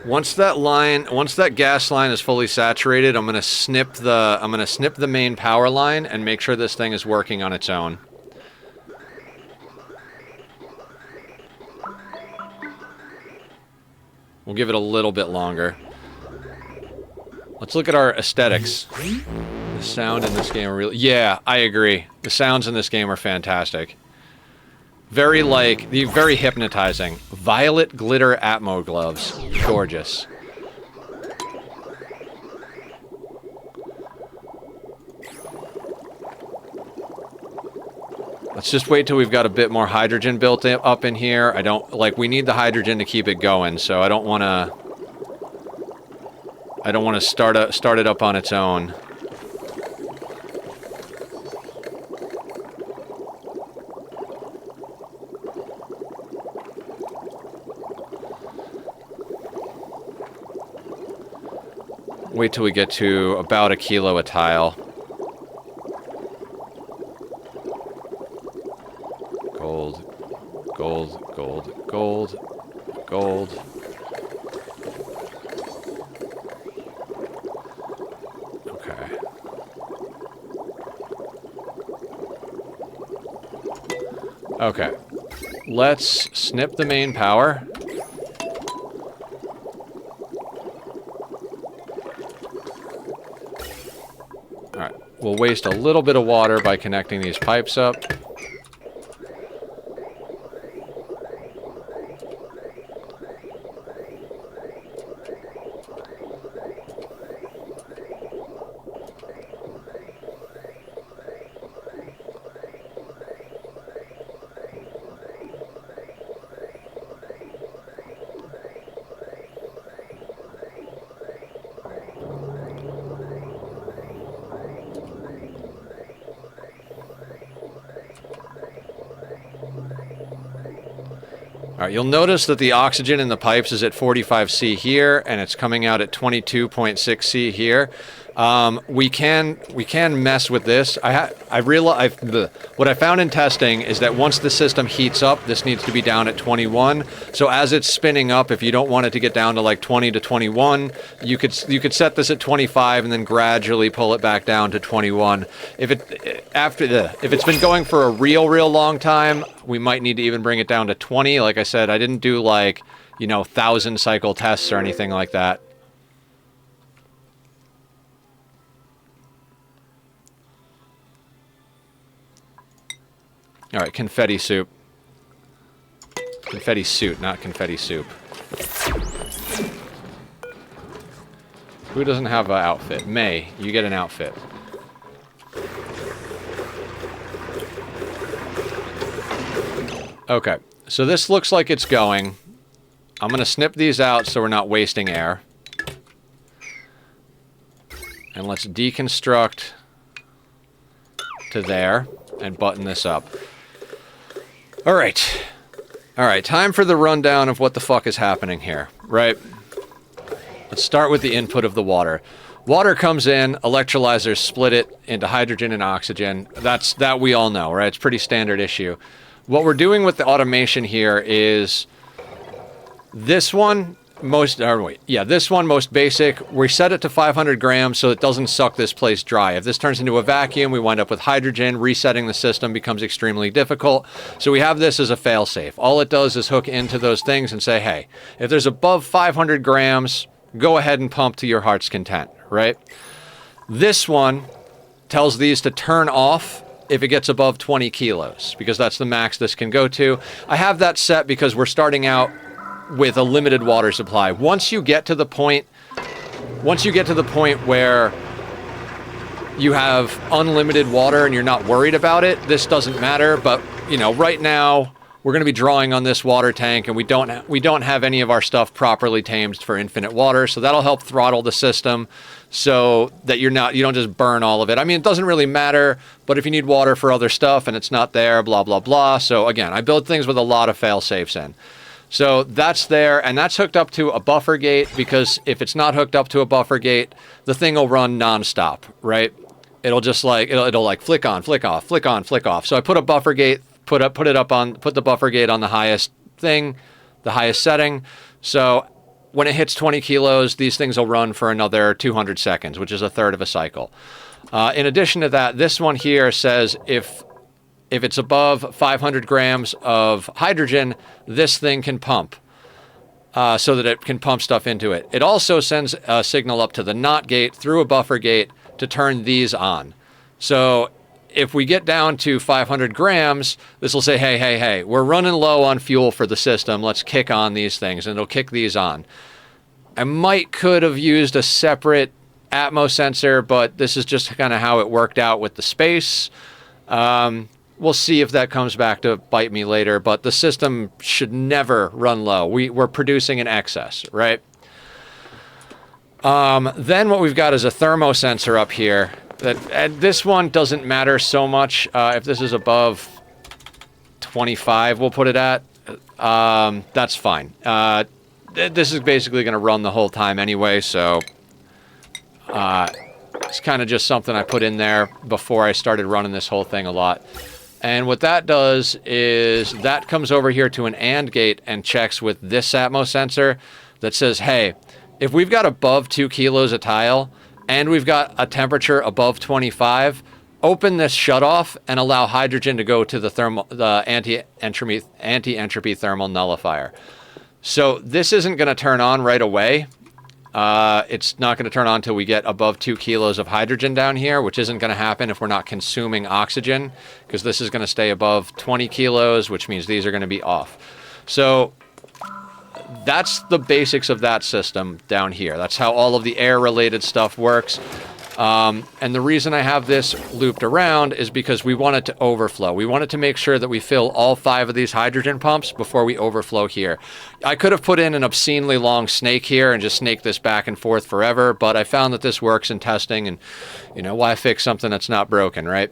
Speaker 1: Once that gas line is fully saturated, I'm gonna snip the main power line and make sure this thing is working on its own. We'll give it a little bit longer. Let's look at our aesthetics. The sound in this game are really... Yeah, I agree. The sounds in this game are fantastic. Very hypnotizing. Violet glitter Atmo gloves. Gorgeous. Let's just wait till we've got a bit more hydrogen built up in here. We need the hydrogen to keep it going, so I don't want to start it up on its own. Wait till we get to about 1 kilo a tile. gold, gold, gold, gold, gold. Okay. Okay. Let's snip the main power. Alright. We'll waste a little bit of water by connecting these pipes up. Alright, you'll notice that the oxygen in the pipes is at 45C here, and it's coming out at 22.6C here. We can mess with this. What I found in testing is that once the system heats up, this needs to be down at 21. So as it's spinning up, if you don't want it to get down to like 20 to 21, you could set this at 25 and then gradually pull it back down to 21. If it's been going for a real long time, we might need to even bring it down to 20. Like I said, I didn't do like, 1,000 cycle tests or anything like that. All right, confetti soup. Confetti suit, not confetti soup. Who doesn't have an outfit? May, you get an outfit. Okay, so this looks like it's going. I'm going to snip these out so we're not wasting air. And let's deconstruct to there and button this up. All right, time for the rundown of what the fuck is happening here, right? Let's start with the input of the water. Water comes in, electrolyzers split it into hydrogen and oxygen. That we all know, right? It's a pretty standard issue. What we're doing with the automation here is this one most basic. We set it to 500 grams so it doesn't suck this place dry. If this turns into a vacuum, we wind up with hydrogen. Resetting the system becomes extremely difficult. So we have this as a fail-safe. All it does is hook into those things and say, hey, if there's above 500 grams, go ahead and pump to your heart's content, right? This one tells these to turn off if it gets above 20 kilos, because that's the max this can go to. I have that set because we're starting out with a limited water supply. Once you get to the point where you have unlimited water and you're not worried about it, this doesn't matter. But, right now we're going to be drawing on this water tank, and we don't have any of our stuff properly tamed for infinite water, so that'll help throttle the system so that you don't just burn all of it. I mean, it doesn't really matter, but if you need water for other stuff and it's not there, blah, blah, blah. So again, I build things with a lot of fail-safes in. So that's there, and that's hooked up to a buffer gate, because if it's not hooked up to a buffer gate, the thing will run nonstop, right? It'll just it'll like flick on, flick off, flick on, flick off. So I put a buffer gate, put the buffer gate on the highest thing, the highest setting. So when it hits 20 kilos, these things will run for another 200 seconds, which is a third of a cycle. In addition to that, this one here says if it's above 500 grams of hydrogen, this thing can pump so that it can pump stuff into it. It also sends a signal up to the NOT gate through a buffer gate to turn these on. So if we get down to 500 grams, this will say, hey, we're running low on fuel for the system. Let's kick on these things, and it'll kick these on. I could have used a separate Atmos sensor, but this is just kind of how it worked out with the space. We'll see if that comes back to bite me later, but the system should never run low. We're producing in excess, right? Then what we've got is a thermosensor up here. And this one doesn't matter so much. If this is above 25, we'll put it at. That's fine. This is basically going to run the whole time anyway, so it's kind of just something I put in there before I started running this whole thing a lot. And what that does is that comes over here to an AND gate and checks with this Atmos sensor that says, hey, if we've got above 2 kilos a tile and we've got a temperature above 25, open this shutoff and allow hydrogen to go to the anti-entropy thermal nullifier. So this isn't going to turn on right away. It's not going to turn on until we get above 2 kilos of hydrogen down here, which isn't going to happen if we're not consuming oxygen, because this is going to stay above 20 kilos, which means these are going to be off. So that's the basics of that system down here. That's how all of the air-related stuff works. And the reason I have this looped around is because we want it to overflow. We wanted to make sure that we fill all 5 of these hydrogen pumps before we overflow here. I could have put in an obscenely long snake here and just snake this back and forth forever, but I found that this works in testing, and, you know, why fix something that's not broken, right?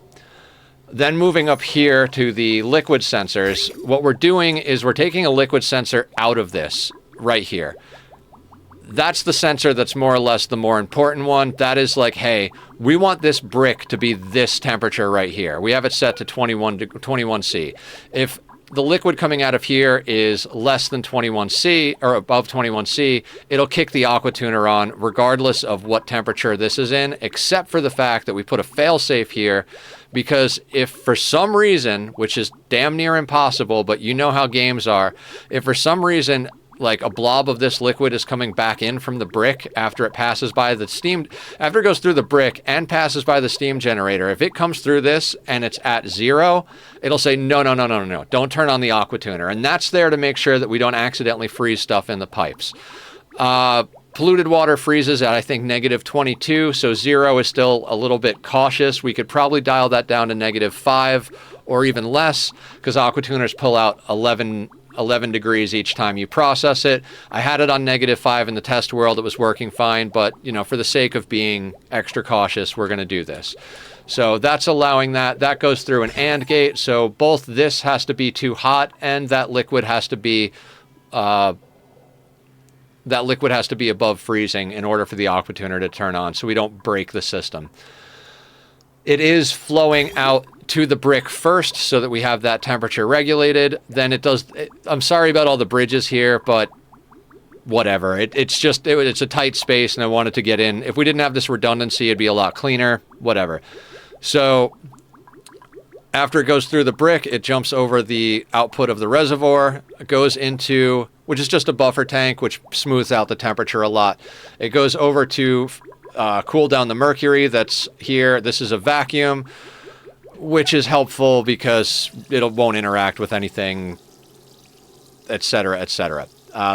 Speaker 1: Then moving up here to the liquid sensors, what we're doing is we're taking a liquid sensor out of this right here. That's the sensor that's more or less the more important one. That is like, hey, we want this brick to be this temperature right here. We have it set to 21C. If the liquid coming out of here is less than 21C or above 21C, it'll kick the aqua tuner on regardless of what temperature this is in, except for the fact that we put a failsafe here, because if for some reason, which is damn near impossible, but you know how games are, if for some reason like a blob of this liquid is coming back in from the brick after it passes by the steam, after it goes through the brick and passes by the steam generator, if it comes through this and it's at 0, it'll say, no, don't turn on the aqua tuner. And that's there to make sure that we don't accidentally freeze stuff in the pipes. Polluted water freezes at, I think, -22, so 0 is still a little bit cautious. We could probably dial that down to -5 or even less, because aqua tuners pull out 11 degrees each time you process it. I had it on -5 in the test world. It was working fine, but, you know, for the sake of being extra cautious, we're going to do this. So that's allowing that. That goes through an AND gate, so both this has to be too hot and that liquid has to be above freezing in order for the aqua tuner to turn on, so we don't break the system. It is flowing out to the brick first so that we have that temperature regulated. Then it does. I'm sorry about all the bridges here, but whatever. It's a tight space and I wanted to get in. If we didn't have this redundancy, it'd be a lot cleaner, whatever. So after it goes through the brick, it jumps over the output of the reservoir, goes into, which is just a buffer tank, which smooths out the temperature a lot. It goes over to cool down the mercury that's here. This is a vacuum, which is helpful because it won't interact with anything, etc., etc.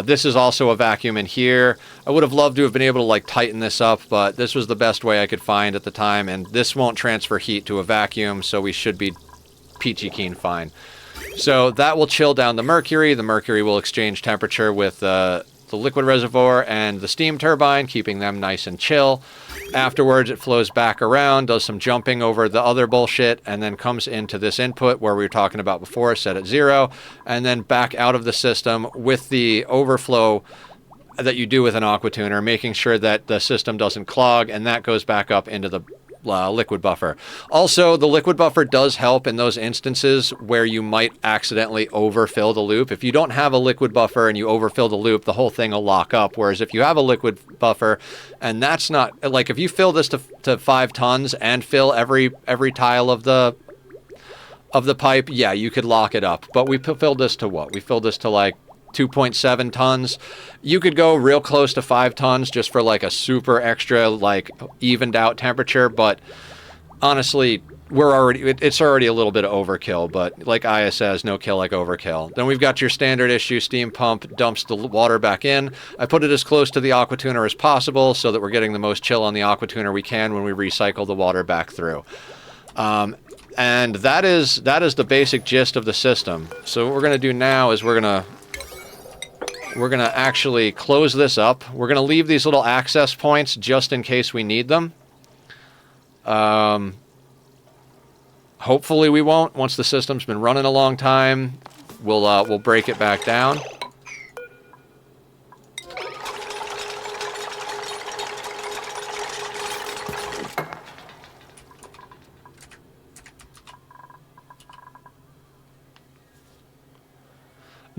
Speaker 1: This is also a vacuum in here. I would have loved to have been able to like tighten this up, but this was the best way I could find at the time, and this won't transfer heat to a vacuum, so we should be peachy keen fine. So that will chill down the mercury. The mercury will exchange temperature with the liquid reservoir and the steam turbine, keeping them nice and chill. Afterwards, it flows back around, does some jumping over the other bullshit, and then comes into this input where we were talking about before, set at 0, and then back out of the system with the overflow that you do with an aqua tuner, making sure that the system doesn't clog, and that goes back up into the liquid buffer. Also, the liquid buffer does help in those instances where you might accidentally overfill the loop. If you don't have a liquid buffer and you overfill the loop, the whole thing will lock up. Whereas if you have a liquid buffer, and that's not, like if you fill this to 5 tons and fill every tile of the pipe, yeah, you could lock it up. But we filled this to what? We filled this to like 2.7 tons. You could go real close to 5 tons just for like a super extra, like evened out temperature, but honestly, it's already a little bit of overkill, but like Aya says, no kill like overkill. Then we've got your standard issue steam pump, dumps the water back in. I put it as close to the aqua tuner as possible so that we're getting the most chill on the aqua tuner we can when we recycle the water back through. And that is the basic gist of the system. So what we're going to do now is we're going to actually close this up. We're going to leave these little access points just in case we need them. Hopefully we won't. Once the system's been running a long time, we'll break it back down.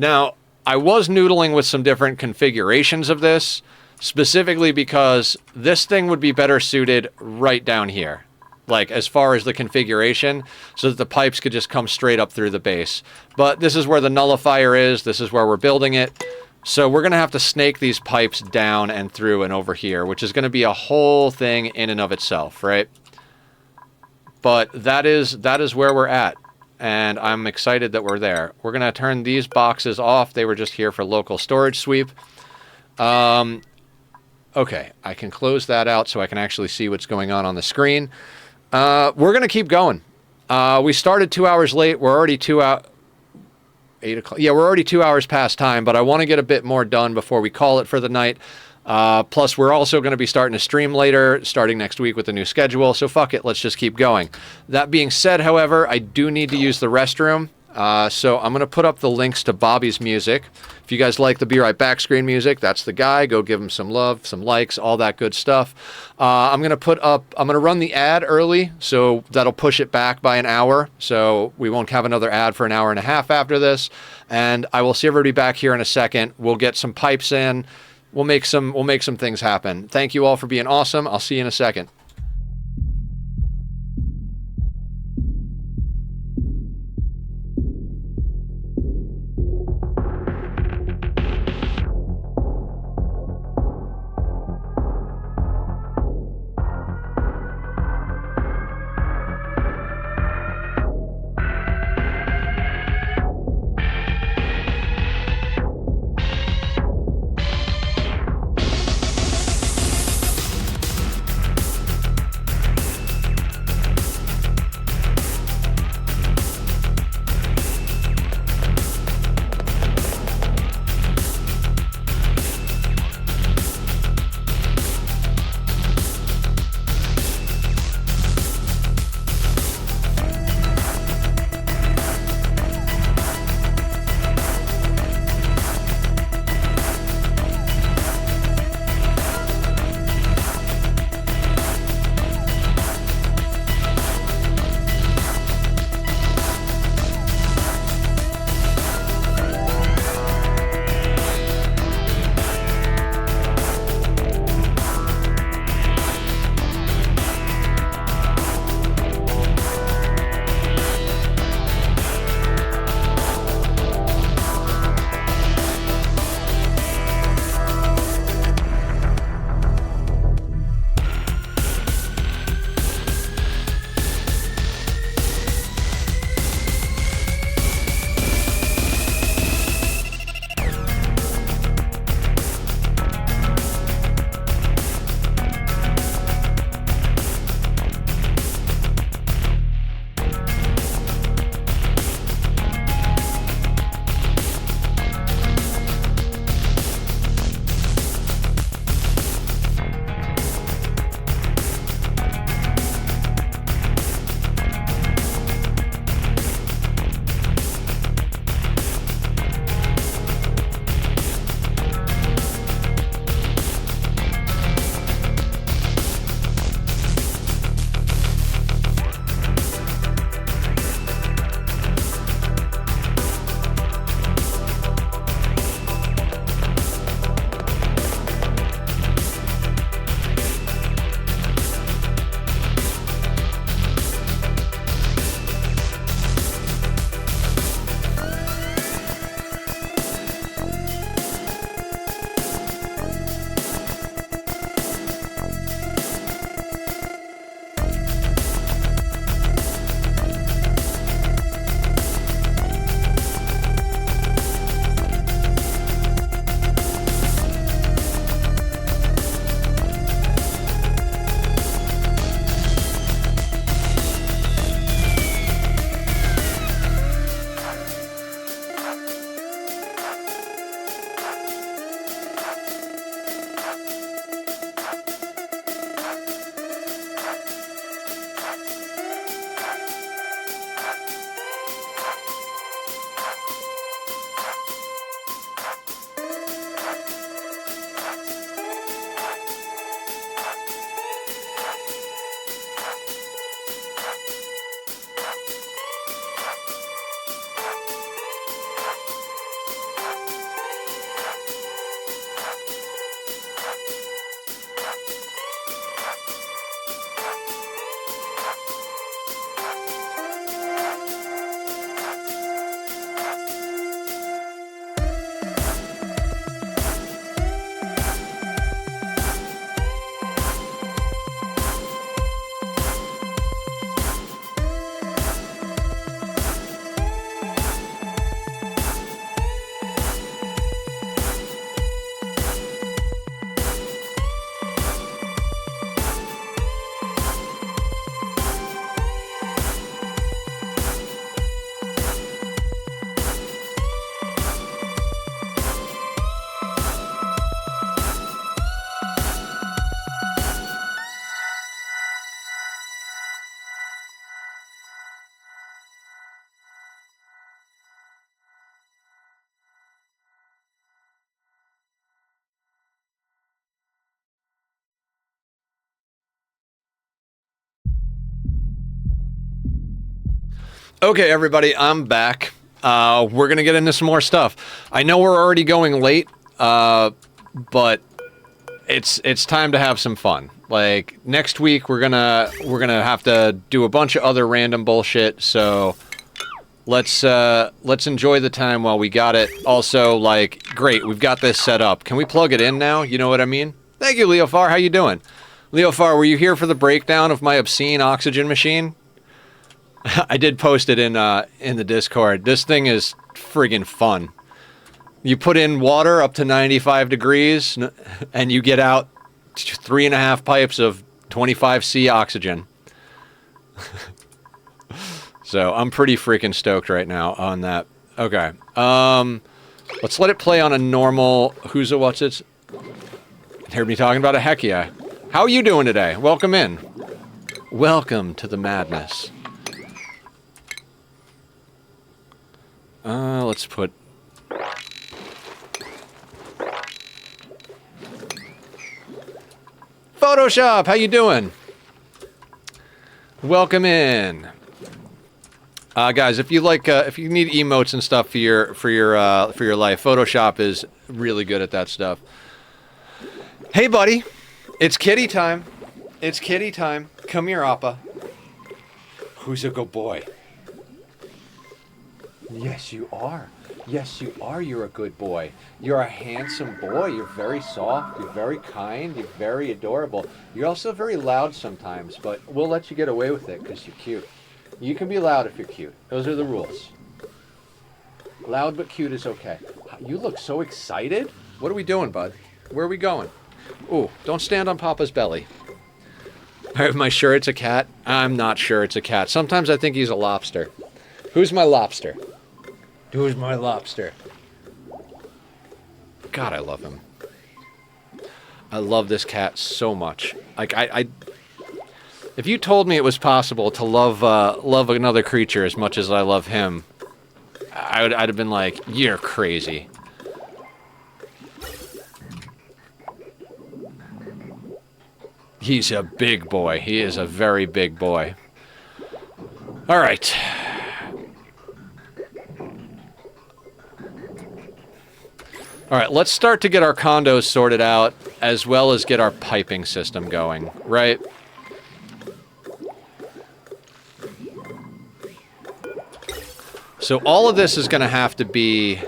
Speaker 1: Now, I was noodling with some different configurations of this, specifically because this thing would be better suited right down here, like as far as the configuration, so that the pipes could just come straight up through the base. But this is where the nullifier is, this is where we're building it, so we're going to have to snake these pipes down and through and over here, which is going to be a whole thing in and of itself, right? But that is where we're at. And I'm excited that we're there. We're going to turn these boxes off. They were just here for local storage sweep. Okay, I can close that out so I can actually see what's going on the screen. We're going to keep going. We started 2 hours late. We're already 8 o'clock. Yeah, we're already 2 hours past time, but I want to get a bit more done before we call it for the night. Plus, we're also going to be starting to stream later, starting next week with the new schedule, so fuck it, let's just keep going. That being said, however, I do need to use the restroom, so I'm going to put up the links to Bobby's music. If you guys like the Be Right Back screen music, that's the guy. Go give him some love, some likes, all that good stuff. I'm going to run the ad early, so that'll push it back by an hour, so we won't have another ad for an hour and a half after this, and I will see everybody back here in a second. We'll get some pipes in. We'll make some things happen. Thank you all for being awesome. I'll see you in a second. Okay, everybody, I'm back. We're gonna get into some more stuff. I know we're already going late, but it's time to have some fun. Like next week, we're gonna have to do a bunch of other random bullshit. So let's enjoy the time while we got it. Also, like, great, we've got this set up. Can we plug it in now? You know what I mean? Thank you, Leofar. How you doing? Leofar, were you here for the breakdown of my obscene oxygen machine? I did post it in the Discord. This thing is friggin' fun. You put in water up to 95 degrees, and you get out 3.5 pipes of 25C oxygen. So I'm pretty freaking stoked right now on that. Okay. Let's let it play on a normal who's a what's it's. Heard me talking about a heck yeah. How are you doing today? Welcome in. Welcome to the madness. Let's put... Photoshop, how you doing? Welcome in. Guys, if you like, if you need emotes and stuff for your life, Photoshop is really good at that stuff. Hey, buddy, it's kitty time. It's kitty time. Come here, Appa. Who's a good boy? Yes, you are. Yes, you are. You're a good boy. You're a handsome boy. You're very soft. You're very kind. You're very adorable. You're also very loud sometimes, but we'll let you get away with it because you're cute. You can be loud if you're cute. Those are the rules. Loud but cute is okay. You look so excited. What are we doing, bud? Where are we going? Ooh, don't stand on Papa's belly. Am I sure it's a cat? I'm not sure it's a cat. Sometimes I think he's a lobster. Who's my lobster? Who's my lobster? God, I love him. I love this cat so much. Like, if you told me it was possible to love another creature as much as I love him, I'd have been like, you're crazy. He's a big boy. He is a very big boy. All right. All right, let's start to get our condos sorted out, as well as get our piping system going, right? So all of this is going to have to be...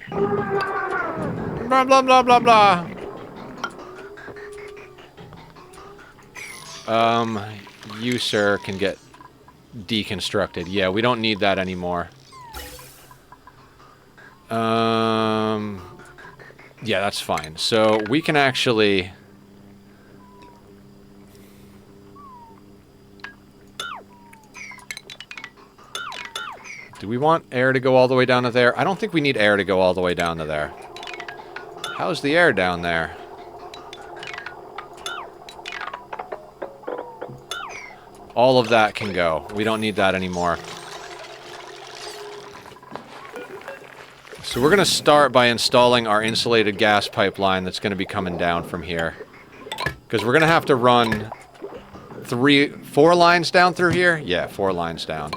Speaker 1: Blah, blah, blah, blah, blah. You, sir, can get deconstructed. Yeah, we don't need that anymore. Yeah, that's fine. So we can actually... Do we want air to go all the way down to there? I don't think we need air to go all the way down to there. How's the air down there? All of that can go. We don't need that anymore. So we're going to start by installing our insulated gas pipeline that's going to be coming down from here. Because we're going to have to run 4 lines down through here? Yeah, 4 lines down.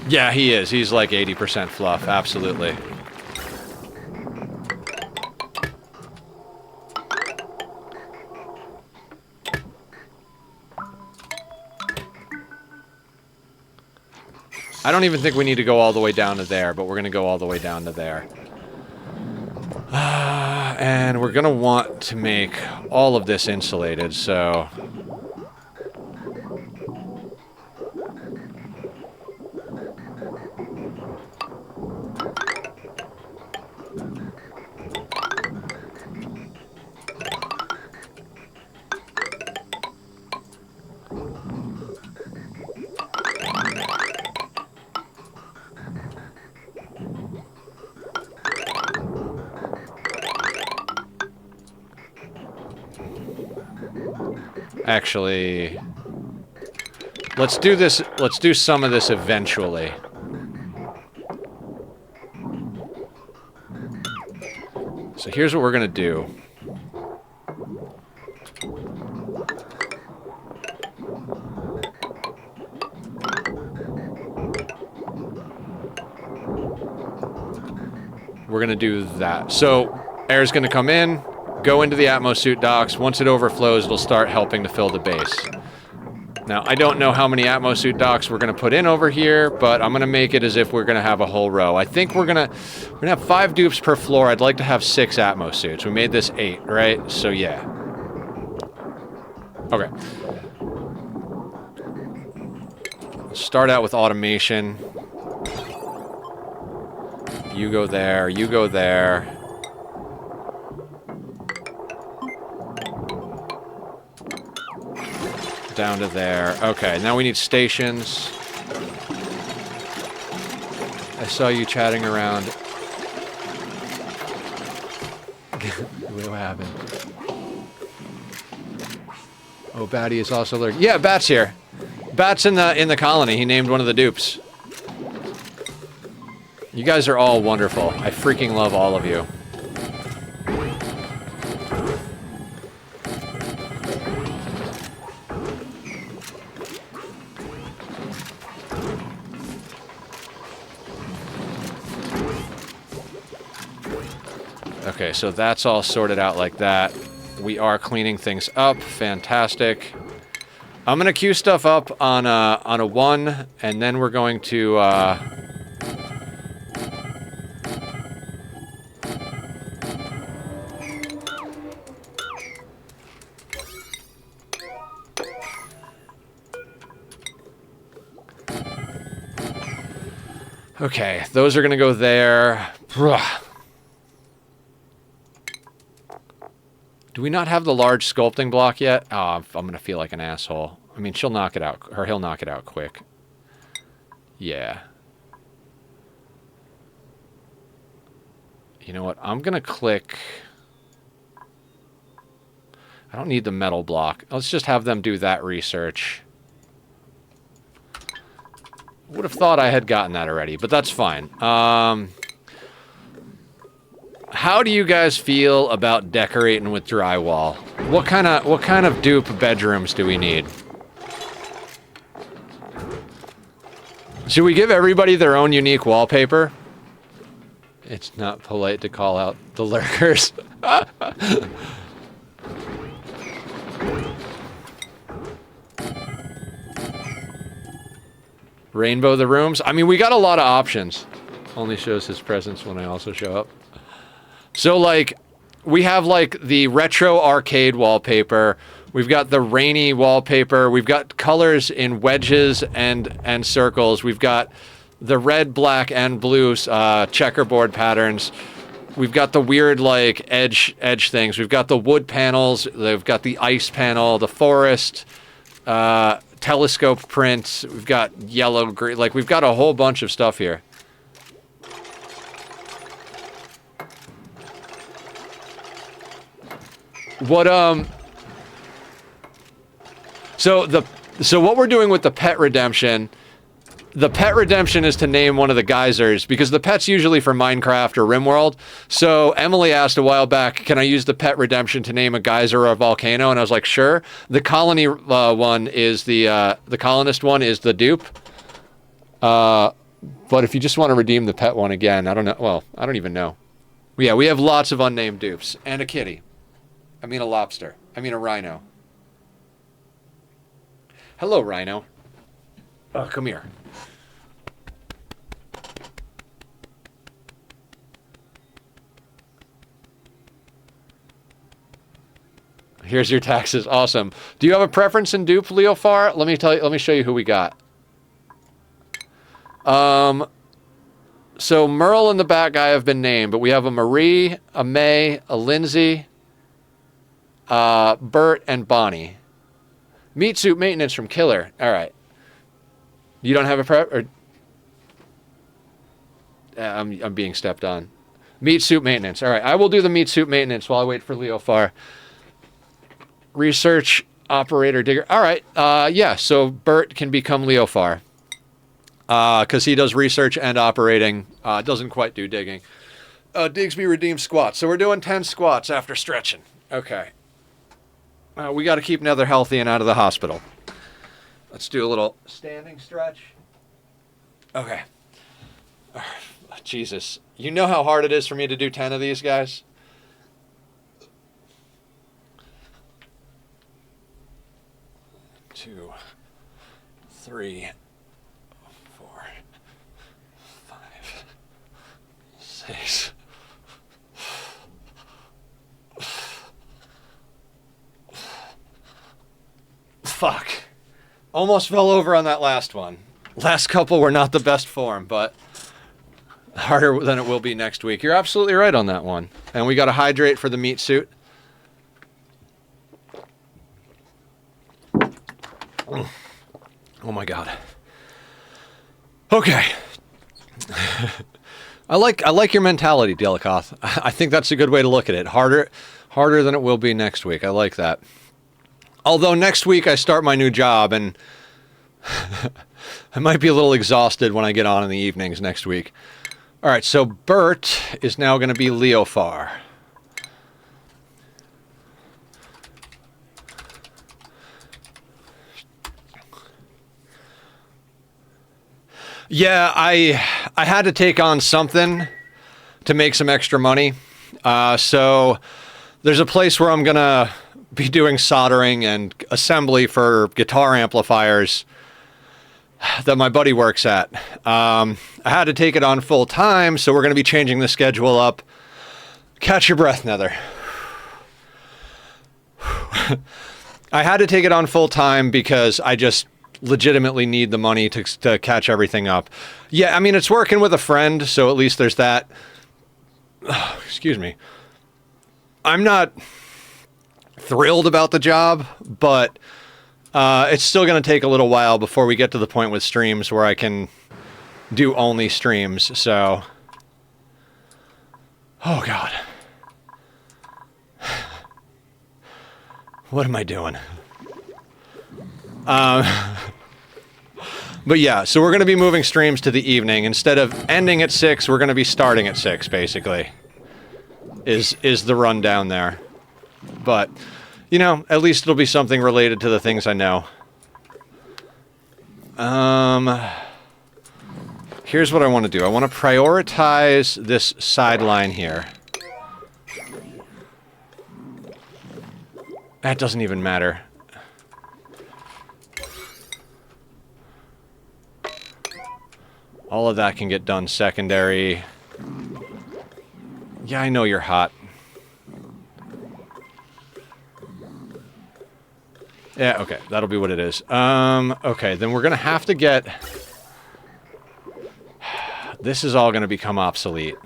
Speaker 1: Yeah, he is. He's like 80% fluff. Absolutely. I don't even think we need to go all the way down to there, but we're going to go all the way down to there. And we're going to want to make all of this insulated, so... Actually, let's do this, let's do some of this eventually. So here's what we're going to do. We're going to do that. So air's going to come in, go into the atmosuit docks. Once it overflows, it'll start helping to fill the base. Now, I don't know how many atmosuit docks we're going to put in over here, but I'm going to make it as if we're going to have a whole row. I think we're going to have 5 dupes per floor. I'd like to have 6 atmosuits. We made this 8, right? So, yeah. Okay. Start out with automation. You go there. You go there. Down to there. Okay, now we need stations. I saw you chatting around. What happened? Oh, Batty is also lurking. Yeah, Bat's here. Bat's in the colony. He named one of the dupes. You guys are all wonderful. I freaking love all of you. Okay, so that's all sorted out like that. We are cleaning things up. Fantastic. I'm gonna queue stuff up on a 1, and then we're going to okay, those are gonna go there. Do we not have the large sculpting block yet? Oh, I'm gonna feel like an asshole. I mean, she'll knock it out, or he'll knock it out quick. Yeah. You know what? I'm gonna click... I don't need the metal block. Let's just have them do that research. Would have thought I had gotten that already, but that's fine. How do you guys feel about decorating with drywall? What kind of dupe bedrooms do we need? Should we give everybody their own unique wallpaper? It's not polite to call out the lurkers. Rainbow the rooms. I mean, we got a lot of options. Only shows his presence when I also show up. So, like, we have, like, the retro arcade wallpaper. We've got the rainy wallpaper. We've got colors in wedges and circles. We've got the red, black, and blue checkerboard patterns. We've got the weird, like, edge things. We've got the wood panels. We've got the ice panel, the forest, telescope prints. We've got yellow, green. Like, we've got a whole bunch of stuff here. What, so what we're doing with the pet redemption is to name one of the geysers, because the pet's usually for Minecraft or RimWorld. So Emily asked a while back, can I use the pet redemption to name a geyser or a volcano? And I was like, sure. The colony one is the colonist one is the dupe. But if you just want to redeem the pet one again, I don't know. Well, I don't even know. Yeah, we have lots of unnamed dupes. And a kitty. I mean a lobster. I mean a rhino. Hello, rhino. Oh, come here. Here's your taxes. Awesome. Do you have a preference in dupe, Leofar? Let me show you who we got. So Merle and the Bat Guy have been named, but we have a Marie, a May, a Lindsay, Bert, and Bonnie. Meat suit maintenance from Killer. All right. You don't have a prep? Or I'm being stepped on. Meat suit maintenance. All right. I will do the meat suit maintenance while I wait for Leofar. Research operator digger. All right. Yeah. So Bert can become Leofar. Because he does research and operating. Doesn't quite do digging. Digsby redeemed squats. So we're doing 10 squats after stretching. Okay. We got to keep Nether healthy and out of the hospital. Let's do a little standing stretch. Okay. Jesus. You know how hard it is for me to do 10 of these, guys? Two, three, 4, 5, 6. Fuck. Almost fell over on that last one. Last couple were not the best form, but harder than it will be next week. You're absolutely right on that one. And we got to hydrate for the meat suit. Oh my god. Okay. I like your mentality, Delikoth. I think that's a good way to look at it. Harder than it will be next week. I like that. Although next week I start my new job and I might be a little exhausted when I get on in the evenings next week. All right, so Bert is now going to be Leofar. Yeah, I had to take on something to make some extra money. So there's a place where I'm going to be doing soldering and assembly for guitar amplifiers that my buddy works at. I had to take it on full time, so we're going to be changing the schedule up. Catch your breath, Nether. I had to take it on full time because I just legitimately need the money to catch everything up. Yeah, I mean, it's working with a friend, so at least there's that. Excuse me. I'm not thrilled about the job, but it's still going to take a little while before we get to the point with streams where I can do only streams, so... Oh, God. What am I doing? But yeah, so we're going to be moving streams to the evening. Instead of ending at 6, we're going to be starting at 6, basically. Is the rundown there. But, you know, at least it'll be something related to the things I know. Here's what I want to do. I want to prioritize this sideline here. That doesn't even matter. All of that can get done secondary. Yeah, I know you're hot. Yeah, okay, that'll be what it is. Okay, then we're gonna have to get... This is all gonna become obsolete.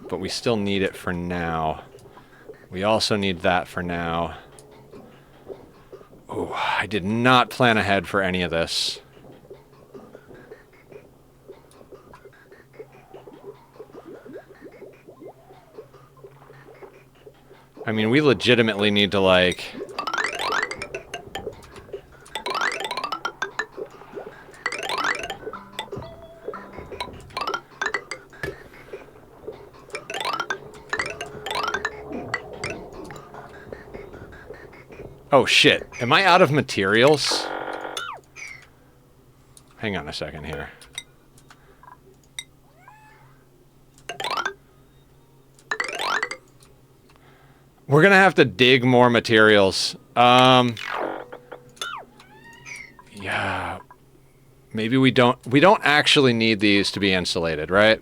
Speaker 1: But we still need it for now. We also need that for now. Oh, I did not plan ahead for any of this. I mean, we legitimately need to, like... Oh, shit. Am I out of materials? Hang on a second here. We're gonna have to dig more materials. Yeah. Maybe we don't actually need these to be insulated, right?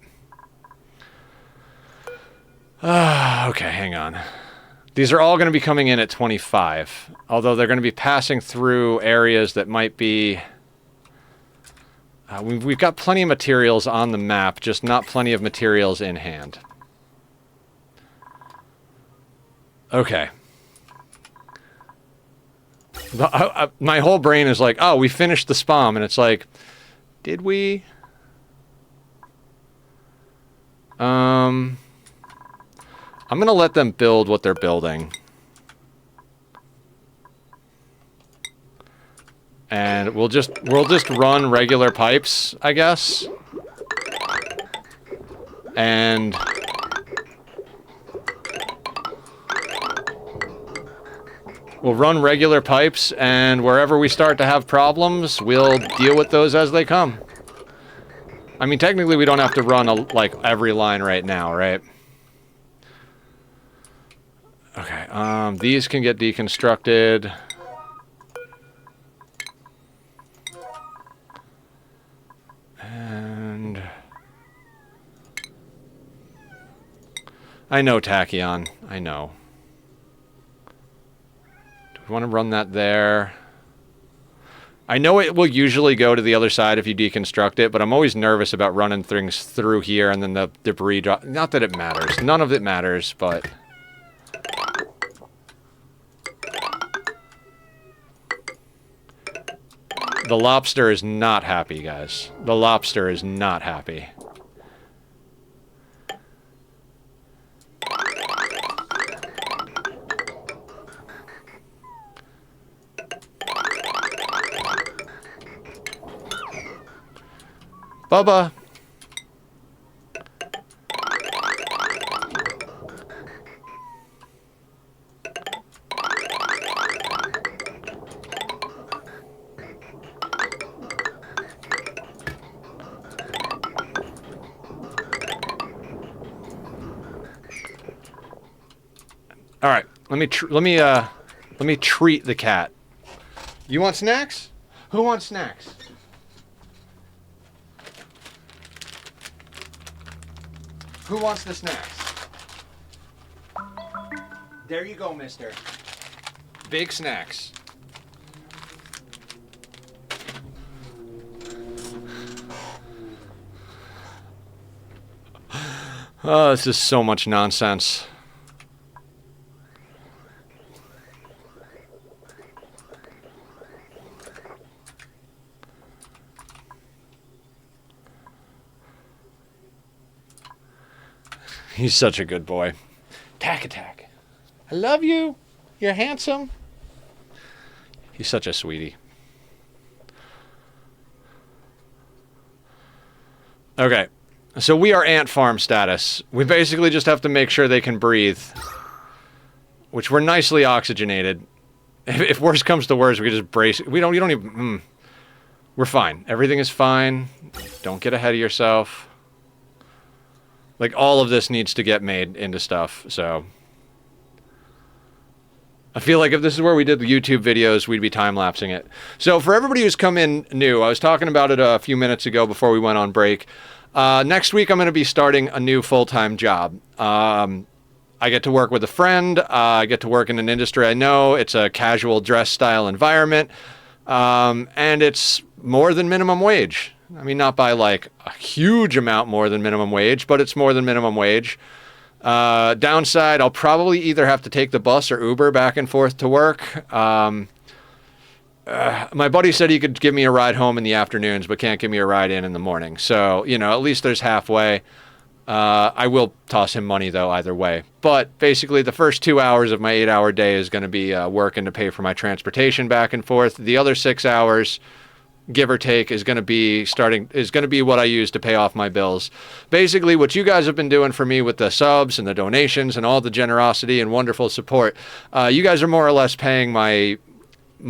Speaker 1: Okay, hang on. These are all going to be coming in at 25, although they're going to be passing through areas that might be... we've got plenty of materials on the map, just not plenty of materials in hand. Okay. My whole brain is like, oh, we finished the SPOM, and it's like, did we? I'm going to let them build what they're building. And we'll just run regular pipes, I guess. And we'll run regular pipes, and wherever we start to have problems, we'll deal with those as they come. I mean, technically, we don't have to run, like, every line right now, right? Okay, these can get deconstructed. And I know, Tachyon. I know. Do we want to run that there? I know it will usually go to the other side if you deconstruct it, but I'm always nervous about running things through here and then the debris drop. Not that it matters. None of it matters, but... The lobster is not happy, guys. The lobster is not happy. Bubba. All right, let me treat the cat. You want snacks? Who wants snacks? Who wants the snacks? There you go, mister. Big snacks. Oh, this is so much nonsense. He's such a good boy. Tack-a-tack. I love you. You're handsome. He's such a sweetie. Okay. So we are ant farm status. We basically just have to make sure they can breathe. Which we're nicely oxygenated. If worse comes to worse, we can just brace. You don't even... We're fine. Everything is fine. Don't get ahead of yourself. Like, all of this needs to get made into stuff, so... I feel like if this is where we did the YouTube videos, we'd be time-lapsing it. So, for everybody who's come in new, I was talking about it a few minutes ago before we went on break. Next week, I'm going to be starting a new full-time job. I get to work with a friend. I get to work in an industry I know. It's a casual dress style environment. And it's more than minimum wage. I mean, not by, like, a huge amount more than minimum wage, but it's more than minimum wage. Downside, I'll probably either have to take the bus or Uber back and forth to work. My buddy said he could give me a ride home in the afternoons, but can't give me a ride in the morning. So, you know, at least there's halfway. I will toss him money, though, either way. But basically, the first 2 hours of my 8-hour day is going to be working to pay for my transportation back and forth. The other 6 hours... give or take, is going to be what I use to pay off my bills. Basically, what you guys have been doing for me with the subs and the donations and all the generosity and wonderful support, you guys are more or less paying my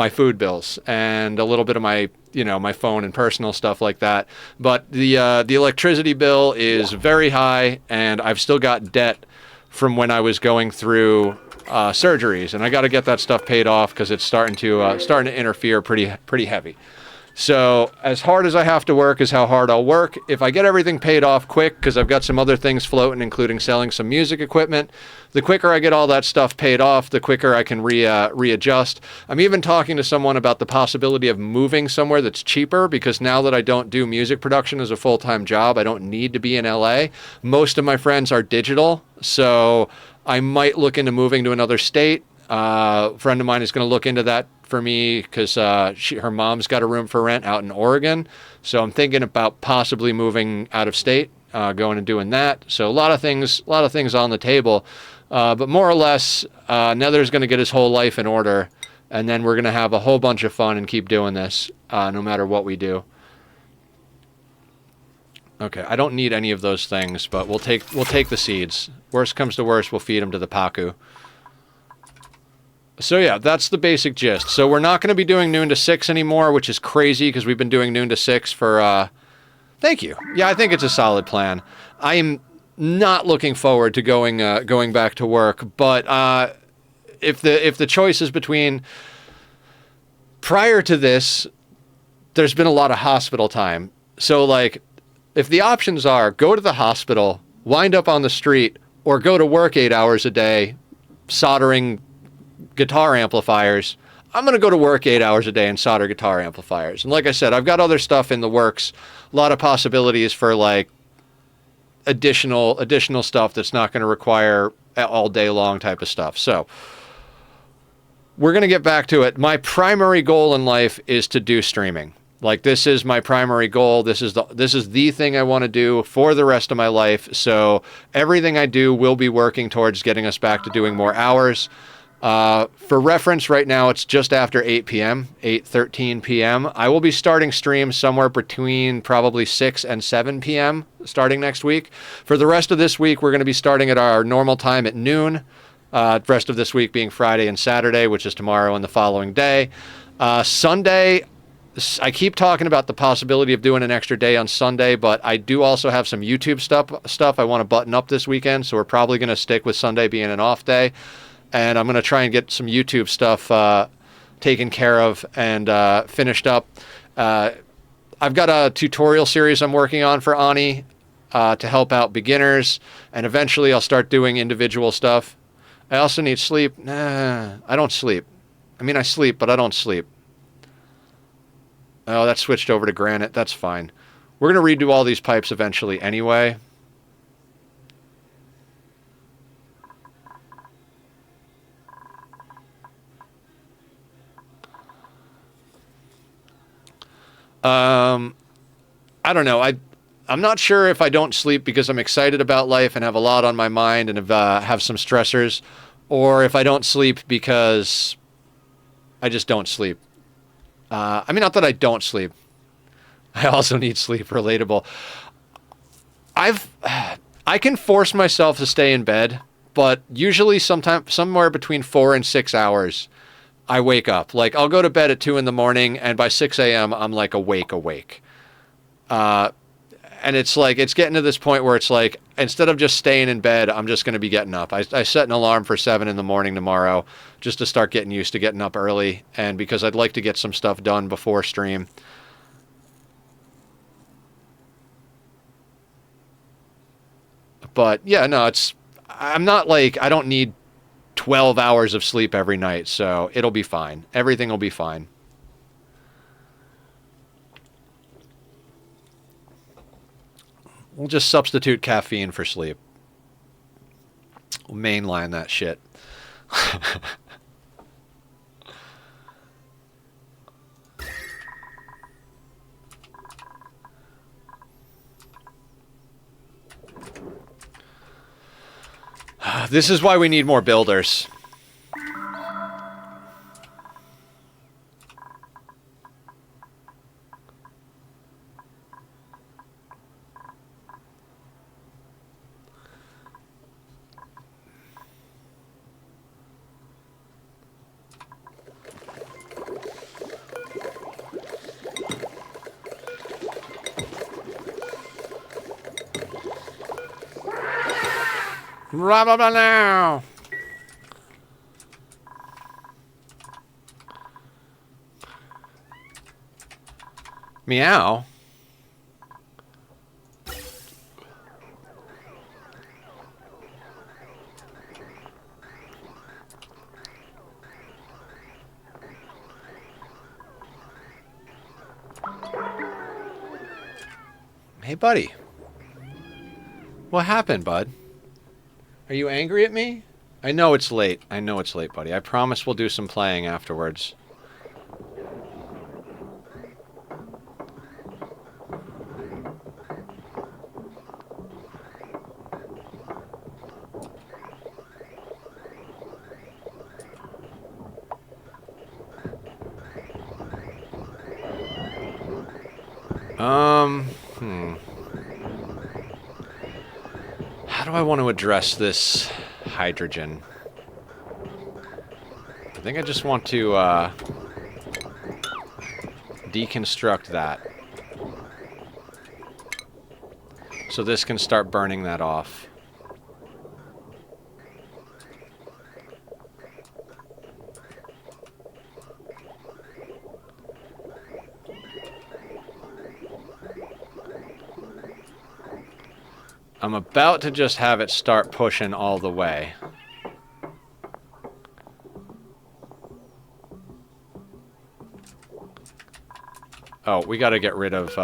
Speaker 1: food bills and a little bit of my, you know, my phone and personal stuff like that. But the electricity bill is very high, and I've still got debt from when I was going through surgeries, and I got to get that stuff paid off because it's starting to interfere pretty heavy. So as hard as I have to work is how hard I'll work. If I get everything paid off quick, because I've got some other things floating, including selling some music equipment, the quicker I get all that stuff paid off, the quicker I can readjust. I'm even talking to someone about the possibility of moving somewhere that's cheaper, because now that I don't do music production as a full-time job, I don't need to be in LA. Most of my friends are digital, so I might look into moving to another state. A friend of mine is going to look into that for me because her mom's got a room for rent out in Oregon. So I'm thinking about possibly moving out of state, going and doing that. So a lot of things on the table. But more or less, Nether's going to get his whole life in order. And then we're going to have a whole bunch of fun and keep doing this no matter what we do. Okay, I don't need any of those things, but we'll take the seeds. Worst comes to worst, we'll feed them to the Paku. So yeah, that's the basic gist. So we're not going to be doing noon to 6 anymore, which is crazy because we've been doing noon to 6 for... Thank you. Yeah, I think it's a solid plan. I am not looking forward to going back to work, but if the choice is between... Prior to this, there's been a lot of hospital time. So like... If the options are go to the hospital, wind up on the street, or go to work 8 hours a day soldering guitar amplifiers, I'm going to go to work 8 hours a day and solder guitar amplifiers. And like I said, I've got other stuff in the works, a lot of possibilities for like additional stuff that's not going to require all day long type of stuff. So we're going to get back to it. My primary goal in life is to do streaming. Like, this is my primary goal. This is the thing I want to do for the rest of my life. So everything I do will be working towards getting us back to doing more hours. For reference, right now it's just after 8 p.m., 8:13 p.m. I will be starting streams somewhere between probably 6 and 7 p.m. starting next week. For the rest of this week, we're going to be starting at our normal time at noon. The rest of this week being Friday and Saturday, which is tomorrow and the following day. Sunday... I keep talking about the possibility of doing an extra day on Sunday, but I do also have some YouTube stuff I want to button up this weekend, so we're probably going to stick with Sunday being an off day, and I'm going to try and get some YouTube stuff taken care of and finished up. I've got a tutorial series I'm working on for Ani to help out beginners, and eventually I'll start doing individual stuff. I also need sleep. Nah, I don't sleep. I mean, I sleep, but I don't sleep. Oh, that switched over to granite. That's fine. We're going to redo all these pipes eventually anyway. I don't know. I'm not sure if I don't sleep because I'm excited about life and have a lot on my mind and have some stressors, or if I don't sleep because I just don't sleep. I mean, not that I don't sleep. I also need sleep, relatable. I can force myself to stay in bed, but usually somewhere between 4 and 6 hours, I wake up. Like, I'll go to bed at 2 in the morning, and by 6 a.m., I'm like awake. And it's like, it's getting to this point where it's like, instead of just staying in bed, I'm just going to be getting up. I set an alarm for 7 in the morning tomorrow just to start getting used to getting up early, and because I'd like to get some stuff done before stream. But yeah, no, I'm not like, I don't need 12 hours of sleep every night, so it'll be fine. Everything will be fine. We'll just substitute caffeine for sleep. We'll mainline that shit. This is why we need more builders. Blah, blah, blah, now. Meow. Hey, buddy. What happened, bud? Are you angry at me? I know it's late. I know it's late, buddy. I promise we'll do some playing afterwards. How do I want to address this hydrogen? I think I just want to deconstruct that. So this can start burning that off. I'm about to just have it start pushing all the way. Oh, we gotta get rid of,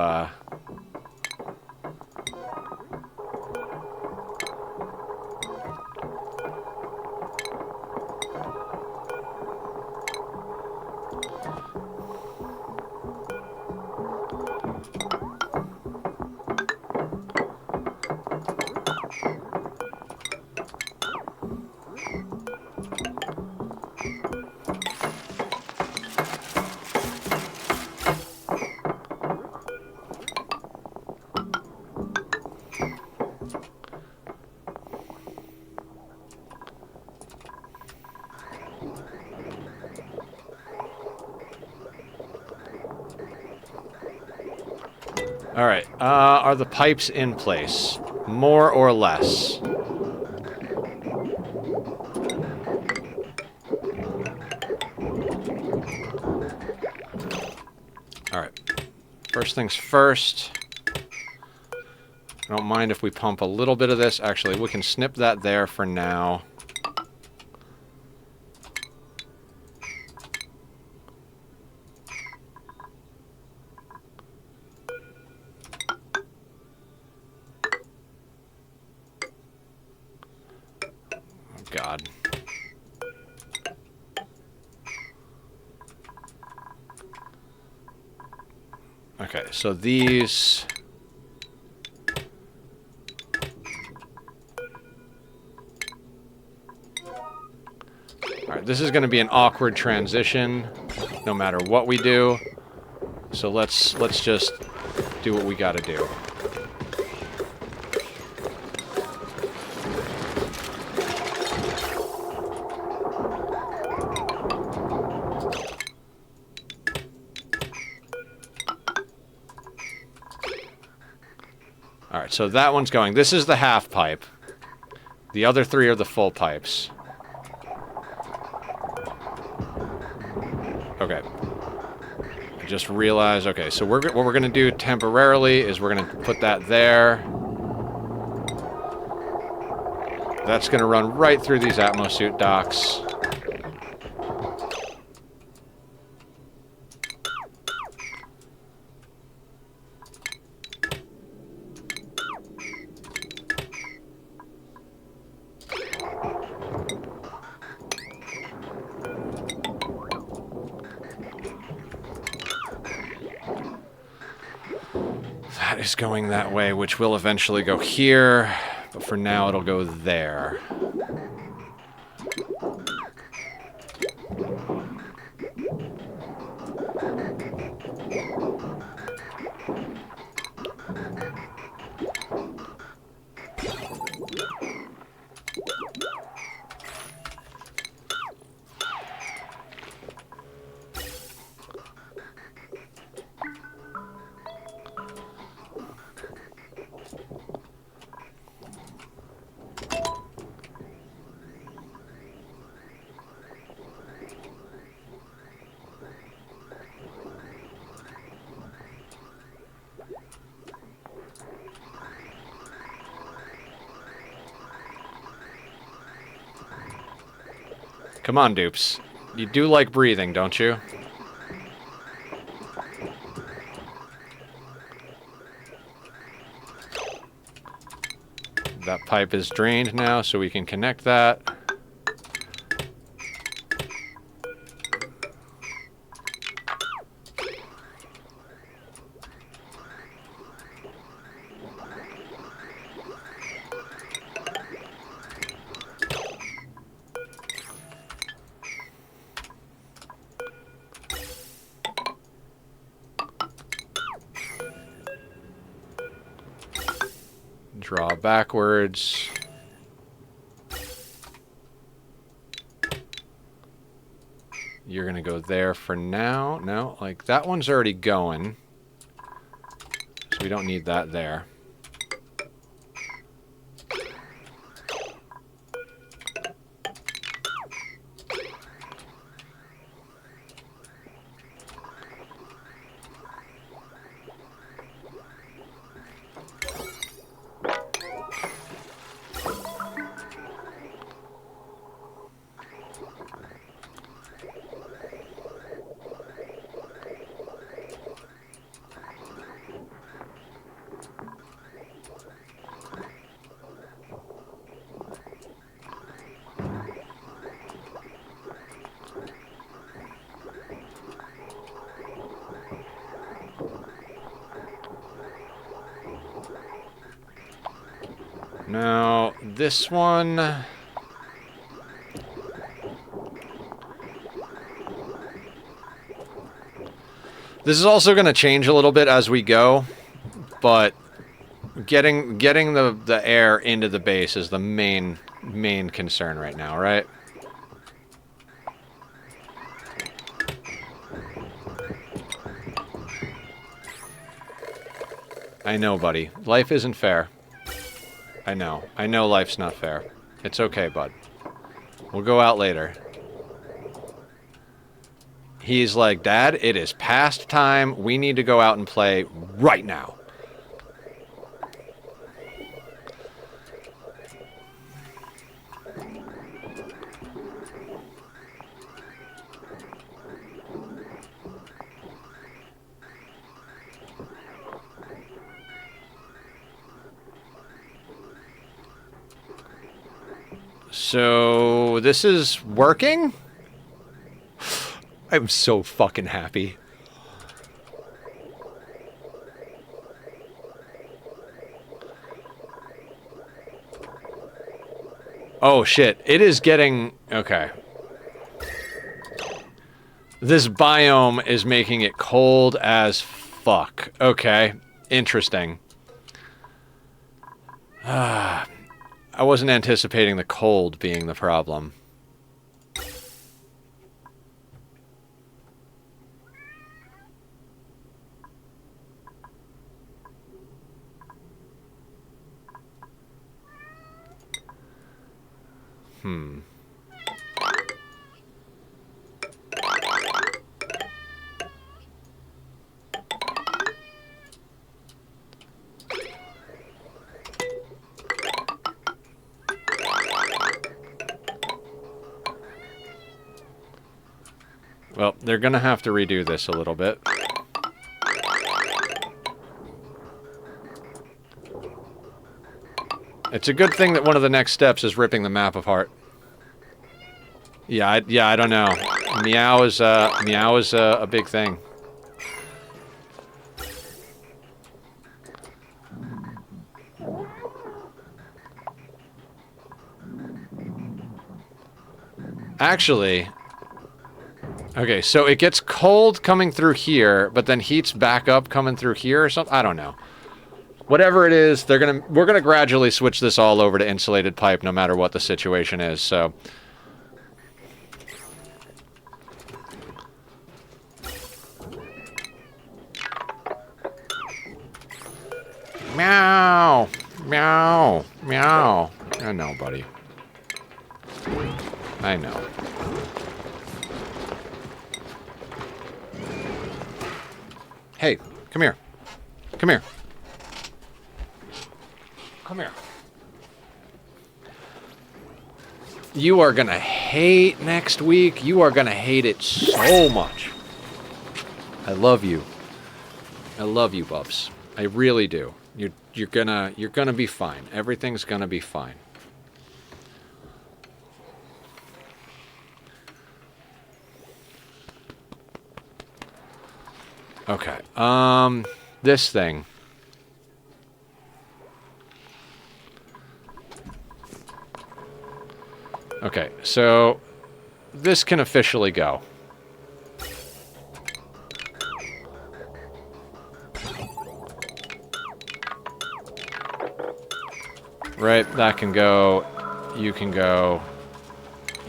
Speaker 1: Alright, are the pipes in place? More or less? Alright. First things first. I don't mind if we pump a little bit of this. Actually, we can snip that there for now. God. Okay, so these... Alright, this is going to be an awkward transition, no matter what we do. So let's just do what we gotta do. Alright, so that one's going. This is the half pipe. The other three are the full pipes. Okay. I just realized, okay, so what we're going to do temporarily is we're going to put that there. That's going to run right through these atmosuit docks. That is going that way, which will eventually go here, but for now it'll go there. Come on, dupes. You do like breathing, don't you? That pipe is drained now, so we can connect that. Draw backwards. You're gonna go there for now. No, like that one's already going. So we don't need that there. Now, this one... This is also going to change a little bit as we go, but getting the air into the base is the main concern right now, right? I know, buddy. Life isn't fair. I know. I know life's not fair. It's okay, bud. We'll go out later. He's like, Dad, it is past time. We need to go out and play right now. So, this is working? I'm so fucking happy. Oh shit, it is getting... Okay. This biome is making it cold as fuck. Okay, interesting. I wasn't anticipating the cold being the problem. Well, they're gonna have to redo this a little bit. It's a good thing that one of the next steps is ripping the map apart. Yeah, I don't know. Meow is a big thing. Actually, okay, so it gets cold coming through here, but then heats back up coming through here or something. I don't know. Whatever it is, we're gonna gradually switch this all over to insulated pipe, no matter what the situation is. So, meow, meow, meow. I know, buddy. I know. Hey, come here. Come here. Come here. You are gonna hate next week. You are gonna hate it so much. I love you. I love you, Bubs. I really do. You're gonna be fine. Everything's gonna be fine. Okay. This thing. Okay, so this can officially go. Right, that can go. You can go.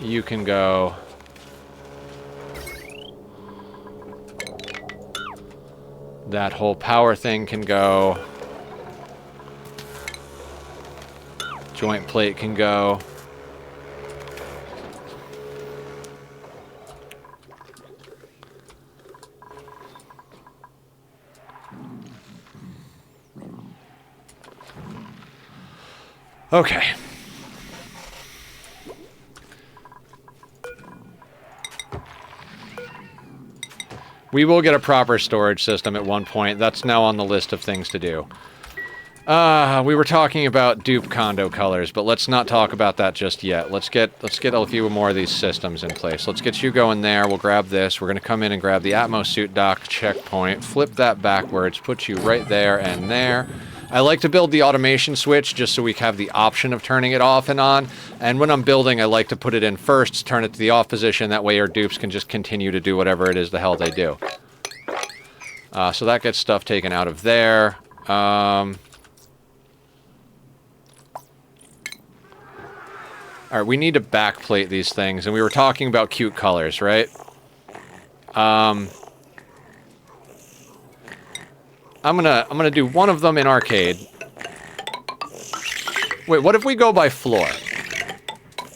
Speaker 1: You can go. That whole power thing can go. Joint plate can go. Okay. We will get a proper storage system at one point. That's now on the list of things to do. We were talking about dupe condo colors, but let's not talk about that just yet. Let's get a few more of these systems in place. Let's get you going there. We'll grab this. We're going to come in and grab the Atmos suit dock checkpoint, flip that backwards, put you right there and there. I like to build the automation switch just so we have the option of turning it off and on. And when I'm building, I like to put it in first, turn it to the off position. That way our dupes can just continue to do whatever it is the hell they do. So that gets stuff taken out of there. Alright, we need to backplate these things. And we were talking about cute colors, right? I'm gonna do one of them in arcade. Wait, what if we go by floor?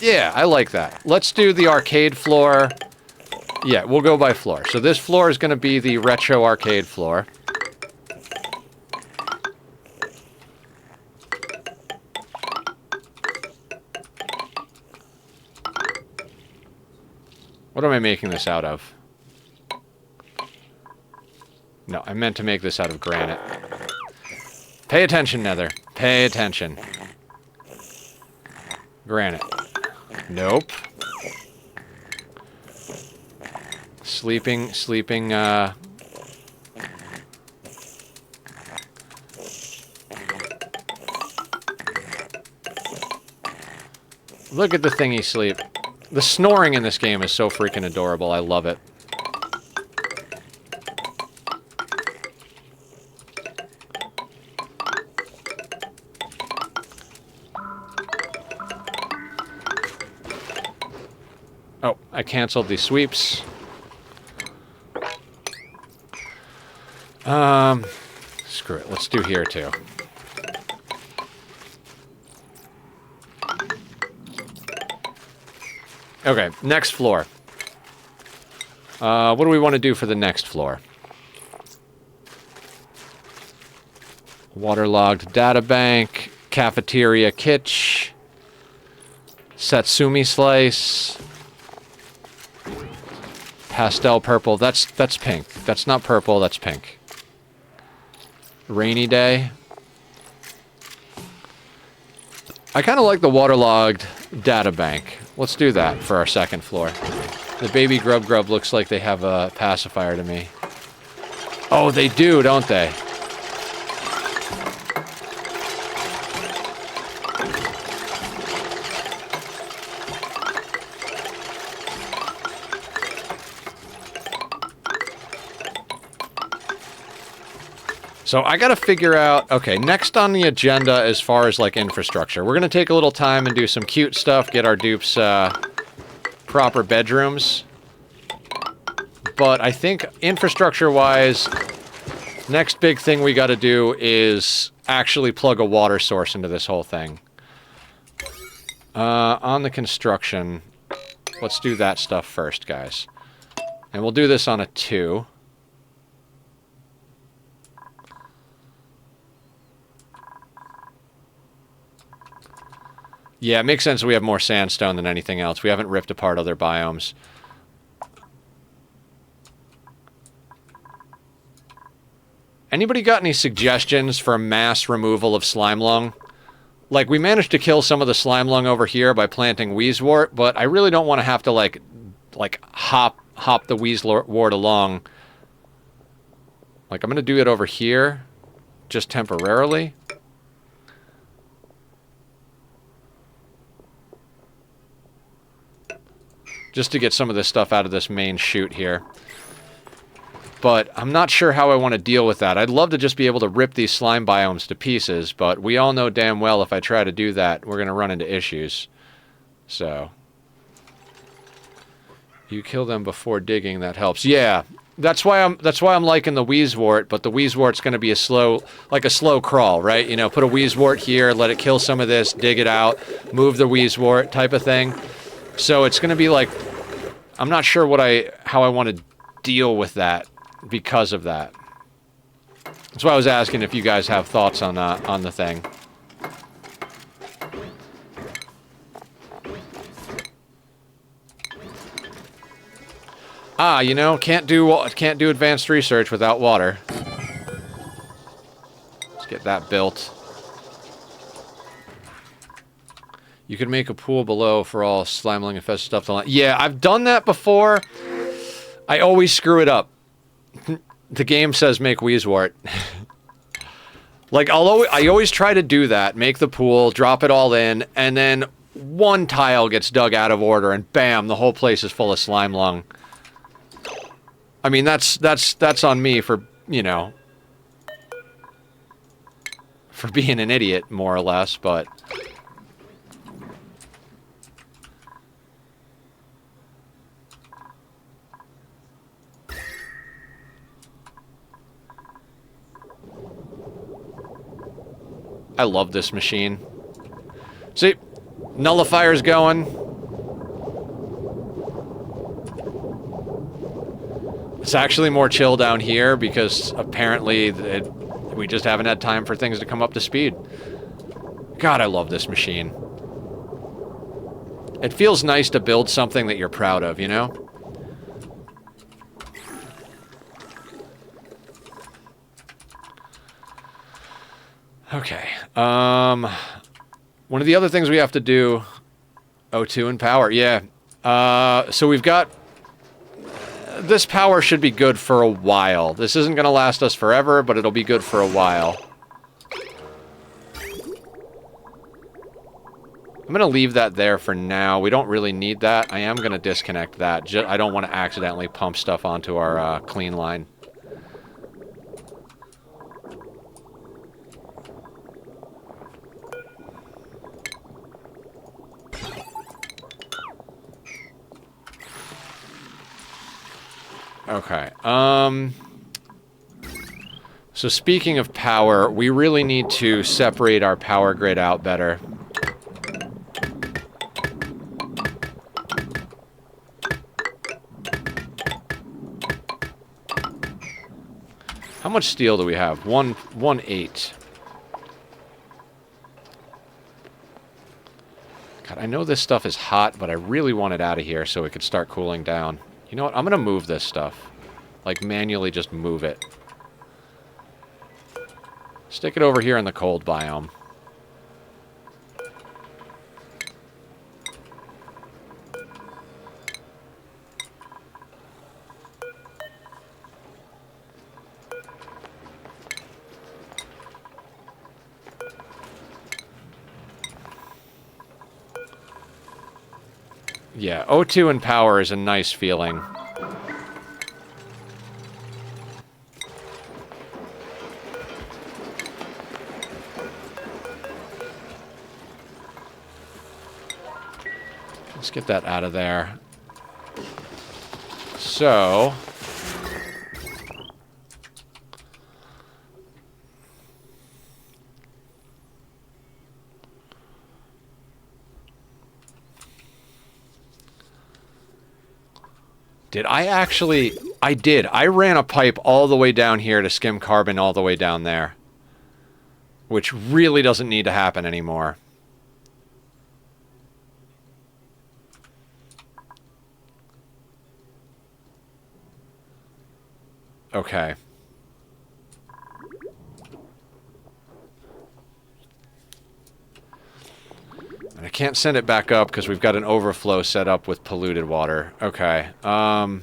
Speaker 1: Yeah, I like that. Let's do the arcade floor. Yeah, we'll go by floor. So this floor is gonna be the retro arcade floor. What am I making this out of? No, I meant to make this out of granite. Pay attention, Nether. Pay attention. Granite. Nope. Sleeping, Look at the thingy sleep. The snoring in this game is so freaking adorable. I love it. Oh, I canceled the sweeps. Screw it. Let's do here too. Okay, next floor. What do we want to do for the next floor? Waterlogged databank, cafeteria kitsch, satsumi slice, pastel purple. That's pink. That's not purple, that's pink. Rainy day. I kind of like the waterlogged databank. Let's do that for our second floor. The baby grub looks like they have a pacifier to me. Oh, they do, don't they? So I gotta figure out, okay, next on the agenda as far as like infrastructure. We're gonna take a little time and do some cute stuff, get our dupes proper bedrooms. But I think infrastructure-wise, next big thing we gotta do is actually plug a water source into this whole thing. On the construction, let's do that stuff first, guys. And we'll do this on a 2. Yeah, it makes sense that we have more sandstone than anything else. We haven't ripped apart other biomes. Anybody got any suggestions for mass removal of slime lung? Like, we managed to kill some of the slime lung over here by planting wheezewort, but I really don't want to have to, like hop the wheezewort along. Like, I'm going to do it over here, just temporarily. Just to get some of this stuff out of this main chute here. But I'm not sure how I want to deal with that. I'd love to just be able to rip these slime biomes to pieces, but we all know damn well if I try to do that, we're going to run into issues. So. You kill them before digging, that helps. Yeah, That's why I'm liking the Wheezewort, but the Wheezewort's going to be a slow crawl, right? You know, put a Wheezewort here, let it kill some of this, dig it out, move the Wheezewort type of thing. So it's going to be like, I'm not sure how I want to deal with that because of that. That's why I was asking if you guys have thoughts on the thing. Ah, you know, can't do advanced research without water. Let's get that built. You could make a pool below for all slimeling infested stuff. Yeah, I've done that before. I always screw it up. The game says make Wheezewort. Like, I always try to do that. Make the pool, drop it all in, and then one tile gets dug out of order, and bam, the whole place is full of slime lung. I mean, that's on me for, you know, for being an idiot, more or less, but... I love this machine. See? Nullifier's going. It's actually more chill down here because apparently we just haven't had time for things to come up to speed. God, I love this machine. It feels nice to build something that you're proud of, you know? Okay. One of the other things we have to do... O2 and power, yeah. So we've got... This power should be good for a while. This isn't going to last us forever, but it'll be good for a while. I'm going to leave that there for now. We don't really need that. I am going to disconnect that. I don't want to accidentally pump stuff onto our clean line. Okay, so speaking of power, we really need to separate our power grid out better. How much steel do we have? 118. God, I know this stuff is hot, but I really want it out of here so it could start cooling down. You know what? I'm going to move this stuff. Like, manually just move it. Stick it over here in the cold biome. Yeah, O2 and power is a nice feeling. Let's get that out of there. So... Did I actually... I did. I ran a pipe all the way down here to skim carbon all the way down there. Which really doesn't need to happen anymore. Okay. And I can't send it back up because we've got an overflow set up with polluted water. Okay. I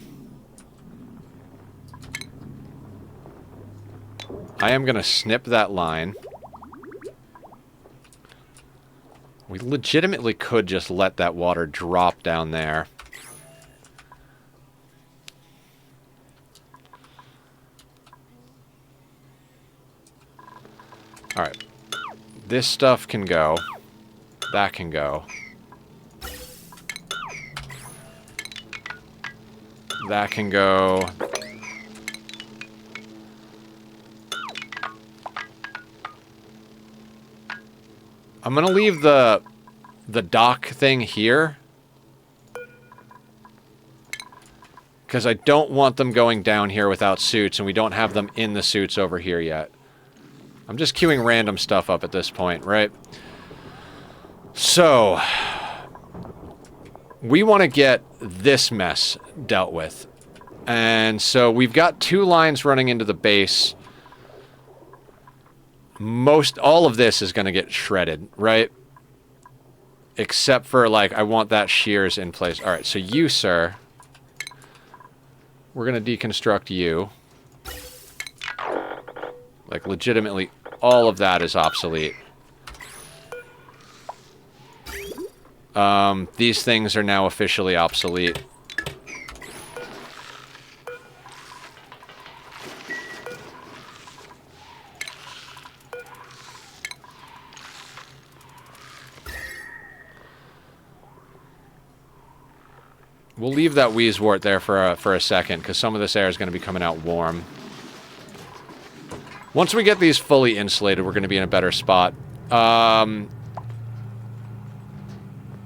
Speaker 1: am going to snip that line. We legitimately could just let that water drop down there. Alright. This stuff can go. That can go. That can go. I'm gonna leave the dock thing here. Because I don't want them going down here without suits, and we don't have them in the suits over here yet. I'm just queuing random stuff up at this point, right? So, we want to get this mess dealt with. And so we've got 2 lines running into the base. All of this is going to get shredded, right? Except for, like, I want that shears in place. All right, so you, sir... We're going to deconstruct you. Like, legitimately, all of that is obsolete. These things are now officially obsolete. We'll leave that Wheezewort there for a second, because some of this air is going to be coming out warm. Once we get these fully insulated, we're going to be in a better spot. I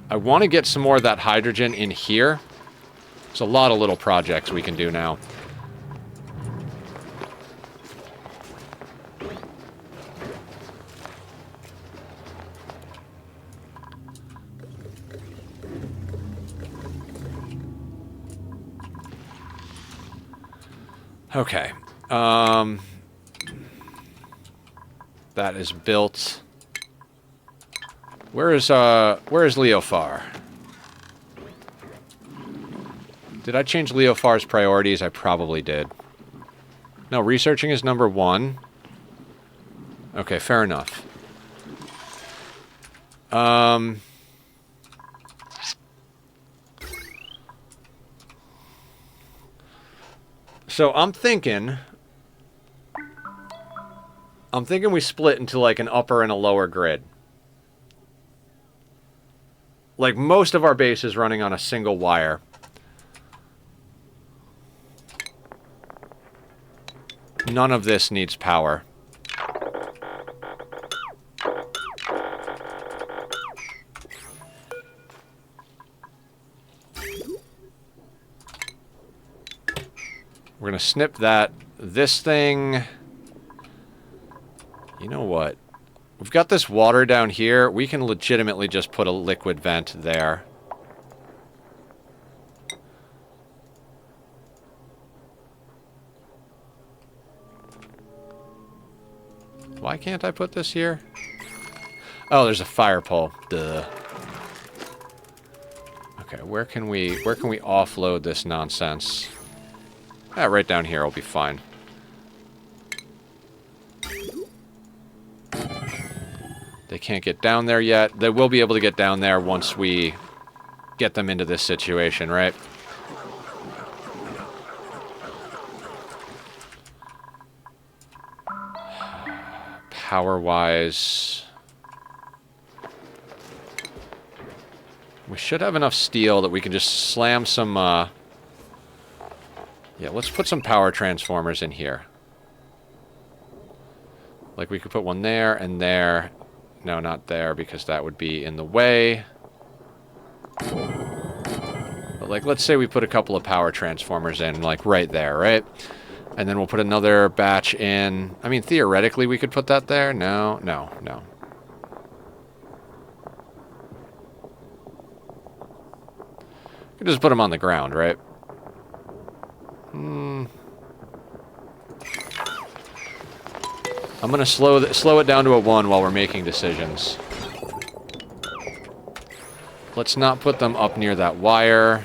Speaker 1: want to get some more of that hydrogen in here. There's a lot of little projects we can do now. Okay. That is built. Where is Leofar? Did I change Leofar's priorities? I probably did. No, researching is number 1. Okay, fair enough. So I'm thinking we split into like an upper and a lower grid. Like most of our base is running on a single wire. None of this needs power. We're going to snip that. This thing... You know what? We've got this water down here. We can legitimately just put a liquid vent there. Why can't I put this here? Oh, there's a fire pole. Duh. Okay, where can we offload this nonsense? Yeah, right down here will be fine. They can't get down there yet. They will be able to get down there once we get them into this situation, right? Power-wise... We should have enough steel that we can just slam some, Yeah, let's put some power transformers in here. Like, we could put one there and there. No, not there, because that would be in the way. But, like, let's say we put a couple of power transformers in, like, right there, right? And then we'll put another batch in. I mean, theoretically, we could put that there. No, no, no. We could just put them on the ground, right? I'm gonna slow it down to a 1 while we're making decisions. Let's not put them up near that wire.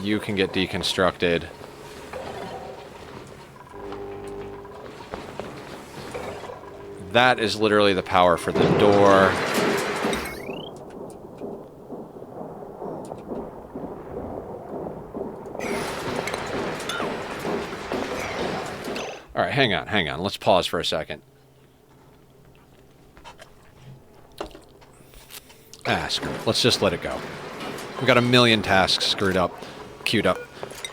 Speaker 1: You can get deconstructed. That is literally the power for the door. Alright, hang on. Let's pause for a second. Ah, screw it. Let's just let it go. We've got a million tasks screwed up. queued up.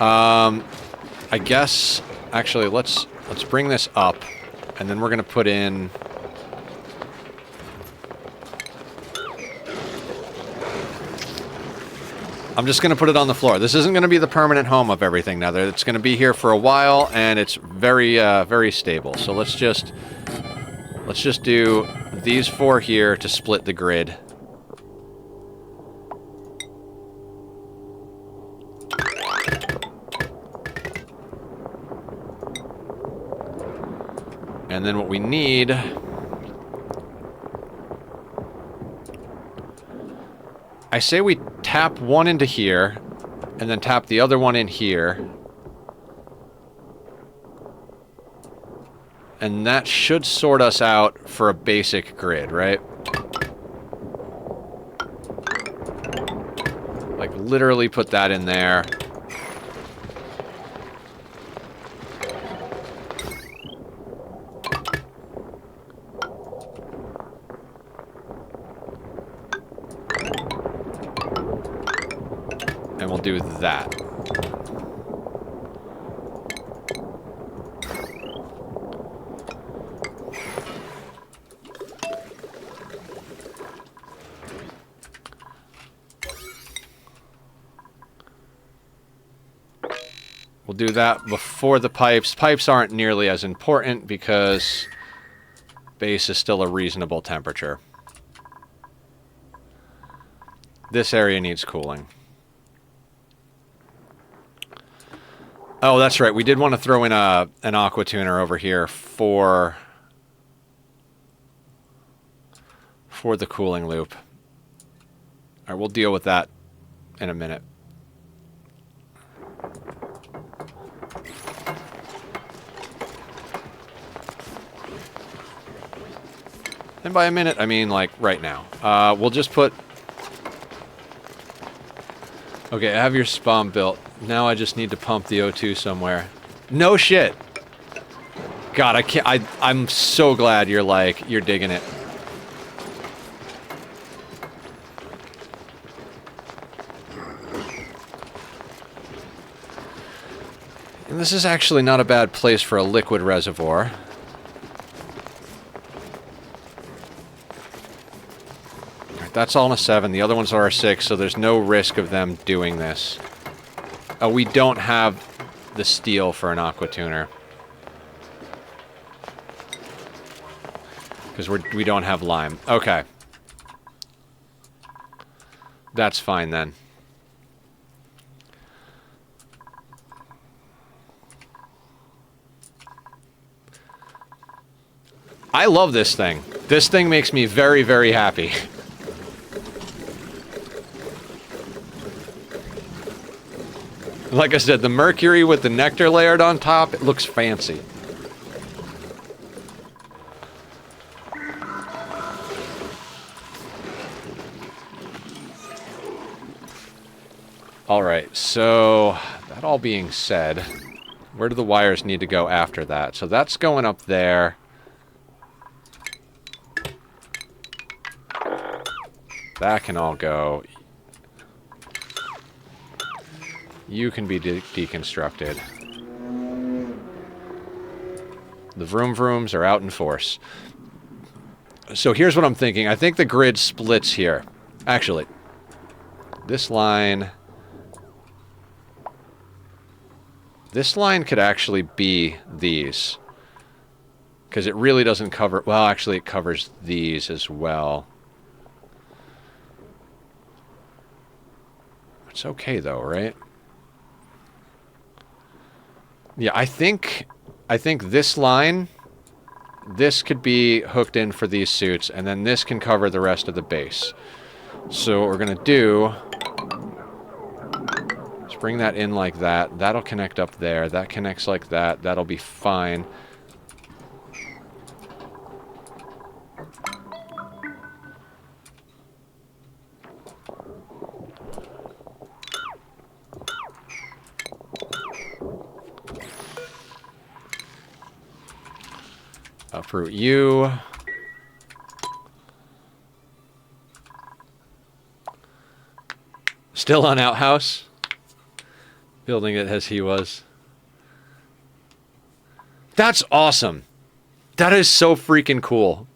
Speaker 1: I guess, actually, let's bring this up, and then we're going to put in... I'm just going to put it on the floor. This isn't going to be the permanent home of everything now. It's going to be here for a while, and it's very, very stable. So let's just do these 4 here to split the grid. And then what we need... I say we tap one into here, and then tap the other one in here. And that should sort us out for a basic grid, right? Like, literally put that in there. And we'll do that. We'll do that before the pipes. Pipes aren't nearly as important because base is still a reasonable temperature. This area needs cooling. Oh, that's right. We did want to throw in an aqua tuner over here for the cooling loop. All right, we'll deal with that in a minute. And by a minute, I mean like right now. We'll just put... Okay, I have your SPOM built. Now I just need to pump the O2 somewhere. No shit! God, I can't... I'm so glad you're digging it. And this is actually not a bad place for a liquid reservoir. That's all in a 7. The other ones are a 6, so there's no risk of them doing this. Oh, we don't have the steel for an aqua tuner. Because we don't have lime. Okay. That's fine then. I love this thing. This thing makes me very, very happy. Like I said, the mercury with the nectar layered on top, it looks fancy. Alright, so that all being said, where do the wires need to go after that? So that's going up there. That can all go. You can be deconstructed. The vroom vrooms are out in force. So here's what I'm thinking. I think the grid splits here. Actually, this line... This line could actually be these. Because it really doesn't cover... Well, actually it covers these as well. It's okay though, right? Yeah, I think this line, this could be hooked in for these suits, and then this can cover the rest of the base. So what we're going to do is bring that in like that. That'll connect up there. That connects like that. That'll be fine. Uproot you. Still on outhouse? Building it as he was. That's awesome. That is so freaking cool.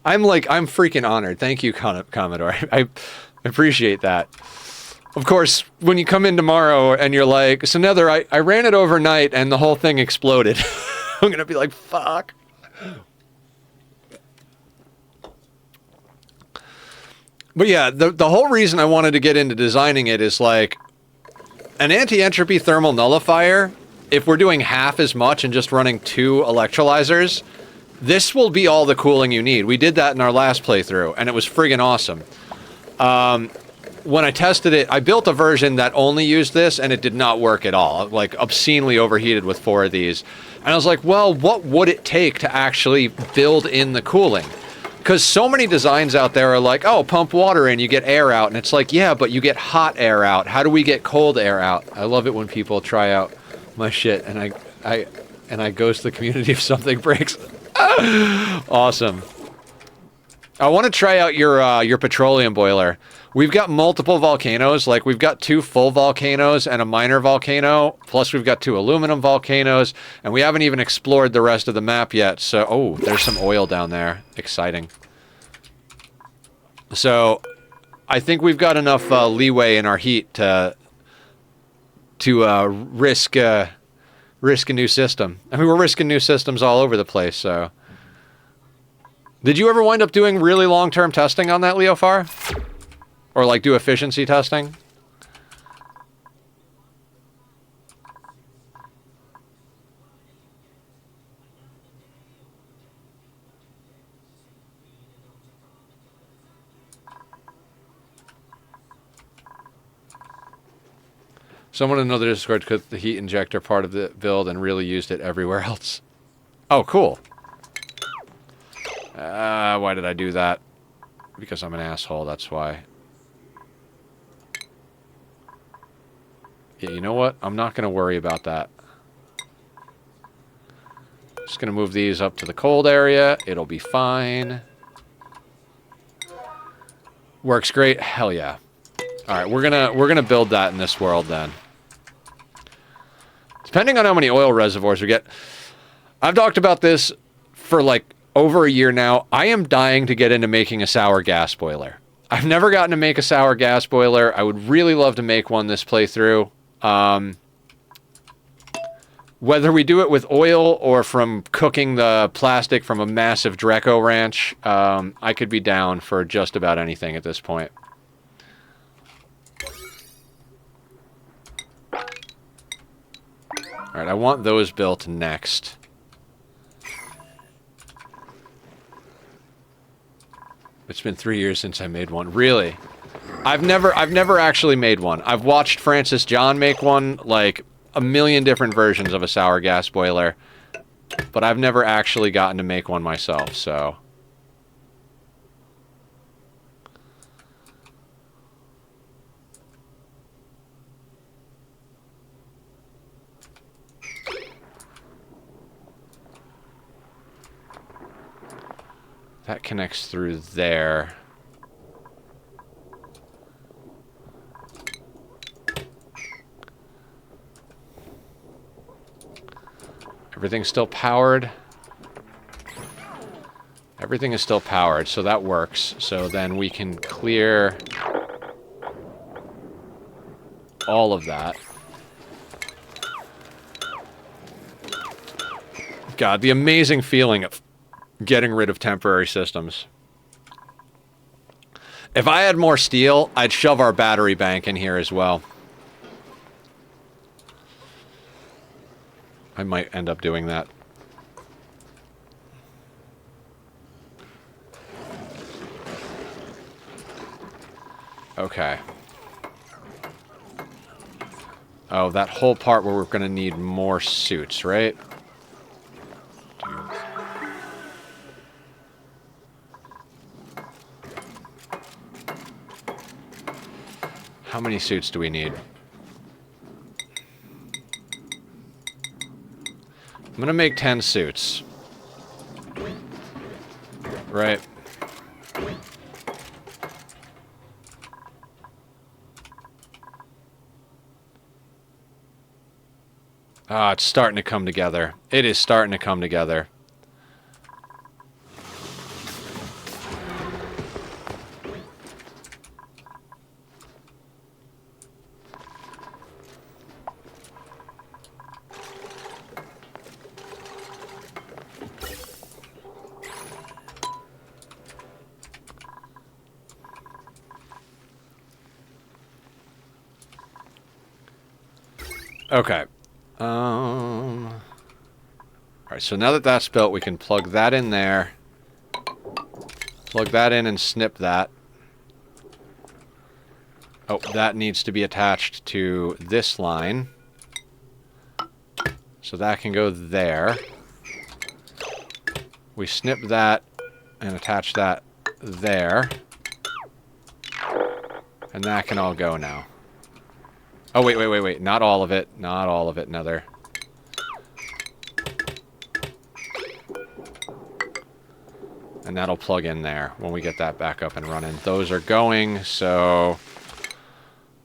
Speaker 1: I'm freaking honored. Thank you, Commodore. I appreciate that. Of course, when you come in tomorrow and you're like, so Nether, I ran it overnight and the whole thing exploded. I'm going to be like, fuck. But yeah, the whole reason I wanted to get into designing it is like an anti-entropy thermal nullifier. If we're doing half as much and just running 2 electrolyzers, this will be all the cooling you need. We did that in our last playthrough, and it was friggin' awesome. When I tested it, I built a version that only used this, and it did not work at all. Like, obscenely overheated with 4 of these. And I was like, well, what would it take to actually build in the cooling? Because so many designs out there are like, oh, pump water in, you get air out. And it's like, yeah, but you get hot air out. How do we get cold air out? I love it when people try out my shit, and I ghost the community if something breaks. Awesome. I want to try out your petroleum boiler. We've got multiple volcanoes, like we've got 2 full volcanoes and a minor volcano, plus we've got 2 aluminum volcanoes, and we haven't even explored the rest of the map yet, so, oh, there's some oil down there. Exciting. So, I think we've got enough leeway in our heat to risk a new system. I mean, we're risking new systems all over the place, so. Did you ever wind up doing really long-term testing on that, Leofar? Or, like, do efficiency testing? Someone in another Discord took the heat injector part of the build and really used it everywhere else. Oh, cool. Why did I do that? Because I'm an asshole, that's why. Yeah, you know what? I'm not going to worry about that. Just going to move these up to the cold area. It'll be fine. Works great. Hell yeah. All right, we're gonna build that in this world then. Depending on how many oil reservoirs we get. I've talked about this for like over a year now. I am dying to get into making a sour gas boiler. I've never gotten to make a sour gas boiler. I would really love to make one this playthrough. Whether we do it with oil or from cooking the plastic from a massive Dreco ranch, I could be down for just about anything at this point. Alright, I want those built next. It's been 3 years since I made one. Really? I've never actually made one. I've watched Francis John make one, like a million different versions of a sour gas boiler, but I've never actually gotten to make one myself, so. That connects through there. Everything's still powered. Everything is still powered, so that works. So then we can clear all of that. God, the amazing feeling of getting rid of temporary systems. If I had more steel, I'd shove our battery bank in here as well. I might end up doing that. Okay. Oh, that whole part where we're going to need more suits, right? How many suits do we need? I'm gonna make 10 suits. Right. Ah, it's starting to come together. It is starting to come together. Okay. Alright, so now that that's built, we can plug that in there. Plug that in and snip that. Oh, that needs to be attached to this line. So that can go there. We snip that and attach that there. And that can all go now. Oh, wait. Not all of it. Not all of it, Nether. And that'll plug in there when we get that back up and running. Those are going, so...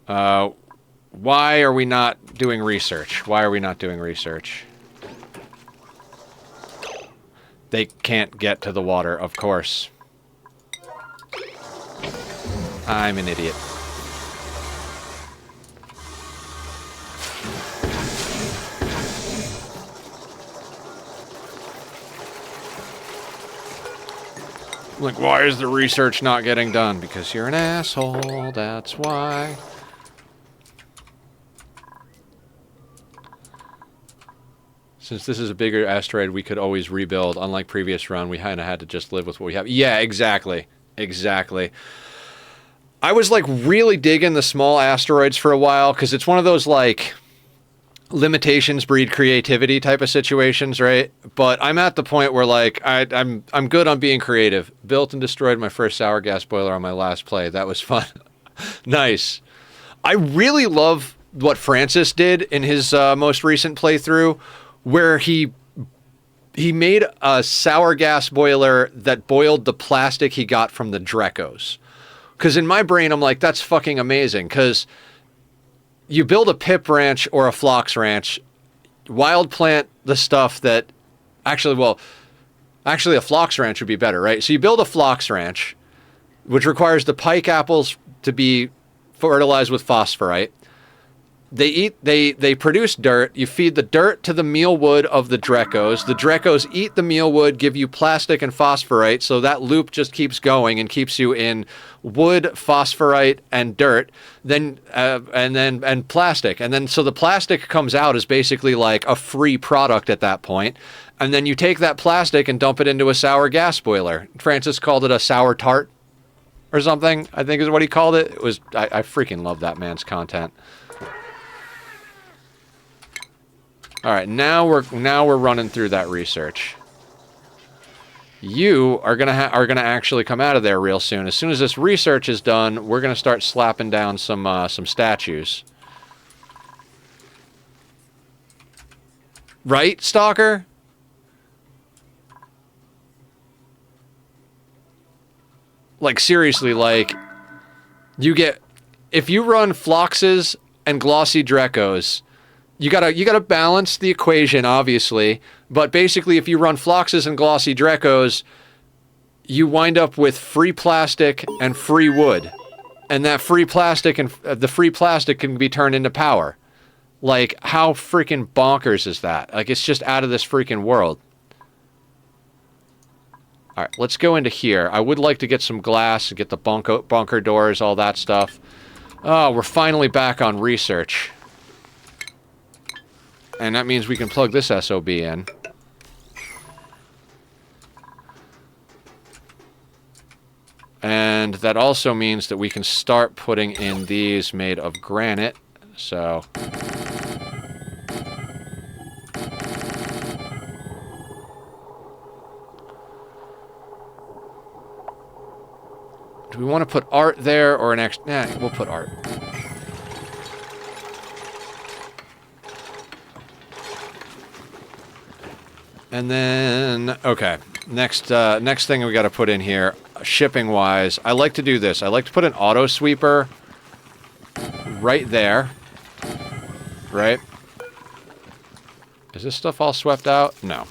Speaker 1: why are we not doing research? Why are we not doing research? They can't get to the water, of course. I'm an idiot. Like, why is the research not getting done? Because you're an asshole, that's why. Since this is a bigger asteroid, we could always rebuild. Unlike previous run, we kind of had to just live with what we have. Yeah, exactly. Exactly. I was, like, really digging the small asteroids for a while, because it's one of those, like... limitations breed creativity type of situations, right? But I'm at the point where, like, I'm good on being creative. Built and destroyed my first sour gas boiler on my last play. That was fun. Nice. I really love what Francis did in his most recent playthrough, where he made a sour gas boiler that boiled the plastic he got from the Drecos. Because in my brain, I'm like, that's fucking amazing, because... you build a pip ranch or a phlox ranch, wild plant the stuff that... actually a phlox ranch would be better, right? So you build a phlox ranch, which requires the pike apples to be fertilized with phosphorite. They produce dirt. You feed the dirt to the mealwood of the Drecos. The Drecos eat the mealwood, give you plastic and phosphorite, so that loop just keeps going and keeps you in wood, phosphorite, and dirt. Then and plastic. And then so the plastic comes out as basically like a free product at that point. And then you take that plastic and dump it into a sour gas boiler. Francis called it a sour tart or something, I think is what he called it. It was I freaking love that man's content. All right, now we're running through that research. You are gonna actually come out of there real soon. As soon as this research is done, we're gonna start slapping down some statues. Right, Stalker? Like, seriously, like, you get... if you run Phloxes and Glossy Drecos, you gotta balance the equation, obviously, but basically if you run Phloxes and Glossy Drecos, you wind up with free plastic and free wood. And that free plastic and the free plastic can be turned into power. Like, how freaking bonkers is that? Like, it's just out of this freaking world. All right, let's go into here. I would like to get some glass and get the bunker doors, all that stuff. Oh, we're finally back on research. And that means we can plug this SOB in. And that also means that we can start putting in these made of granite. So... do we want to put art there or an extra... nah, we'll put art. And then, okay, next thing we got to put in here, shipping-wise, I like to do this. I like to put an auto sweeper right there, right? Is this stuff all swept out? No.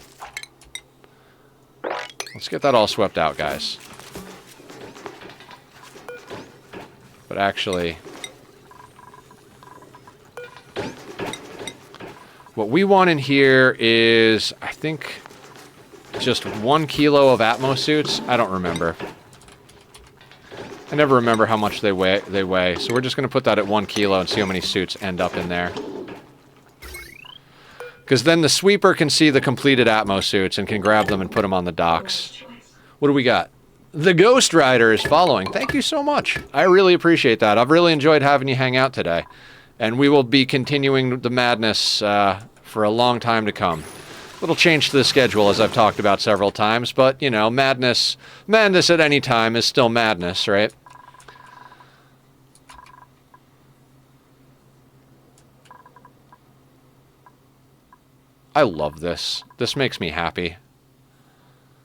Speaker 1: Let's get that all swept out, guys. But actually, what we want in here is, I think, just 1 kilo of Atmo suits. I don't remember. I never remember how much they weigh. So we're just going to put that at 1 kilo and see how many suits end up in there. Because then the sweeper can see the completed Atmo suits and can grab them and put them on the docks. What do we got? The Ghost Rider is following. Thank you so much. I really appreciate that. I've really enjoyed having you hang out today. And we will be continuing the madness for a long time to come. Little change to the schedule, as I've talked about several times, but, you know, madness at any time is still madness, right? I love this. This makes me happy.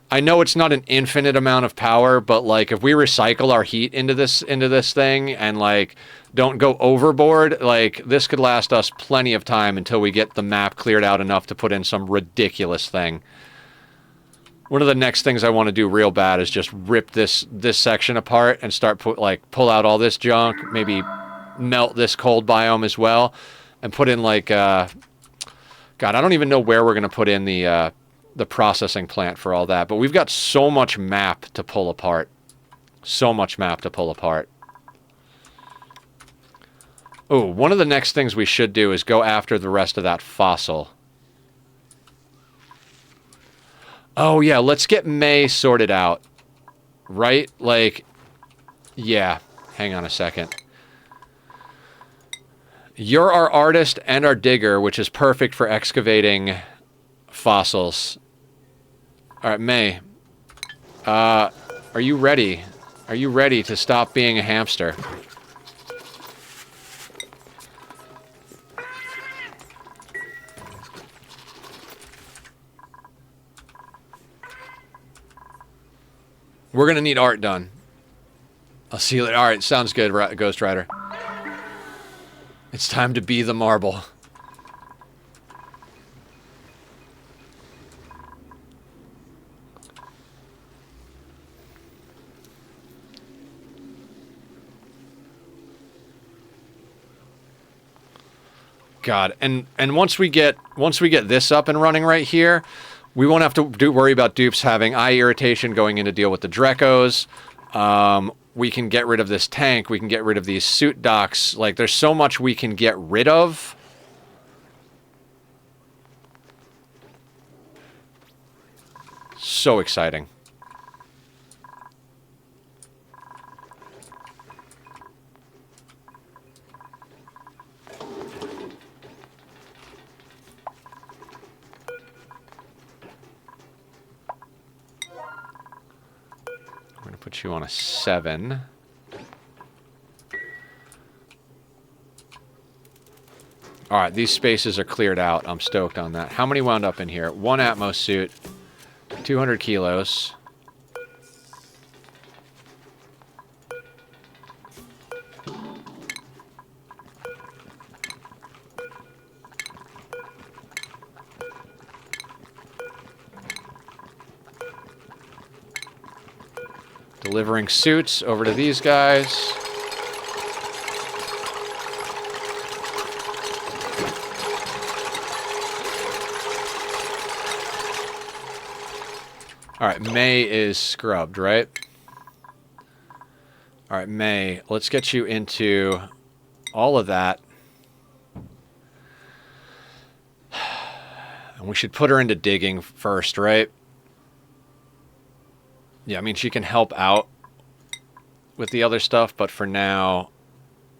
Speaker 1: I know it's not an infinite amount of power, but, like, if we recycle our heat into this thing and, like, don't go overboard, like, this could last us plenty of time until we get the map cleared out enough to put in some ridiculous thing. One of the next things I want to do real bad is just rip this section apart and start pull out all this junk, maybe melt this cold biome as well, and put in, like, God, I don't even know where we're going to put in the processing plant for all that, but we've got so much map to pull apart. So much map to pull apart. Oh, one of the next things we should do is go after the rest of that fossil. Oh, yeah, let's get May sorted out. Right? Like, yeah. Hang on a second. You're our artist and our digger, which is perfect for excavating fossils. All right, May. Are you ready? Are you ready to stop being a hamster? We're going to need art done. I'll see you later. All right, sounds good, Ghost Rider. It's time to be the marble. God, and once we get this up and running right here, we won't have to worry about dupes having eye irritation going in to deal with the Drekos. We can get rid of this tank. We can get rid of these suit docks. Like, there's so much we can get rid of. So exciting. Put you on a 7. Alright, these spaces are cleared out. I'm stoked on that. How many wound up in here? 1 Atmos suit. 200 kilos. Delivering suits over to these guys. All right, May is scrubbed, right? All right, May, let's get you into all of that. And we should put her into digging first, right? Yeah, I mean, she can help out with the other stuff, but for now,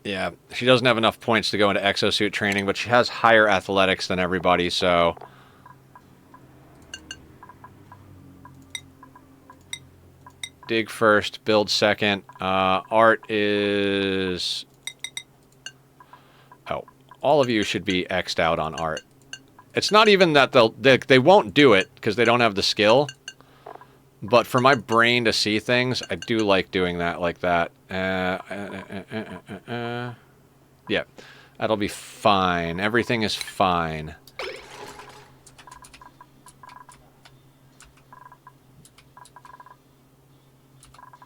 Speaker 1: yeah, she doesn't have enough points to go into exosuit training, but she has higher athletics than everybody, so... Dig first, build second. Art is... Oh, all of you should be X'd out on art. It's not even that they won't do it, because they don't have the skill. But for my brain to see things, I do like doing that like that. Yeah, that'll be fine. Everything is fine.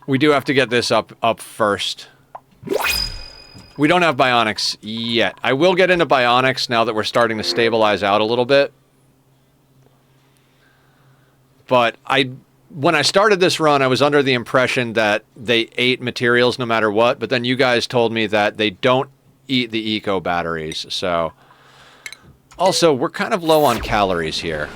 Speaker 1: We do have to get this up first. We don't have Bionics yet. I will get into Bionics now that we're starting to stabilize out a little bit. But when I started this run, I was under the impression that they ate materials no matter what, but then you guys told me that they don't eat the eco batteries, so... Also, we're kind of low on calories here.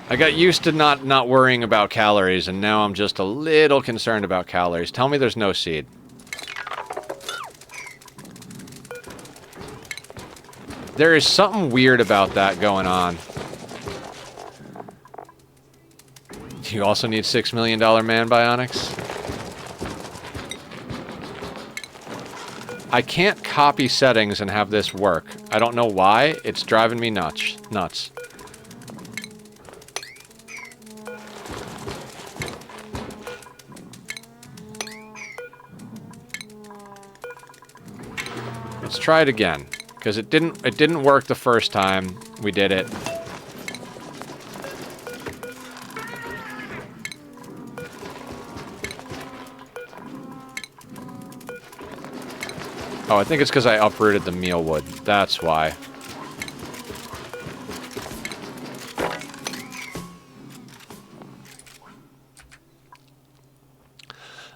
Speaker 1: I got used to not worrying about calories, and now I'm just a little concerned about calories. Tell me there's no seed. There is something weird about that going on. You also need $6 million man bionics? I can't copy settings and have this work. I don't know why. It's driving me nuts. Let's try it again, because it didn't work the first time we did it. Oh, I think it's because I uprooted the mealwood. That's why.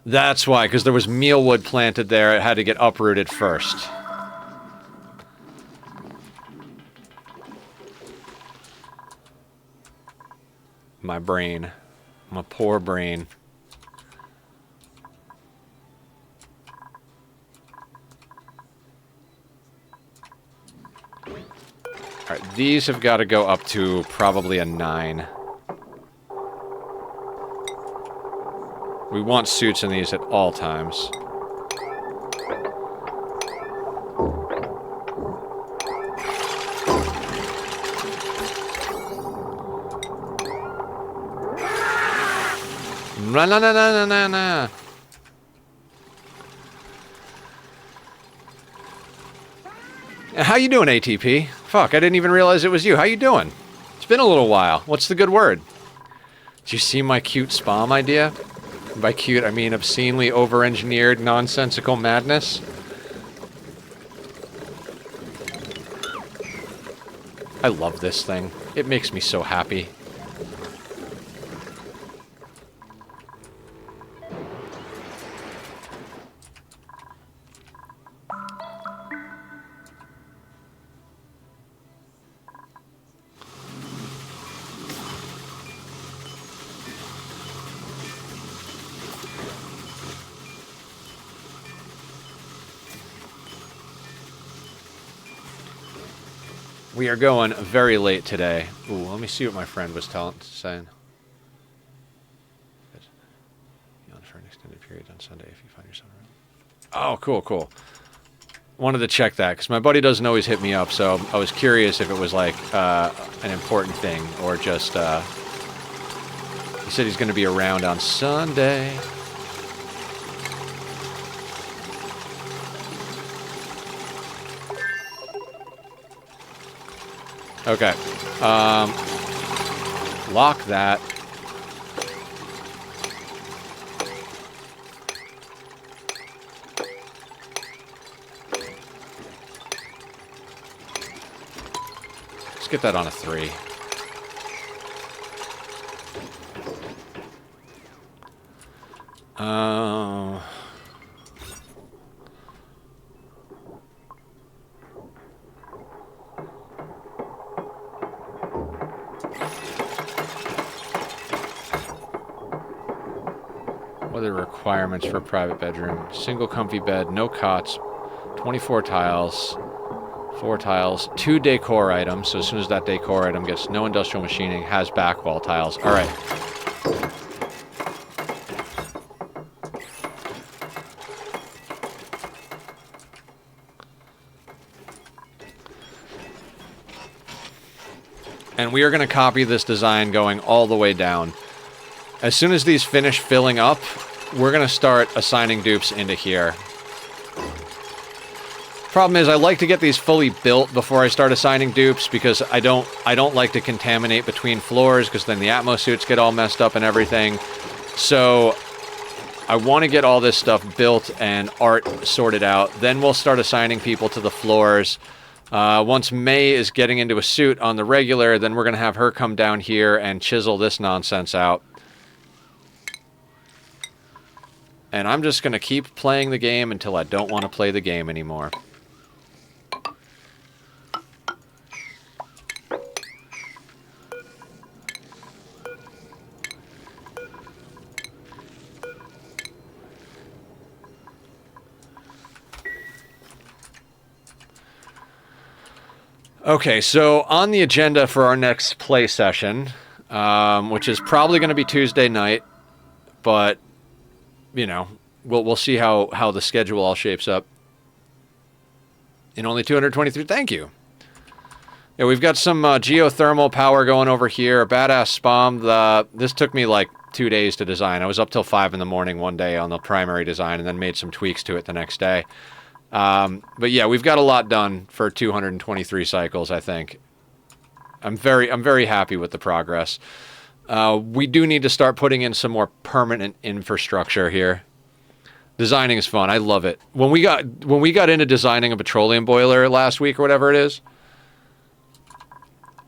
Speaker 1: That's why, because there was mealwood planted there. It had to get uprooted first. My brain. My poor brain. Alright, these have got to go up to probably a 9. We want suits in these at all times. Na. How you doing, ATP? Fuck, I didn't even realize it was you. How you doing? It's been a little while. What's the good word? Did you see my cute SPOM idea? By cute, I mean obscenely over-engineered, nonsensical madness. I love this thing. It makes me so happy. We are going very late today. Ooh, let me see what my friend was saying. For an extended period on Sunday if you find yourself around. Oh, cool. Wanted to check that, because my buddy doesn't always hit me up, so I was curious if it was, like, an important thing, or just, he said he's going to be around on Sunday. Okay. Lock that. Let's get that on a 3. What are the requirements for a private bedroom? Single comfy bed, no cots, 24 tiles, 4 tiles, 2 decor items. So as soon as that decor item gets no industrial machining, has back wall tiles. All right. And we are going to copy this design going all the way down. As soon as these finish filling up, we're going to start assigning dupes into here. Problem is, I like to get these fully built before I start assigning dupes because I don't like to contaminate between floors because then the Atmo suits get all messed up and everything. So I want to get all this stuff built and art sorted out. Then we'll start assigning people to the floors. Once May is getting into a suit on the regular, then we're going to have her come down here and chisel this nonsense out. And I'm just going to keep playing the game until I don't want to play the game anymore. Okay, so on the agenda for our next play session, which is probably going to be Tuesday night, but, you know, we'll see how the schedule all shapes up. In only 223, thank you. Yeah, we've got some geothermal power going over here, a badass SPOM. This took me like 2 days to design. I was up till 5 in the morning one day on the primary design and then made some tweaks to it the next day. But yeah, we've got a lot done for 223 cycles, I think. I'm very happy with the progress. We do need to start putting in some more permanent infrastructure here. Designing is fun. I love it. When we got into designing a petroleum boiler last week or whatever it is,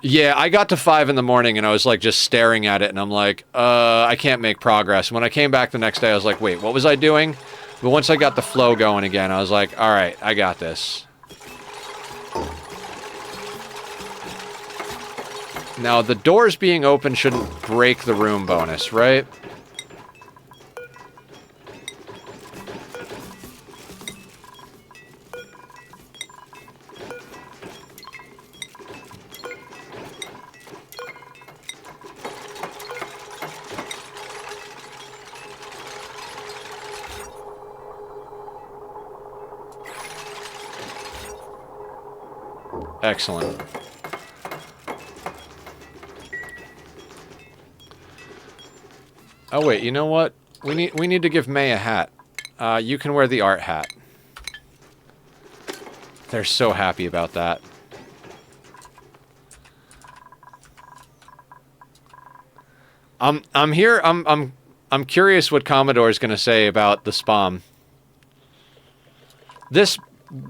Speaker 1: yeah, I got to 5 in the morning and I was like just staring at it and I'm like, I can't make progress. When I came back the next day, I was like, wait, what was I doing? But once I got the flow going again, I was like, all right, I got this. Now, the doors being open shouldn't break the room bonus, right? Excellent. Oh wait, you know what? We need to give May a hat. You can wear the art hat. They're so happy about that. I'm here. I'm curious what Commodore's gonna say about the SPOM. This.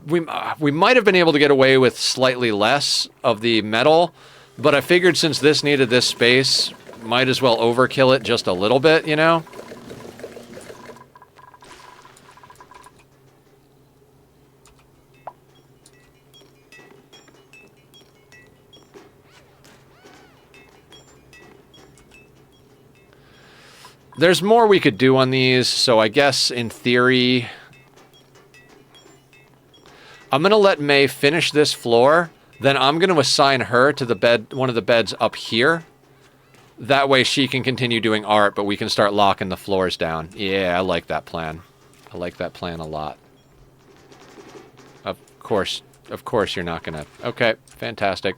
Speaker 1: We might have been able to get away with slightly less of the metal, but I figured since this needed this space, might as well overkill it just a little bit, you know? There's more we could do on these, so I guess in theory I'm going to let May finish this floor, then I'm going to assign her to the bed, one of the beds up here. That way she can continue doing art, but we can start locking the floors down. Yeah, I like that plan. I like that plan a lot. Of course you're not going to... Okay, fantastic.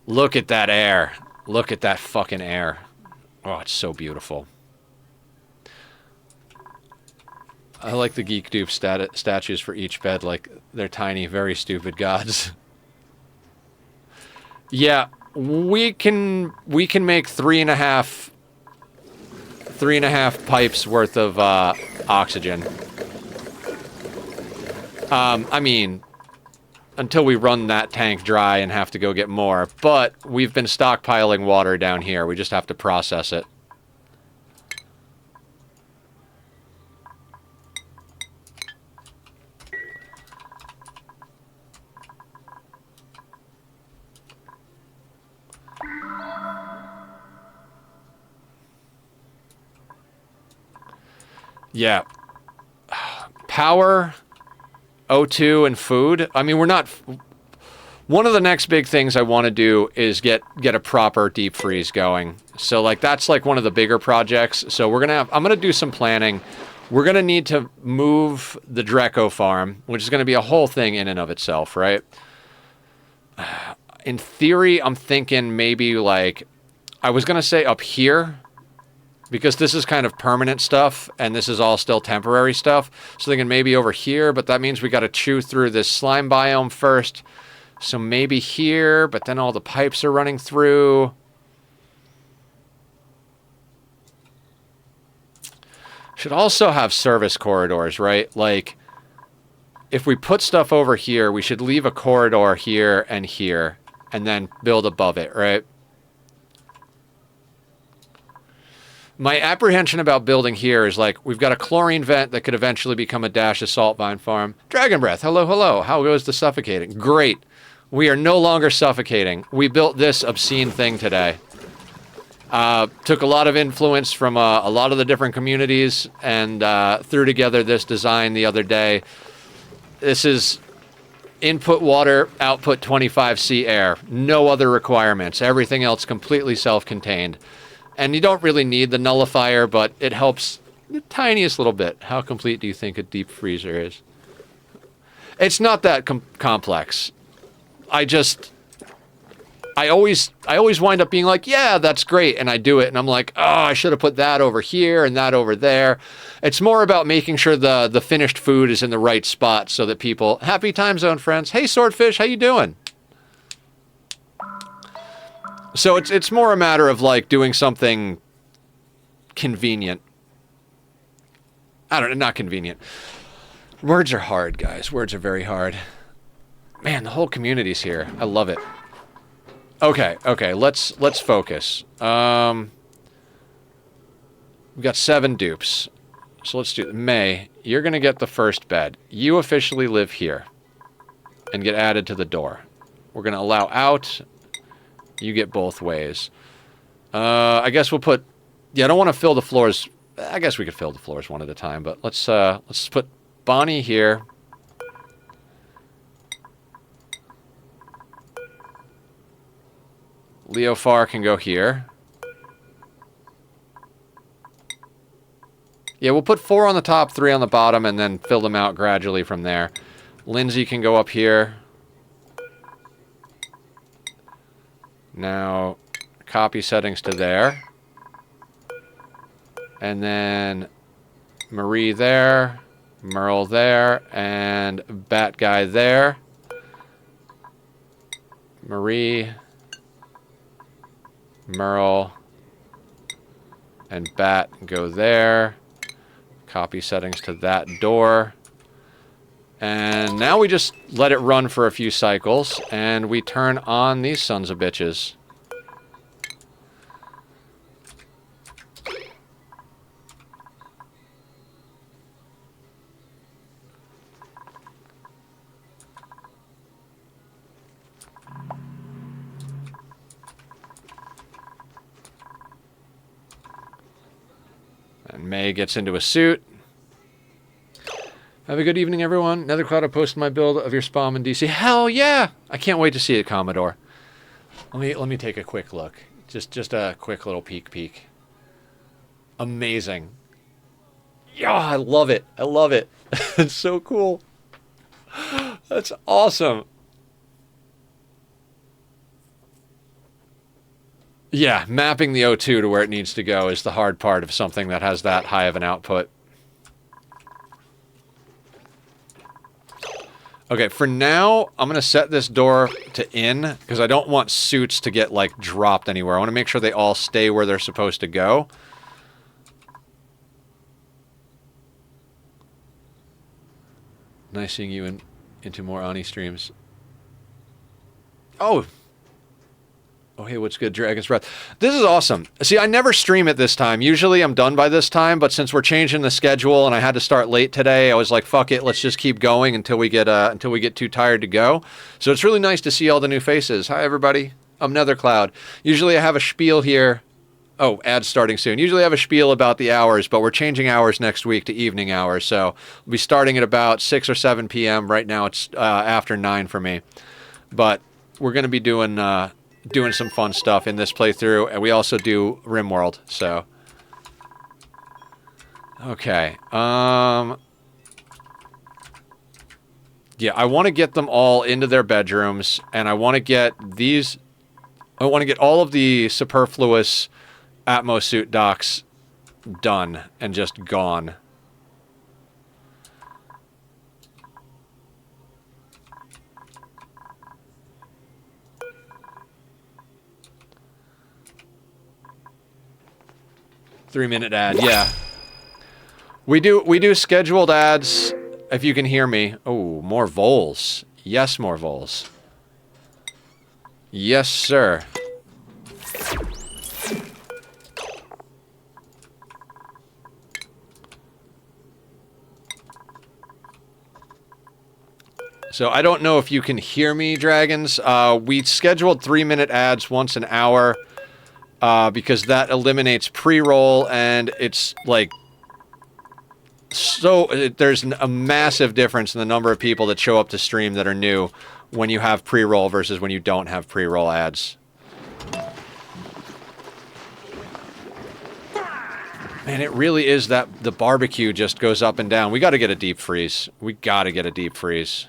Speaker 1: Look at that air. Look at that fucking air. Oh, it's so beautiful. I like the Geek Dupe statues for each bed, like they're tiny, very stupid gods. Yeah, we can make three and a half pipes worth of oxygen. I mean, until we run that tank dry and have to go get more, but we've been stockpiling water down here. We just have to process it. Yeah. Power, O2, and food. I mean, we're not... One of the next big things I want to do is get a proper deep freeze going. So, like, that's, like, one of the bigger projects. So we're going to have... I'm going to do some planning. We're going to need to move the Dreco farm, which is going to be a whole thing in and of itself, right? in theory, I'm thinking maybe like, I was going to say up here, because this is kind of permanent stuff, and this is all still temporary stuff. So thinking maybe over here, but that means we got to chew through this slime biome first. So maybe here, but then all the pipes are running through. Should also have service corridors, right? Like, if we put stuff over here, we should leave a corridor here, and then build above it, right? My apprehension about building here is like, we've got a chlorine vent that could eventually become a dash of salt vine farm. Dragon breath, hello, hello. How goes the suffocating? Great. We are no longer suffocating. We built this obscene thing today. Took a lot of influence from a lot of the different communities and threw together this design the other day. This is input water, output 25C air. No other requirements. Everything else completely self-contained. And you don't really need the nullifier, but it helps the tiniest little bit. How complete do you think a deep freezer is? It's not that complex. I always wind up being like, yeah, that's great, and I do it, and I'm like, oh, I should have put that over here and that over there. It's more about making sure the finished food is in the right spot so that people... Happy time zone, friends. Hey, Swordfish, how you doing? So it's more a matter of, like, doing something convenient. I don't know, not convenient. Words are hard, guys. Words are very hard. Man, the whole community's here. I love it. Okay, let's focus. We've got 7 dupes. So let's do... May, you're going to get the first bed. You officially live here. And get added to the door. We're going to allow out... You get both ways. I guess we'll put... Yeah, I don't want to fill the floors... I guess we could fill the floors one at a time, but let's put Bonnie here. Leofar can go here. Yeah, we'll put 4 on the top, 3 on the bottom, and then fill them out gradually from there. Lindsay can go up here. Now, copy settings to there. And then Marie there, Merle there, and Bat Guy there. Marie, Merle, and Bat go there. Copy settings to that door. And now we just let it run for a few cycles, and we turn on these sons of bitches. And May gets into a suit. Have a good evening, everyone. Nethercloud, I posted my build of your SPOM in DC. Hell yeah! I can't wait to see it, Commodore. Let me take a quick look. Just a quick little peek. Amazing. Yeah, I love it. I love it. It's so cool. That's awesome. Yeah, mapping the O2 to where it needs to go is the hard part of something that has that high of an output. Okay, for now, I'm going to set this door to in, because I don't want suits to get, like, dropped anywhere. I want to make sure they all stay where they're supposed to go. Nice seeing you into more Ani streams. Oh, hey, what's good, Dragon's Breath? This is awesome. See, I never stream at this time. Usually I'm done by this time, but since we're changing the schedule and I had to start late today, I was like, fuck it, let's just keep going until we get too tired to go. So it's really nice to see all the new faces. Hi, everybody. I'm Nethercloud. Usually I have a spiel here. Oh, ads starting soon. Usually I have a spiel about the hours, but we're changing hours next week to evening hours, so we'll be starting at about 6 or 7 p.m. Right now it's after 9 for me. But we're going to be doing some fun stuff in this playthrough, and we also do RimWorld, so. Okay, Yeah, I want to get them all into their bedrooms, and I want to get these... I want to get all of the superfluous Atmosuit docks done and just gone. Three-minute ad, yeah. We do scheduled ads, if you can hear me. Oh, more voles. Yes, more voles. Yes, sir. So I don't know if you can hear me, dragons. We scheduled 3-minute ads once an hour because that eliminates pre-roll, and it's like... So there's a massive difference in the number of people that show up to stream that are new when you have pre-roll versus when you don't have pre-roll ads. Man, it really is that the barbecue just goes up and down. We got to get a deep freeze. We got to get a deep freeze.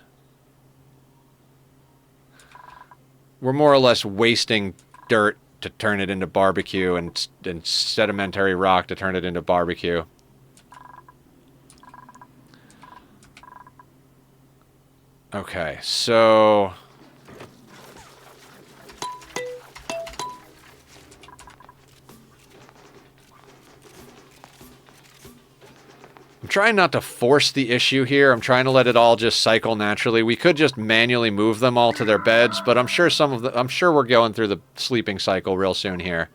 Speaker 1: We're more or less wasting dirt to turn it into barbecue and sedimentary rock to turn it into barbecue. Okay, so... I'm trying not to force the issue here. I'm trying to let it all just cycle naturally. We could just manually move them all to their beds, but I'm sure I'm sure we're going through the sleeping cycle real soon here.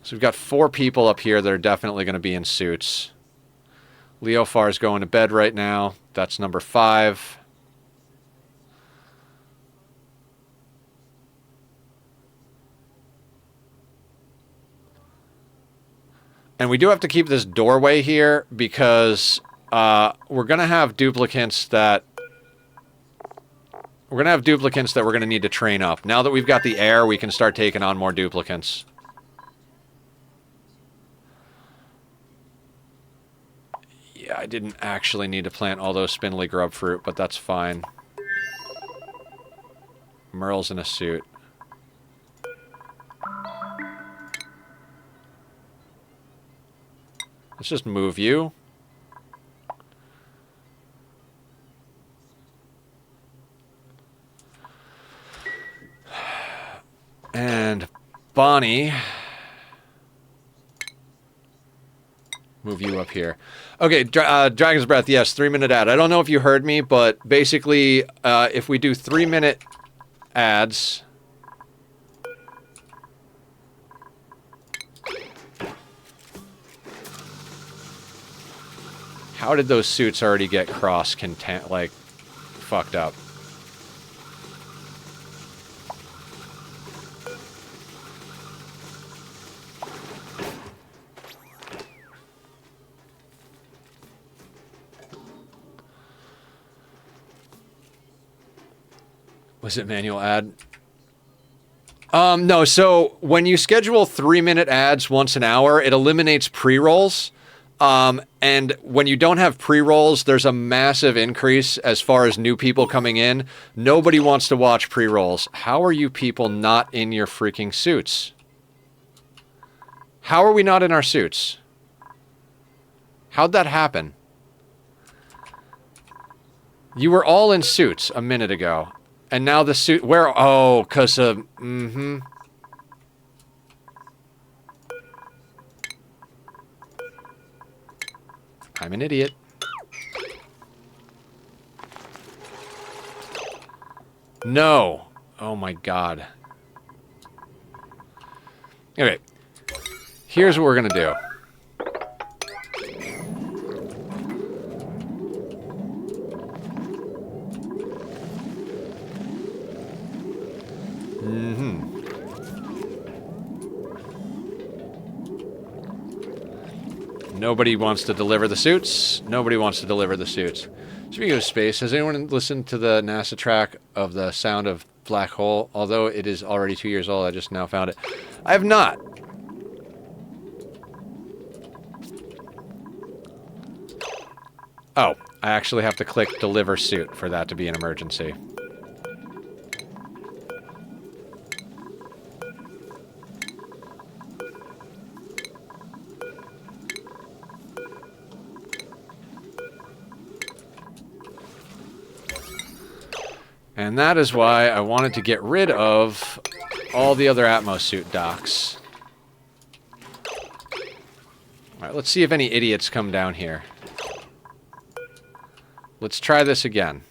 Speaker 1: So we've got 4 people up here that are definitely going to be in suits. Leofar's going to bed right now. That's number 5. And we do have to keep this doorway here because we're going to have duplicants that... We're going to have duplicants that we're going to need to train up. Now that we've got the air, we can start taking on more duplicants. Yeah, I didn't actually need to plant all those spindly grub fruit, but that's fine. Merle's in a suit. Let's just move you. And Bonnie. Move you up here. Okay, Dragon's Breath, yes, 3-minute ad. I don't know if you heard me, but basically, if we do 3-minute ads... How did those suits already get like, fucked up? Was it manual ad? No, so when you schedule 3-minute ads once an hour, it eliminates pre-rolls. And when you don't have pre-rolls, there's a massive increase as far as new people coming in. Nobody wants to watch pre-rolls. How are you people not in your freaking suits? How are we not in our suits? How'd that happen? You were all in suits a minute ago. And now the suit... Where... Oh, because of... Mm-hmm. I'm an idiot. No. Oh my god. Okay. Here's what we're gonna do. Nobody wants to deliver the suits. Nobody wants to deliver the suits. Speaking of space, has anyone listened to the NASA track of the sound of black hole? Although it is already 2 years old, I just now found it. I have not. Oh, I actually have to click deliver suit for that to be an emergency. And that is why I wanted to get rid of all the other Atmos suit docks. Alright, let's see if any idiots come down here. Let's try this again.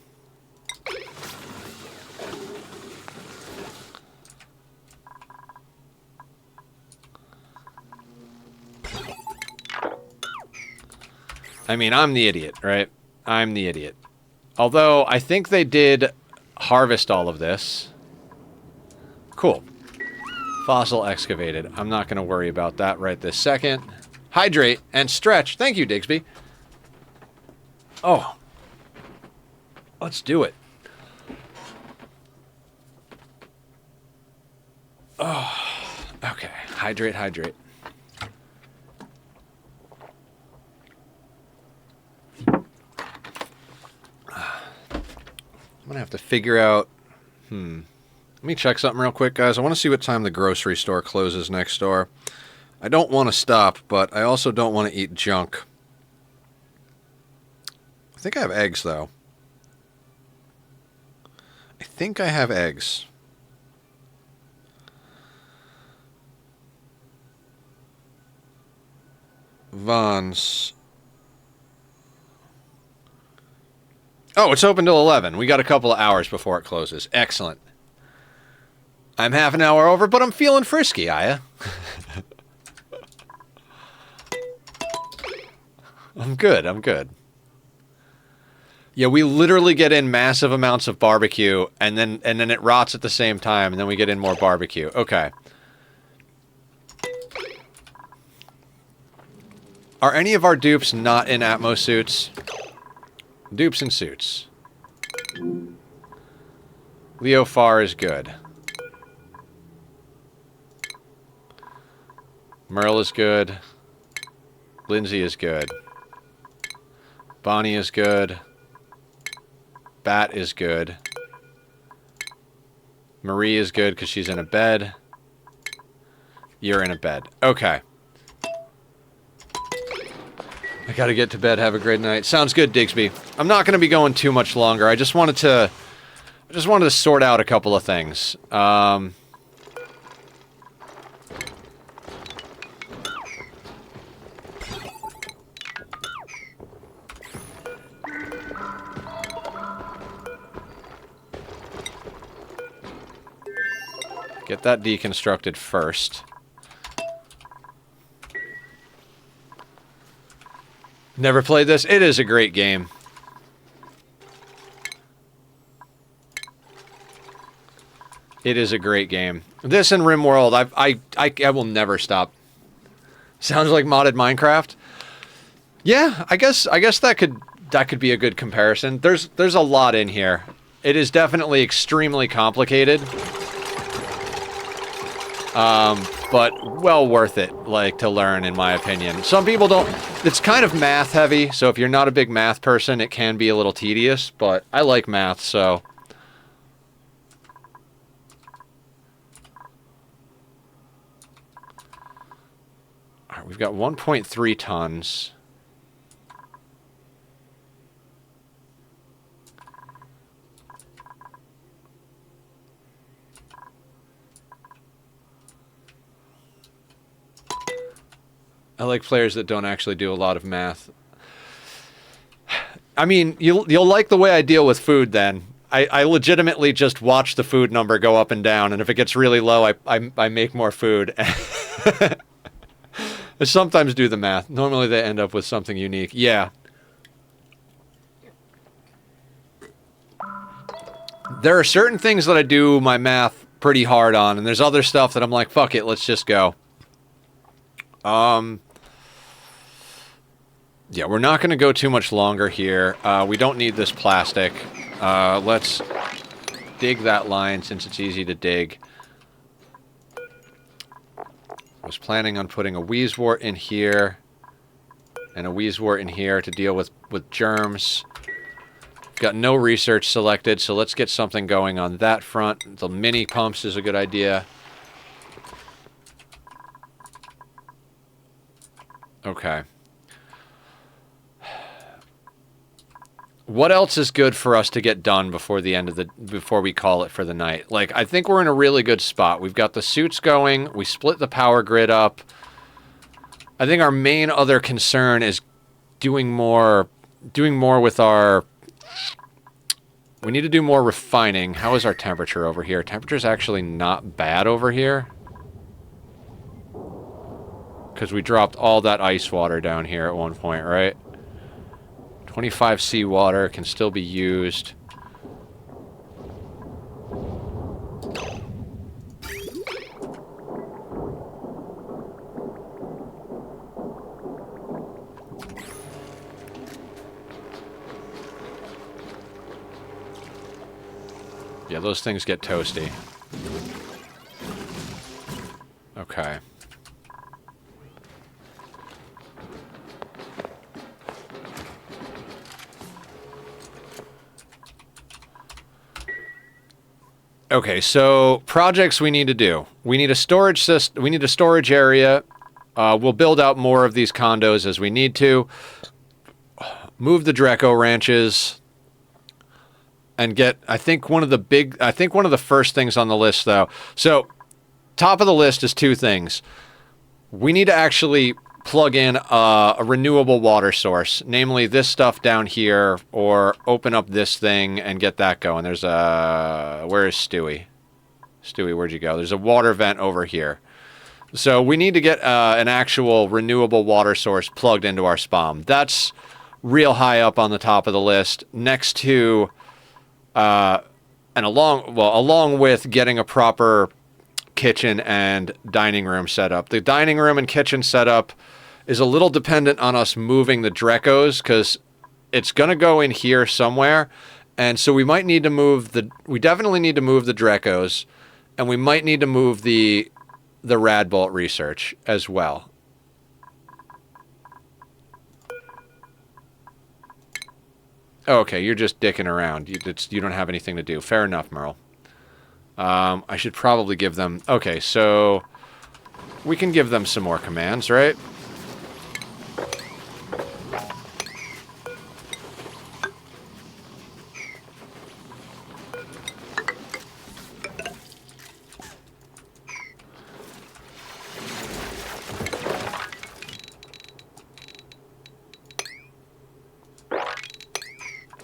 Speaker 1: I mean, I'm the idiot, right? I'm the idiot. Although, I think they did harvest all of this. Cool. Fossil excavated. I'm not going to worry about that right this second. Hydrate and stretch. Thank you, Digsby. Oh. Let's do it. Oh. Okay. Hydrate, hydrate. I'm gonna have to figure out... Let me check something real quick, guys. I want to see what time the grocery store closes next door. I don't want to stop, but I also don't want to eat junk. I think I have eggs, though. I think I have eggs. Vons. Oh, it's open till 11. We got a couple of hours before it closes. Excellent. I'm half an hour over, but I'm feeling frisky, Aya. I'm good, I'm good. Yeah, we literally get in massive amounts of barbecue, and then it rots at the same time, and then we get in more barbecue. Okay. Are any of our dupes not in Atmos suits? Dupes in suits. Leo Farr is good. Merle is good. Lindsay is good. Bonnie is good. Bat is good. Marie is good because she's in a bed. You're in a bed. Okay. I gotta get to bed. Have a great night. Sounds good, Digsby. I'm not gonna be going too much longer. I just wanted to sort out a couple of things. Get that deconstructed first. Never played this? It is a great game. It is a great game. This and RimWorld, I will never stop. Sounds like modded Minecraft. Yeah, I guess that could be a good comparison. There's a lot in here. It is definitely extremely complicated. But well worth it, like, to learn, in my opinion. Some people don't... It's kind of math heavy, so if you're not a big math person, it can be a little tedious, but I like math, so... Alright, we've got 1.3 tons. I like players that don't actually do a lot of math. I mean, you'll like the way I deal with food then. I legitimately just watch the food number go up and down, and if it gets really low, I make more food. I sometimes do the math. Normally they end up with something unique. Yeah. There are certain things that I do my math pretty hard on, and there's other stuff that I'm like, fuck it, let's just go. Yeah, we're not going to go too much longer here. We don't need this plastic. Let's dig that line since it's easy to dig. I was planning on putting a Wheezewort in here And a wheezewort in here to deal with germs. Got no research selected, so let's get something going on that front. The mini pumps is a good idea. Okay. What else is good for us to get done before the end of before we call it for the night? Like, I think we're in a really good spot. We've got the suits going. We split the power grid up. I think our main other concern is doing more with our... We need to do more refining. How is our temperature over here? Temperature's actually not bad over here. Because we dropped all that ice water down here at one point, right? 25 seawater can still be used. Yeah, those things get toasty. Okay. Okay, so projects we need to do. We need a storage system. We need a storage area. We'll build out more of these condos as we need to. Move the Draco ranches. And get, I think one of the first things on the list, though. So, top of the list is two things. We need to actually plug in a renewable water source, namely this stuff down here, or open up this thing and get that going. There's a... Where is Stewie? Stewie, where'd you go? There's a water vent over here. So we need to get an actual renewable water source plugged into our SPOM. That's real high up on the top of the list, next to... and along with getting a proper kitchen and dining room setup. The dining room and kitchen setup is a little dependent on us moving the Dracos, because it's going to go in here somewhere, and so we might need to move we definitely need to move the Dracos, and we might need to move the Radbolt research as well. Oh, okay, you're just dicking around. You don't have anything to do. Fair enough, Merle. I should probably give them... Okay, so... We can give them some more commands, right?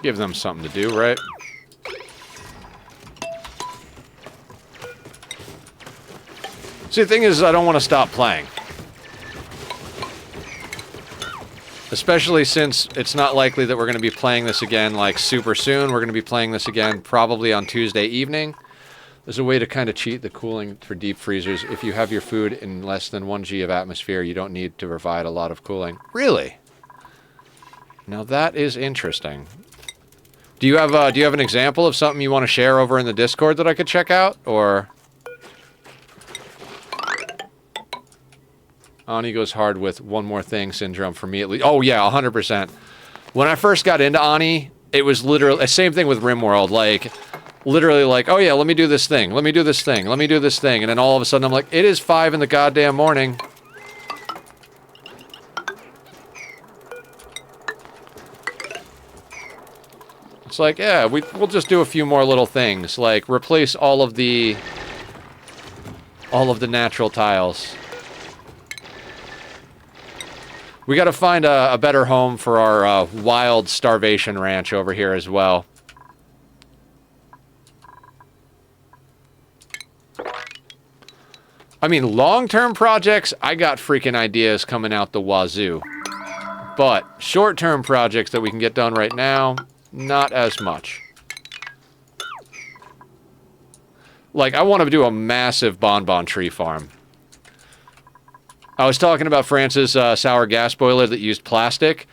Speaker 1: Give them something to do, right? See, the thing is, I don't want to stop playing. Especially since it's not likely that we're going to be playing this again, like, super soon. We're going to be playing this again probably on Tuesday evening. There's a way to kind of cheat the cooling for deep freezers. If you have your food in less than 1 G of atmosphere, you don't need to provide a lot of cooling. Really? Now that is interesting. Do you have an example of something you want to share over in the Discord that I could check out, or? Ani goes hard with one more thing syndrome for me at least. Oh yeah, 100%. When I first got into Ani, it was literally the same thing with RimWorld. Like, literally like, oh yeah, let me do this thing, let me do this thing, let me do this thing, and then all of a sudden I'm like, it is 5 in the goddamn morning. It's like, yeah, we'll just do a few more little things, like replace all of the natural tiles. We got to find a better home for our wild starvation ranch over here as well. I mean, long-term projects, I got freaking ideas coming out the wazoo. But short-term projects that we can get done right now, not as much. Like, I want to do a massive bonbon tree farm. I was talking about France's sour gas boiler that used plastic.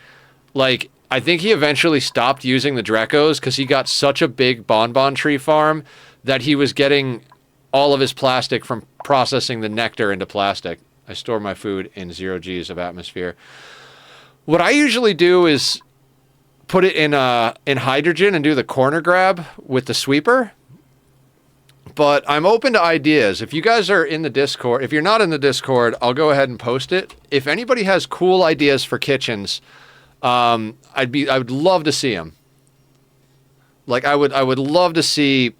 Speaker 1: Like, I think he eventually stopped using the Dracos because he got such a big bonbon tree farm that he was getting all of his plastic from processing the nectar into plastic. I store my food in 0 Gs of atmosphere. What I usually do is put it in hydrogen and do the corner grab with the sweeper. But I'm open to ideas. If you guys are in the Discord, if you're not in the Discord, I'll go ahead and post it. If anybody has cool ideas for kitchens, I would love to see them. Like I would love to see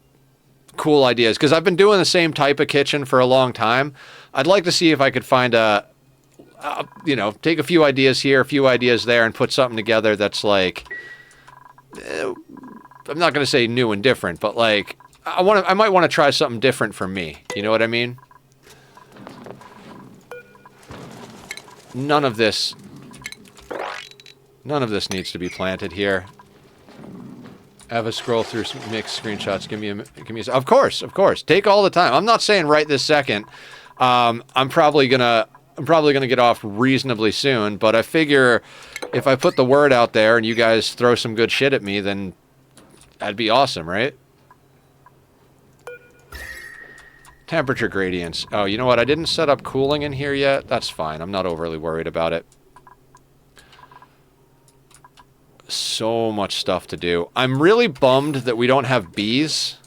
Speaker 1: cool ideas because I've been doing the same type of kitchen for a long time. I'd like to see if I could find take a few ideas here, a few ideas there, and put something together that's like, I'm not going to say new and different, but like I might want to try something different for me. You know what I mean? None of this needs to be planted here. Have a scroll through some mixed screenshots. Give me of course. Take all the time. I'm not saying right this second. I'm probably gonna get off reasonably soon, but I figure if I put the word out there and you guys throw some good shit at me, then that'd be awesome, right? Temperature gradients. Oh, you know what? I didn't set up cooling in here yet. That's fine. I'm not overly worried about it. So much stuff to do. I'm really bummed that we don't have bees.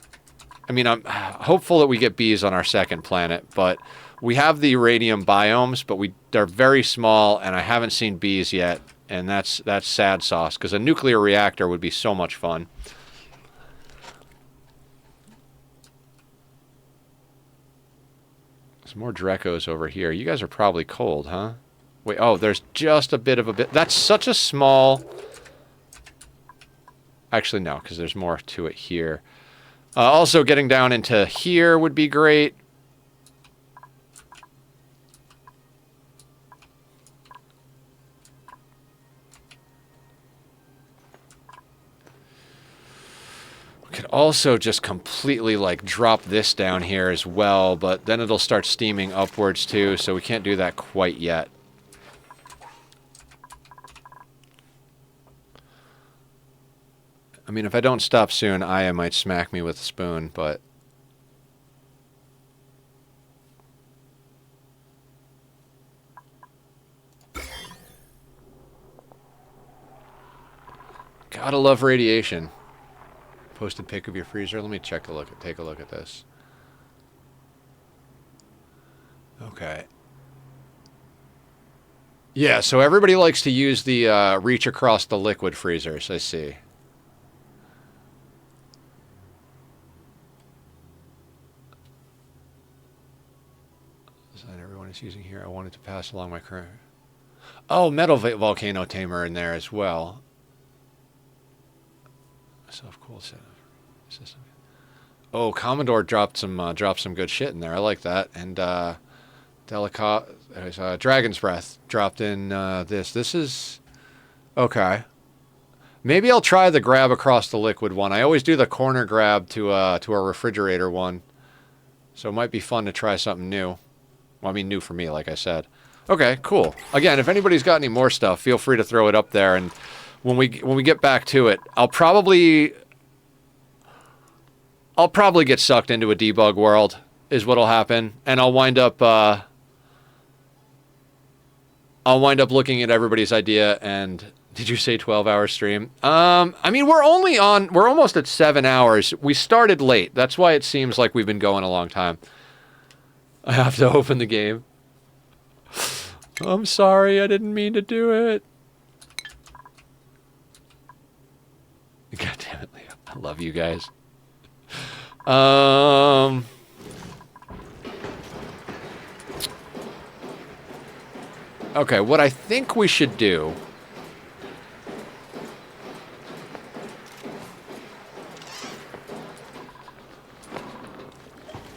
Speaker 1: I mean, I'm hopeful that we get bees on our second planet, but we have the uranium biomes, but they're very small, and I haven't seen bees yet, and that's sad sauce, because a nuclear reactor would be so much fun. There's more Drecos over here. You guys are probably cold, huh? Wait, oh, there's just a bit. That's such a small... Actually, no, because there's more to it here. Also, getting down into here would be great. We could also just completely, like, drop this down here as well, but then it'll start steaming upwards, too, so we can't do that quite yet. I mean, if I don't stop soon, Aya might smack me with a spoon, but... Gotta love radiation. Posted pic of your freezer. Let me take a look at this. Okay. Yeah, so everybody likes to use the reach across the liquid freezers, I see. Using here, I wanted to pass along my current... Oh, metal volcano tamer in there as well. Self-cool system. Oh, Commodore dropped some good shit in there. I like that. And Dragon's Breath dropped in this. This is okay. Maybe I'll try the grab across the liquid one. I always do the corner grab to a refrigerator one, so it might be fun to try something new. Well, I mean, new for me, like I said. Okay, cool. Again, if anybody's got any more stuff, feel free to throw it up there. And when we get back to it, I'll probably get sucked into a debug world, is what'll happen, and I'll wind up looking at everybody's idea. And did you say 12-hour stream? I mean, we're almost at 7 hours. We started late. That's why it seems like we've been going a long time. I have to open the game. I'm sorry, I didn't mean to do it. God damn it, Leo. I love you guys. Okay, what I think we should do...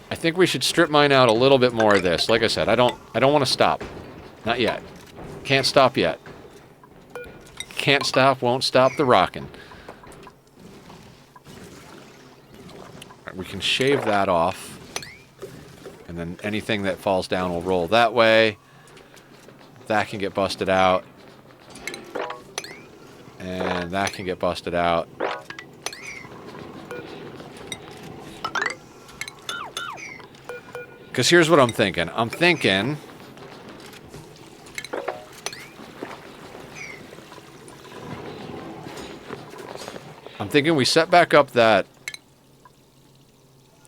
Speaker 1: I think we should strip mine out a little bit more of this. Like I said, I don't want to stop. Not yet. Can't stop yet. Can't stop, won't stop the rockin'. We can shave that off. And then anything that falls down will roll that way. That can get busted out. And that can get busted out. Because here's what I'm thinking. I'm thinking we set back up that...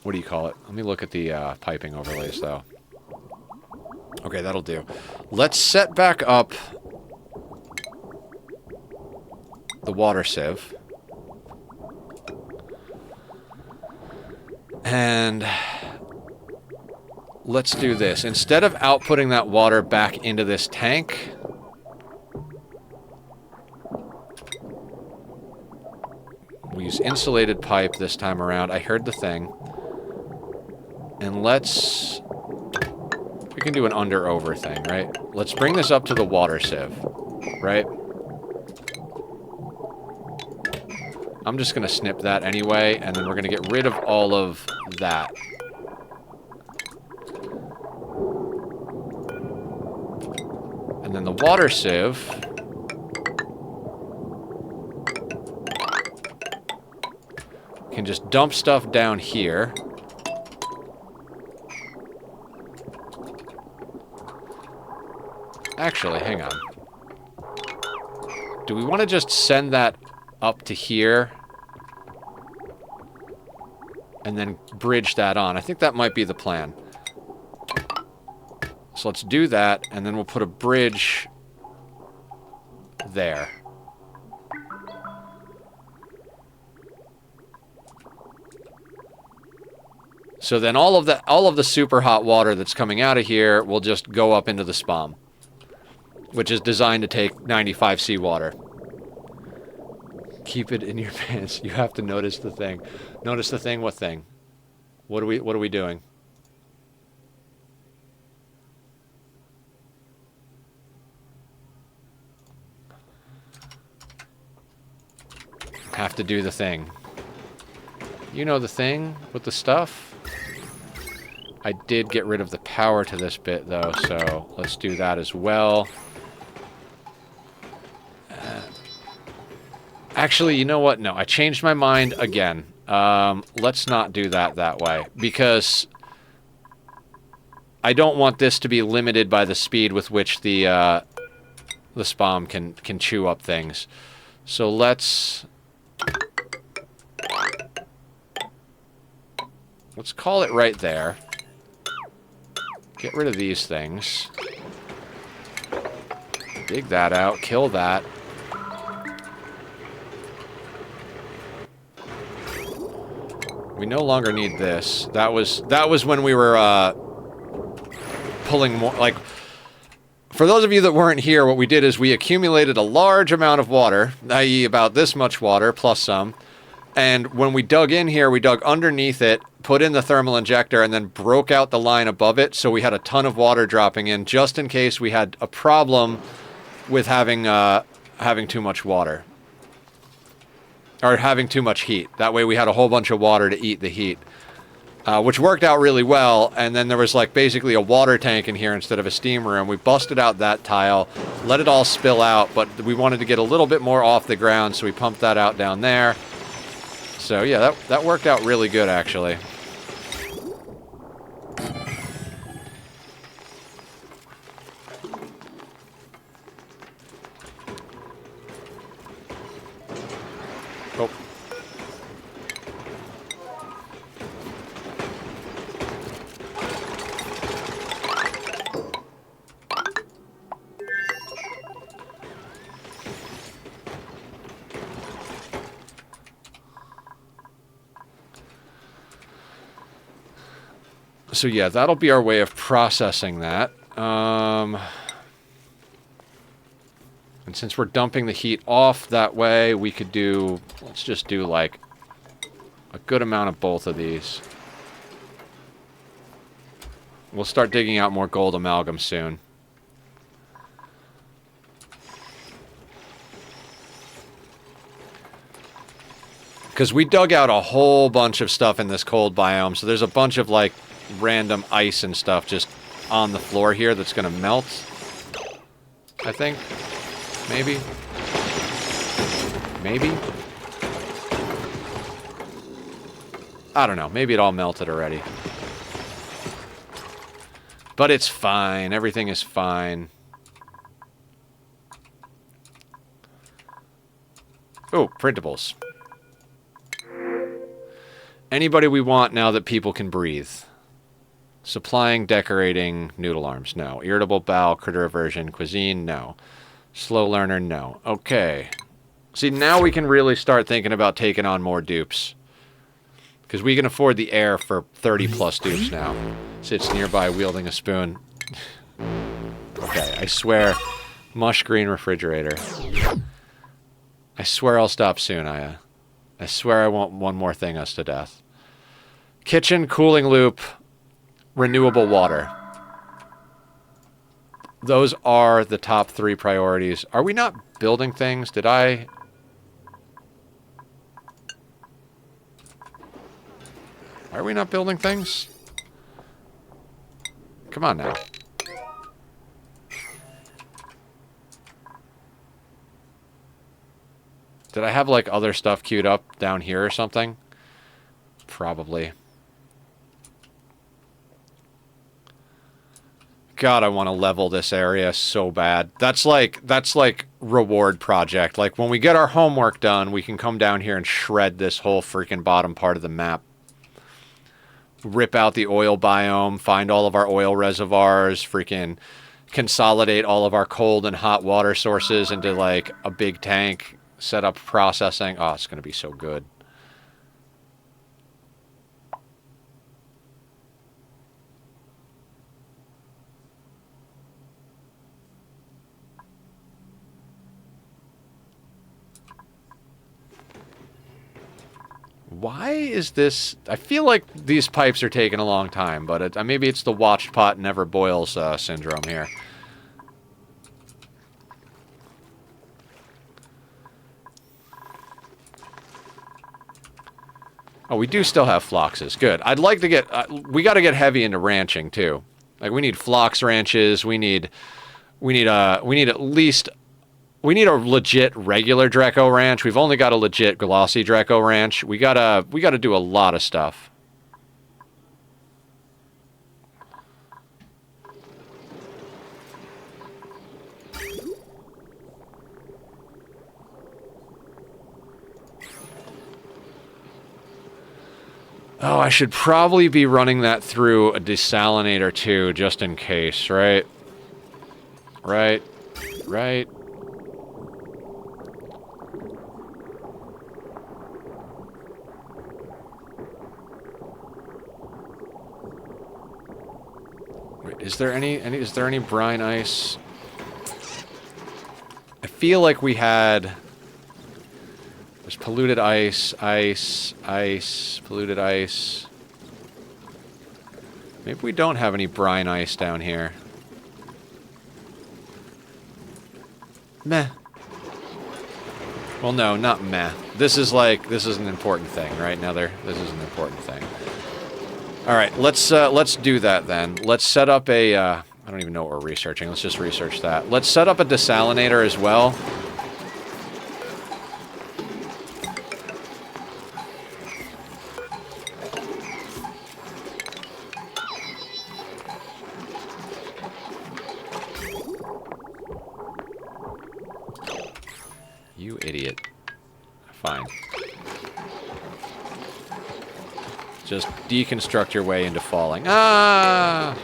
Speaker 1: What do you call it? Let me look at the piping overlays, though. Okay, that'll do. Let's set back up the water sieve. And let's do this. Instead of outputting that water back into this tank... We'll use insulated pipe this time around. I heard the thing. And let's... We can do an under-over thing, right? Let's bring this up to the water sieve, right? I'm just going to snip that anyway, and then we're going to get rid of all of that. And then the water sieve... can just dump stuff down here. Actually, hang on. Do we want to just send that up to here? And then bridge that on? I think that might be the plan. So let's do that, and then we'll put a bridge there. So then all of the super hot water that's coming out of here will just go up into the SPOM, which is designed to take 95 seawater. Keep it in your pants. You have to notice the thing. Notice the thing? What thing? What are we doing? Have to do the thing. You know the thing with the stuff? I did get rid of the power to this bit, though, so let's do that as well. Actually, you know what? No, I changed my mind again. Let's not do that way, because I don't want this to be limited by the speed with which the SPOM can chew up things. So let's call it right there. Get rid of these things. Dig that out. Kill that. We no longer need this. That was when we were pulling more. Like, for those of you that weren't here, what we did is we accumulated a large amount of water, i.e. about this much water plus some. And when we dug in here, we dug underneath it, put in the thermal injector, and then broke out the line above it, so we had a ton of water dropping in, just in case we had a problem with having too much water. Or having too much heat. That way we had a whole bunch of water to eat the heat. Which worked out really well, and then there was like basically a water tank in here instead of a steam room. We busted out that tile, let it all spill out, but we wanted to get a little bit more off the ground, so we pumped that out down there. So yeah, that worked out really good, actually. Oh. So yeah, that'll be our way of processing that. And since we're dumping the heat off that way, we could do... Let's just do, like, a good amount of both of these. We'll start digging out more gold amalgam soon. Because we dug out a whole bunch of stuff in this cold biome, so there's a bunch of, like, random ice and stuff just on the floor here that's going to melt, I think. Maybe. Maybe? I don't know. Maybe it all melted already. But it's fine. Everything is fine. Oh, printables. Anybody we want now that people can breathe. Supplying, decorating, noodle arms, no. Irritable bowel, critter aversion, cuisine, no. Slow learner, no. Okay. See, now we can really start thinking about taking on more dupes. Because we can afford the air for 30 plus dupes now. Sits nearby wielding a spoon. Okay, I swear. Mush green refrigerator. I swear I'll stop soon, Aya. I swear I won't one more thing us to death. Kitchen, cooling loop, renewable water. Those are the top 3 priorities. Are we not building things? Did I... Are we not building things? Come on now. Did I have, like, other stuff queued up down here or something? Probably. God, I want to level this area so bad. That's like reward project. Like, when we get our homework done, we can come down here and shred this whole freaking bottom part of the map. Rip out the oil biome, find all of our oil reservoirs, freaking consolidate all of our cold and hot water sources into, like, a big tank, set up processing. Oh, it's going to be so good. Why is this... I feel like these pipes are taking a long time, but maybe it's the watched pot never boils syndrome here. Oh, we do still have floxes. Good. I'd like to get... we got to get heavy into ranching, too. Like, we need flox ranches. We need at least... We need a legit regular Dreco ranch. We've only got a legit glossy Dreco ranch. We gotta do a lot of stuff. Oh, I should probably be running that through a desalinator too, just in case, right? Right. Right. Is there any brine ice? I feel like we had... There's polluted ice, polluted ice. Maybe we don't have any brine ice down here. Meh. Well, no, not meh. This is an important thing, right? Now this is an important thing. All right, let's do that then. Let's set up a, I don't even know what we're researching. Let's just research that. Let's set up a desalinator as well. You idiot. Fine. Just deconstruct your way into falling. Ah!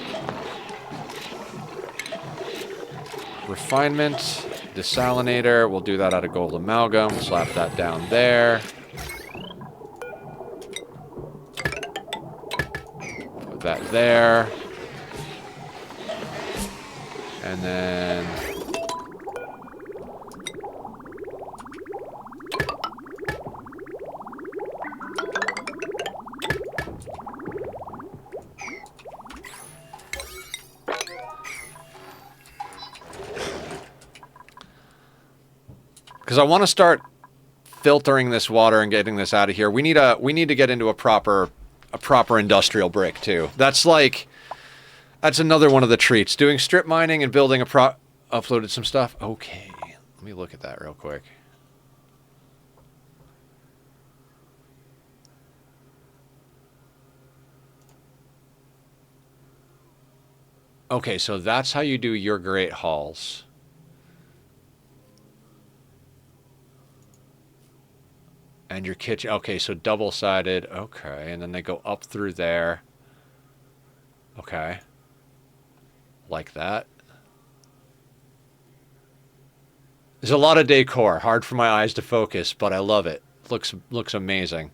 Speaker 1: Refinement, desalinator. We'll do that out of gold amalgam. Slap that down there. Put that there. And then... Because I want to start filtering this water and getting this out of here. We need to get into a proper industrial brick too. That's another one of the treats. Doing strip mining and building uploaded some stuff. Okay, let me look at that real quick. Okay, so that's how you do your great hauls. And your kitchen. Okay, so double-sided. Okay, and then they go up through there. Okay. Like that. There's a lot of decor. Hard for my eyes to focus, but I love it. Looks amazing.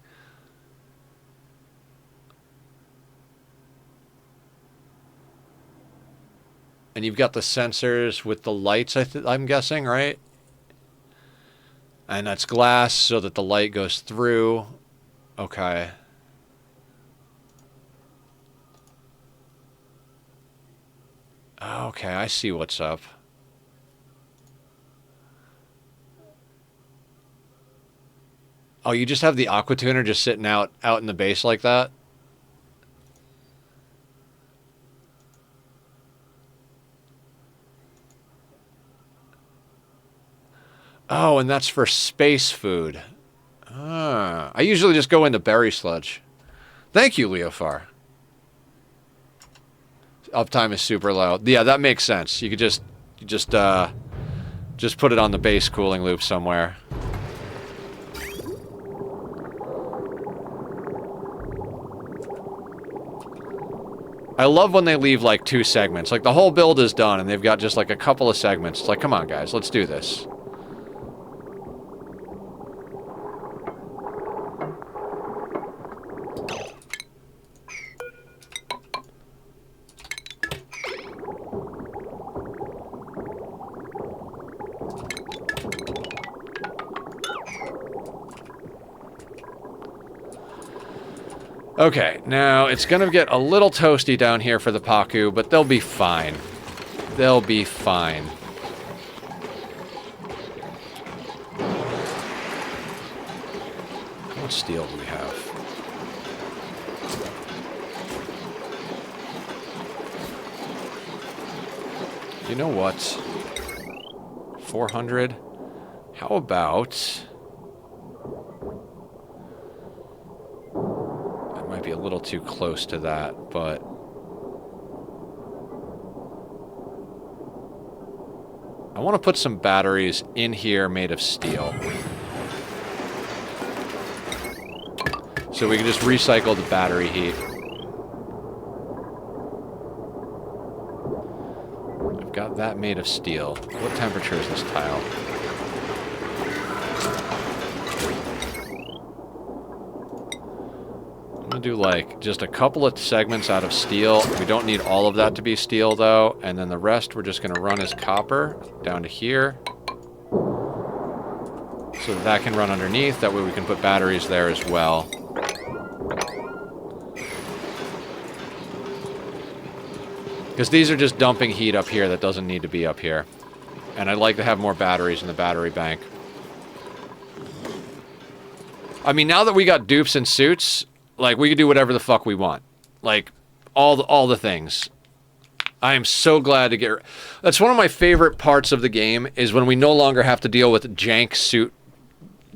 Speaker 1: And you've got the sensors with the lights, I'm guessing, right? And that's glass so that the light goes through. Okay. Okay, I see what's up. Oh, you just have the aqua tuner just sitting out in the base like that? Oh, and that's for space food. Ah, I usually just go into berry sludge. Thank you, Leofar. Uptime is super low. Yeah, that makes sense. You could just put it on the base cooling loop somewhere. I love when they leave like 2 segments. Like the whole build is done and they've got just like a couple of segments. It's like, come on guys, let's do this. Okay, now it's going to get a little toasty down here for the Paku, but they'll be fine. They'll be fine. How much steel do we have? You know what? 400? How about... Might be a little too close to that, but I want to put some batteries in here made of steel. So we can just recycle the battery heat. I've got that made of steel. What temperature is this tile? I'm gonna do like just a couple of segments out of steel. We don't need all of that to be steel though, and then the rest we're just gonna run as copper down to here. So that can run underneath, that way we can put batteries there as well. Because these are just dumping heat up here that doesn't need to be up here. And I'd like to have more batteries in the battery bank. I mean, now that we got dupes and suits, like, we can do whatever the fuck we want. Like, all the things. I am so glad to get... That's one of my favorite parts of the game, is when we no longer have to deal with jank suit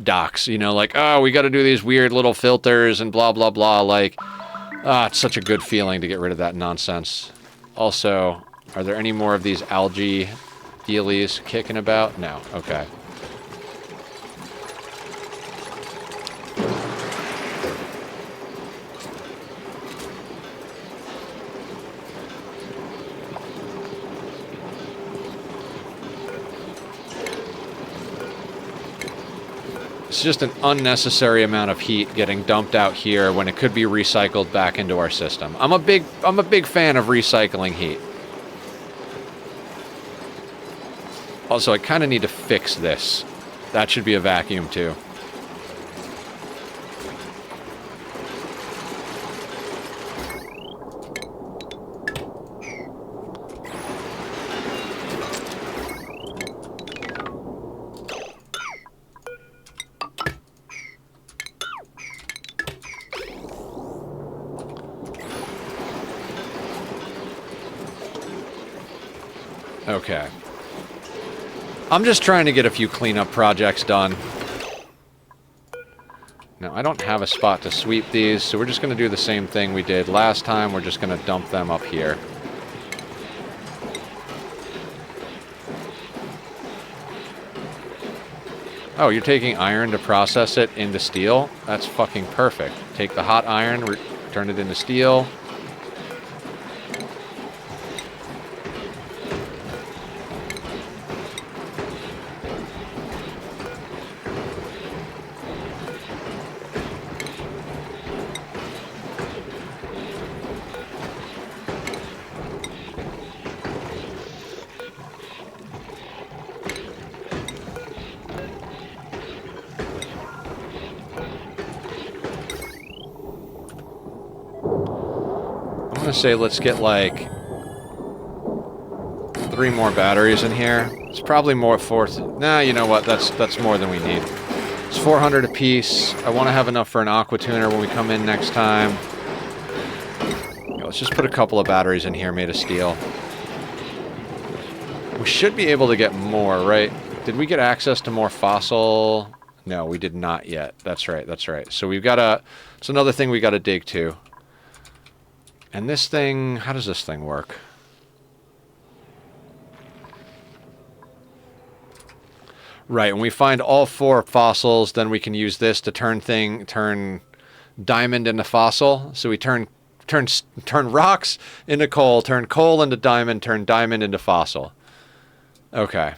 Speaker 1: docs. You know, like, oh, we got to do these weird little filters and blah, blah, blah. Like, it's such a good feeling to get rid of that nonsense. Also, are there any more of these algae dealies kicking about? No. Okay. It's just an unnecessary amount of heat getting dumped out here when it could be recycled back into our system. I'm a big fan of recycling heat. Also, I kind of need to fix this. That should be a vacuum too. Okay. I'm just trying to get a few cleanup projects done. Now, I don't have a spot to sweep these, so we're just going to do the same thing we did last time. We're just going to dump them up here. Oh, you're taking iron to process it into steel? That's fucking perfect. Take the hot iron, turn it into steel. I'm gonna say let's get like 3 more batteries in here. It's probably more fourth. Nah, you know what? That's more than we need. It's 400 apiece. I want to have enough for an aqua tuner when we come in next time. Yeah, let's just put a couple of batteries in here made of steel. We should be able to get more, right? Did we get access to more fossil? No, we did not yet. That's right, that's right. So we've got to... It's another thing we got to dig to. And this thing... How does this thing work? Right, when we find all 4 fossils, then we can use this to turn diamond into fossil. So we turn rocks into coal, turn coal into diamond, turn diamond into fossil. Okay.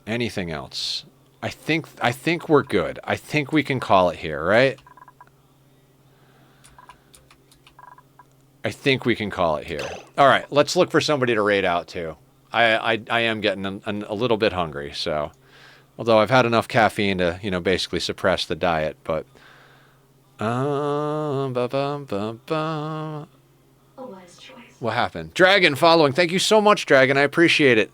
Speaker 1: Anything else? I think we're good. I think we can call it here, right? I think we can call it here. All right, let's look for somebody to raid out to. I am getting a little bit hungry, so... Although I've had enough caffeine to, you know, basically suppress the diet, but...
Speaker 2: A wise choice.
Speaker 1: What happened? Dragon following. Thank you so much, Dragon. I appreciate it.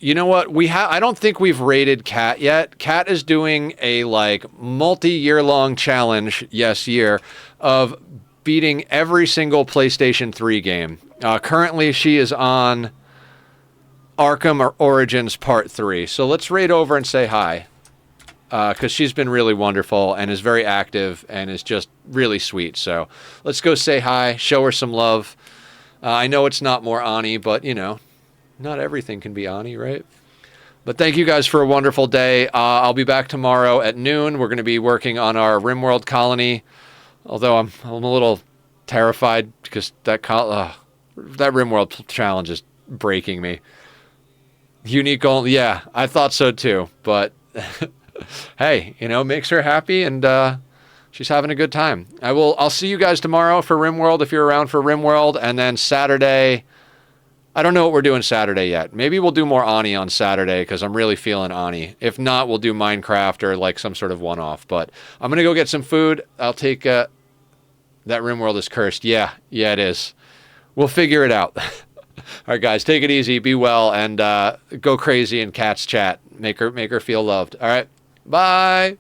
Speaker 1: You know what? I don't think we've raided Cat yet. Cat is doing a, like, multi-year-long challenge, year, of beating every single PlayStation 3 game. Currently, she is on Arkham Origins Part 3. So let's raid over and say hi. Because she's been really wonderful and is very active and is just really sweet. So let's go say hi, show her some love. I know it's not more Ani, but, you know, not everything can be Ani, right? But thank you guys for a wonderful day. I'll be back tomorrow at noon. We're going to be working on our RimWorld colony. Although I'm a little terrified because that RimWorld challenge is breaking me. Unique goal, yeah, I thought so too. But hey, you know, makes her happy and she's having a good time. I'll see you guys tomorrow for RimWorld if you're around for RimWorld, and then Saturday. I don't know what we're doing Saturday yet. Maybe we'll do more Ani on Saturday because I'm really feeling Ani. If not, we'll do Minecraft or like some sort of one-off. But I'm going to go get some food. I'll take... that RimWorld is cursed. Yeah, it is. We'll figure it out. All right, guys, take it easy. Be well, and go crazy in Cat's chat. Make her feel loved. All right, bye.